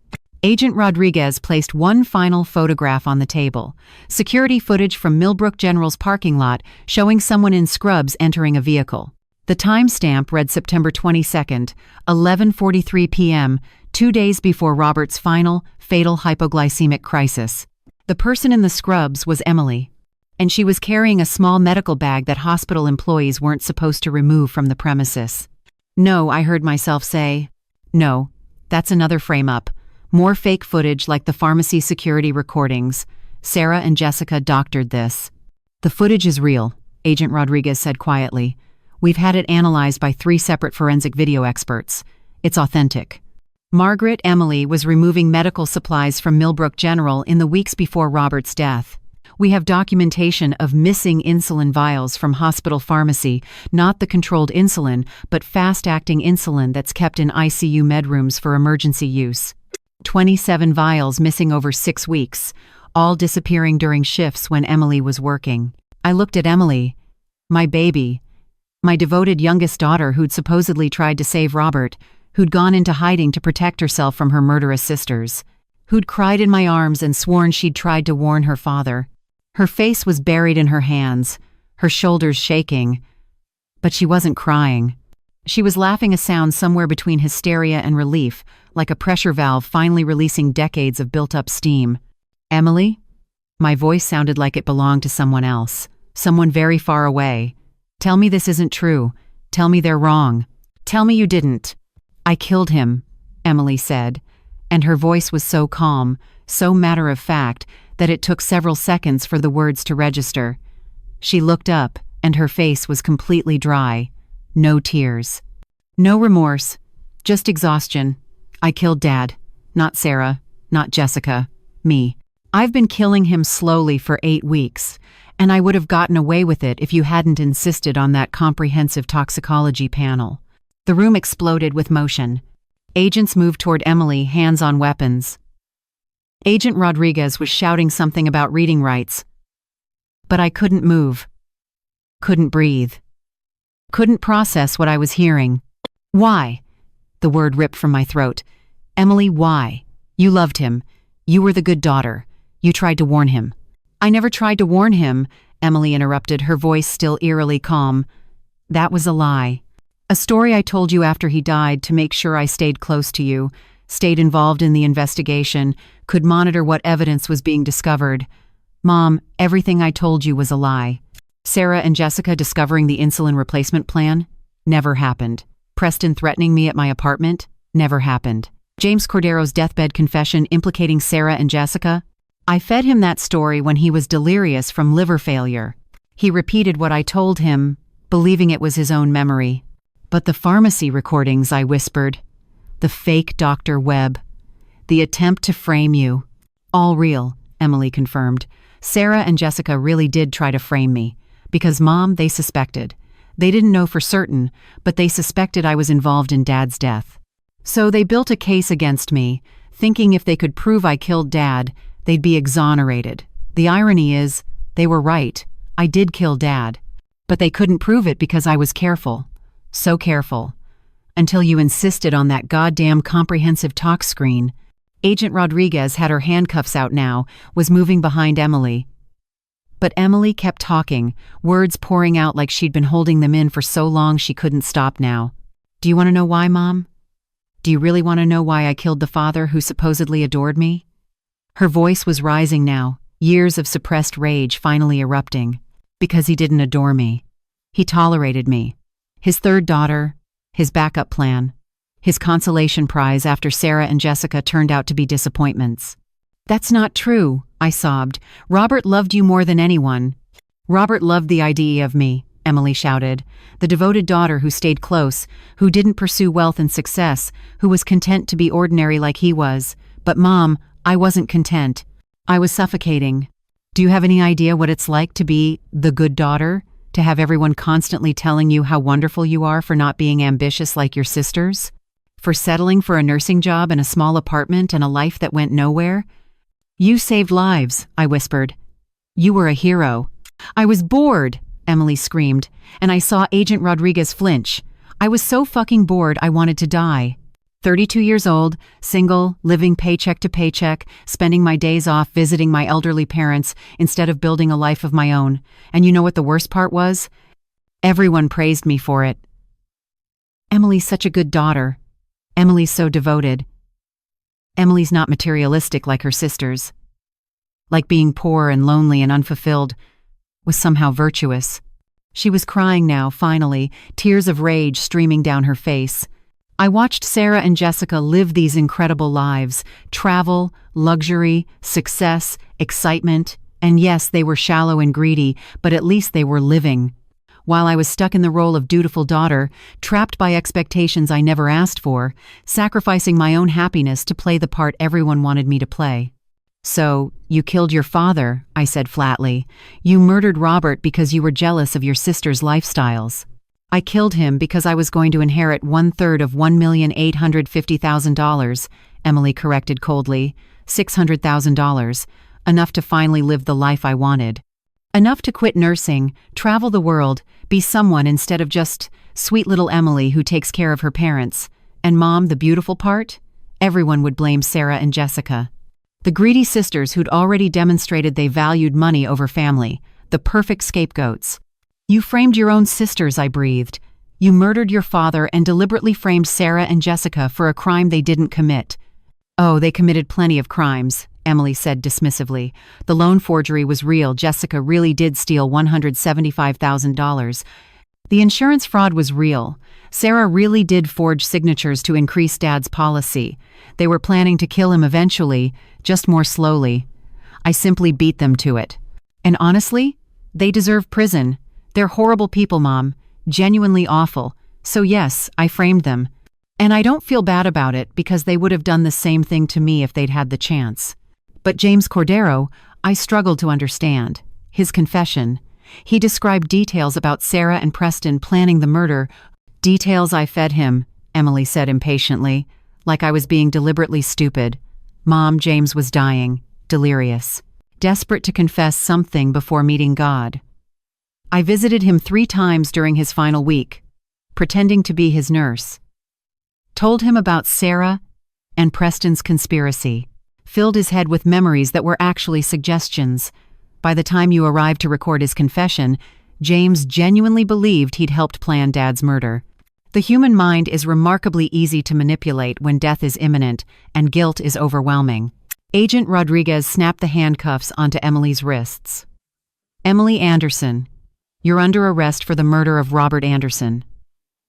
Agent Rodriguez placed one final photograph on the table, security footage from Millbrook General's parking lot showing someone in scrubs entering a vehicle. The timestamp read September 22nd, 11:43 p.m., 2 days before Robert's final, fatal hypoglycemic crisis. The person in the scrubs was Emily, and she was carrying a small medical bag that hospital employees weren't supposed to remove from the premises. No, I heard myself say. No, that's another frame-up. More fake footage like the pharmacy security recordings. Sarah and Jessica doctored this. The footage is real, Agent Rodriguez said quietly. We've had it analyzed by 3 separate forensic video experts. It's authentic. Margaret Emily was removing medical supplies from Millbrook General in the weeks before Robert's death. We have documentation of missing insulin vials from hospital pharmacy, not the controlled insulin, but fast-acting insulin that's kept in ICU medrooms for emergency use. 27 vials missing over 6 weeks, all disappearing during shifts when Emily was working. I looked at Emily, my baby, my devoted youngest daughter who'd supposedly tried to save Robert, who'd gone into hiding to protect herself from her murderous sisters, who'd cried in my arms and sworn she'd tried to warn her father. Her face was buried in her hands, her shoulders shaking. But she wasn't crying. She was laughing, a sound somewhere between hysteria and relief, like a pressure valve finally releasing decades of built-up steam. Emily? My voice sounded like it belonged to someone else, someone very far away. Tell me this isn't true. Tell me they're wrong. Tell me you didn't. I killed him, Emily said, and her voice was so calm, so matter-of-fact, that it took several seconds for the words to register. She looked up, and her face was completely dry. No tears. No remorse. Just exhaustion. I killed Dad. Not Sarah. Not Jessica. Me. I've been killing him slowly for 8 weeks, and I would have gotten away with it if you hadn't insisted on that comprehensive toxicology panel. The room exploded with motion. Agents moved toward Emily, hands on weapons. Agent Rodriguez was shouting something about reading rights. But I couldn't move. Couldn't breathe. Couldn't process what I was hearing. Why? The word ripped from my throat. Emily, why? You loved him. You were the good daughter. You tried to warn him. I never tried to warn him, Emily interrupted, her voice still eerily calm. That was a lie. A story I told you after he died to make sure I stayed close to you, stayed involved in the investigation, could monitor what evidence was being discovered. Mom, everything I told you was a lie. Sarah and Jessica discovering the insulin replacement plan? Never happened. Preston threatening me at my apartment? Never happened. James Cordero's deathbed confession implicating Sarah and Jessica? I fed him that story when he was delirious from liver failure. He repeated what I told him, believing it was his own memory. But the pharmacy recordings, I whispered. The fake Dr. Webb. The attempt to frame you. All real, Emily confirmed. Sarah and Jessica really did try to frame me. Because, Mom, they suspected. They didn't know for certain, but they suspected I was involved in Dad's death. So they built a case against me, thinking if they could prove I killed Dad, they'd be exonerated. The irony is, they were right. I did kill Dad. But they couldn't prove it because I was careful. So careful. Until you insisted on that goddamn comprehensive talk screen. Agent Rodriguez had her handcuffs out now, was moving behind Emily. But Emily kept talking, words pouring out like she'd been holding them in for so long she couldn't stop now. Do you want to know why, Mom? Do you really want to know why I killed the father who supposedly adored me? Her voice was rising now, years of suppressed rage finally erupting. Because he didn't adore me. He tolerated me. His third daughter, his backup plan, his consolation prize after Sarah and Jessica turned out to be disappointments. That's not true, I sobbed. Robert loved you more than anyone. Robert loved the idea of me, Emily shouted. The devoted daughter who stayed close, who didn't pursue wealth and success, who was content to be ordinary like he was. But Mom, I wasn't content. I was suffocating. Do you have any idea what it's like to be the good daughter? To have everyone constantly telling you how wonderful you are for not being ambitious like your sisters? For settling for a nursing job and a small apartment and a life that went nowhere? You saved lives, I whispered. You were a hero. I was bored, Emily screamed, and I saw Agent Rodriguez flinch. I was so fucking bored I wanted to die. 32 years old, single, living paycheck to paycheck, spending my days off visiting my elderly parents instead of building a life of my own. And you know what the worst part was? Everyone praised me for it. Emily's such a good daughter. Emily's so devoted. Emily's not materialistic like her sisters. Like being poor and lonely and unfulfilled was somehow virtuous. She was crying now, finally, tears of rage streaming down her face. I watched Sarah and Jessica live these incredible lives, travel, luxury, success, excitement, and yes, they were shallow and greedy, but at least they were living. While I was stuck in the role of dutiful daughter, trapped by expectations I never asked for, sacrificing my own happiness to play the part everyone wanted me to play. So, you killed your father, I said flatly. You murdered Robert because you were jealous of your sister's lifestyles. I killed him because I was going to inherit 1/3 of $1,850,000, Emily corrected coldly. $600,000, enough to finally live the life I wanted. Enough to quit nursing, travel the world, be someone instead of just sweet little Emily who takes care of her parents. And Mom, the beautiful part? Everyone would blame Sarah and Jessica. The greedy sisters who'd already demonstrated they valued money over family, the perfect scapegoats. You framed your own sisters, I breathed. You murdered your father and deliberately framed Sarah and Jessica for a crime they didn't commit. Oh, they committed plenty of crimes, Emily said dismissively. The loan forgery was real. Jessica really did steal $175,000. The insurance fraud was real. Sarah really did forge signatures to increase Dad's policy. They were planning to kill him eventually, just more slowly. I simply beat them to it. And honestly, they deserve prison. They're horrible people, Mom. Genuinely awful. So yes, I framed them. And I don't feel bad about it because they would have done the same thing to me if they'd had the chance. But James Cordero, I struggled to understand. His confession. He described details about Sarah and Preston planning the murder. Details I fed him, Emily said impatiently, like I was being deliberately stupid. Mom, James was dying, delirious, desperate to confess something before meeting God. I visited him 3 times during his final week, pretending to be his nurse. Told him about Sarah and Preston's conspiracy. Filled his head with memories that were actually suggestions. By the time you arrived to record his confession, James genuinely believed he'd helped plan Dad's murder. The human mind is remarkably easy to manipulate when death is imminent and guilt is overwhelming. Agent Rodriguez snapped the handcuffs onto Emily's wrists. Emily Anderson, you're under arrest for the murder of Robert Anderson.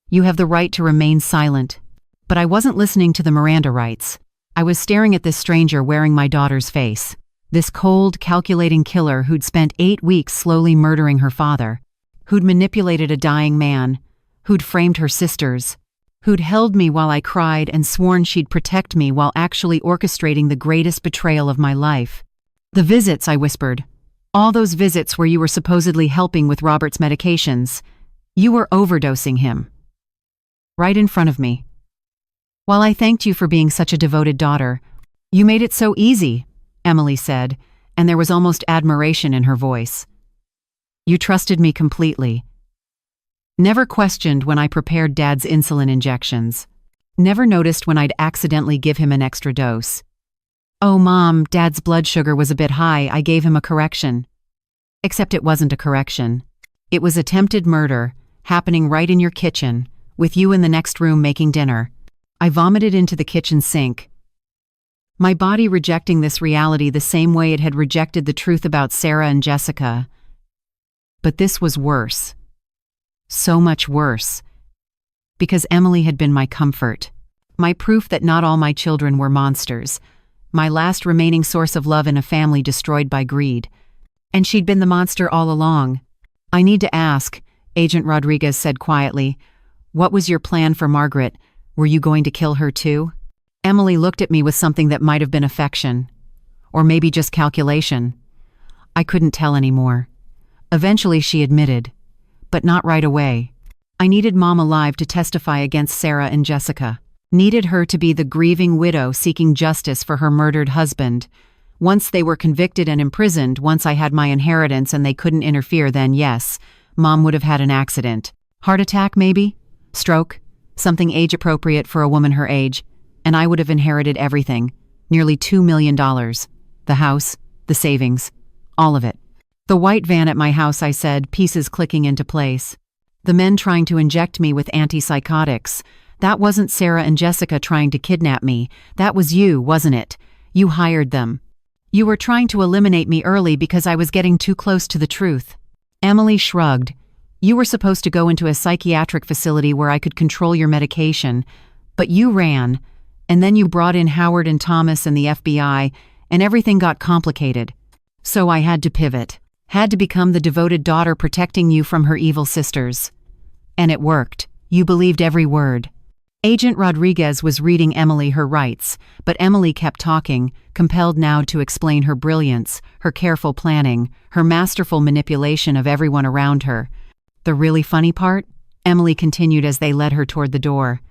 You have the right to remain silent. But I wasn't listening to the Miranda rights. I was staring at this stranger wearing my daughter's face. This cold, calculating killer who'd spent 8 weeks slowly murdering her father, who'd manipulated a dying man, who'd framed her sisters, who'd held me while I cried and sworn she'd protect me while actually orchestrating the greatest betrayal of my life. The visits, I whispered. All those visits where you were supposedly helping with Robert's medications. You were overdosing him. Right in front of me. While I thanked you for being such a devoted daughter, you made it so easy, Emily said, and there was almost admiration in her voice. You trusted me completely. Never questioned when I prepared Dad's insulin injections. Never noticed when I'd accidentally give him an extra dose. Oh, Mom, Dad's blood sugar was a bit high, I gave him a correction. Except it wasn't a correction. It was attempted murder, happening right in your kitchen, with you in the next room making dinner. I vomited into the kitchen sink. My body rejecting this reality the same way it had rejected the truth about Sarah and Jessica. But this was worse. So much worse. Because Emily had been my comfort. My proof that not all my children were monsters. My last remaining source of love in a family destroyed by greed. And she'd been the monster all along. I need to ask, Agent Rodriguez said quietly, what was your plan for Margaret? Were you going to kill her too? Emily looked at me with something that might have been affection. Or maybe just calculation. I couldn't tell anymore. Eventually she admitted. But not right away. I needed Mom alive to testify against Sarah and Jessica. Needed her to be the grieving widow seeking justice for her murdered husband. Once they were convicted and imprisoned, once I had my inheritance and they couldn't interfere, then yes, Mom would have had an accident. Heart attack maybe? Stroke? Something age-appropriate for a woman her age, and I would have inherited everything, nearly $2 million. The house, the savings, all of it. The white van at my house, I said, pieces clicking into place. The men trying to inject me with antipsychotics. That wasn't Sarah and Jessica trying to kidnap me. That was you, wasn't it? You hired them. You were trying to eliminate me early because I was getting too close to the truth. Emily shrugged. You were supposed to go into a psychiatric facility where I could control your medication, but you ran, and then you brought in Howard and Thomas and the FBI, and everything got complicated. So I had to pivot, had to become the devoted daughter protecting you from her evil sisters. And it worked. You believed every word. Agent Rodriguez was reading Emily her rights, but Emily kept talking, compelled now to explain her brilliance, her careful planning, her masterful manipulation of everyone around her. The really funny part? Emily continued as they led her toward the door.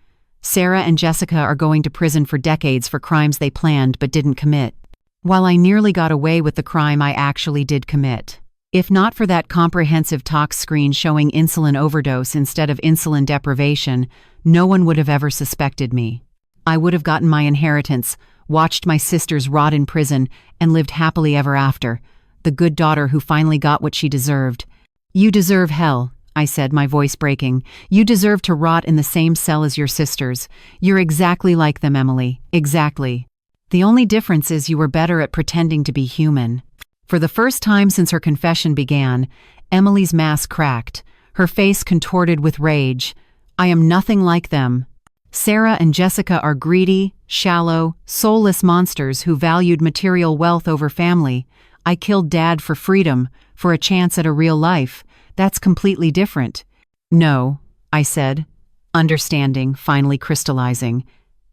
Sarah and Jessica are going to prison for decades for crimes they planned but didn't commit. While I nearly got away with the crime I actually did commit. If not for that comprehensive tox screen showing insulin overdose instead of insulin deprivation, no one would have ever suspected me. I would have gotten my inheritance, watched my sisters rot in prison, and lived happily ever after, the good daughter who finally got what she deserved. You deserve hell, I said, my voice breaking. You deserve to rot in the same cell as your sisters. You're exactly like them, Emily. Exactly. The only difference is you were better at pretending to be human. For the first time since her confession began, Emily's mask cracked, her face contorted with rage. I am nothing like them. Sarah and Jessica are greedy, shallow, soulless monsters who valued material wealth over family. I killed Dad for freedom, for a chance at a real life. That's completely different. No, I said, understanding, finally crystallizing.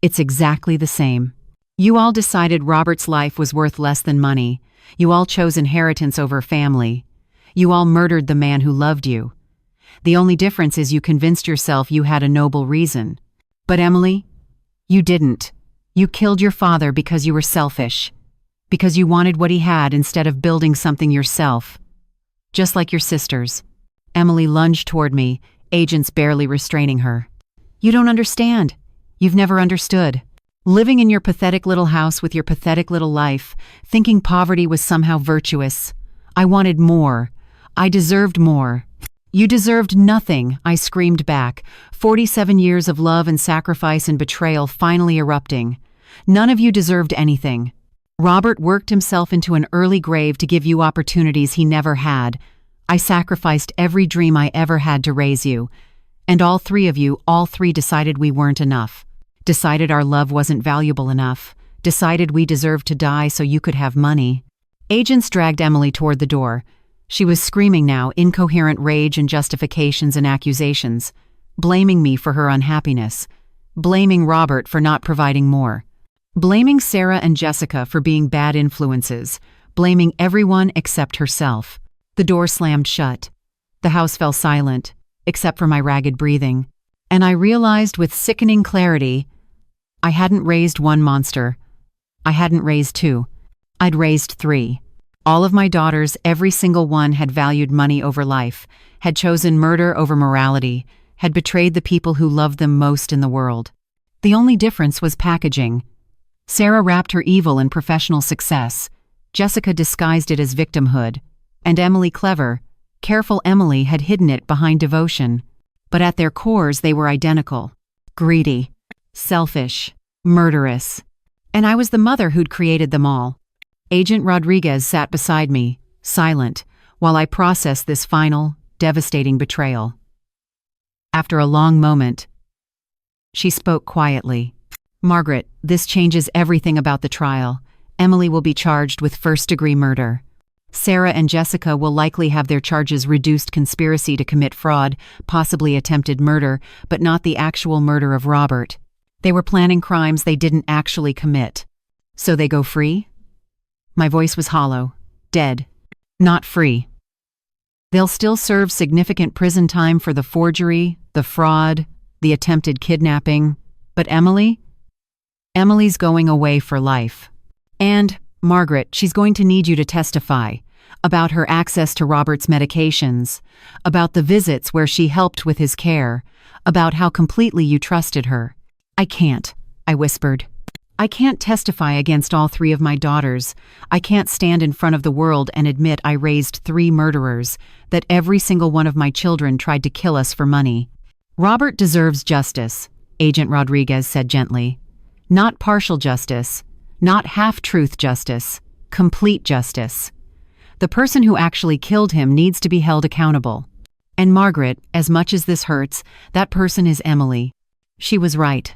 It's exactly the same. You all decided Robert's life was worth less than money. You all chose inheritance over family. You all murdered the man who loved you. The only difference is you convinced yourself you had a noble reason. But Emily, you didn't. You killed your father because you were selfish. Because you wanted what he had instead of building something yourself. Just like your sisters. Emily lunged toward me, agents barely restraining her. You don't understand. You've never understood. Living in your pathetic little house with your pathetic little life, thinking poverty was somehow virtuous. I wanted more. I deserved more. You deserved nothing, I screamed back, 47 years of love and sacrifice and betrayal finally erupting. None of you deserved anything. Robert worked himself into an early grave to give you opportunities he never had. I sacrificed every dream I ever had to raise you. And all three decided we weren't enough. Decided our love wasn't valuable enough. Decided we deserved to die so you could have money. Agents dragged Emily toward the door. She was screaming now, incoherent rage and justifications and accusations. Blaming me for her unhappiness. Blaming Robert for not providing more. Blaming Sarah and Jessica for being bad influences. Blaming everyone except herself. The door slammed shut. The house fell silent, except for my ragged breathing. And I realized with sickening clarity, I hadn't raised one monster. I hadn't raised two. I'd raised three. All of my daughters, every single one, had valued money over life, had chosen murder over morality, had betrayed the people who loved them most in the world. The only difference was packaging. Sarah wrapped her evil in professional success. Jessica disguised it as victimhood. And Emily, careful Emily, had hidden it behind devotion. But at their cores, they were identical. Greedy. Selfish. Murderous. And I was the mother who'd created them all. Agent Rodriguez sat beside me, silent, while I processed this final, devastating betrayal. After a long moment, she spoke quietly. Margaret, this changes everything about the trial. Emily will be charged with first-degree murder. Sarah and Jessica will likely have their charges reduced: conspiracy to commit fraud, possibly attempted murder, but not the actual murder of Robert. They were planning crimes they didn't actually commit. So they go free? My voice was hollow, dead, not free. They'll still serve significant prison time for the forgery, the fraud, the attempted kidnapping. But Emily? Emily's going away for life. And, Margaret, she's going to need you to testify about her access to Robert's medications, about the visits where she helped with his care, about how completely you trusted her. I can't, I whispered. I can't testify against all three of my daughters. I can't stand in front of the world and admit I raised three murderers, that every single one of my children tried to kill us for money. Robert deserves justice, Agent Rodriguez said gently. Not partial justice, not half-truth justice, complete justice. The person who actually killed him needs to be held accountable. And Margaret, as much as this hurts, that person is Emily. She was right.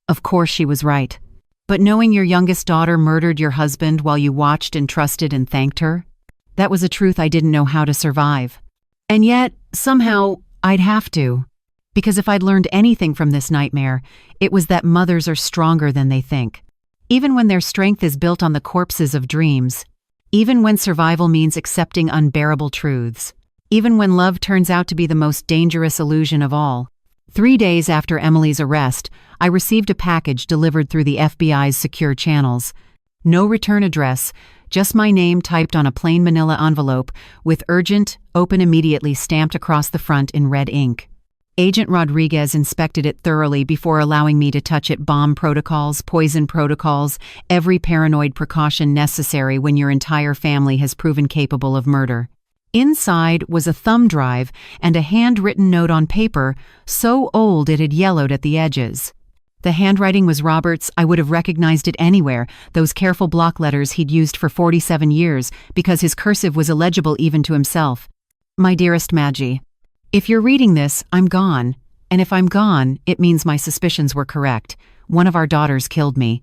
Of course she was right. But knowing your youngest daughter murdered your husband while you watched and trusted and thanked her, that was a truth I didn't know how to survive. And yet, somehow, I'd have to. Because if I'd learned anything from this nightmare, it was that mothers are stronger than they think. Even when their strength is built on the corpses of dreams. Even when survival means accepting unbearable truths. Even when love turns out to be the most dangerous illusion of all. 3 days after Emily's arrest, I received a package delivered through the FBI's secure channels. No return address, just my name typed on a plain manila envelope with "Urgent, open immediately" stamped across the front in red ink. Agent Rodriguez inspected it thoroughly before allowing me to touch it. Bomb protocols, poison protocols, every paranoid precaution necessary when your entire family has proven capable of murder. Inside was a thumb drive and a handwritten note on paper, so old it had yellowed at the edges. The handwriting was Robert's. I would have recognized it anywhere, those careful block letters he'd used for 47 years, because his cursive was illegible even to himself. My dearest Maggie, if you're reading this, I'm gone. And if I'm gone, it means my suspicions were correct. One of our daughters killed me.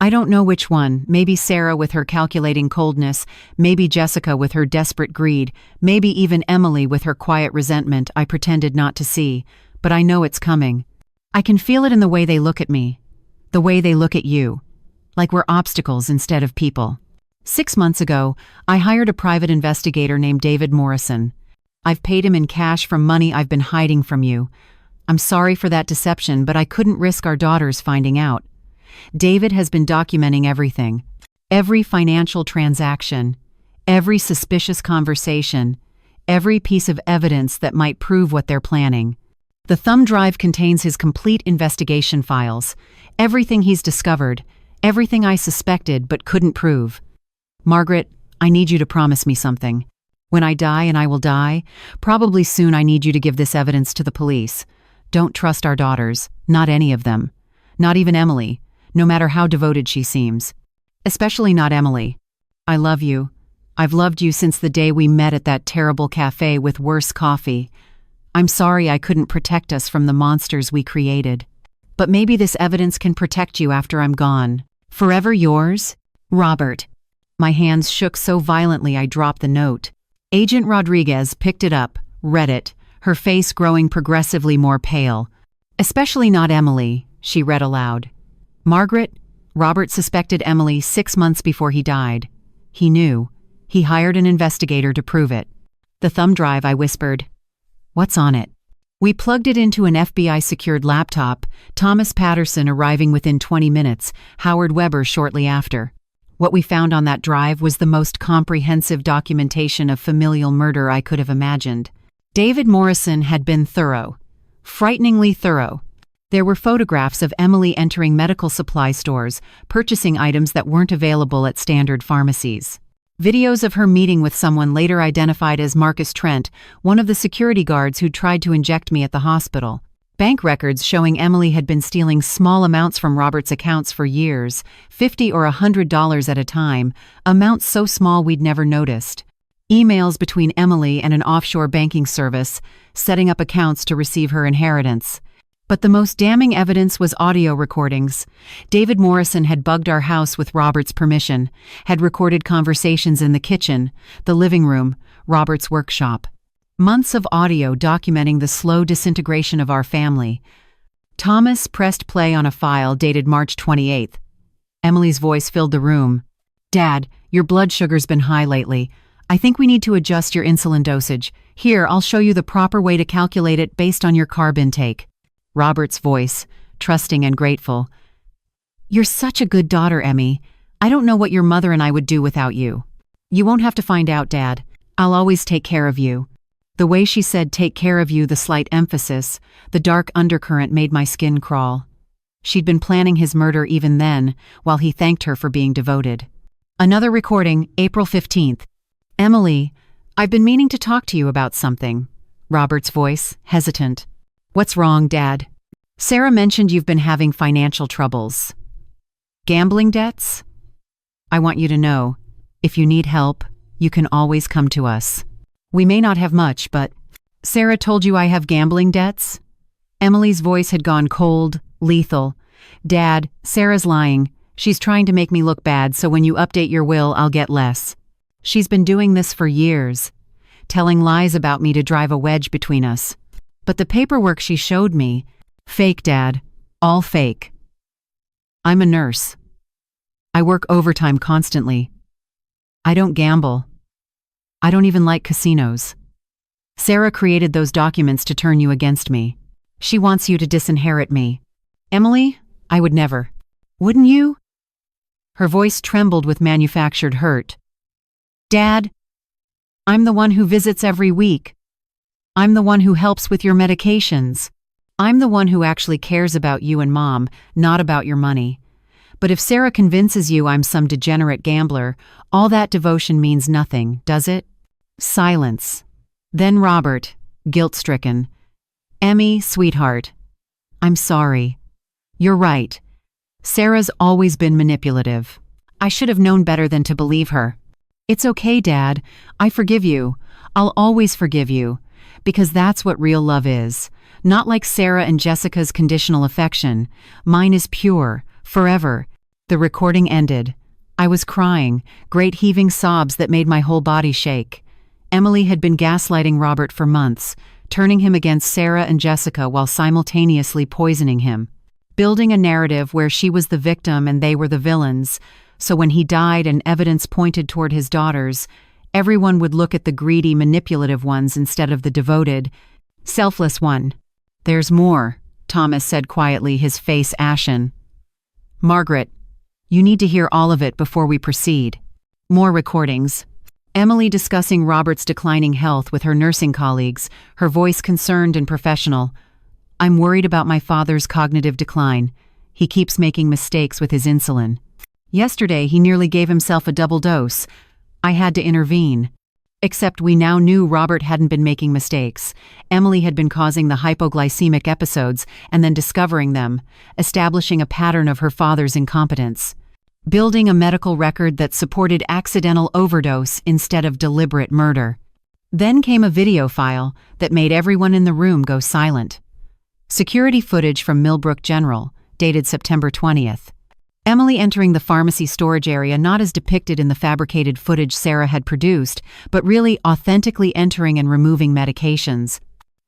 I don't know which one. Maybe Sarah with her calculating coldness, maybe Jessica with her desperate greed, maybe even Emily with her quiet resentment I pretended not to see. But I know it's coming. I can feel it in the way they look at me. The way they look at you. Like we're obstacles instead of people. 6 months ago, I hired a private investigator named David Morrison. I've paid him in cash from money I've been hiding from you. I'm sorry for that deception, but I couldn't risk our daughters finding out. David has been documenting everything. Every financial transaction, every suspicious conversation, every piece of evidence that might prove what they're planning. The thumb drive contains his complete investigation files, everything he's discovered, everything I suspected but couldn't prove. Margaret, I need you to promise me something. When I die, and I will die, probably soon, I need you to give this evidence to the police. Don't trust our daughters, not any of them. Not even Emily, no matter how devoted she seems. Especially not Emily. I love you. I've loved you since the day we met at that terrible cafe with worse coffee. I'm sorry I couldn't protect us from the monsters we created. But maybe this evidence can protect you after I'm gone. Forever yours, Robert. My hands shook so violently I dropped the note. Agent Rodriguez picked it up, read it, her face growing progressively more pale. Especially not Emily, she read aloud. Margaret, Robert suspected Emily 6 months before he died. He knew. He hired an investigator to prove it. The thumb drive, I whispered. What's on it? We plugged it into an FBI-secured laptop, Thomas Patterson arriving within 20 minutes, Howard Weber shortly after. What we found on that drive was the most comprehensive documentation of familial murder I could have imagined. David Morrison had been thorough. Frighteningly thorough. There were photographs of Emily entering medical supply stores, purchasing items that weren't available at standard pharmacies. Videos of her meeting with someone later identified as Marcus Trent, one of the security guards who tried to inject me at the hospital. Bank records showing Emily had been stealing small amounts from Robert's accounts for years, $50 or $100 at a time, amounts so small we'd never noticed. Emails between Emily and an offshore banking service, setting up accounts to receive her inheritance. But the most damning evidence was audio recordings. David Morrison had bugged our house with Robert's permission, had recorded conversations in the kitchen, the living room, Robert's workshop. Months of audio documenting the slow disintegration of our family. Thomas pressed play on a file dated March 28th. Emily's voice filled the room. Dad, your blood sugar's been high lately. I think we need to adjust your insulin dosage. Here, I'll show you the proper way to calculate it based on your carb intake. Robert's voice, trusting and grateful. You're such a good daughter, Emmy. I don't know what your mother and I would do without you. You won't have to find out, Dad. I'll always take care of you. The way she said take care of you, the slight emphasis, the dark undercurrent made my skin crawl. She'd been planning his murder even then, while he thanked her for being devoted. Another recording, April 15th. Emily, I've been meaning to talk to you about something. Robert's voice, hesitant. What's wrong, Dad? Sarah mentioned you've been having financial troubles. Gambling debts? I want you to know, if you need help, you can always come to us. We may not have much, but Sarah told you I have gambling debts? Emily's voice had gone cold, lethal. Dad, Sarah's lying. She's trying to make me look bad, so when you update your will, I'll get less. She's been doing this for years, telling lies about me to drive a wedge between us. But the paperwork she showed me, fake, Dad, all fake. I'm a nurse. I work overtime constantly. I don't gamble. I don't even like casinos. Sarah created those documents to turn you against me. She wants you to disinherit me. Emily, I would never. Wouldn't you? Her voice trembled with manufactured hurt. Dad, I'm the one who visits every week. I'm the one who helps with your medications. I'm the one who actually cares about you and Mom, not about your money. But if Sarah convinces you I'm some degenerate gambler, all that devotion means nothing, does it? Silence. Then Robert, guilt-stricken. Emmy, sweetheart. I'm sorry. You're right. Sarah's always been manipulative. I should have known better than to believe her. It's okay, Dad. I forgive you. I'll always forgive you. Because that's what real love is. Not like Sarah and Jessica's conditional affection. Mine is pure, forever. The recording ended. I was crying, great heaving sobs that made my whole body shake. Emily had been gaslighting Robert for months, turning him against Sarah and Jessica while simultaneously poisoning him. Building a narrative where she was the victim and they were the villains, so when he died and evidence pointed toward his daughters, everyone would look at the greedy, manipulative ones instead of the devoted, selfless one. There's more, Thomas said quietly, his face ashen. Margaret, you need to hear all of it before we proceed. More recordings. Emily discussing Robert's declining health with her nursing colleagues, her voice concerned and professional. I'm worried about my father's cognitive decline. He keeps making mistakes with his insulin. Yesterday, he nearly gave himself a double dose. I had to intervene. Except we now knew Robert hadn't been making mistakes. Emily had been causing the hypoglycemic episodes and then discovering them, establishing a pattern of her father's incompetence. Building a medical record that supported accidental overdose instead of deliberate murder. Then came a video file that made everyone in the room go silent. Security footage from Millbrook General, dated September 20th. Emily entering the pharmacy storage area not as depicted in the fabricated footage Sarah had produced, but really authentically entering and removing medications.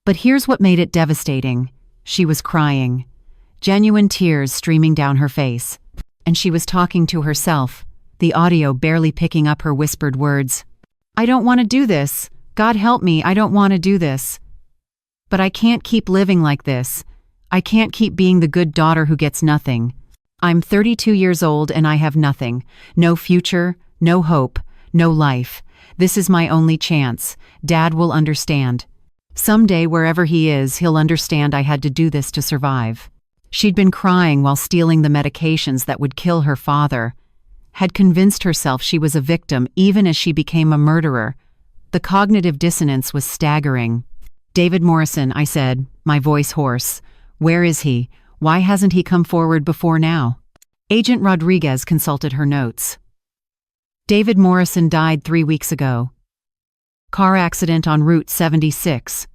But here's what made it devastating. She was crying. Genuine tears streaming down her face. And she was talking to herself, the audio barely picking up her whispered words. I don't want to do this. God help me, I don't want to do this. But I can't keep living like this. I can't keep being the good daughter who gets nothing. I'm 32 years old and I have nothing. No future, no hope, no life. This is my only chance. Dad will understand. Someday, wherever he is, he'll understand I had to do this to survive. She'd been crying while stealing the medications that would kill her father. Had convinced herself she was a victim even as she became a murderer. The cognitive dissonance was staggering. David Morrison, I said, my voice hoarse. Where is he? Why hasn't he come forward before now? Agent Rodriguez consulted her notes. David Morrison died 3 weeks ago. Car accident on Route 76.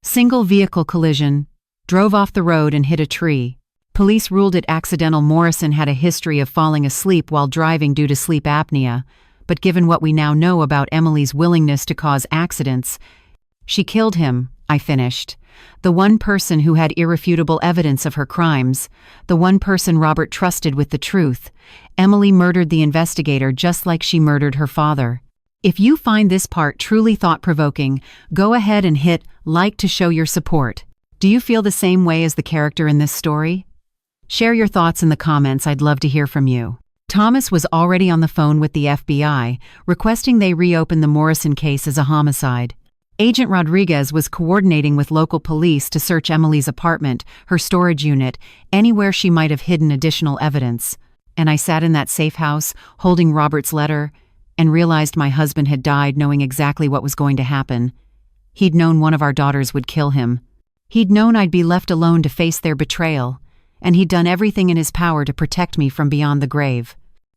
Single vehicle collision. Drove off the road and hit a tree. Police ruled it accidental. Morrison had a history of falling asleep while driving due to sleep apnea, but given what we now know about Emily's willingness to cause accidents, she killed him, I finished. The one person who had irrefutable evidence of her crimes, the one person Robert trusted with the truth. Emily murdered the investigator just like she murdered her father. If you find this part truly thought-provoking, go ahead and hit like to show your support. Do you feel the same way as the character in this story? Share your thoughts in the comments, I'd love to hear from you. Thomas was already on the phone with the FBI, requesting they reopen the Morrison case as a homicide. Agent Rodriguez was coordinating with local police to search Emily's apartment, her storage unit, anywhere she might have hidden additional evidence. And I sat in that safe house, holding Robert's letter, and realized my husband had died knowing exactly what was going to happen. He'd known one of our daughters would kill him. He'd known I'd be left alone to face their betrayal, and he'd done everything in his power to protect me from beyond the grave.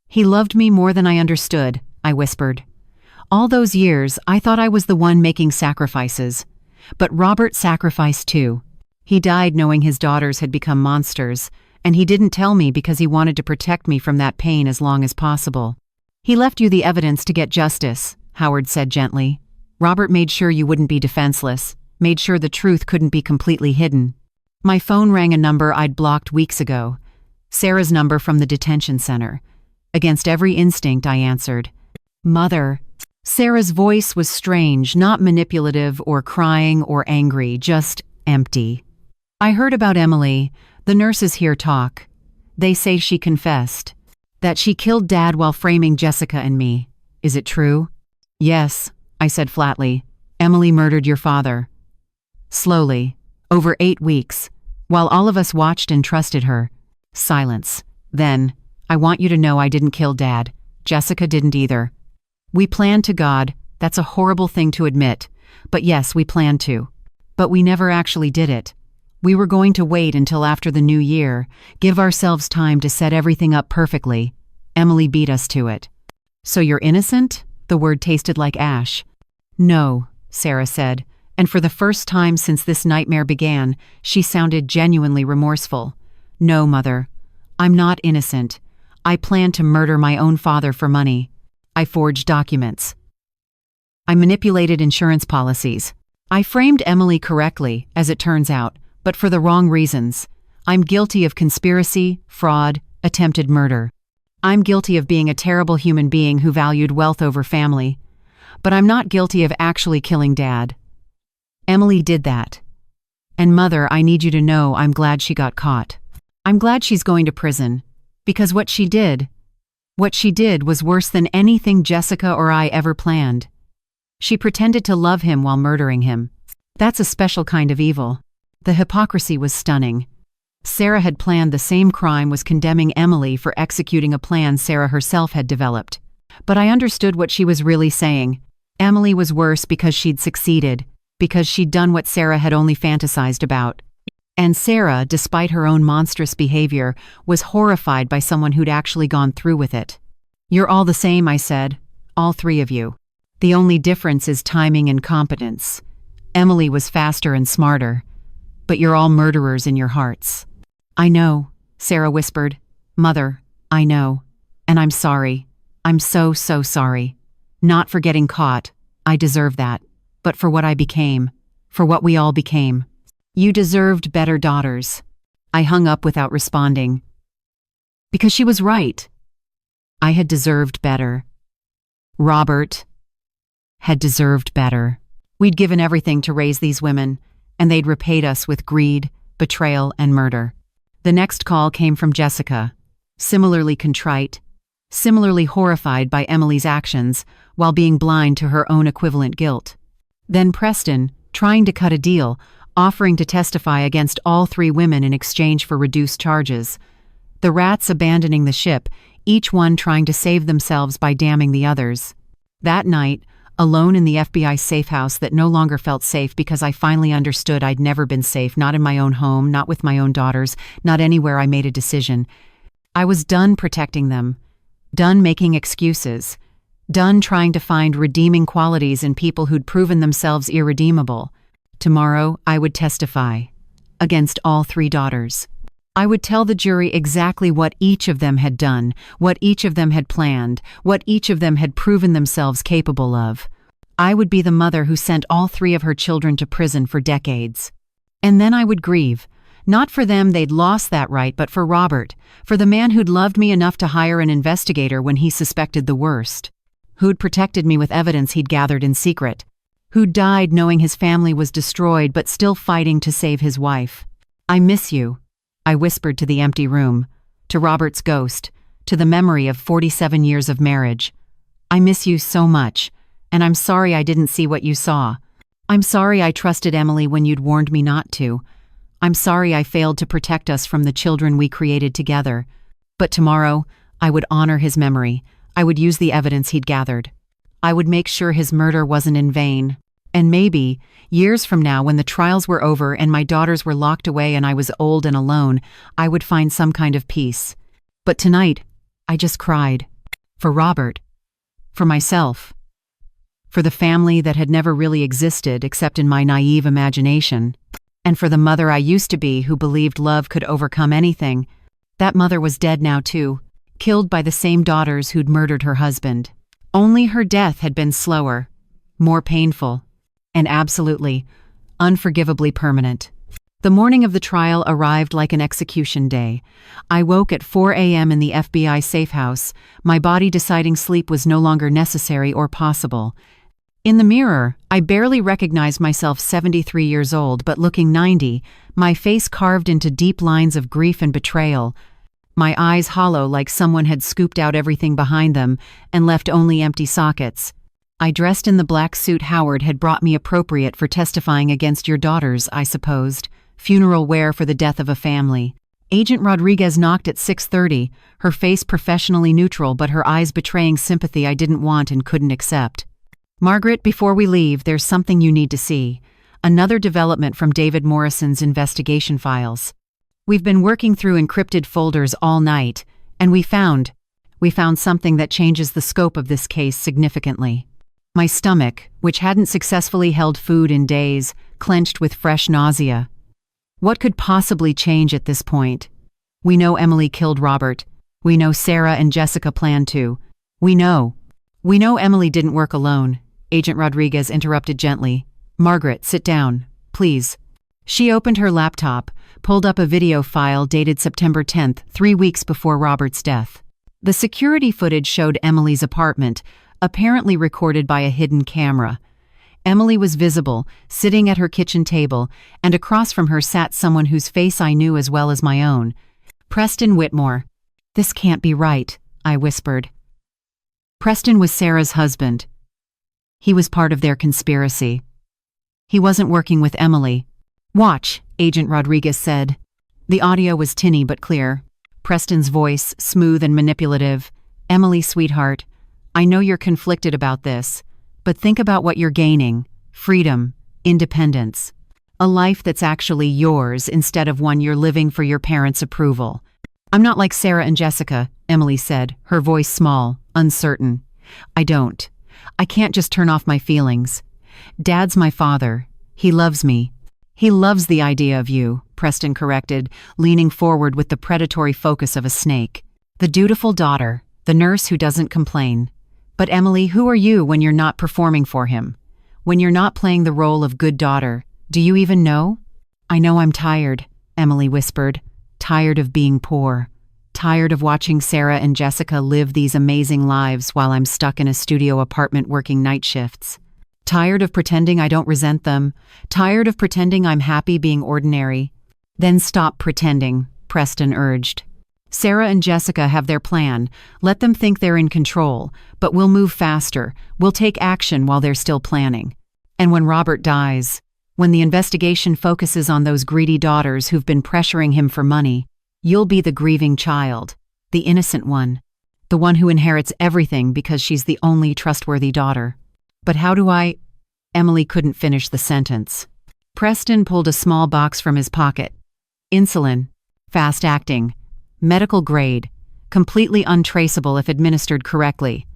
He loved me more than I understood, I whispered. All those years, I thought I was the one making sacrifices. But Robert sacrificed too. He died knowing his daughters had become monsters, and he didn't tell me because he wanted to protect me from that pain as long as possible. He left you the evidence to get justice, Howard said gently. Robert made sure you wouldn't be defenseless. Made sure the truth couldn't be completely hidden. My phone rang a number I'd blocked weeks ago. Sarah's number from the detention center. Against every instinct, I answered. Mother. Sarah's voice was strange, not manipulative or crying or angry, just empty. I heard about Emily. The nurses here talk. They say she confessed. That she killed Dad while framing Jessica and me. Is it true? Yes, I said flatly. Emily murdered your father. Slowly, over 8 weeks, while all of us watched and trusted her. Silence. Then, I want you to know I didn't kill Dad. Jessica didn't either. We planned to God, that's a horrible thing to admit, but yes, we planned to. But we never actually did it. We were going to wait until after the new year, give ourselves time to set everything up perfectly. Emily beat us to it. So you're innocent? The word tasted like ash. No, Sarah said. And for the first time since this nightmare began, she sounded genuinely remorseful. No, Mother. I'm not innocent. I planned to murder my own father for money. I forged documents. I manipulated insurance policies. I framed Emily correctly, as it turns out, but for the wrong reasons. I'm guilty of conspiracy, fraud, attempted murder. I'm guilty of being a terrible human being who valued wealth over family. But I'm not guilty of actually killing Dad. Emily did that. And Mother, I need you to know I'm glad she got caught. I'm glad she's going to prison. Because what she did was worse than anything Jessica or I ever planned. She pretended to love him while murdering him. That's a special kind of evil. The hypocrisy was stunning. Sarah had planned the same crime, was condemning Emily for executing a plan Sarah herself had developed. But I understood what she was really saying. Emily was worse because she'd succeeded, because she'd done what Sarah had only fantasized about. And Sarah, despite her own monstrous behavior, was horrified by someone who'd actually gone through with it. "You're all the same," I said. "All three of you. The only difference is timing and competence. Emily was faster and smarter, but you're all murderers in your hearts." "I know," Sarah whispered. "Mother, I know. And I'm sorry. I'm so sorry. Not for getting caught. I deserve that. But for what I became. For what we all became. You deserved better daughters." I hung up without responding. Because she was right. I had deserved better. Robert had deserved better. We'd given everything to raise these women, and they'd repaid us with greed, betrayal, and murder. The next call came from Jessica, similarly contrite, similarly horrified by Emily's actions, while being blind to her own equivalent guilt. Then Preston, trying to cut a deal, offering to testify against all three women in exchange for reduced charges. The rats abandoning the ship, each one trying to save themselves by damning the others. That night, alone in the FBI safe house that no longer felt safe because I finally understood I'd never been safe, not in my own home, not with my own daughters, not anywhere I made a decision. I was done protecting them, done making excuses, done trying to find redeeming qualities in people who'd proven themselves irredeemable. Tomorrow, I would testify against all three daughters. I would tell the jury exactly what each of them had done, what each of them had planned, what each of them had proven themselves capable of. I would be the mother who sent all three of her children to prison for decades. And then I would grieve, not for them, they'd lost that right, but for Robert, for the man who'd loved me enough to hire an investigator when he suspected the worst, who'd protected me with evidence he'd gathered in secret, who died knowing his family was destroyed but still fighting to save his wife. "I miss you," I whispered to the empty room, to Robert's ghost, to the memory of 47 years of marriage. "I miss you so much, and I'm sorry I didn't see what you saw. I'm sorry I trusted Emily when you'd warned me not to. I'm sorry I failed to protect us from the children we created together. But tomorrow, I would honor his memory. I would use the evidence he'd gathered. I would make sure his murder wasn't in vain. And maybe, years from now when the trials were over and my daughters were locked away and I was old and alone, I would find some kind of peace. But tonight, I just cried. For Robert. For myself. For the family that had never really existed except in my naive imagination. And for the mother I used to be who believed love could overcome anything. That mother was dead now too, killed by the same daughters who'd murdered her husband. Only her death had been slower, more painful, and absolutely, unforgivably permanent. The morning of the trial arrived like an execution day. I woke at 4 a.m. in the FBI safe house, my body deciding sleep was no longer necessary or possible. In the mirror, I barely recognized myself 73 years old, but looking 90, my face carved into deep lines of grief and betrayal, my eyes hollow like someone had scooped out everything behind them and left only empty sockets. I dressed in the black suit Howard had brought me, appropriate for testifying against your daughters, I supposed. Funeral wear for the death of a family. Agent Rodriguez knocked at 6:30, her face professionally neutral but her eyes betraying sympathy I didn't want and couldn't accept. "Margaret, before we leave, there's something you need to see. Another development from David Morrison's investigation files. We've been working through encrypted folders all night, and we found something that changes the scope of this case significantly." My stomach, which hadn't successfully held food in days, clenched with fresh nausea. What could possibly change at this point? We know Emily killed Robert. We know Sarah and Jessica planned to. We know Emily didn't work alone. Agent Rodriguez interrupted gently. "Margaret, sit down, please." She opened her laptop, pulled up a video file dated September 10th, 3 weeks before Robert's death. The security footage showed Emily's apartment, apparently recorded by a hidden camera. Emily was visible, sitting at her kitchen table, and across from her sat someone whose face I knew as well as my own. Preston Whitmore. This can't be right, I whispered. Preston was Sarah's husband. He was part of their conspiracy. He wasn't working with Emily. Watch, Agent Rodriguez said. The audio was tinny but clear. Preston's voice, smooth and manipulative. Emily, sweetheart, I know you're conflicted about this, but think about what you're gaining. Freedom, independence. A life that's actually yours instead of one you're living for your parents' approval. I'm not like Sarah and Jessica, Emily said, her voice small, uncertain. I can't just turn off my feelings. Dad's my father. He loves me. He loves the idea of you, Preston corrected, leaning forward with the predatory focus of a snake. The dutiful daughter, the nurse who doesn't complain. But Emily, who are you when you're not performing for him? When you're not playing the role of good daughter, do you even know? I know I'm tired, Emily whispered. Tired of being poor. Tired of watching Sarah and Jessica live these amazing lives while I'm stuck in a studio apartment working night shifts. Tired of pretending I don't resent them. Tired of pretending I'm happy being ordinary. Then stop pretending, Preston urged. Sarah and Jessica have their plan. Let them think they're in control, but we'll move faster. We'll take action while they're still planning. And when Robert dies, when the investigation focuses on those greedy daughters who've been pressuring him for money, you'll be the grieving child, the innocent one, the one who inherits everything because she's the only trustworthy daughter. But how do I— Emily couldn't finish the sentence. Preston pulled a small box from his pocket. Insulin, fast-acting, medical grade, completely untraceable if administered correctly.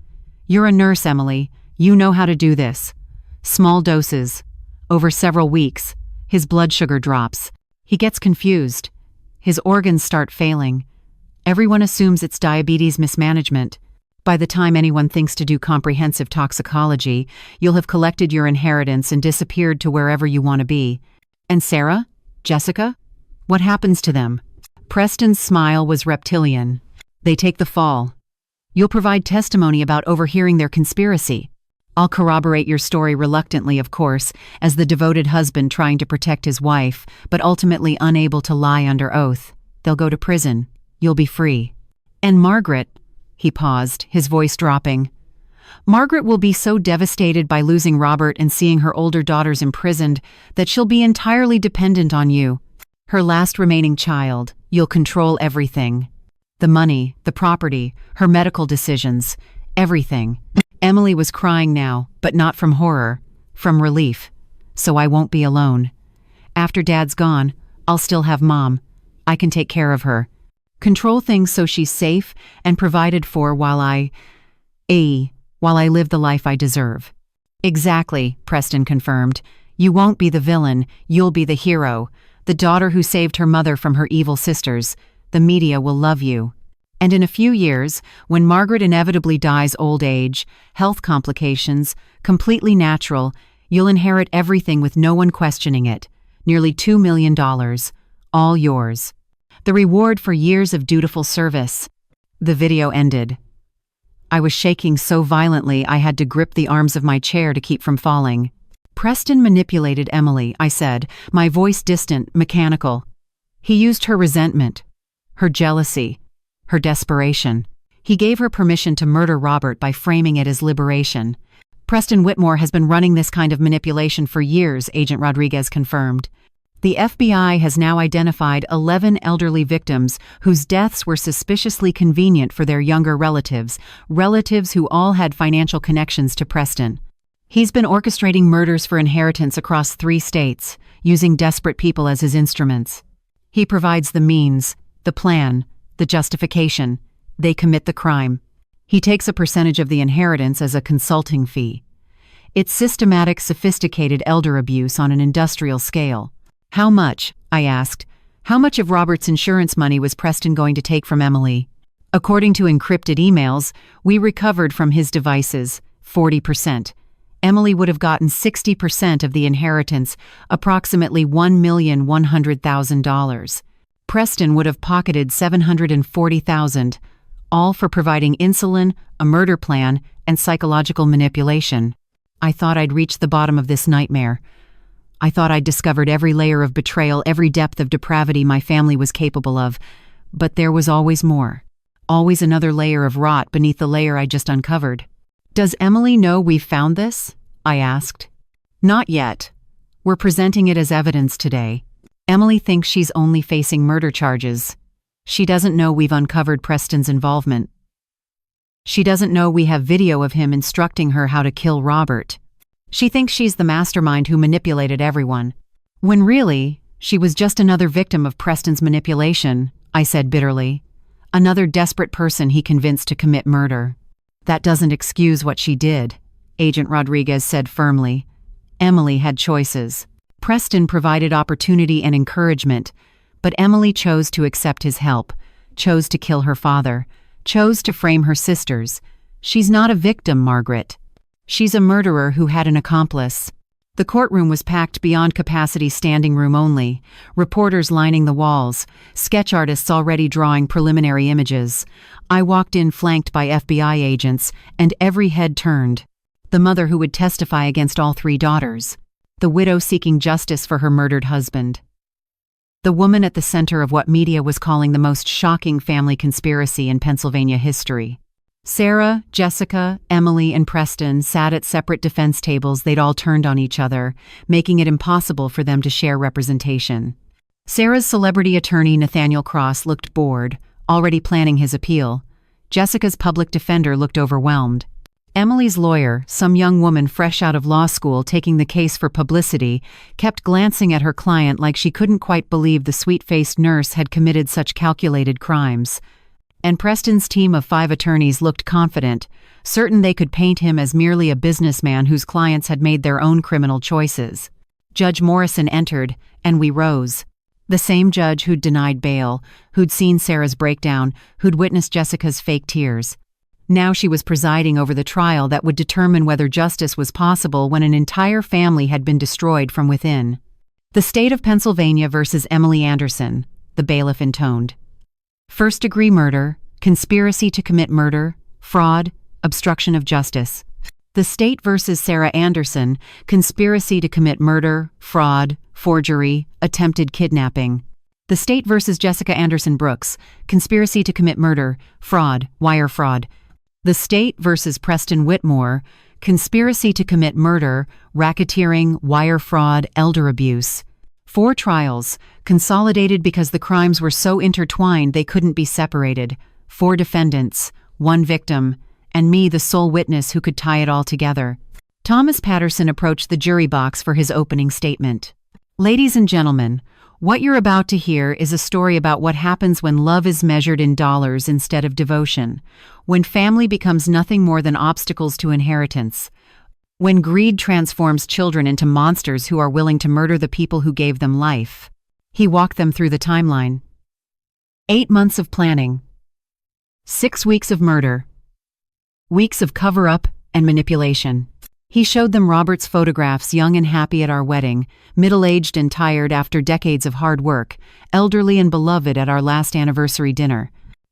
You're a nurse, Emily. You know how to do this. Small doses. Over several weeks, his blood sugar drops. He gets confused. His organs start failing. Everyone assumes it's diabetes mismanagement. By the time anyone thinks to do comprehensive toxicology, you'll have collected your inheritance and disappeared to wherever you want to be. And Sarah? Jessica? What happens to them? Preston's smile was reptilian. They take the fall. You'll provide testimony about overhearing their conspiracy. I'll corroborate your story reluctantly, of course, as the devoted husband trying to protect his wife, but ultimately unable to lie under oath. They'll go to prison. You'll be free. And Margaret— He paused, his voice dropping. Margaret will be so devastated by losing Robert and seeing her older daughters imprisoned that she'll be entirely dependent on you. Her last remaining child. You'll control everything. The money, the property, her medical decisions, everything. Emily was crying now, but not from horror, from relief. So I won't be alone. After Dad's gone, I'll still have Mom. I can take care of her. Control things so she's safe and provided for while I live the life I deserve. Exactly, Preston confirmed. You won't be the villain, you'll be the hero, the daughter who saved her mother from her evil sisters. The media will love you. And in a few years, when Margaret inevitably dies old age, health complications, completely natural, you'll inherit everything with no one questioning it. Nearly $2 million. All yours. The reward for years of dutiful service. The video ended. I was shaking so violently I had to grip the arms of my chair to keep from falling. Preston manipulated Emily, I said, my voice distant, mechanical. He used her resentment, her jealousy, her desperation. He gave her permission to murder Robert by framing it as liberation. Preston Whitmore has been running this kind of manipulation for years, Agent Rodriguez confirmed. The FBI has now identified 11 elderly victims whose deaths were suspiciously convenient for their younger relatives who all had financial connections to Preston. He's been orchestrating murders for inheritance across 3 states, using desperate people as his instruments. He provides the means, the plan, the justification. They commit the crime. He takes a percentage of the inheritance as a consulting fee. It's systematic, sophisticated elder abuse on an industrial scale. How much? I asked. How much of Robert's insurance money was Preston going to take from Emily? According to encrypted emails, we recovered from his devices 40%. Emily would have gotten 60% of the inheritance, approximately $1,100,000. Preston would have pocketed $740,000, all for providing insulin, a murder plan, and psychological manipulation. I thought I'd reached the bottom of this nightmare. I thought I'd discovered every layer of betrayal, every depth of depravity my family was capable of. But there was always more. Always another layer of rot beneath the layer I just uncovered. "Does Emily know we've found this?" I asked. "Not yet. We're presenting it as evidence today. Emily thinks she's only facing murder charges. She doesn't know we've uncovered Preston's involvement. She doesn't know we have video of him instructing her how to kill Robert. She thinks she's the mastermind who manipulated everyone. When really, she was just another victim of Preston's manipulation," I said bitterly. "Another desperate person he convinced to commit murder." "That doesn't excuse what she did," Agent Rodriguez said firmly. "Emily had choices. Preston provided opportunity and encouragement, but Emily chose to accept his help, chose to kill her father, chose to frame her sisters. She's not a victim, Margaret. She's a murderer who had an accomplice." The courtroom was packed beyond capacity, standing room only, reporters lining the walls, sketch artists already drawing preliminary images. I walked in flanked by FBI agents, and every head turned. The mother who would testify against all three daughters. The widow seeking justice for her murdered husband. The woman at the center of what media was calling the most shocking family conspiracy in Pennsylvania history. Sarah, Jessica, Emily, and Preston sat at separate defense tables. They'd all turned on each other, making it impossible for them to share representation. Sarah's celebrity attorney, Nathaniel Cross, looked bored, already planning his appeal. Jessica's public defender looked overwhelmed. Emily's lawyer, some young woman fresh out of law school taking the case for publicity, kept glancing at her client like she couldn't quite believe the sweet-faced nurse had committed such calculated crimes. And Preston's team of 5 attorneys looked confident, certain they could paint him as merely a businessman whose clients had made their own criminal choices. Judge Morrison entered, and we rose. The same judge who'd denied bail, who'd seen Sarah's breakdown, who'd witnessed Jessica's fake tears. Now she was presiding over the trial that would determine whether justice was possible when an entire family had been destroyed from within. "The state of Pennsylvania versus Emily Anderson," the bailiff intoned. "First-degree murder, conspiracy to commit murder, fraud, obstruction of justice. The state versus Sarah Anderson, conspiracy to commit murder, fraud, forgery, attempted kidnapping. The state versus Jessica Anderson Brooks, conspiracy to commit murder, fraud, wire fraud. The state versus Preston Whitmore, conspiracy to commit murder, racketeering, wire fraud, elder abuse. 4 trials, consolidated because the crimes were so intertwined they couldn't be separated. 4 defendants, 1 victim, and me, the sole witness who could tie it all together." Thomas Patterson approached the jury box for his opening statement. "Ladies and gentlemen, what you're about to hear is a story about what happens when love is measured in dollars instead of devotion, when family becomes nothing more than obstacles to inheritance, when greed transforms children into monsters who are willing to murder the people who gave them life." He walked them through the timeline. 8 months of planning. 6 weeks of murder. Weeks of cover-up and manipulation. He showed them Robert's photographs, young and happy at our wedding, middle-aged and tired after decades of hard work, elderly and beloved at our last anniversary dinner.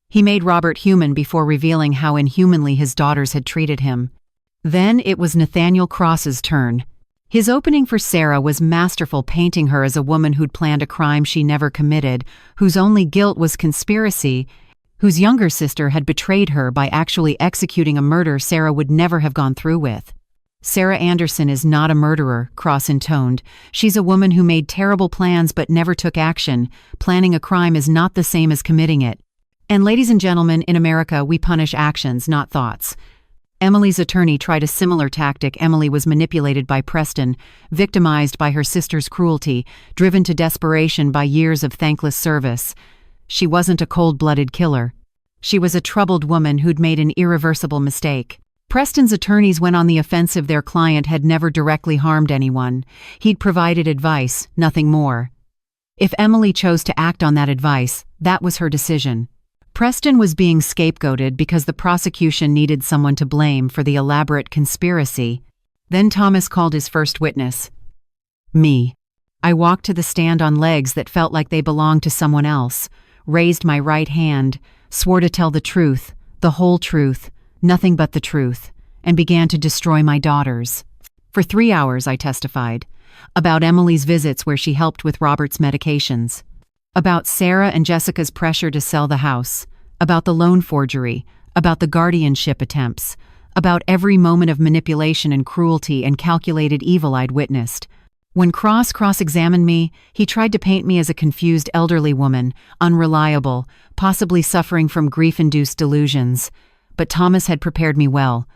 He made Robert human before revealing how inhumanly his daughters had treated him. Then it was Nathaniel Cross's turn. His opening for Sarah was masterful, painting her as a woman who'd planned a crime she never committed, whose only guilt was conspiracy, whose younger sister had betrayed her by actually executing a murder Sarah would never have gone through with. "Sarah Anderson is not a murderer," Cross intoned. "She's a woman who made terrible plans but never took action. Planning a crime is not the same as committing it. And ladies and gentlemen, in America, we punish actions, not thoughts." Emily's attorney tried a similar tactic. Emily was manipulated by Preston, victimized by her sister's cruelty, driven to desperation by years of thankless service. She wasn't a cold-blooded killer. She was a troubled woman who'd made an irreversible mistake. Preston's attorneys went on the offensive. Their client had never directly harmed anyone. He'd provided advice, nothing more. If Emily chose to act on that advice, that was her decision. Preston was being scapegoated because the prosecution needed someone to blame for the elaborate conspiracy. Then Thomas called his first witness. Me. I walked to the stand on legs that felt like they belonged to someone else, raised my right hand, swore to tell the truth, the whole truth, nothing but the truth, and began to destroy my daughters. For 3 hours I testified. About Emily's visits where she helped with Robert's medications. About Sarah and Jessica's pressure to sell the house. about the loan forgery, about the guardianship attempts, about every moment of manipulation and cruelty and calculated evil I'd witnessed. When cross-examined me, he tried to paint me as a confused elderly woman, unreliable, possibly suffering from grief-induced delusions. But Thomas had prepared me well.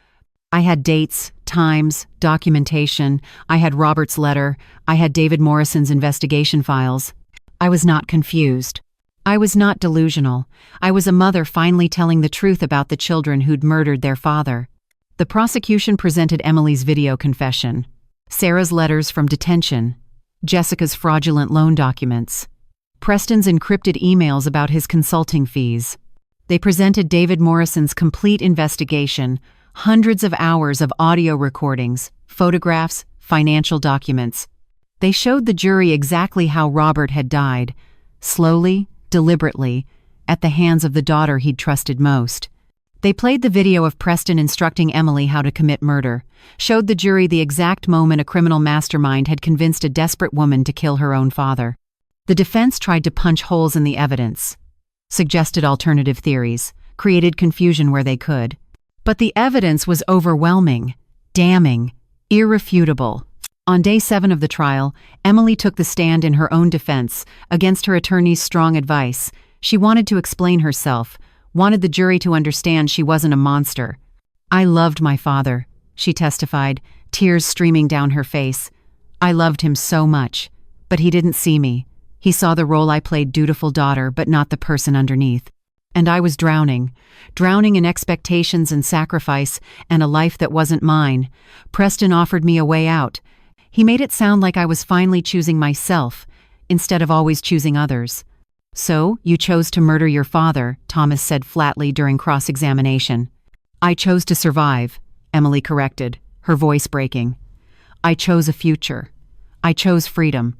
I had dates, times, documentation, I had Robert's letter, I had David Morrison's investigation files. I was not confused. I was not delusional. I was a mother finally telling the truth about the children who'd murdered their father. The prosecution presented Emily's video confession, Sarah's letters from detention, Jessica's fraudulent loan documents, Preston's encrypted emails about his consulting fees. They presented David Morrison's complete investigation, hundreds of hours of audio recordings, photographs, financial documents. They showed the jury exactly how Robert had died, slowly, deliberately, at the hands of the daughter he'd trusted most. They played the video of Preston instructing Emily how to commit murder, showed the jury the exact moment a criminal mastermind had convinced a desperate woman to kill her own father. The defense tried to punch holes in the evidence, suggested alternative theories, created confusion where they could. But the evidence was overwhelming, damning, irrefutable. On day 7 of the trial, Emily took the stand in her own defense, against her attorney's strong advice. She wanted to explain herself, wanted the jury to understand she wasn't a monster. "I loved my father," she testified, tears streaming down her face. "I loved him so much, but he didn't see me. He saw the role I played, dutiful daughter, but not the person underneath. And I was drowning in expectations and sacrifice and a life that wasn't mine. Preston offered me a way out. He made it sound like I was finally choosing myself, instead of always choosing others." "So, you chose to murder your father," Thomas said flatly during cross-examination. "I chose to survive," Emily corrected, her voice breaking. "I chose a future. I chose freedom.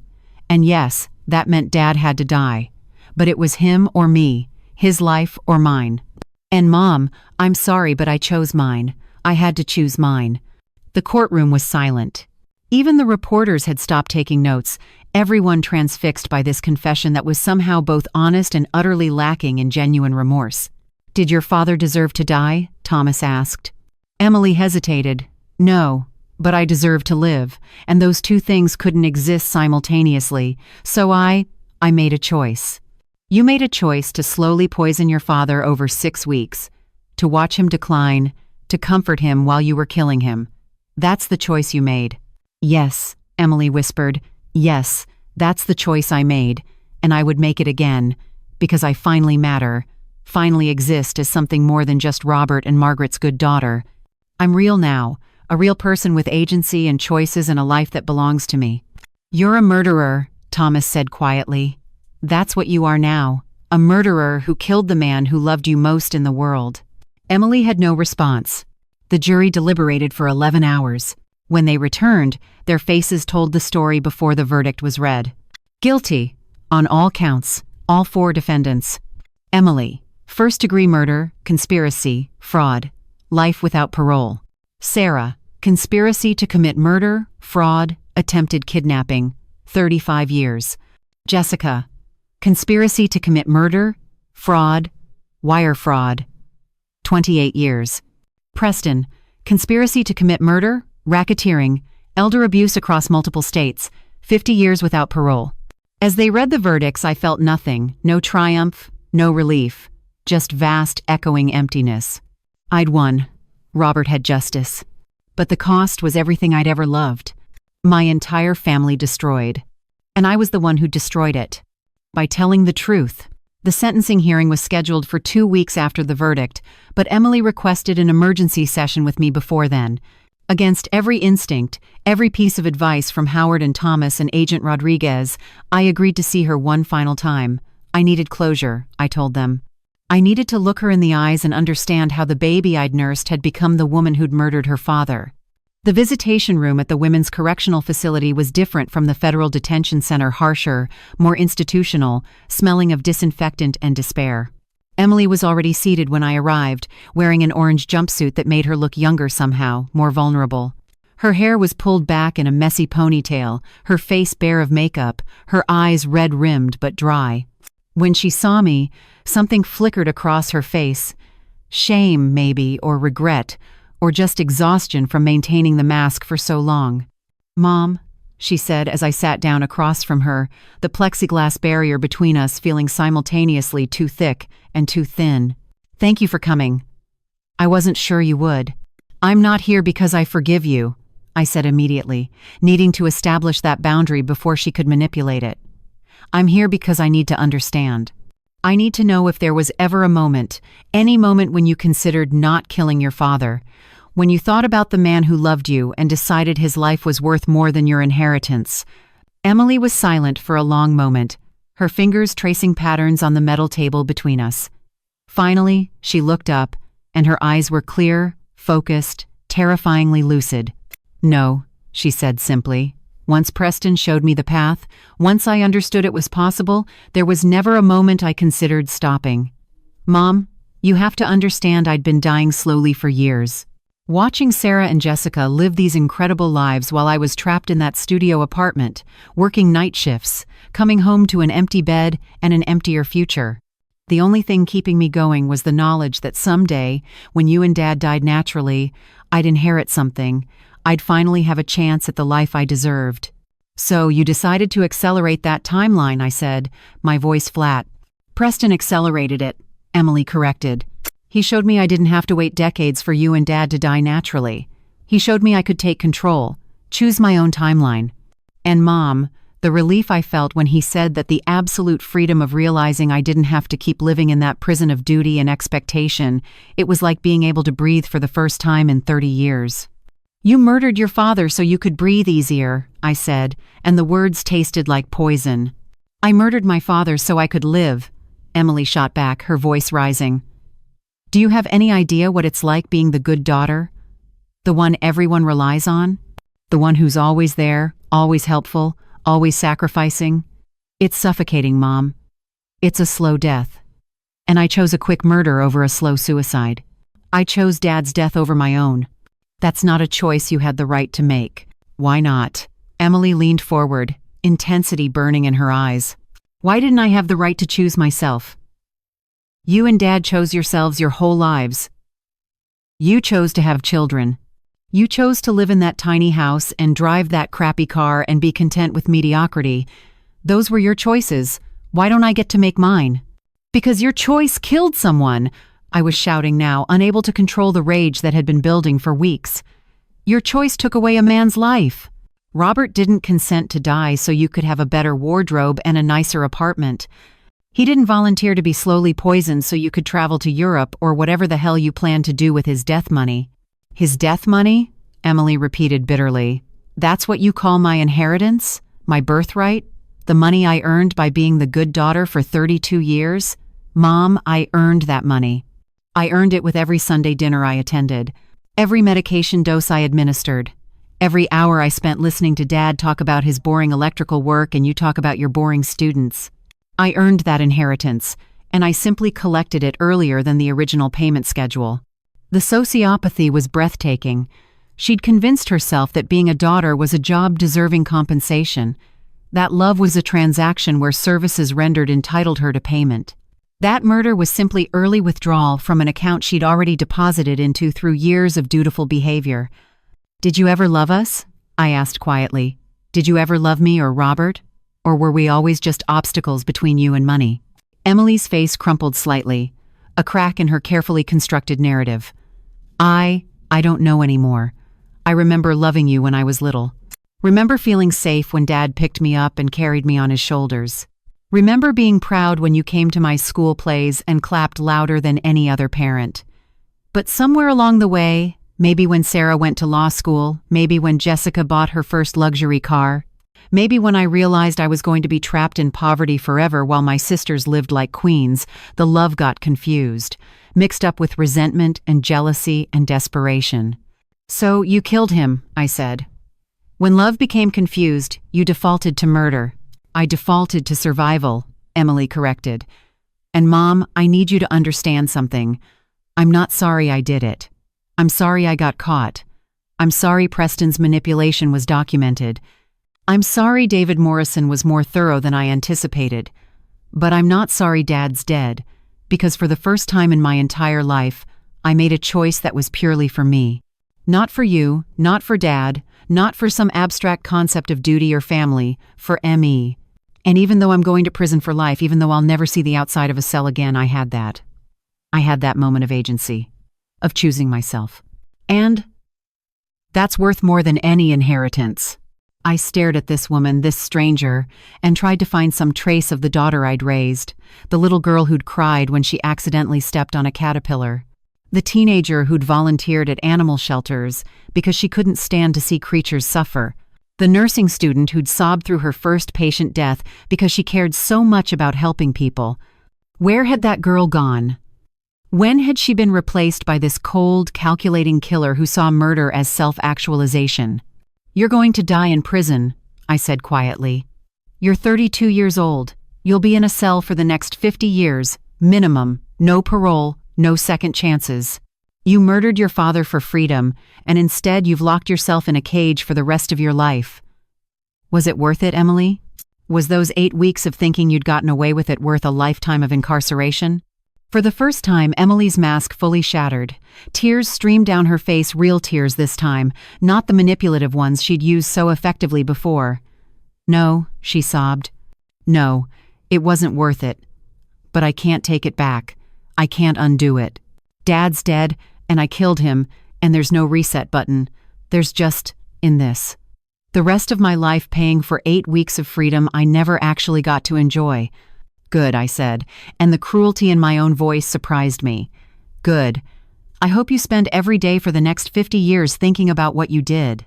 And yes, that meant Dad had to die. But it was him or me, his life or mine. And Mom, I'm sorry, but I chose mine. I had to choose mine." The courtroom was silent. Even the reporters had stopped taking notes, everyone transfixed by this confession that was somehow both honest and utterly lacking in genuine remorse. "Did your father deserve to die?" Thomas asked. Emily hesitated. "No, but I deserve to live, and those two things couldn't exist simultaneously, so I made a choice." "You made a choice to slowly poison your father over 6 weeks, to watch him decline, to comfort him while you were killing him. That's the choice you made." "Yes," Emily whispered. "Yes, that's the choice I made, and I would make it again, because I finally matter, finally exist as something more than just Robert and Margaret's good daughter. I'm real now, a real person with agency and choices and a life that belongs to me." "You're a murderer," Thomas said quietly. "That's what you are now, a murderer who killed the man who loved you most in the world." Emily had no response. The jury deliberated for 11 hours. When they returned, their faces told the story before the verdict was read. Guilty, on all counts, all 4 defendants. Emily, first-degree murder, conspiracy, fraud, life without parole. Sarah, conspiracy to commit murder, fraud, attempted kidnapping, 35 years. Jessica, conspiracy to commit murder, fraud, wire fraud, 28 years. Preston, conspiracy to commit murder, racketeering, elder abuse across multiple states, 50 years without parole. As they read the verdicts, I felt nothing, no triumph, no relief, just vast, echoing emptiness. I'd won. Robert had justice. But the cost was everything I'd ever loved. My entire family destroyed. And I was the one who destroyed it. By telling the truth. The sentencing hearing was scheduled for 2 weeks after the verdict, but Emily requested an emergency session with me before then. Against every instinct, every piece of advice from Howard and Thomas and Agent Rodriguez, I agreed to see her one final time. I needed closure, I told them. I needed to look her in the eyes and understand how the baby I'd nursed had become the woman who'd murdered her father. The visitation room at the Women's Correctional Facility was different from the Federal Detention Center, harsher, more institutional, smelling of disinfectant and despair. Emily was already seated when I arrived, wearing an orange jumpsuit that made her look younger somehow, more vulnerable. Her hair was pulled back in a messy ponytail, her face bare of makeup, her eyes red-rimmed but dry. When she saw me, something flickered across her face. Shame, maybe, or regret, or just exhaustion from maintaining the mask for so long. "Mom," she said as I sat down across from her, the plexiglass barrier between us feeling simultaneously too thick and too thin. "Thank you for coming. I wasn't sure you would." "I'm not here because I forgive you," I said immediately, needing to establish that boundary before she could manipulate it. "I'm here because I need to understand. I need to know if there was ever a moment, any moment when you considered not killing your father, when you thought about the man who loved you and decided his life was worth more than your inheritance." Emily was silent for a long moment, her fingers tracing patterns on the metal table between us. Finally, she looked up, and her eyes were clear, focused, terrifyingly lucid. "No," she said simply. "Once Preston showed me the path, once I understood it was possible, there was never a moment I considered stopping. Mom, you have to understand I'd been dying slowly for years. Watching Sarah and Jessica live these incredible lives while I was trapped in that studio apartment, working night shifts, coming home to an empty bed and an emptier future. The only thing keeping me going was the knowledge that someday, when you and Dad died naturally, I'd inherit something. I'd finally have a chance at the life I deserved." "So you decided to accelerate that timeline," I said, my voice flat. "Preston accelerated it," Emily corrected. "He showed me I didn't have to wait decades for you and Dad to die naturally. He showed me I could take control, choose my own timeline." And Mom, the relief I felt when he said that, the absolute freedom of realizing I didn't have to keep living in that prison of duty and expectation, it was like being able to breathe for the first time in 30 years. "You murdered your father so you could breathe easier," I said, and the words tasted like poison. "I murdered my father so I could live," Emily shot back, her voice rising. "Do you have any idea what it's like being the good daughter? The one everyone relies on? The one who's always there, always helpful, always sacrificing? It's suffocating, Mom. It's a slow death. And I chose a quick murder over a slow suicide. I chose Dad's death over my own. That's not a choice you had the right to make." "Why not?" Emily leaned forward, intensity burning in her eyes. "Why didn't I have the right to choose myself? You and Dad chose yourselves your whole lives. You chose to have children. You chose to live in that tiny house and drive that crappy car and be content with mediocrity. Those were your choices. Why don't I get to make mine?" "Because your choice killed someone," I was shouting now, unable to control the rage that had been building for weeks. "Your choice took away a man's life. Robert didn't consent to die so you could have a better wardrobe and a nicer apartment. He didn't volunteer to be slowly poisoned so you could travel to Europe or whatever the hell you planned to do with his death money." "His death money?" Emily repeated bitterly. "That's what you call my inheritance? My birthright? The money I earned by being the good daughter for 32 years? Mom, I earned that money. I earned it with every Sunday dinner I attended, every medication dose I administered, every hour I spent listening to Dad talk about his boring electrical work and you talk about your boring students. I earned that inheritance, and I simply collected it earlier than the original payment schedule." The sociopathy was breathtaking. She'd convinced herself that being a daughter was a job deserving compensation, that love was a transaction where services rendered entitled her to payment. That murder was simply early withdrawal from an account she'd already deposited into through years of dutiful behavior. "Did you ever love us?" I asked quietly. "Did you ever love me or Robert? Or were we always just obstacles between you and money?" Emily's face crumpled slightly, a crack in her carefully constructed narrative. I don't know anymore. I remember loving you when I was little. Remember feeling safe when Dad picked me up and carried me on his shoulders. Remember being proud when you came to my school plays and clapped louder than any other parent. But somewhere along the way, maybe when Sarah went to law school, maybe when Jessica bought her first luxury car, maybe when I realized I was going to be trapped in poverty forever while my sisters lived like queens, the love got confused, mixed up with resentment and jealousy and desperation. "So you killed him," I said. "When love became confused, you defaulted to murder." "I defaulted to survival," Emily corrected. "And Mom, I need you to understand something. I'm not sorry I did it. I'm sorry I got caught. I'm sorry Preston's manipulation was documented. I'm sorry David Morrison was more thorough than I anticipated. But I'm not sorry Dad's dead, because for the first time in my entire life, I made a choice that was purely for me. Not for you, not for Dad, not for some abstract concept of duty or family, for me. And even though I'm going to prison for life, even though I'll never see the outside of a cell again, I had that. I had that moment of agency, of choosing myself. And that's worth more than any inheritance. I stared at this woman, this stranger, and tried to find some trace of the daughter I'd raised, the little girl who'd cried when she accidentally stepped on a caterpillar, the teenager who'd volunteered at animal shelters because she couldn't stand to see creatures suffer, the nursing student who'd sobbed through her first patient death because she cared so much about helping people. Where had that girl gone? When had she been replaced by this cold, calculating killer who saw murder as self-actualization? "You're going to die in prison," I said quietly. "You're 32 years old. You'll be in a cell for the next 50 years, minimum, no parole, no second chances. You murdered your father for freedom, and instead you've locked yourself in a cage for the rest of your life. Was it worth it, Emily? Was those 8 weeks of thinking you'd gotten away with it worth a lifetime of incarceration?" For the first time, Emily's mask fully shattered. Tears streamed down her face, real tears this time, not the manipulative ones she'd used so effectively before. "No," she sobbed. "No, it wasn't worth it. But I can't take it back. I can't undo it. Dad's dead, and I killed him, and there's no reset button. There's just, in this. The rest of my life paying for 8 weeks of freedom I never actually got to enjoy." "Good," I said, and the cruelty in my own voice surprised me. "Good. I hope you spend every day for the next 50 years thinking about what you did.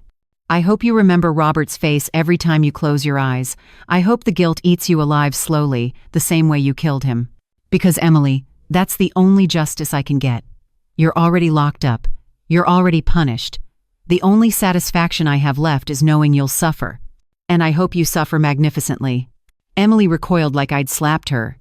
I hope you remember Robert's face every time you close your eyes. I hope the guilt eats you alive slowly, the same way you killed him. Because, Emily, that's the only justice I can get. You're already locked up. You're already punished. The only satisfaction I have left is knowing you'll suffer. And I hope you suffer magnificently." Emily recoiled like I'd slapped her.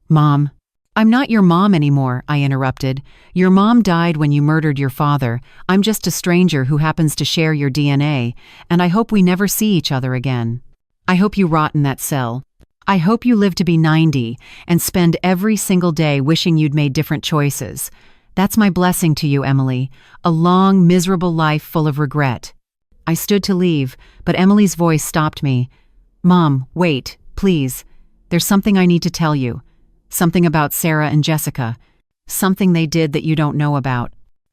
"Mom." "I'm not your mom anymore," I interrupted. "Your mom died when you murdered your father. I'm just a stranger who happens to share your DNA, and I hope we never see each other again. I hope you rot in that cell. I hope you live to be 90 and spend every single day wishing you'd made different choices. That's my blessing to you, Emily, a long, miserable life full of regret." I stood to leave, but Emily's voice stopped me. "Mom, wait, please. There's something I need to tell you. Something about Sarah and Jessica. Something they did that you don't know about."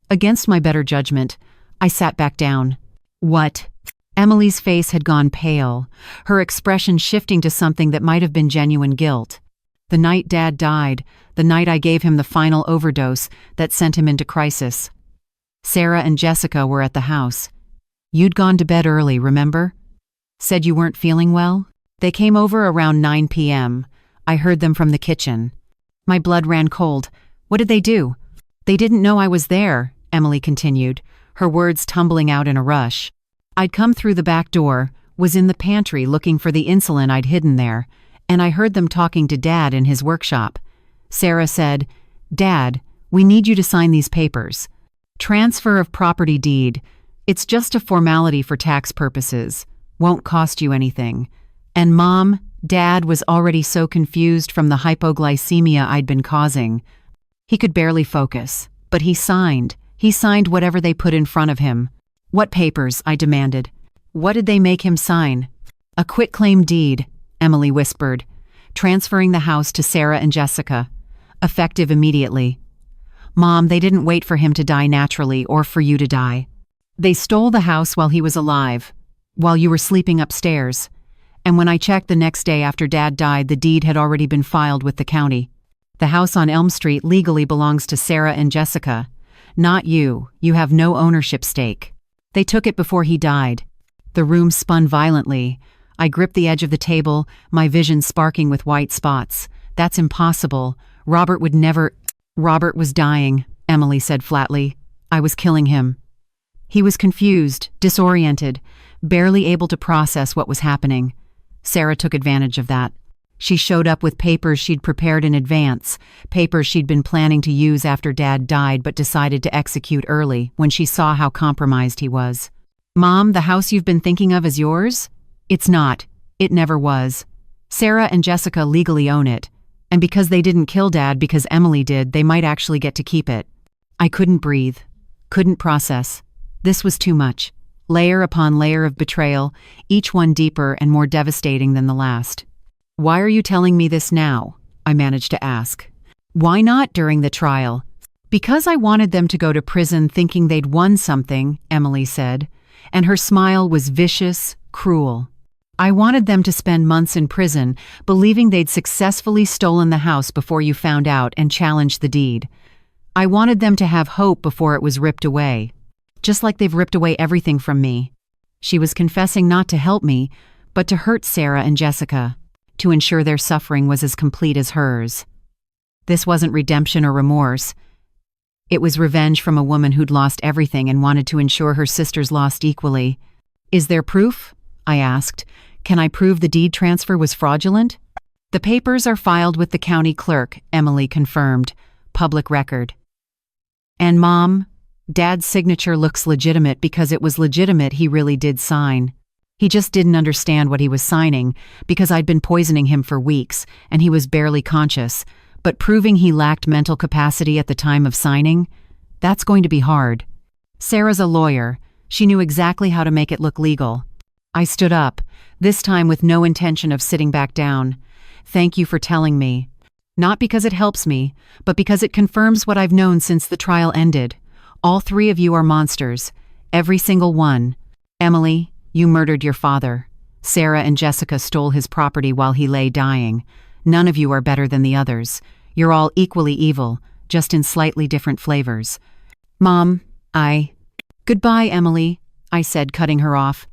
Against my better judgment, I sat back down. "What?" Emily's face had gone pale, her expression shifting to something that might have been genuine guilt. "The night Dad died, the night I gave him the final overdose that sent him into crisis. Sarah and Jessica were at the house. You'd gone to bed early, remember? Said you weren't feeling well? They came over around 9 p.m. I heard them from the kitchen. My blood ran cold. What did they do?" "They didn't know I was there," Emily continued, her words tumbling out in a rush. "I'd come through the back door, was in the pantry looking for the insulin I'd hidden there, and I heard them talking to Dad in his workshop. Sarah said, 'Dad, we need you to sign these papers. Transfer of property deed. It's just a formality for tax purposes. Won't cost you anything.' And Mom, Dad was already so confused from the hypoglycemia I'd been causing. He could barely focus, but he signed. He signed whatever they put in front of him." "What papers?" I demanded. "What did they make him sign?" "A quitclaim deed," Emily whispered, "transferring the house to Sarah and Jessica. Effective immediately." "Mom, they didn't wait for him to die naturally or for you to die. They stole the house while he was alive, while you were sleeping upstairs. And when I checked the next day after Dad died, the deed had already been filed with the county. The house on Elm Street legally belongs to Sarah and Jessica. Not you. You have no ownership stake. They took it before he died." The room spun violently. I gripped the edge of the table, my vision sparking with white spots. "That's impossible. Robert would never—" "Robert was dying," Emily said flatly. "I was killing him." He was confused, disoriented, barely able to process what was happening. Sarah took advantage of that. She showed up with papers she'd prepared in advance, papers she'd been planning to use after Dad died but decided to execute early when she saw how compromised he was. "Mom, the house you've been thinking of is yours? It's not. It never was. Sarah and Jessica legally own it. And because they didn't kill Dad because Emily did, they might actually get to keep it. I couldn't breathe, couldn't process. This was too much. Layer upon layer of betrayal, each one deeper and more devastating than the last. "Why are you telling me this now?" I managed to ask. "Why not during the trial?" "Because I wanted them to go to prison thinking they'd won something," Emily said, and her smile was vicious, cruel. "I wanted them to spend months in prison, believing they'd successfully stolen the house before you found out and challenged the deed. I wanted them to have hope before it was ripped away. Just like they've ripped away everything from me." She was confessing not to help me, but to hurt Sarah and Jessica, to ensure their suffering was as complete as hers. This wasn't redemption or remorse. It was revenge from a woman who'd lost everything and wanted to ensure her sisters lost equally. "Is there proof?" I asked. "Can I prove the deed transfer was fraudulent?" "The papers are filed with the county clerk," Emily confirmed. "Public record." "And Mom, Dad's signature looks legitimate because it was legitimate he really did sign. He just didn't understand what he was signing because I'd been poisoning him for weeks and he was barely conscious. But proving he lacked mental capacity at the time of signing, that's going to be hard. Sarah's a lawyer. She knew exactly how to make it look legal." I stood up, this time with no intention of sitting back down. "Thank you for telling me. Not because it helps me, but because it confirms what I've known since the trial ended. All three of you are monsters. Every single one. Emily, you murdered your father. Sarah and Jessica stole his property while he lay dying. None of you are better than the others. You're all equally evil, just in slightly different flavors." "Mom, Goodbye, Emily," I said, cutting her off.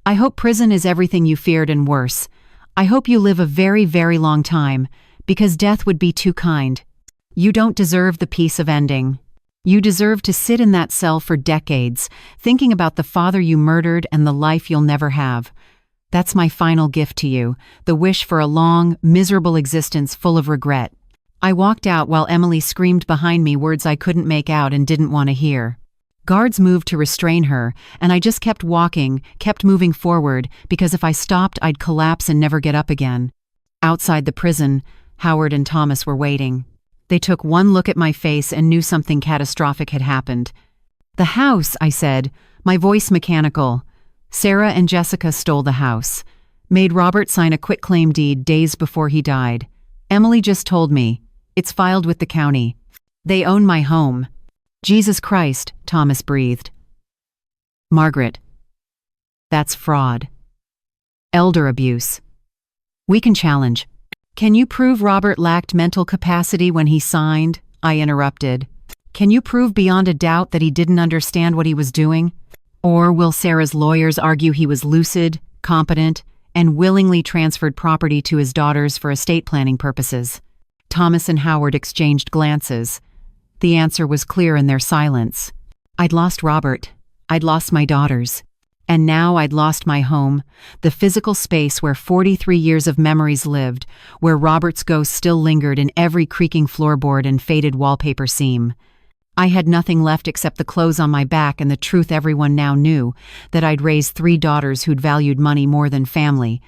"I hope prison is everything you feared and worse. I hope you live a very, very long time, because death would be too kind. You don't deserve the peace of ending. You deserve to sit in that cell for decades, thinking about the father you murdered and the life you'll never have. That's my final gift to you, the wish for a long, miserable existence full of regret." I walked out while Emily screamed behind me words I couldn't make out and didn't want to hear. Guards moved to restrain her, and I just kept walking, kept moving forward, because if I stopped, I'd collapse and never get up again. Outside the prison, Howard and Thomas were waiting. They took one look at my face and knew something catastrophic had happened. "The house," I said, my voice mechanical. "Sarah and Jessica stole the house. Made Robert sign a quitclaim deed days before he died. Emily just told me. It's filed with the county. They own my home." "Jesus Christ," Thomas breathed. "Margaret, that's fraud. Elder abuse. We can challenge." "Can you prove Robert lacked mental capacity when he signed?" I interrupted. "Can you prove beyond a doubt that he didn't understand what he was doing? Or will Sarah's lawyers argue he was lucid, competent, and willingly transferred property to his daughters for estate planning purposes?" Thomas and Howard exchanged glances. The answer was clear in their silence. I'd lost Robert. I'd lost my daughters. And now I'd lost my home, the physical space where 43 years of memories lived, where Robert's ghost still lingered in every creaking floorboard and faded wallpaper seam. I had nothing left except the clothes on my back and the truth everyone now knew, that I'd raised 3 daughters who'd valued money more than family,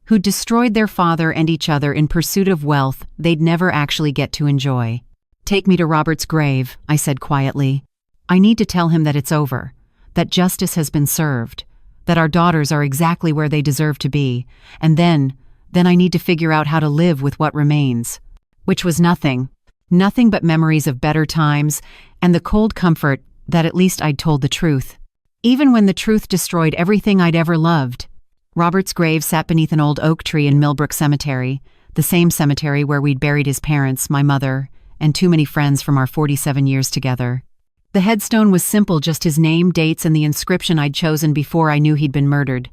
who'd destroyed their father and each other in pursuit of wealth they'd never actually get to enjoy. "Take me to Robert's grave," I said quietly. "I need to tell him that it's over, that justice has been served, that our daughters are exactly where they deserve to be, and then I need to figure out how to live with what remains." Which was nothing. Nothing but memories of better times and the cold comfort that at least I'd told the truth. Even when the truth destroyed everything I'd ever loved. Robert's grave sat beneath an old oak tree in Millbrook Cemetery, the same cemetery where we'd buried his parents, my mother, and too many friends from our 47 years together. The headstone was simple, just his name, dates, and the inscription I'd chosen before I knew he'd been murdered.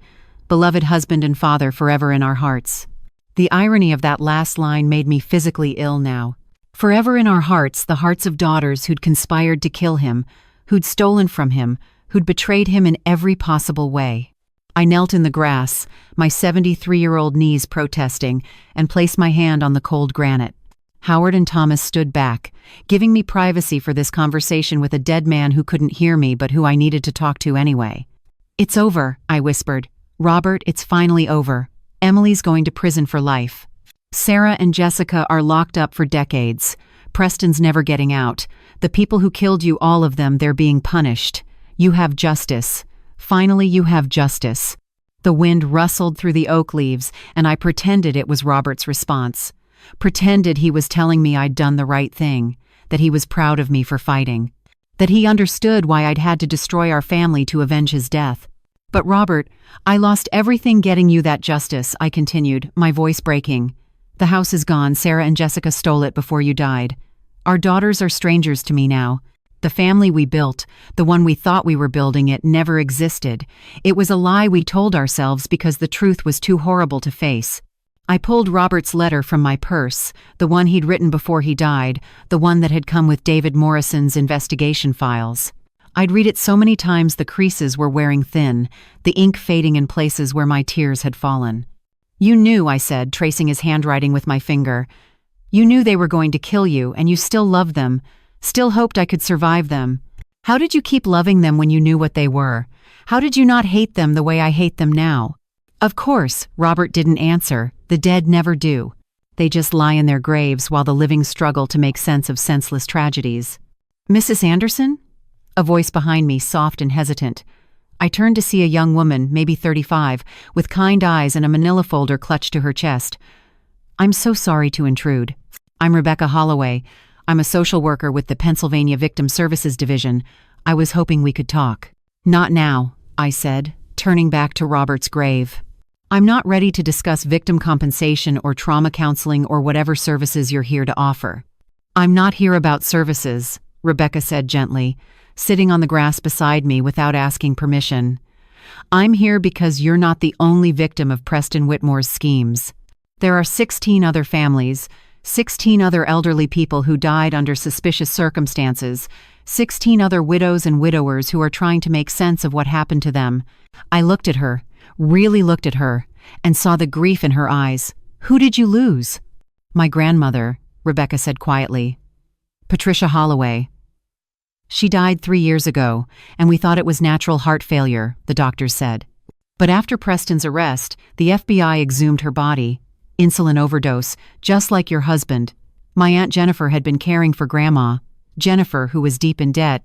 "Beloved husband and father forever in our hearts." The irony of that last line made me physically ill now. Forever in our hearts, the hearts of daughters who'd conspired to kill him, who'd stolen from him, who'd betrayed him in every possible way. I knelt in the grass, my 73-year-old knees protesting, and placed my hand on the cold granite. Howard and Thomas stood back, giving me privacy for this conversation with a dead man who couldn't hear me but who I needed to talk to anyway. "It's over," I whispered. "Robert, it's finally over. Emily's going to prison for life." Sarah and Jessica are locked up for decades. Preston's never getting out. The people who killed you, all of them, they're being punished. You have justice. Finally, you have justice." The wind rustled through the oak leaves, and I pretended it was Robert's response. Pretended he was telling me I'd done the right thing, that he was proud of me for fighting, that he understood why I'd had to destroy our family to avenge his death. "But Robert, I lost everything getting you that justice," I continued, my voice breaking. "The house is gone. Sarah and Jessica stole it before you died. Our daughters are strangers to me now. The family we built, the one we thought we were building, it never existed. It was a lie we told ourselves because the truth was too horrible to face." I pulled Robert's letter from my purse, the one he'd written before he died, the one that had come with David Morrison's investigation files. I'd read it so many times the creases were wearing thin, the ink fading in places where my tears had fallen. "You knew," I said, tracing his handwriting with my finger. "You knew they were going to kill you, and you still loved them, still hoped I could survive them. How did you keep loving them when you knew what they were? How did you not hate them the way I hate them now?" Of course, Robert didn't answer. The dead never do. They just lie in their graves while the living struggle to make sense of senseless tragedies. "Mrs. Anderson?" A voice behind me, soft and hesitant. I turned to see a young woman, maybe 35, with kind eyes and a manila folder clutched to her chest. "I'm so sorry to intrude. I'm Rebecca Holloway. I'm a social worker with the Pennsylvania Victim Services Division. I was hoping we could talk." "Not now," I said, turning back to Robert's grave. "I'm not ready to discuss victim compensation or trauma counseling or whatever services you're here to offer." "I'm not here about services," Rebecca said gently, sitting on the grass beside me without asking permission. "I'm here because you're not the only victim of Preston Whitmore's schemes. There are 16 other families, 16 other elderly people who died under suspicious circumstances, 16 other widows and widowers who are trying to make sense of what happened to them." I looked at her, really looked at her, and saw the grief in her eyes. "Who did you lose?" "My grandmother," Rebecca said quietly. "Patricia Holloway. She died 3 years ago, and we thought it was natural heart failure," the doctors said. "But after Preston's arrest, the FBI exhumed her body. Insulin overdose, just like your husband. My Aunt Jennifer had been caring for Grandma. Jennifer, who was deep in debt.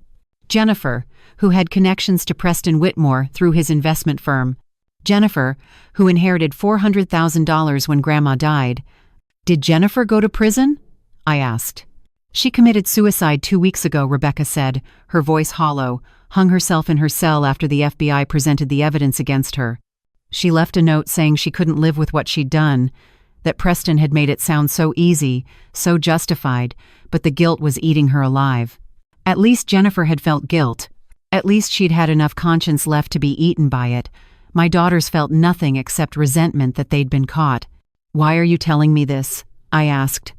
Jennifer, who had connections to Preston Whitmore through his investment firm. Jennifer, who inherited $400,000 when Grandma died. Did Jennifer go to prison?" I asked. "She committed suicide 2 weeks ago," Rebecca said, her voice hollow, hung herself in her cell after the FBI presented the evidence against her. She left a note saying she couldn't live with what she'd done, that Preston had made it sound so easy, so justified, but the guilt was eating her alive. At least Jennifer had felt guilt. At least she'd had enough conscience left to be eaten by it. My daughters felt nothing except resentment that they'd been caught. "Why are you telling me this?" I asked.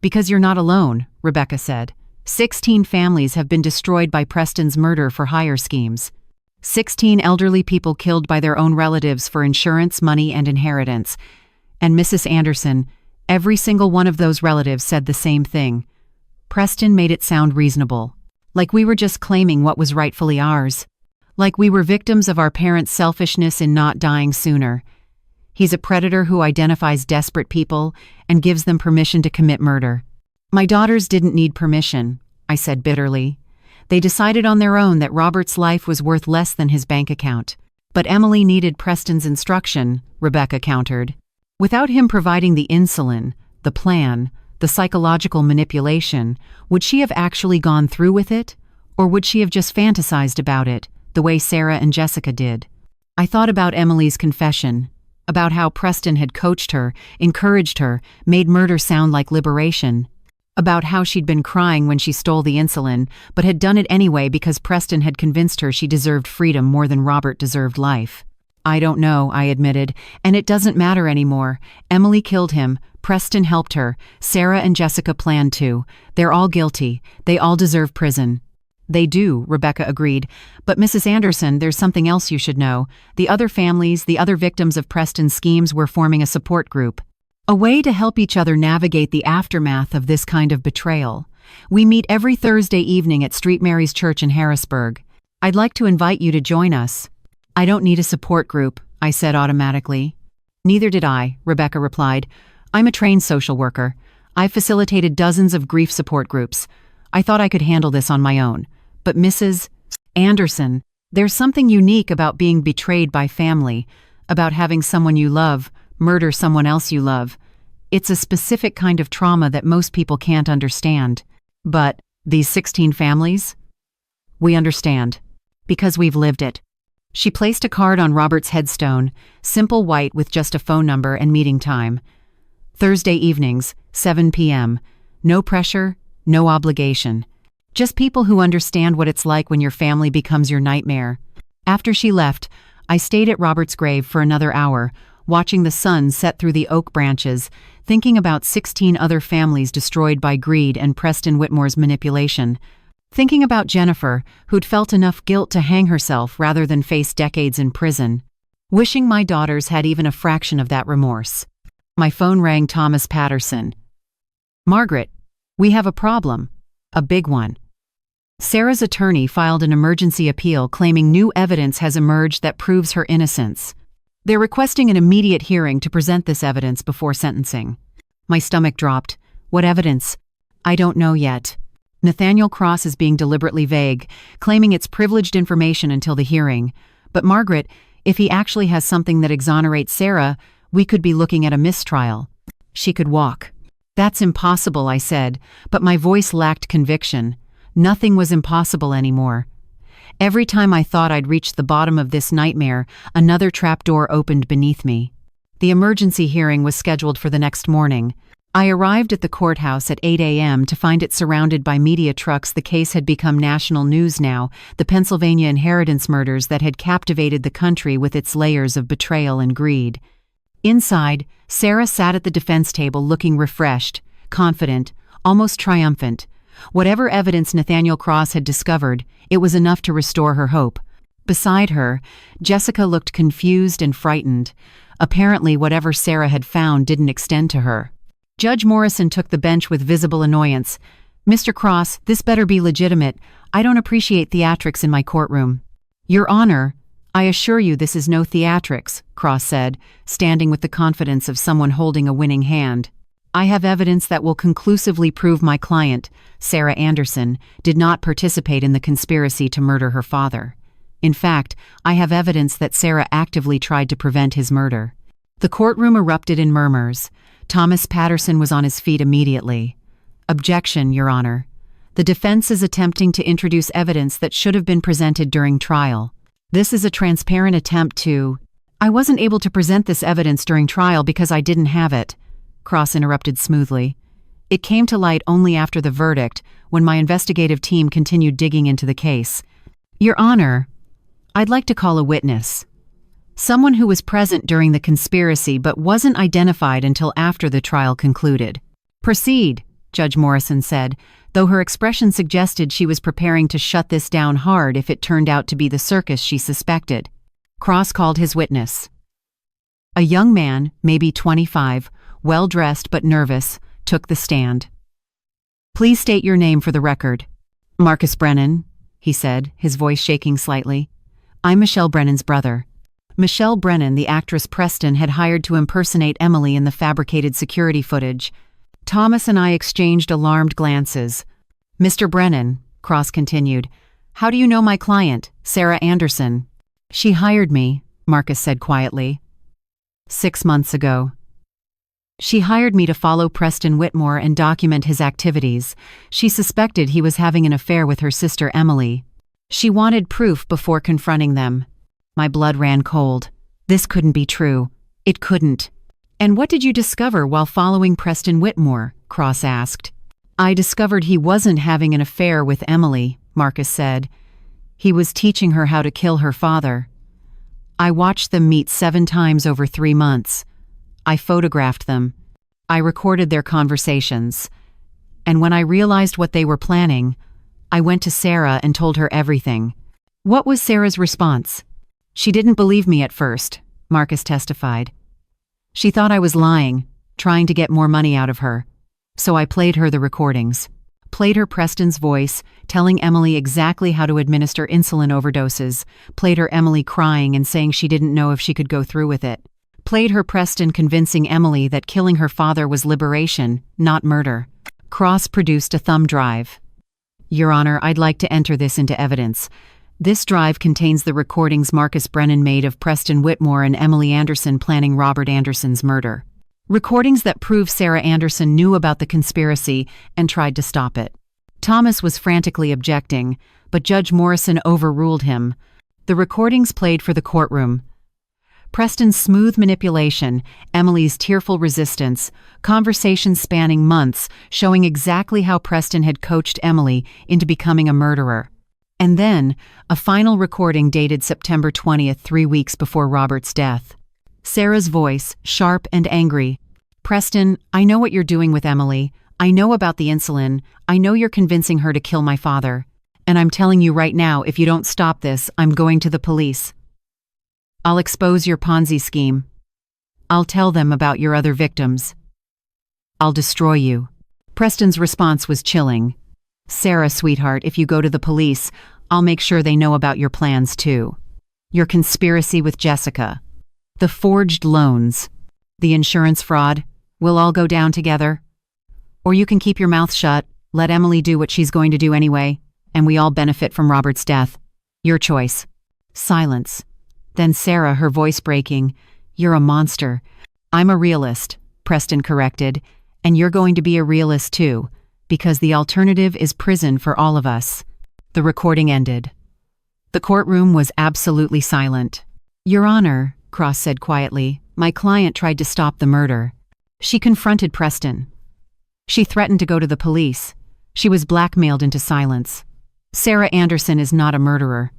"Because you're not alone," Rebecca said. 16 families have been destroyed by Preston's murder for hire schemes. 16 elderly people killed by their own relatives for insurance, money, and inheritance. And Mrs. Anderson, every single one of those relatives said the same thing. Preston made it sound reasonable. Like we were just claiming what was rightfully ours. Like we were victims of our parents' selfishness in not dying sooner. He's a predator who identifies desperate people and gives them permission to commit murder. My daughters didn't need permission, I said bitterly. They decided on their own that Robert's life was worth less than his bank account. But Emily needed Preston's instruction, Rebecca countered. Without him providing the insulin, the plan, the psychological manipulation, would she have actually gone through with it? Or would she have just fantasized about it, the way Sarah and Jessica did? I thought about Emily's confession, about how Preston had coached her, encouraged her, made murder sound like liberation, about how she'd been crying when she stole the insulin, but had done it anyway because Preston had convinced her she deserved freedom more than Robert deserved life. "I don't know," I admitted, "and it doesn't matter anymore. Emily killed him. Preston helped her. Sarah and Jessica planned to. They're all guilty. They all deserve prison." "They do," Rebecca agreed. "But Mrs. Anderson, there's something else you should know. The other families, the other victims of Preston's schemes were forming a support group. A way to help each other navigate the aftermath of this kind of betrayal. We meet every Thursday evening at St. Mary's Church in Harrisburg. I'd like to invite you to join us." "I don't need a support group," I said automatically. "Neither did I," Rebecca replied. I'm a trained social worker. I've facilitated dozens of grief support groups. I thought I could handle this on my own. But Mrs. Anderson, there's something unique about being betrayed by family, about having someone you love murder someone else you love. It's a specific kind of trauma that most people can't understand. But these 16 families? We understand. Because we've lived it. She placed a card on Robert's headstone, simple white with just a phone number and meeting time. Thursday evenings, 7 p.m. No pressure, no obligation. Just people who understand what it's like when your family becomes your nightmare. After she left, I stayed at Robert's grave for another hour, watching the sun set through the oak branches, thinking about 16 other families destroyed by greed and Preston Whitmore's manipulation. Thinking about Jennifer, who'd felt enough guilt to hang herself rather than face decades in prison. Wishing my daughters had even a fraction of that remorse. My phone rang. Thomas Patterson. Margaret, we have a problem. A big one. Sarah's attorney filed an emergency appeal claiming new evidence has emerged that proves her innocence. They're requesting an immediate hearing to present this evidence before sentencing. My stomach dropped. What evidence? I don't know yet. Nathaniel Cross is being deliberately vague, claiming it's privileged information until the hearing. But Margaret, if he actually has something that exonerates Sarah, we could be looking at a mistrial. She could walk. That's impossible, I said, but my voice lacked conviction. Nothing was impossible anymore. Every time I thought I'd reached the bottom of this nightmare, another trapdoor opened beneath me. The emergency hearing was scheduled for the next morning. I arrived at the courthouse at 8 a.m. to find it surrounded by media trucks. The case had become national news now, the Pennsylvania inheritance murders that had captivated the country with its layers of betrayal and greed. Inside, Sarah sat at the defense table looking refreshed, confident, almost triumphant. Whatever evidence Nathaniel Cross had discovered, it was enough to restore her hope. Beside her, Jessica looked confused and frightened. Apparently, whatever Sarah had found didn't extend to her. Judge Morrison took the bench with visible annoyance. Mr. Cross, this better be legitimate. I don't appreciate theatrics in my courtroom. Your Honor, I assure you this is no theatrics, Cross said, standing with the confidence of someone holding a winning hand. I have evidence that will conclusively prove my client, Sarah Anderson, did not participate in the conspiracy to murder her father. In fact, I have evidence that Sarah actively tried to prevent his murder. The courtroom erupted in murmurs. Thomas Patterson was on his feet immediately. Objection, Your Honor. The defense is attempting to introduce evidence that should have been presented during trial. This is a transparent attempt to— I wasn't able to present this evidence during trial because I didn't have it, Cross interrupted smoothly. It came to light only after the verdict, when my investigative team continued digging into the case. Your Honor, I'd like to call a witness. Someone who was present during the conspiracy but wasn't identified until after the trial concluded. Proceed, Judge Morrison said, though her expression suggested she was preparing to shut this down hard if it turned out to be the circus she suspected. Cross called his witness. A young man, maybe 25, well-dressed but nervous, took the stand. Please state your name for the record. Marcus Brennan, he said, his voice shaking slightly. I'm Michelle Brennan's brother. Michelle Brennan, the actress Preston had hired to impersonate Emily in the fabricated security footage. Thomas and I exchanged alarmed glances. Mr. Brennan, Cross continued, how do you know my client, Sarah Anderson? She hired me, Marcus said quietly. 6 months ago. She hired me to follow Preston Whitmore and document his activities. She suspected he was having an affair with her sister Emily. She wanted proof before confronting them. My blood ran cold. This couldn't be true. It couldn't. And what did you discover while following Preston Whitmore? Cross asked. I discovered he wasn't having an affair with Emily, Marcus said. He was teaching her how to kill her father. I watched them meet 7 times over 3 months. I photographed them. I recorded their conversations. And when I realized what they were planning, I went to Sarah and told her everything. What was Sarah's response? She didn't believe me at first, Marcus testified. She thought I was lying, trying to get more money out of her. So I played her the recordings. Played her Preston's voice, telling Emily exactly how to administer insulin overdoses. Played her Emily crying and saying she didn't know if she could go through with it. played her Preston convincing Emily that killing her father was liberation, not murder. Cross produced a thumb drive. Your Honor, I'd like to enter this into evidence. This drive contains the recordings Marcus Brennan made of Preston Whitmore and Emily Anderson planning Robert Anderson's murder. Recordings that prove Sarah Anderson knew about the conspiracy and tried to stop it. Thomas was frantically objecting, but Judge Morrison overruled him. The recordings played for the courtroom. Preston's smooth manipulation, Emily's tearful resistance, conversations spanning months showing exactly how Preston had coached Emily into becoming a murderer. And then, a final recording dated September 20th, 3 weeks before Robert's death. Sarah's voice, sharp and angry. Preston, I know what you're doing with Emily. I know about the insulin. I know you're convincing her to kill my father. And I'm telling you right now, if you don't stop this, I'm going to the police. I'll expose your Ponzi scheme. I'll tell them about your other victims. I'll destroy you. Preston's response was chilling. Sarah, sweetheart, if you go to the police, I'll make sure they know about your plans too. Your conspiracy with Jessica. The forged loans. The insurance fraud. We'll all go down together. Or you can keep your mouth shut, let Emily do what she's going to do anyway, and we all benefit from Robert's death. Your choice. Silence. Then Sarah, her voice breaking. You're a monster. I'm a realist, Preston corrected, and you're going to be a realist too, because the alternative is prison for all of us. The recording ended. The courtroom was absolutely silent. Your Honor, Cross said quietly, my client tried to stop the murder. She confronted Preston. She threatened to go to the police. She was blackmailed into silence. Sarah Anderson is not a murderer.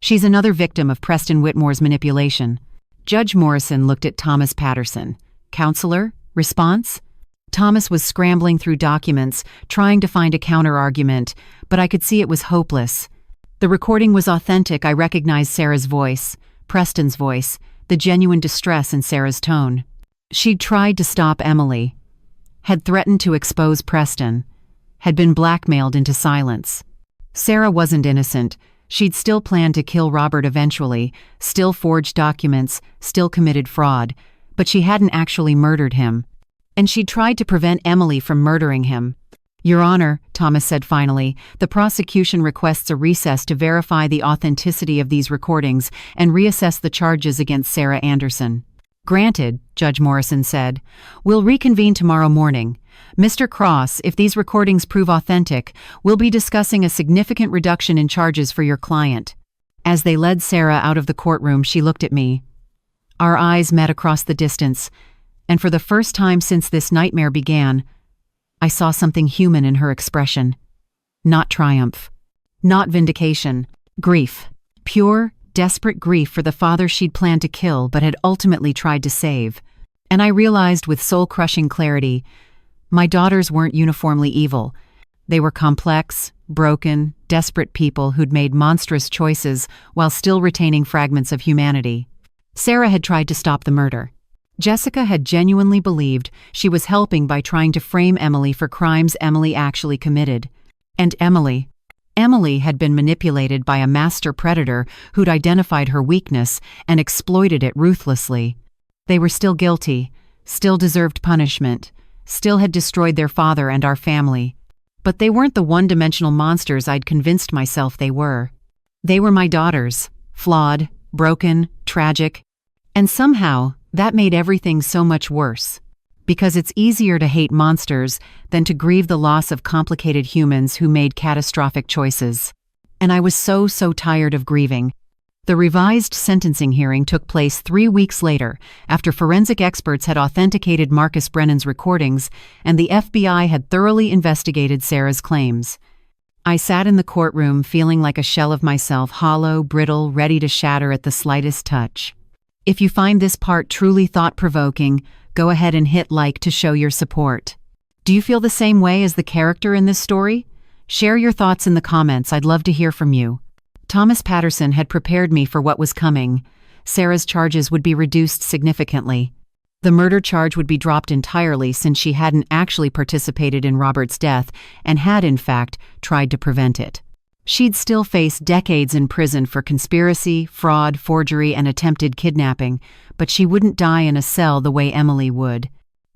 She's another victim of Preston Whitmore's manipulation. Judge Morrison looked at Thomas Patterson. Counselor? Response? Thomas was scrambling through documents, trying to find a counter-argument, but I could see it was hopeless. The recording was authentic. I recognized Sarah's voice, Preston's voice, the genuine distress in Sarah's tone. She'd tried to stop Emily, had threatened to expose Preston, had been blackmailed into silence. Sarah wasn't innocent. She'd still planned to kill Robert eventually, still forged documents, still committed fraud, but she hadn't actually murdered him. And she'd tried to prevent Emily from murdering him. Your Honor, Thomas said finally, the prosecution requests a recess to verify the authenticity of these recordings and reassess the charges against Sarah Anderson. Granted, Judge Morrison said. We'll reconvene tomorrow morning. Mr. Cross, if these recordings prove authentic, we'll be discussing a significant reduction in charges for your client. As they led Sarah out of the courtroom, she looked at me. Our eyes met across the distance, and for the first time since this nightmare began, I saw something human in her expression. Not triumph. Not vindication. Grief. Pure, desperate grief for the father she'd planned to kill but had ultimately tried to save. And I realized with soul-crushing clarity, my daughters weren't uniformly evil. They were complex, broken, desperate people who'd made monstrous choices while still retaining fragments of humanity. Sarah had tried to stop the murder. Jessica had genuinely believed she was helping by trying to frame Emily for crimes Emily actually committed. And Emily had been manipulated by a master predator who'd identified her weakness and exploited it ruthlessly. They were still guilty, still deserved punishment, still had destroyed their father and our family. But they weren't the one-dimensional monsters I'd convinced myself they were. They were my daughters, flawed, broken, tragic, and somehow that made everything so much worse. Because it's easier to hate monsters than to grieve the loss of complicated humans who made catastrophic choices. And I was so tired of grieving. The revised sentencing hearing took place 3 weeks later, after forensic experts had authenticated Marcus Brennan's recordings and the FBI had thoroughly investigated Sarah's claims. I sat in the courtroom feeling like a shell of myself, hollow, brittle, ready to shatter at the slightest touch. If you find this part truly thought-provoking, go ahead and hit like to show your support. Do you feel the same way as the character in this story? Share your thoughts in the comments. I'd love to hear from you. Thomas Patterson had prepared me for what was coming. Sarah's charges would be reduced significantly. The murder charge would be dropped entirely since she hadn't actually participated in Robert's death and had, in fact, tried to prevent it. She'd still face decades in prison for conspiracy, fraud, forgery, and attempted kidnapping, but she wouldn't die in a cell the way Emily would.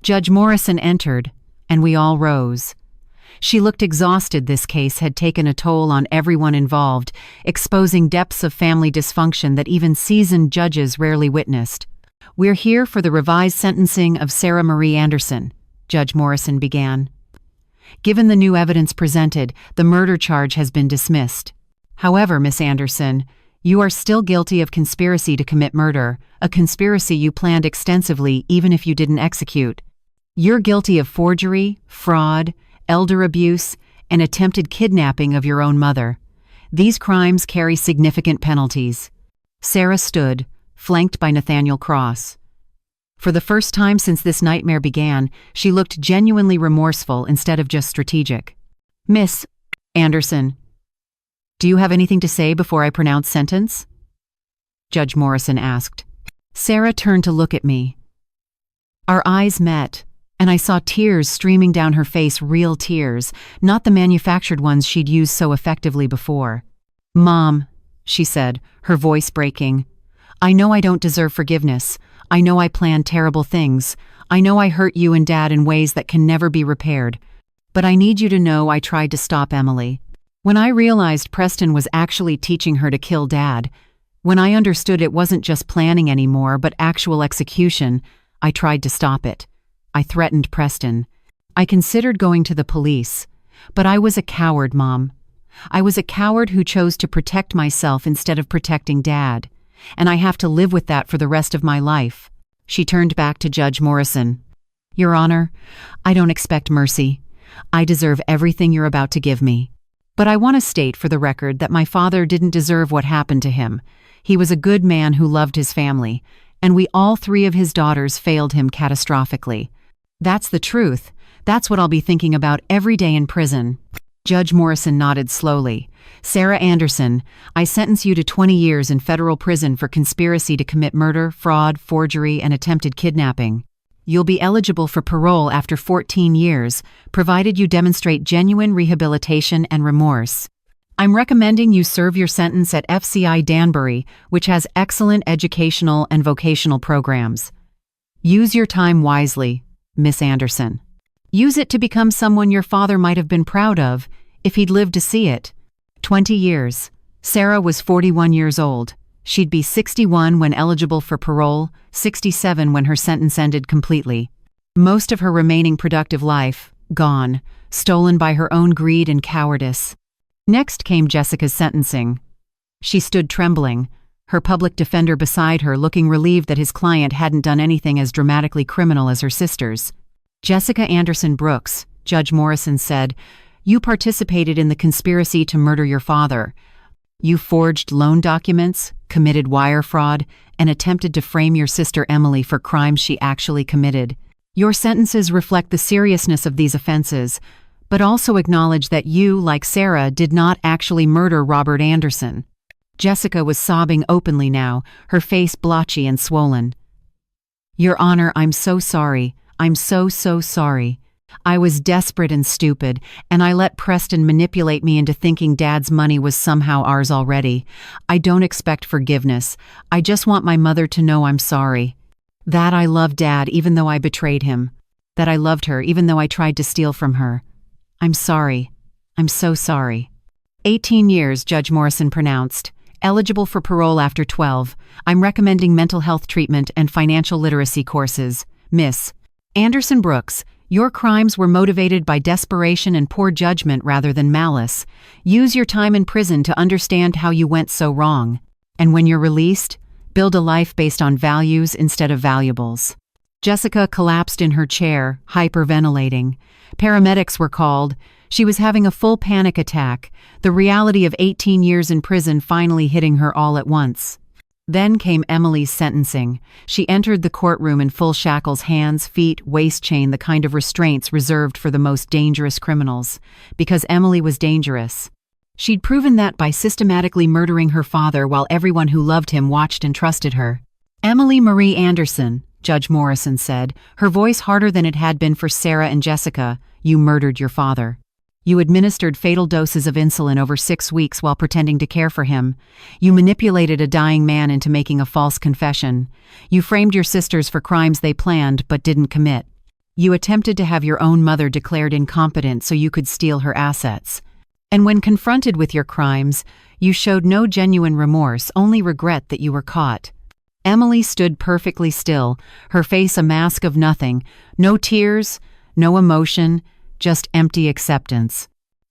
Judge Morrison entered, and we all rose. She looked exhausted. This case had taken a toll on everyone involved, exposing depths of family dysfunction that even seasoned judges rarely witnessed. "We're here for the revised sentencing of Sarah Marie Anderson," Judge Morrison began. "Given the new evidence presented, the murder charge has been dismissed. However, Miss Anderson, you are still guilty of conspiracy to commit murder, a conspiracy you planned extensively even if you didn't execute. You're guilty of forgery, fraud, elder abuse, and attempted kidnapping of your own mother. These crimes carry significant penalties." Sarah stood, flanked by Nathaniel Cross. For the first time since this nightmare began, she looked genuinely remorseful instead of just strategic. "Miss Anderson, do you have anything to say before I pronounce sentence?" Judge Morrison asked. Sarah turned to look at me. Our eyes met, and I saw tears streaming down her face, real tears, not the manufactured ones she'd used so effectively before. "Mom," she said, her voice breaking, "I know I don't deserve forgiveness. I know I planned terrible things. I know I hurt you and Dad in ways that can never be repaired. But I need you to know I tried to stop Emily. When I realized Preston was actually teaching her to kill Dad, when I understood it wasn't just planning anymore but actual execution, I tried to stop it. I threatened Preston. I considered going to the police. But I was a coward, Mom. I was a coward who chose to protect myself instead of protecting Dad. And I have to live with that for the rest of my life." She turned back to Judge Morrison. "Your Honor, I don't expect mercy. I deserve everything you're about to give me. But I want to state for the record that my father didn't deserve what happened to him. He was a good man who loved his family, and we all three of his daughters failed him catastrophically. That's the truth. That's what I'll be thinking about every day in prison." Judge Morrison nodded slowly. "Sarah Anderson, I sentence you to 20 years in federal prison for conspiracy to commit murder, fraud, forgery, and attempted kidnapping. You'll be eligible for parole after 14 years, provided you demonstrate genuine rehabilitation and remorse. I'm recommending you serve your sentence at FCI Danbury, which has excellent educational and vocational programs. Use your time wisely, Miss Anderson. Use it to become someone your father might have been proud of if he'd lived to see it. 20 years. Sarah was 41 years old. She'd be 61 when eligible for parole, 67 when her sentence ended completely. Most of her remaining productive life, gone, stolen by her own greed and cowardice. Next came Jessica's sentencing. She stood trembling, her public defender beside her looking relieved that his client hadn't done anything as dramatically criminal as her sisters. "Jessica Anderson Brooks," Judge Morrison said, "you participated in the conspiracy to murder your father. You forged loan documents, committed wire fraud, and attempted to frame your sister Emily for crimes she actually committed. Your sentences reflect the seriousness of these offenses, but also acknowledge that you, like Sarah, did not actually murder Robert Anderson." Jessica was sobbing openly now, her face blotchy and swollen. "Your Honor, I'm so sorry. I'm so sorry. I was desperate and stupid, and I let Preston manipulate me into thinking Dad's money was somehow ours already. I don't expect forgiveness. I just want my mother to know I'm sorry. That I love Dad even though I betrayed him. That I loved her even though I tried to steal from her. I'm sorry. I'm so sorry." 18 years, Judge Morrison pronounced. "Eligible for parole after 12. I'm recommending mental health treatment and financial literacy courses. Miss Anderson Brooks, your crimes were motivated by desperation and poor judgment rather than malice. Use your time in prison to understand how you went so wrong. And when you're released, build a life based on values instead of valuables." Jessica collapsed in her chair, hyperventilating. Paramedics were called. She was having a full panic attack, the reality of 18 years in prison finally hitting her all at once. Then came Emily's sentencing. She entered the courtroom in full shackles, hands, feet, waist chain, the kind of restraints reserved for the most dangerous criminals. Because Emily was dangerous. She'd proven that by systematically murdering her father while everyone who loved him watched and trusted her. "Emily Marie Anderson," Judge Morrison said, her voice harder than it had been for Sarah and Jessica, "you murdered your father. You administered fatal doses of insulin over 6 weeks while pretending to care for him. You manipulated a dying man into making a false confession. You framed your sisters for crimes they planned but didn't commit. You attempted to have your own mother declared incompetent so you could steal her assets. And when confronted with your crimes, you showed no genuine remorse, only regret that you were caught. Emily stood perfectly still, her face a mask of nothing, no tears, no emotion, just empty acceptance.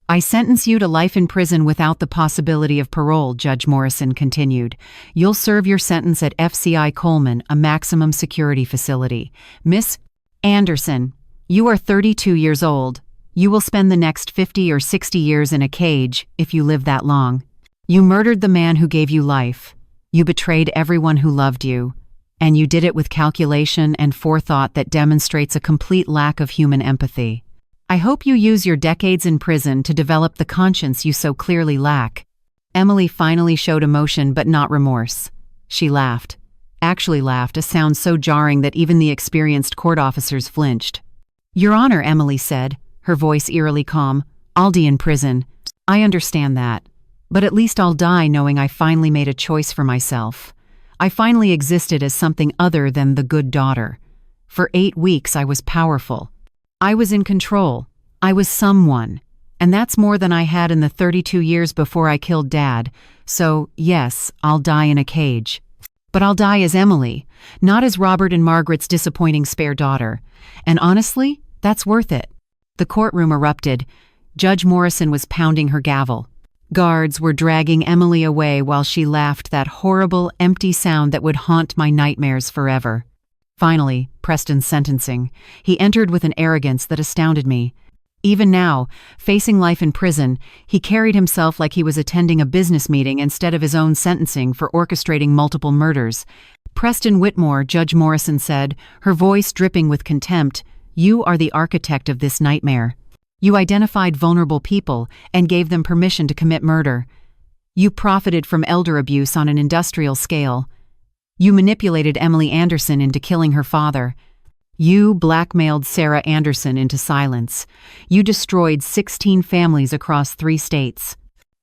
I sentence you to life in prison without the possibility of parole, Judge Morrison continued. You'll serve your sentence at FCI Coleman, a maximum security facility. Miss Anderson, you are 32 years old. You will spend the next 50 or 60 years in a cage, if you live that long. You murdered the man who gave you life. You betrayed everyone who loved you. And you did it with calculation and forethought that demonstrates a complete lack of human empathy. I hope you use your decades in prison to develop the conscience you so clearly lack. Emily finally showed emotion but not remorse. She laughed. Actually laughed, a sound so jarring that even the experienced court officers flinched. Your Honor, Emily said, her voice eerily calm, I'll die in prison. I understand that. But at least I'll die knowing I finally made a choice for myself. I finally existed as something other than the good daughter. For 8 weeks I was powerful. I was in control. I was someone. And that's more than I had in the 32 years before I killed Dad. So, yes, I'll die in a cage. But I'll die as Emily, not as Robert and Margaret's disappointing spare daughter. And honestly, that's worth it. The courtroom erupted. Judge Morrison was pounding her gavel. Guards were dragging Emily away while she laughed that horrible, empty sound that would haunt my nightmares forever. Finally, Preston's sentencing. He entered with an arrogance that astounded me. Even now, facing life in prison, he carried himself like he was attending a business meeting instead of his own sentencing for orchestrating multiple murders. Preston Whitmore, Judge Morrison said, her voice dripping with contempt, you are the architect of this nightmare. You identified vulnerable people and gave them permission to commit murder. You profited from elder abuse on an industrial scale. You manipulated Emily Anderson into killing her father. You blackmailed Sarah Anderson into silence. You destroyed 16 families across 3 states.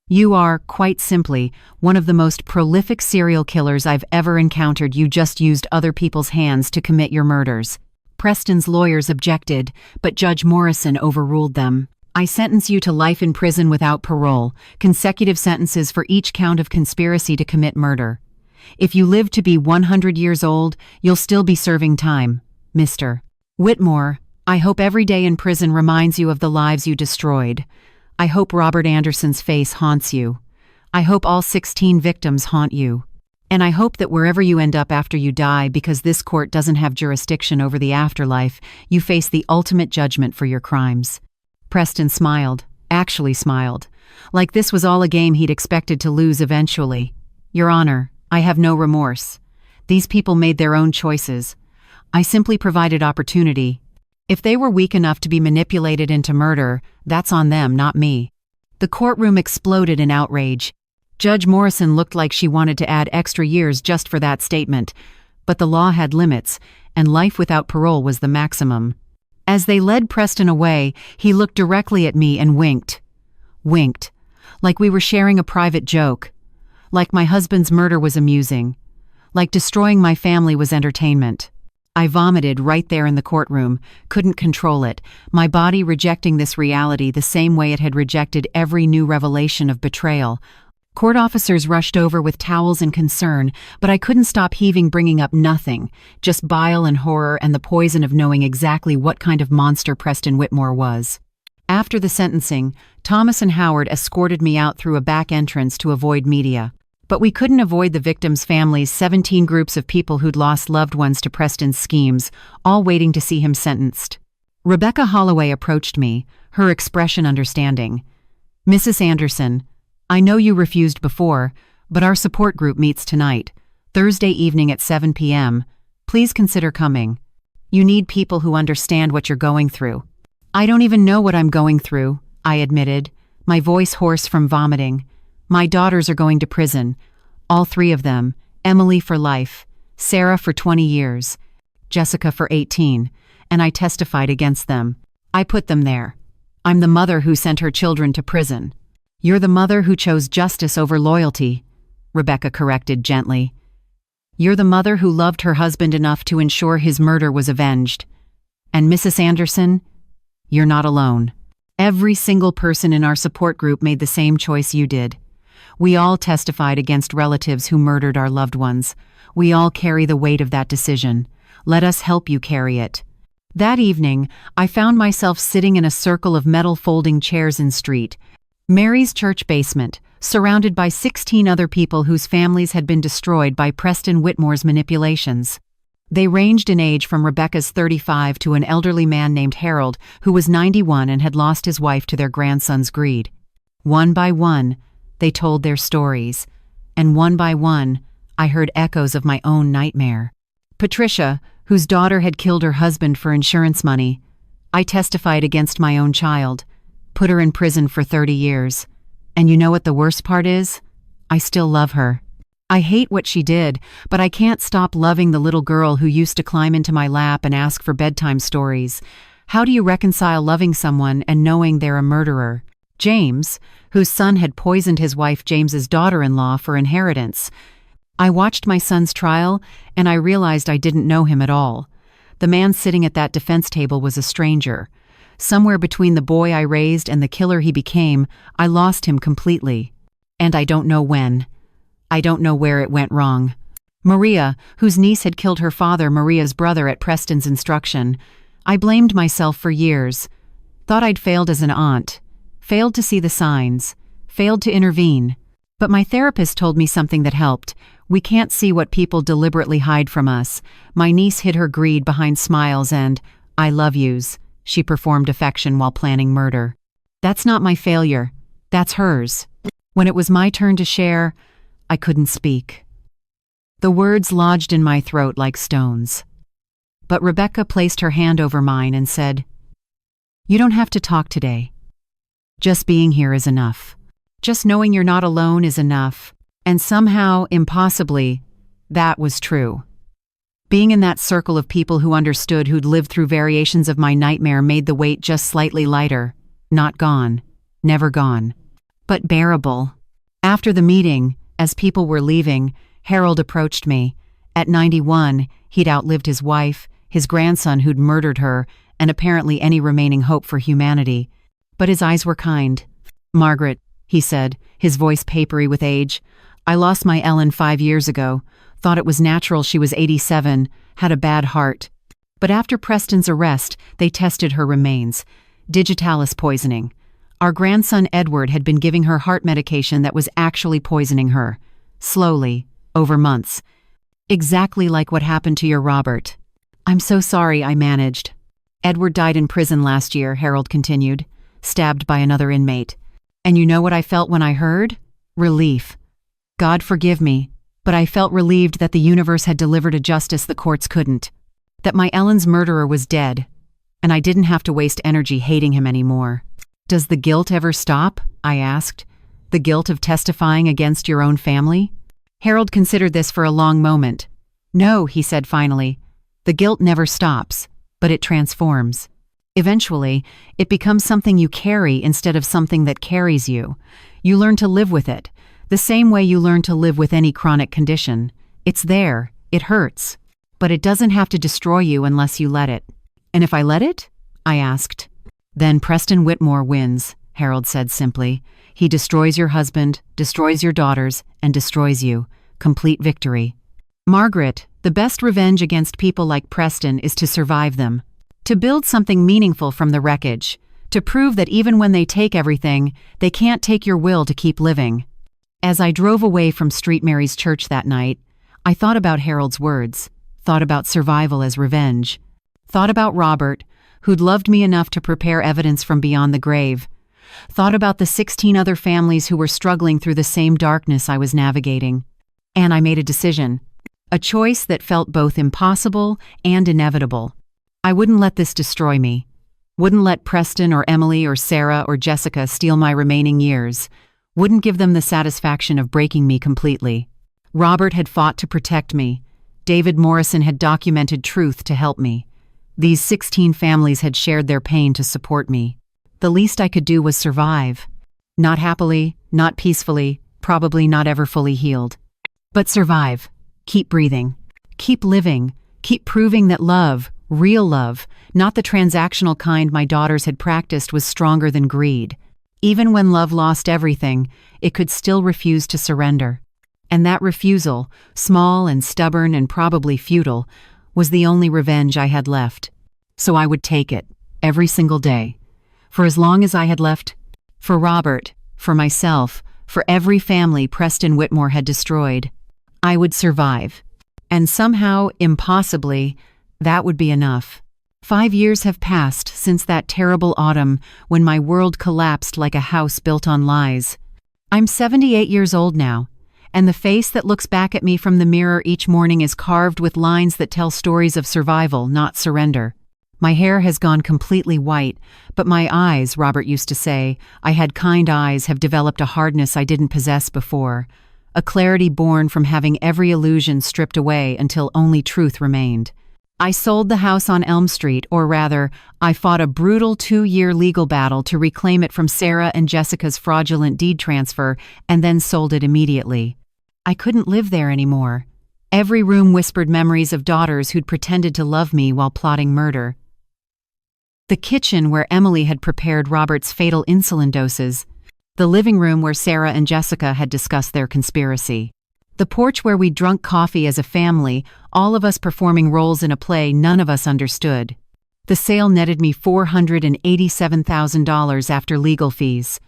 You are, quite simply, one of the most prolific serial killers I've ever encountered. You just used other people's hands to commit your murders. Preston's lawyers objected, but Judge Morrison overruled them. I sentence you to life in prison without parole, consecutive sentences for each count of conspiracy to commit murder. If you live to be 100 years old, you'll still be serving time, Mr. Whitmore. I hope every day in prison reminds you of the lives you destroyed. I hope Robert Anderson's face haunts you. I hope all 16 victims haunt you. And I hope that wherever you end up after you die, because this court doesn't have jurisdiction over the afterlife, you face the ultimate judgment for your crimes. Preston smiled, actually smiled, like this was all a game he'd expected to lose eventually. Your Honor, I have no remorse. These people made their own choices. I simply provided opportunity. If they were weak enough to be manipulated into murder, that's on them, not me. The courtroom exploded in outrage. Judge Morrison looked like she wanted to add extra years just for that statement, but the law had limits, and life without parole was the maximum. As they led Preston away, he looked directly at me and winked. Winked, like we were sharing a private joke. Like my husband's murder was amusing. Like destroying my family was entertainment. I vomited right there in the courtroom, couldn't control it, my body rejecting this reality the same way it had rejected every new revelation of betrayal. Court officers rushed over with towels and concern, but I couldn't stop heaving, bringing up nothing, just bile and horror and the poison of knowing exactly what kind of monster Preston Whitmore was. After the sentencing, Thomas and Howard escorted me out through a back entrance to avoid media. But we couldn't avoid the victims' families, 17 groups of people who'd lost loved ones to Preston's schemes, all waiting to see him sentenced. Rebecca Holloway approached me, her expression understanding. Mrs. Anderson, I know you refused before, but our support group meets tonight, Thursday evening at 7 p.m. Please consider coming. You need people who understand what you're going through. I don't even know what I'm going through, I admitted, my voice hoarse from vomiting. My daughters are going to prison, all 3 of them, Emily for life, Sarah for 20 years, Jessica for 18, and I testified against them. I put them there. I'm the mother who sent her children to prison. You're the mother who chose justice over loyalty, Rebecca corrected gently. You're the mother who loved her husband enough to ensure his murder was avenged. And Mrs. Anderson, you're not alone. Every single person in our support group made the same choice you did. We all testified against relatives who murdered our loved ones. We all carry the weight of that decision. Let us help you carry it. That evening, I found myself sitting in a circle of metal folding chairs in street, Mary's church basement, surrounded by 16 other people whose families had been destroyed by Preston Whitmore's manipulations. They ranged in age from Rebecca's 35 to an elderly man named Harold, who was 91 and had lost his wife to their grandson's greed. One by one, they told their stories, and one by one, I heard echoes of my own nightmare. Patricia, whose daughter had killed her husband for insurance money, I testified against my own child, put her in prison for 30 years. And you know what the worst part is? I still love her. I hate what she did, but I can't stop loving the little girl who used to climb into my lap and ask for bedtime stories. How do you reconcile loving someone and knowing they're a murderer? James, whose son had poisoned his wife James's daughter-in-law for inheritance. I watched my son's trial, and I realized I didn't know him at all. The man sitting at that defense table was a stranger. Somewhere between the boy I raised and the killer he became, I lost him completely. And I don't know when. I don't know where it went wrong. Maria, whose niece had killed her father, Maria's brother, at Preston's instruction. I blamed myself for years. Thought I'd failed as an aunt. Failed to see the signs. Failed to intervene. But my therapist told me something that helped. We can't see what people deliberately hide from us. My niece hid her greed behind smiles and, I love yous. She performed affection while planning murder. That's not my failure. That's hers. When it was my turn to share, I couldn't speak. The words lodged in my throat like stones. But Rebecca placed her hand over mine and said, You don't have to talk today. Just being here is enough. Just knowing you're not alone is enough. And somehow, impossibly, that was true. Being in that circle of people who understood, who'd lived through variations of my nightmare, made the weight just slightly lighter. Not gone. Never gone. But bearable. After the meeting, as people were leaving, Harold approached me. At 91, he'd outlived his wife, his grandson who'd murdered her, and apparently any remaining hope for humanity. But his eyes were kind. Margaret, he said, his voice papery with age, I lost my Ellen 5 years ago. Thought it was natural she was 87, had a bad heart. But after Preston's arrest, they tested her remains. Digitalis poisoning. Our grandson Edward had been giving her heart medication that was actually poisoning her. Slowly, over months. Exactly like what happened to your Robert. I'm so sorry, I managed. Edward died in prison last year, Harold continued, stabbed by another inmate. And you know what I felt when I heard? Relief. God forgive me, but I felt relieved that the universe had delivered a justice the courts couldn't. That my Ellen's murderer was dead, and I didn't have to waste energy hating him anymore. Does the guilt ever stop? I asked. The guilt of testifying against your own family? Harold considered this for a long moment. No, he said finally. The guilt never stops, but it transforms. Eventually, it becomes something you carry instead of something that carries you. You learn to live with it, the same way you learn to live with any chronic condition. It's there, it hurts, but it doesn't have to destroy you unless you let it. And if I let it? I asked. Then Preston Whitmore wins, Harold said simply. He destroys your husband, destroys your daughters, and destroys you. Complete victory. Margaret, the best revenge against people like Preston is to survive them. To build something meaningful from the wreckage. To prove that even when they take everything, they can't take your will to keep living. As I drove away from Street Mary's church that night, I thought about Harold's words, thought about survival as revenge, thought about Robert, who'd loved me enough to prepare evidence from beyond the grave, thought about the 16 other families who were struggling through the same darkness I was navigating. And I made a decision, a choice that felt both impossible and inevitable. I wouldn't let this destroy me, wouldn't let Preston or Emily or Sarah or Jessica steal my remaining years, wouldn't give them the satisfaction of breaking me completely. Robert had fought to protect me. David Morrison had documented truth to help me. These 16 families had shared their pain to support me. The least I could do was survive. Not happily, not peacefully, probably not ever fully healed. But survive. Keep breathing. Keep living. Keep proving that love, real love, not the transactional kind my daughters had practiced, was stronger than greed. Even when love lost everything, it could still refuse to surrender. And that refusal, small and stubborn and probably futile, was the only revenge I had left. So I would take it, every single day. For as long as I had left, for Robert, for myself, for every family Preston Whitmore had destroyed, I would survive. And somehow, impossibly, that would be enough. 5 years have passed since that terrible autumn when my world collapsed like a house built on lies. I'm 78 years old now, and the face that looks back at me from the mirror each morning is carved with lines that tell stories of survival, not surrender. My hair has gone completely white, but my eyes, Robert used to say, I had kind eyes, have developed a hardness I didn't possess before, a clarity born from having every illusion stripped away until only truth remained. I sold the house on Elm Street, or rather, I fought a brutal 2-year legal battle to reclaim it from Sarah and Jessica's fraudulent deed transfer, and then sold it immediately. I couldn't live there anymore. Every room whispered memories of daughters who'd pretended to love me while plotting murder. The kitchen where Emily had prepared Robert's fatal insulin doses. The living room where Sarah and Jessica had discussed their conspiracy. The porch where we drunk coffee as a family, all of us performing roles in a play none of us understood. The sale netted me $487,000 after legal fees.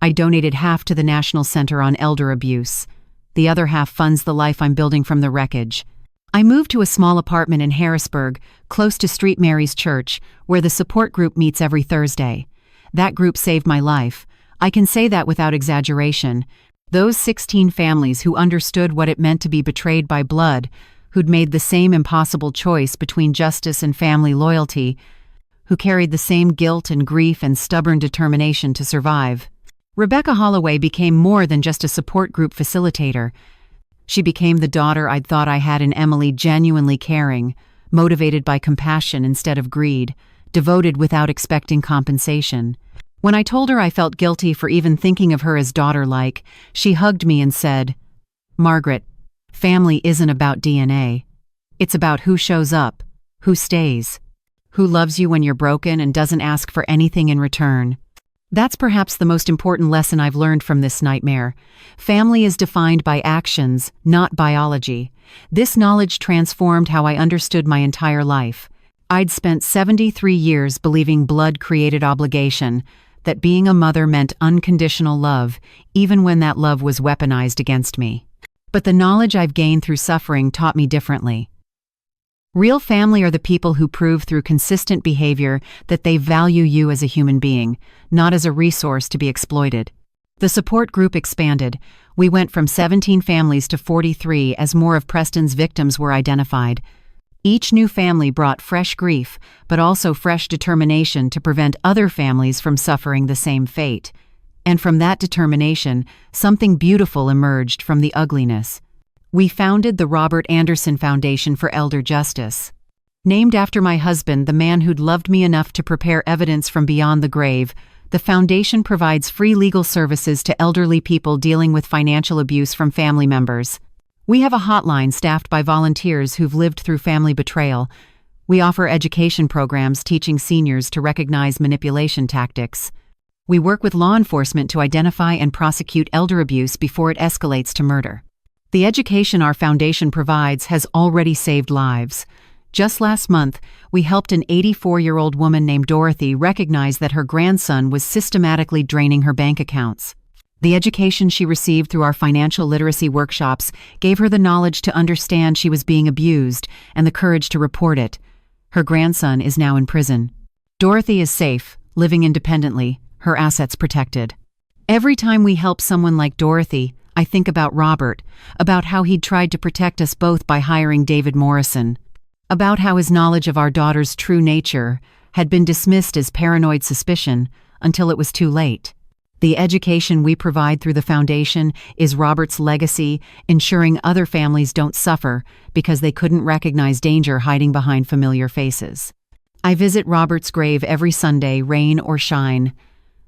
I donated half to the National Center on Elder Abuse. The other half funds the life I'm building from the wreckage. I moved to a small apartment in Harrisburg, close to St. Mary's Church, where the support group meets every Thursday. That group saved my life. I can say that without exaggeration. Those 16 families who understood what it meant to be betrayed by blood, who'd made the same impossible choice between justice and family loyalty, who carried the same guilt and grief and stubborn determination to survive. Rebecca Holloway became more than just a support group facilitator. She became the daughter I'd thought I had in Emily, genuinely caring, motivated by compassion instead of greed, devoted without expecting compensation. When I told her I felt guilty for even thinking of her as daughter-like, she hugged me and said, "Margaret, family isn't about DNA. It's about who shows up, who stays, who loves you when you're broken and doesn't ask for anything in return." That's perhaps the most important lesson I've learned from this nightmare. Family is defined by actions, not biology. This knowledge transformed how I understood my entire life. I'd spent 73 years believing blood created obligation, that being a mother meant unconditional love, even when that love was weaponized against me. But the knowledge I've gained through suffering taught me differently. Real family are the people who prove through consistent behavior that they value you as a human being, not as a resource to be exploited. The support group expanded. We went from 17 families to 43 as more of Preston's victims were identified. Each new family brought fresh grief, but also fresh determination to prevent other families from suffering the same fate. And from that determination, something beautiful emerged from the ugliness. We founded the Robert Anderson Foundation for Elder Justice. Named after my husband, the man who'd loved me enough to prepare evidence from beyond the grave, the foundation provides free legal services to elderly people dealing with financial abuse from family members. We have a hotline staffed by volunteers who've lived through family betrayal. We offer education programs teaching seniors to recognize manipulation tactics. We work with law enforcement to identify and prosecute elder abuse before it escalates to murder. The education our foundation provides has already saved lives. Just last month, we helped an 84-year-old woman named Dorothy recognize that her grandson was systematically draining her bank accounts. The education she received through our financial literacy workshops gave her the knowledge to understand she was being abused and the courage to report it. Her grandson is now in prison. Dorothy is safe, living independently, her assets protected. Every time we help someone like Dorothy, I think about Robert, about how he'd tried to protect us both by hiring David Morrison, about how his knowledge of our daughter's true nature had been dismissed as paranoid suspicion until it was too late. The education we provide through the foundation is Robert's legacy, ensuring other families don't suffer because they couldn't recognize danger hiding behind familiar faces. I visit Robert's grave every Sunday, rain or shine.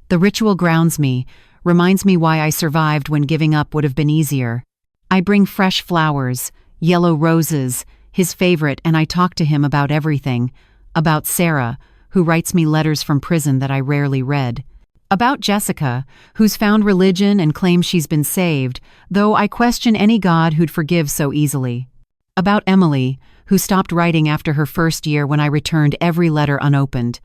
The ritual grounds me, reminds me why I survived when giving up would have been easier. I bring fresh flowers, yellow roses, his favorite, and I talk to him about everything. About Sarah, who writes me letters from prison that I rarely read. About Jessica, who's found religion and claims she's been saved, though I question any God who'd forgive so easily. About Emily, who stopped writing after her first year when I returned every letter unopened.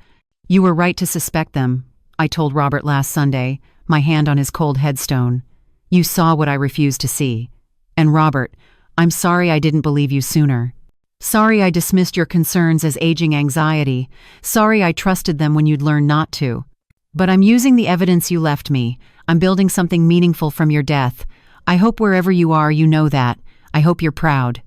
You were right to suspect them, I told Robert last Sunday, my hand on his cold headstone. You saw what I refused to see. And Robert, I'm sorry I didn't believe you sooner. Sorry I dismissed your concerns as aging anxiety. Sorry I trusted them when you'd learned not to. But I'm using the evidence you left me. I'm building something meaningful from your death. I hope wherever you are you know that. I hope you're proud.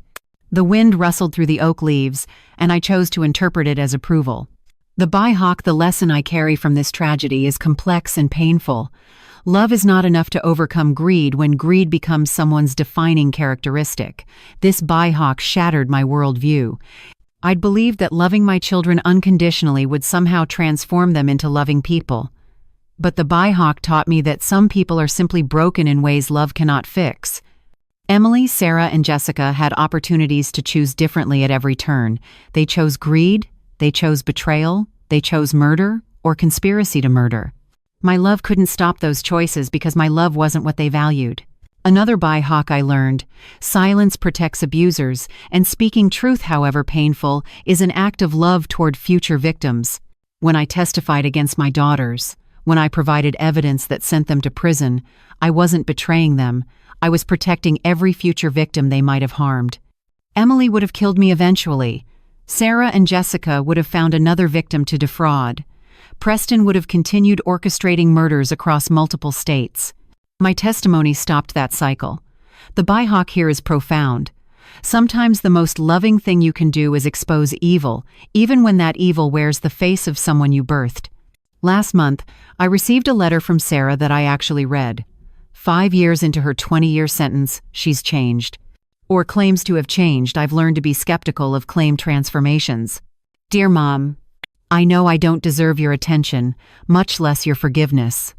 The wind rustled through the oak leaves, and I chose to interpret it as approval. The Bihawk, the lesson I carry from this tragedy is complex and painful. Love is not enough to overcome greed when greed becomes someone's defining characteristic. This Bihawk shattered my worldview. I'd believed that loving my children unconditionally would somehow transform them into loving people. But the Bihawk taught me that some people are simply broken in ways love cannot fix. Emily, Sarah, and Jessica had opportunities to choose differently at every turn. They chose greed, they chose betrayal, they chose murder, or conspiracy to murder. My love couldn't stop those choices because my love wasn't what they valued. Another Bihawk I learned: silence protects abusers, and speaking truth, however painful, is an act of love toward future victims. When I testified against my daughters, when I provided evidence that sent them to prison, I wasn't betraying them. I was protecting every future victim they might have harmed. Emily would have killed me eventually. Sarah and Jessica would have found another victim to defraud. Preston would have continued orchestrating murders across multiple states. My testimony stopped that cycle. The Bihawk here is profound. Sometimes the most loving thing you can do is expose evil, even when that evil wears the face of someone you birthed. Last month, I received a letter from Sarah that I actually read. 5 years into her 20-year sentence, she's changed. Or claims to have changed. I've learned to be skeptical of claimed transformations. Dear Mom, I know I don't deserve your attention, much less your forgiveness.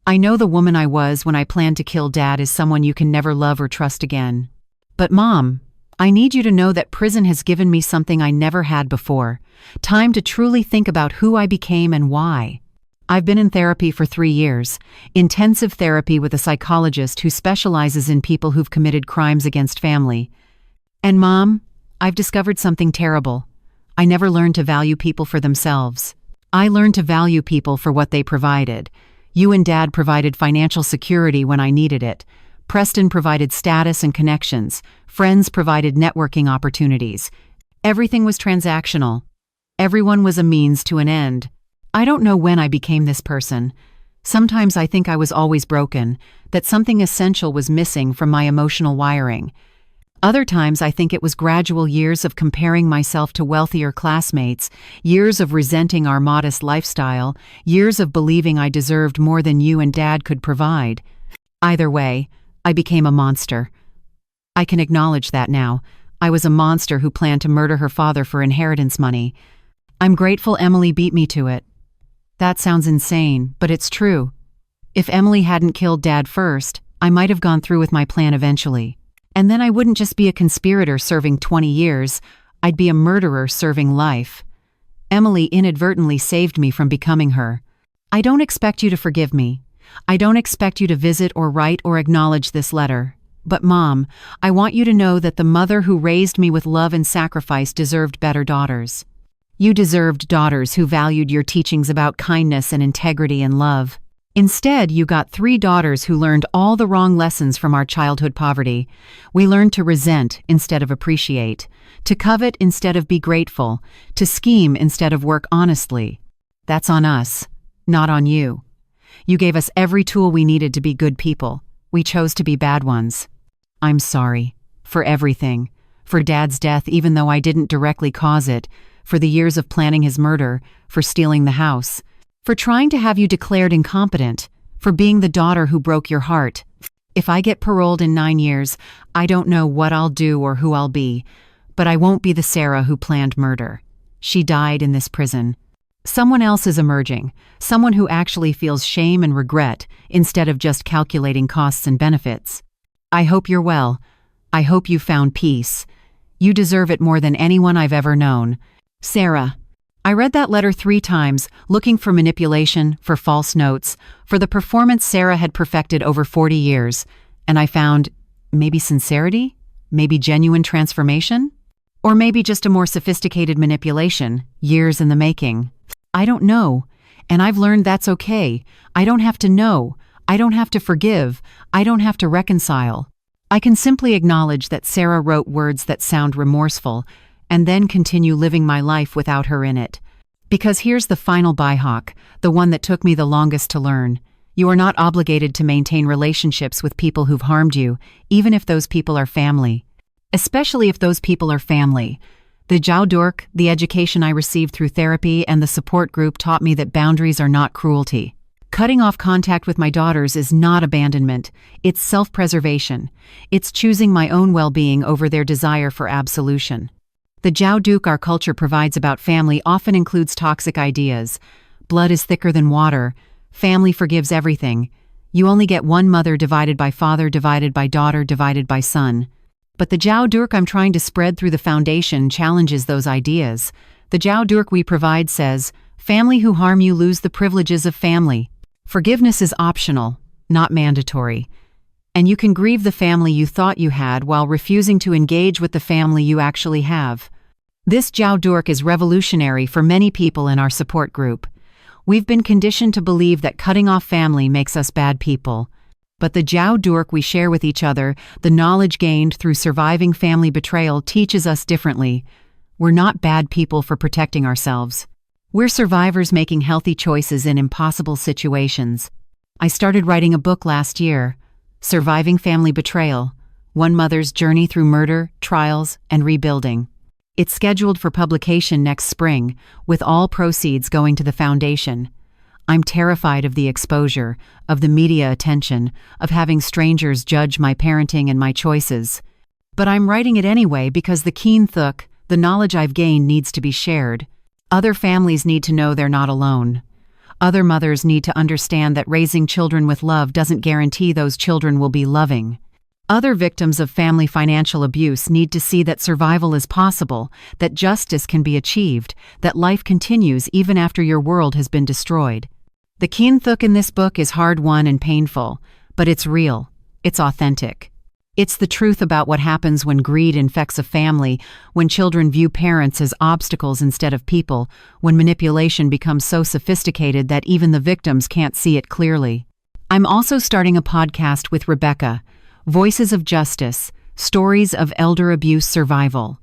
I know the woman I was when I planned to kill Dad is someone you can never love or trust again. But Mom, I need you to know that prison has given me something I never had before. Time to truly think about who I became and why. I've been in therapy for 3 years, intensive therapy with a psychologist who specializes in people who've committed crimes against family. And Mom, I've discovered something terrible. I never learned to value people for themselves. I learned to value people for what they provided. You and Dad provided financial security when I needed it. Preston provided status and connections. Friends provided networking opportunities. Everything was transactional. Everyone was a means to an end. I don't know when I became this person. Sometimes I think I was always broken, that something essential was missing from my emotional wiring. Other times I think it was gradual years of comparing myself to wealthier classmates, years of resenting our modest lifestyle, years of believing I deserved more than you and Dad could provide. Either way, I became a monster. I can acknowledge that now. I was a monster who planned to murder her father for inheritance money. I'm grateful Emily beat me to it. That sounds insane, but it's true. If Emily hadn't killed Dad first, I might have gone through with my plan eventually. And then I wouldn't just be a conspirator serving 20 years, I'd be a murderer serving life. Emily inadvertently saved me from becoming her. I don't expect you to forgive me. I don't expect you to visit or write or acknowledge this letter. But Mom, I want you to know that the mother who raised me with love and sacrifice deserved better daughters. You deserved daughters who valued your teachings about kindness and integrity and love. Instead, you got 3 daughters who learned all the wrong lessons from our childhood poverty. We learned to resent instead of appreciate, to covet instead of be grateful, to scheme instead of work honestly. That's on us, not on you. You gave us every tool we needed to be good people. We chose to be bad ones. I'm sorry. For everything. For Dad's death even though I didn't directly cause it. For the years of planning his murder. For stealing the house. For trying to have you declared incompetent, for being the daughter who broke your heart. If I get paroled in 9 years, I don't know what I'll do or who I'll be, but I won't be the Sarah who planned murder. She died in this prison. Someone else is emerging, someone who actually feels shame and regret instead of just calculating costs and benefits. I hope you're well. I hope you found peace. You deserve it more than anyone I've ever known. Sarah. I read that letter 3 times, looking for manipulation, for false notes, for the performance Sarah had perfected over 40 years, and I found maybe sincerity, maybe genuine transformation, or maybe just a more sophisticated manipulation, years in the making. I don't know, and I've learned that's okay. I don't have to know. I don't have to forgive. I don't have to reconcile. I can simply acknowledge that Sarah wrote words that sound remorseful, and then continue living my life without her in it. Because here's the final byhock, the one that took me the longest to learn. You are not obligated to maintain relationships with people who've harmed you, even if those people are family. Especially if those people are family. The Jiaodurk, the education I received through therapy, and the support group taught me that boundaries are not cruelty. Cutting off contact with my daughters is not abandonment, it's self-preservation. It's choosing my own well-being over their desire for absolution. The Jiaodurk our culture provides about family often includes toxic ideas. Blood is thicker than water. Family forgives everything. You only get one mother divided by father divided by daughter divided by son. But the Jiaodurk I'm trying to spread through the foundation challenges those ideas. The Jiaodurk we provide says, family who harm you lose the privileges of family. Forgiveness is optional, not mandatory. And you can grieve the family you thought you had while refusing to engage with the family you actually have. This Jiaodurk is revolutionary for many people in our support group. We've been conditioned to believe that cutting off family makes us bad people. But the Jiaodurk we share with each other, the knowledge gained through surviving family betrayal, teaches us differently. We're not bad people for protecting ourselves. We're survivors making healthy choices in impossible situations. I started writing a book last year, Surviving Family Betrayal, One Mother's Journey Through Murder, Trials, and Rebuilding. It's scheduled for publication next spring, with all proceeds going to the foundation. I'm terrified of the exposure, of the media attention, of having strangers judge my parenting and my choices. But I'm writing it anyway because the keen thuk, the knowledge I've gained, needs to be shared. Other families need to know they're not alone. Other mothers need to understand that raising children with love doesn't guarantee those children will be loving. Other victims of family financial abuse need to see that survival is possible, that justice can be achieved, that life continues even after your world has been destroyed. The keen thuk in this book is hard-won and painful, but it's real. It's authentic. It's the truth about what happens when greed infects a family, when children view parents as obstacles instead of people, when manipulation becomes so sophisticated that even the victims can't see it clearly. I'm also starting a podcast with Rebecca, Voices of Justice, Stories of Elder Abuse Survival.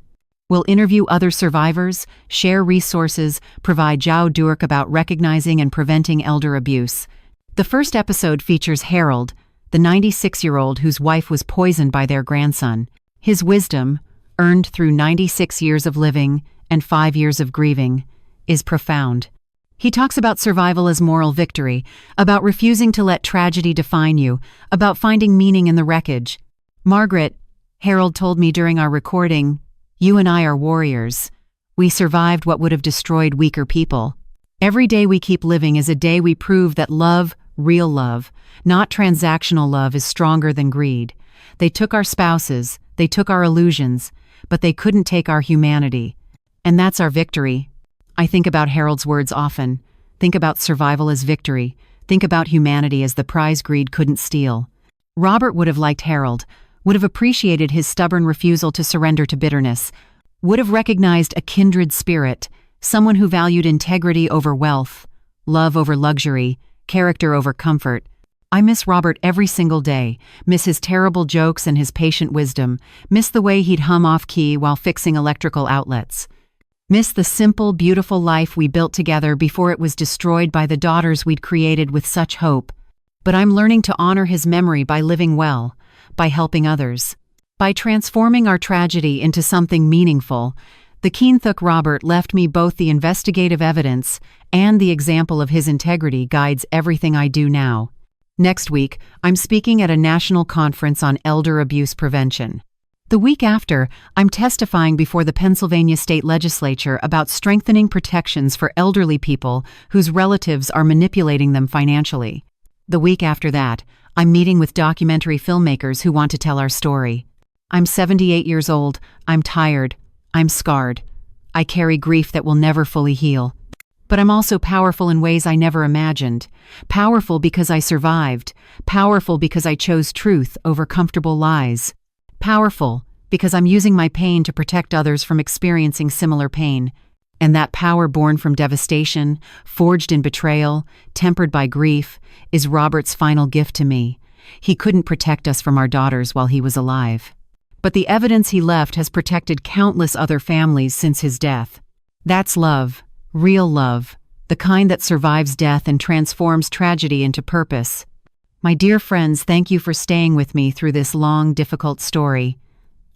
We'll interview other survivors, share resources, provide Jiaodurk about recognizing and preventing elder abuse. The first episode features Harold, the 96-year-old whose wife was poisoned by their grandson. His wisdom, earned through 96 years of living and 5 years of grieving, is profound. He talks about survival as moral victory, about refusing to let tragedy define you, about finding meaning in the wreckage. Margaret, Harold told me during our recording, you and I are warriors. We survived what would have destroyed weaker people. Every day we keep living is a day we prove that love, real love, not transactional love, is stronger than greed. They took our spouses, they took our illusions, but they couldn't take our humanity. And that's our victory. I think about Harold's words often. Think about survival as victory. Think about humanity as the prize greed couldn't steal. Robert would have liked Harold, would have appreciated his stubborn refusal to surrender to bitterness, would have recognized a kindred spirit, someone who valued integrity over wealth, love over luxury, character over comfort. I miss Robert every single day, miss his terrible jokes and his patient wisdom, miss the way he'd hum off-key while fixing electrical outlets. Miss the simple, beautiful life we built together before it was destroyed by the daughters we'd created with such hope. But I'm learning to honor his memory by living well, by helping others, by transforming our tragedy into something meaningful. The keen thuk Robert left me both the investigative evidence and the example of his integrity guides everything I do now. Next week, I'm speaking at a national conference on elder abuse prevention. The week after, I'm testifying before the Pennsylvania State Legislature about strengthening protections for elderly people whose relatives are manipulating them financially. The week after that, I'm meeting with documentary filmmakers who want to tell our story. I'm 78 years old, I'm tired, I'm scarred. I carry grief that will never fully heal. But I'm also powerful in ways I never imagined. Powerful because I survived. Powerful because I chose truth over comfortable lies. Powerful because I'm using my pain to protect others from experiencing similar pain. And that power born from devastation, forged in betrayal, tempered by grief, is Robert's final gift to me. He couldn't protect us from our daughters while he was alive. But the evidence he left has protected countless other families since his death. That's love, real love, the kind that survives death and transforms tragedy into purpose. My dear friends, thank you for staying with me through this long, difficult story.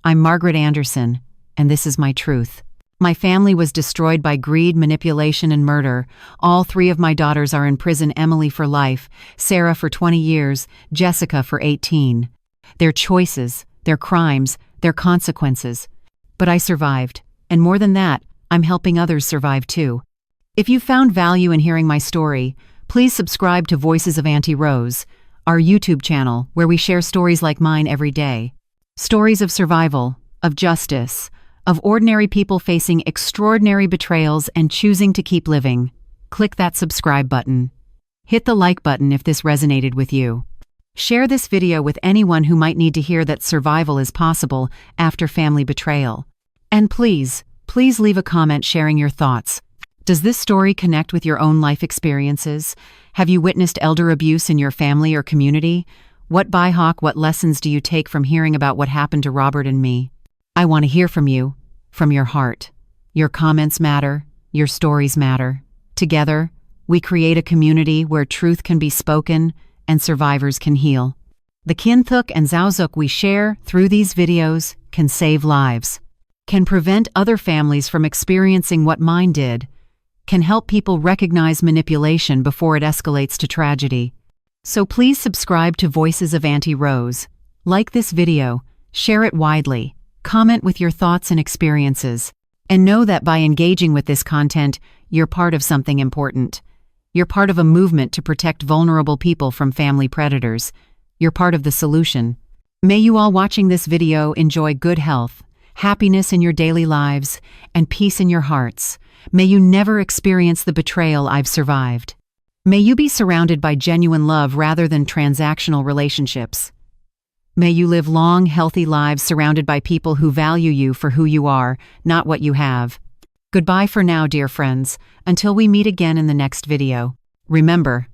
I'm Margaret Anderson, and this is my truth. My family was destroyed by greed, manipulation, and murder. All 3 of my daughters are in prison, Emily for life, Sarah for 20 years, Jessica for 18. Their choices, their crimes, their consequences. But I survived, and more than that, I'm helping others survive too. If you found value in hearing my story, please subscribe to Voices of Auntie Rose, our YouTube channel where we share stories like mine every day. Stories of survival, of justice, of ordinary people facing extraordinary betrayals and choosing to keep living. Click that subscribe button. Hit the like button if this resonated with you. Share this video with anyone who might need to hear that survival is possible after family betrayal. And please leave a comment sharing your thoughts. Does this story connect with your own life experiences? Have you witnessed elder abuse in your family or community? What lessons do you take from hearing about what happened to Robert and me? I want to hear from you, from your heart. Your comments matter, your stories matter. Together, we create a community where truth can be spoken and survivors can heal. The kinthuk and zauzuk we share through these videos can save lives, can prevent other families from experiencing what mine did, can help people recognize manipulation before it escalates to tragedy. So please subscribe to Voices of Auntie Rose. Like this video, share it widely, comment with your thoughts and experiences, and know that by engaging with this content, you're part of something important. You're part of a movement to protect vulnerable people from family predators. You're part of the solution. May you all watching this video enjoy good health, happiness in your daily lives, and peace in your hearts. May you never experience the betrayal I've survived. May you be surrounded by genuine love rather than transactional relationships. May you live long, healthy lives surrounded by people who value you for who you are, not what you have. Goodbye for now, dear friends, until we meet again in the next video. Remember,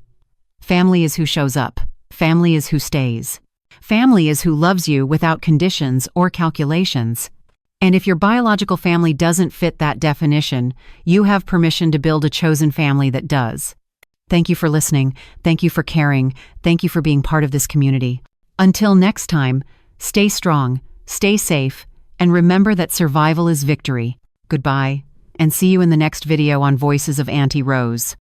family is who shows up. Family is who stays. Family is who loves you without conditions or calculations. And if your biological family doesn't fit that definition, you have permission to build a chosen family that does. Thank you for listening. Thank you for caring. Thank you for being part of this community. Until next time, stay strong, stay safe, and remember that survival is victory. Goodbye, and see you in the next video on Voices of Auntie Rose.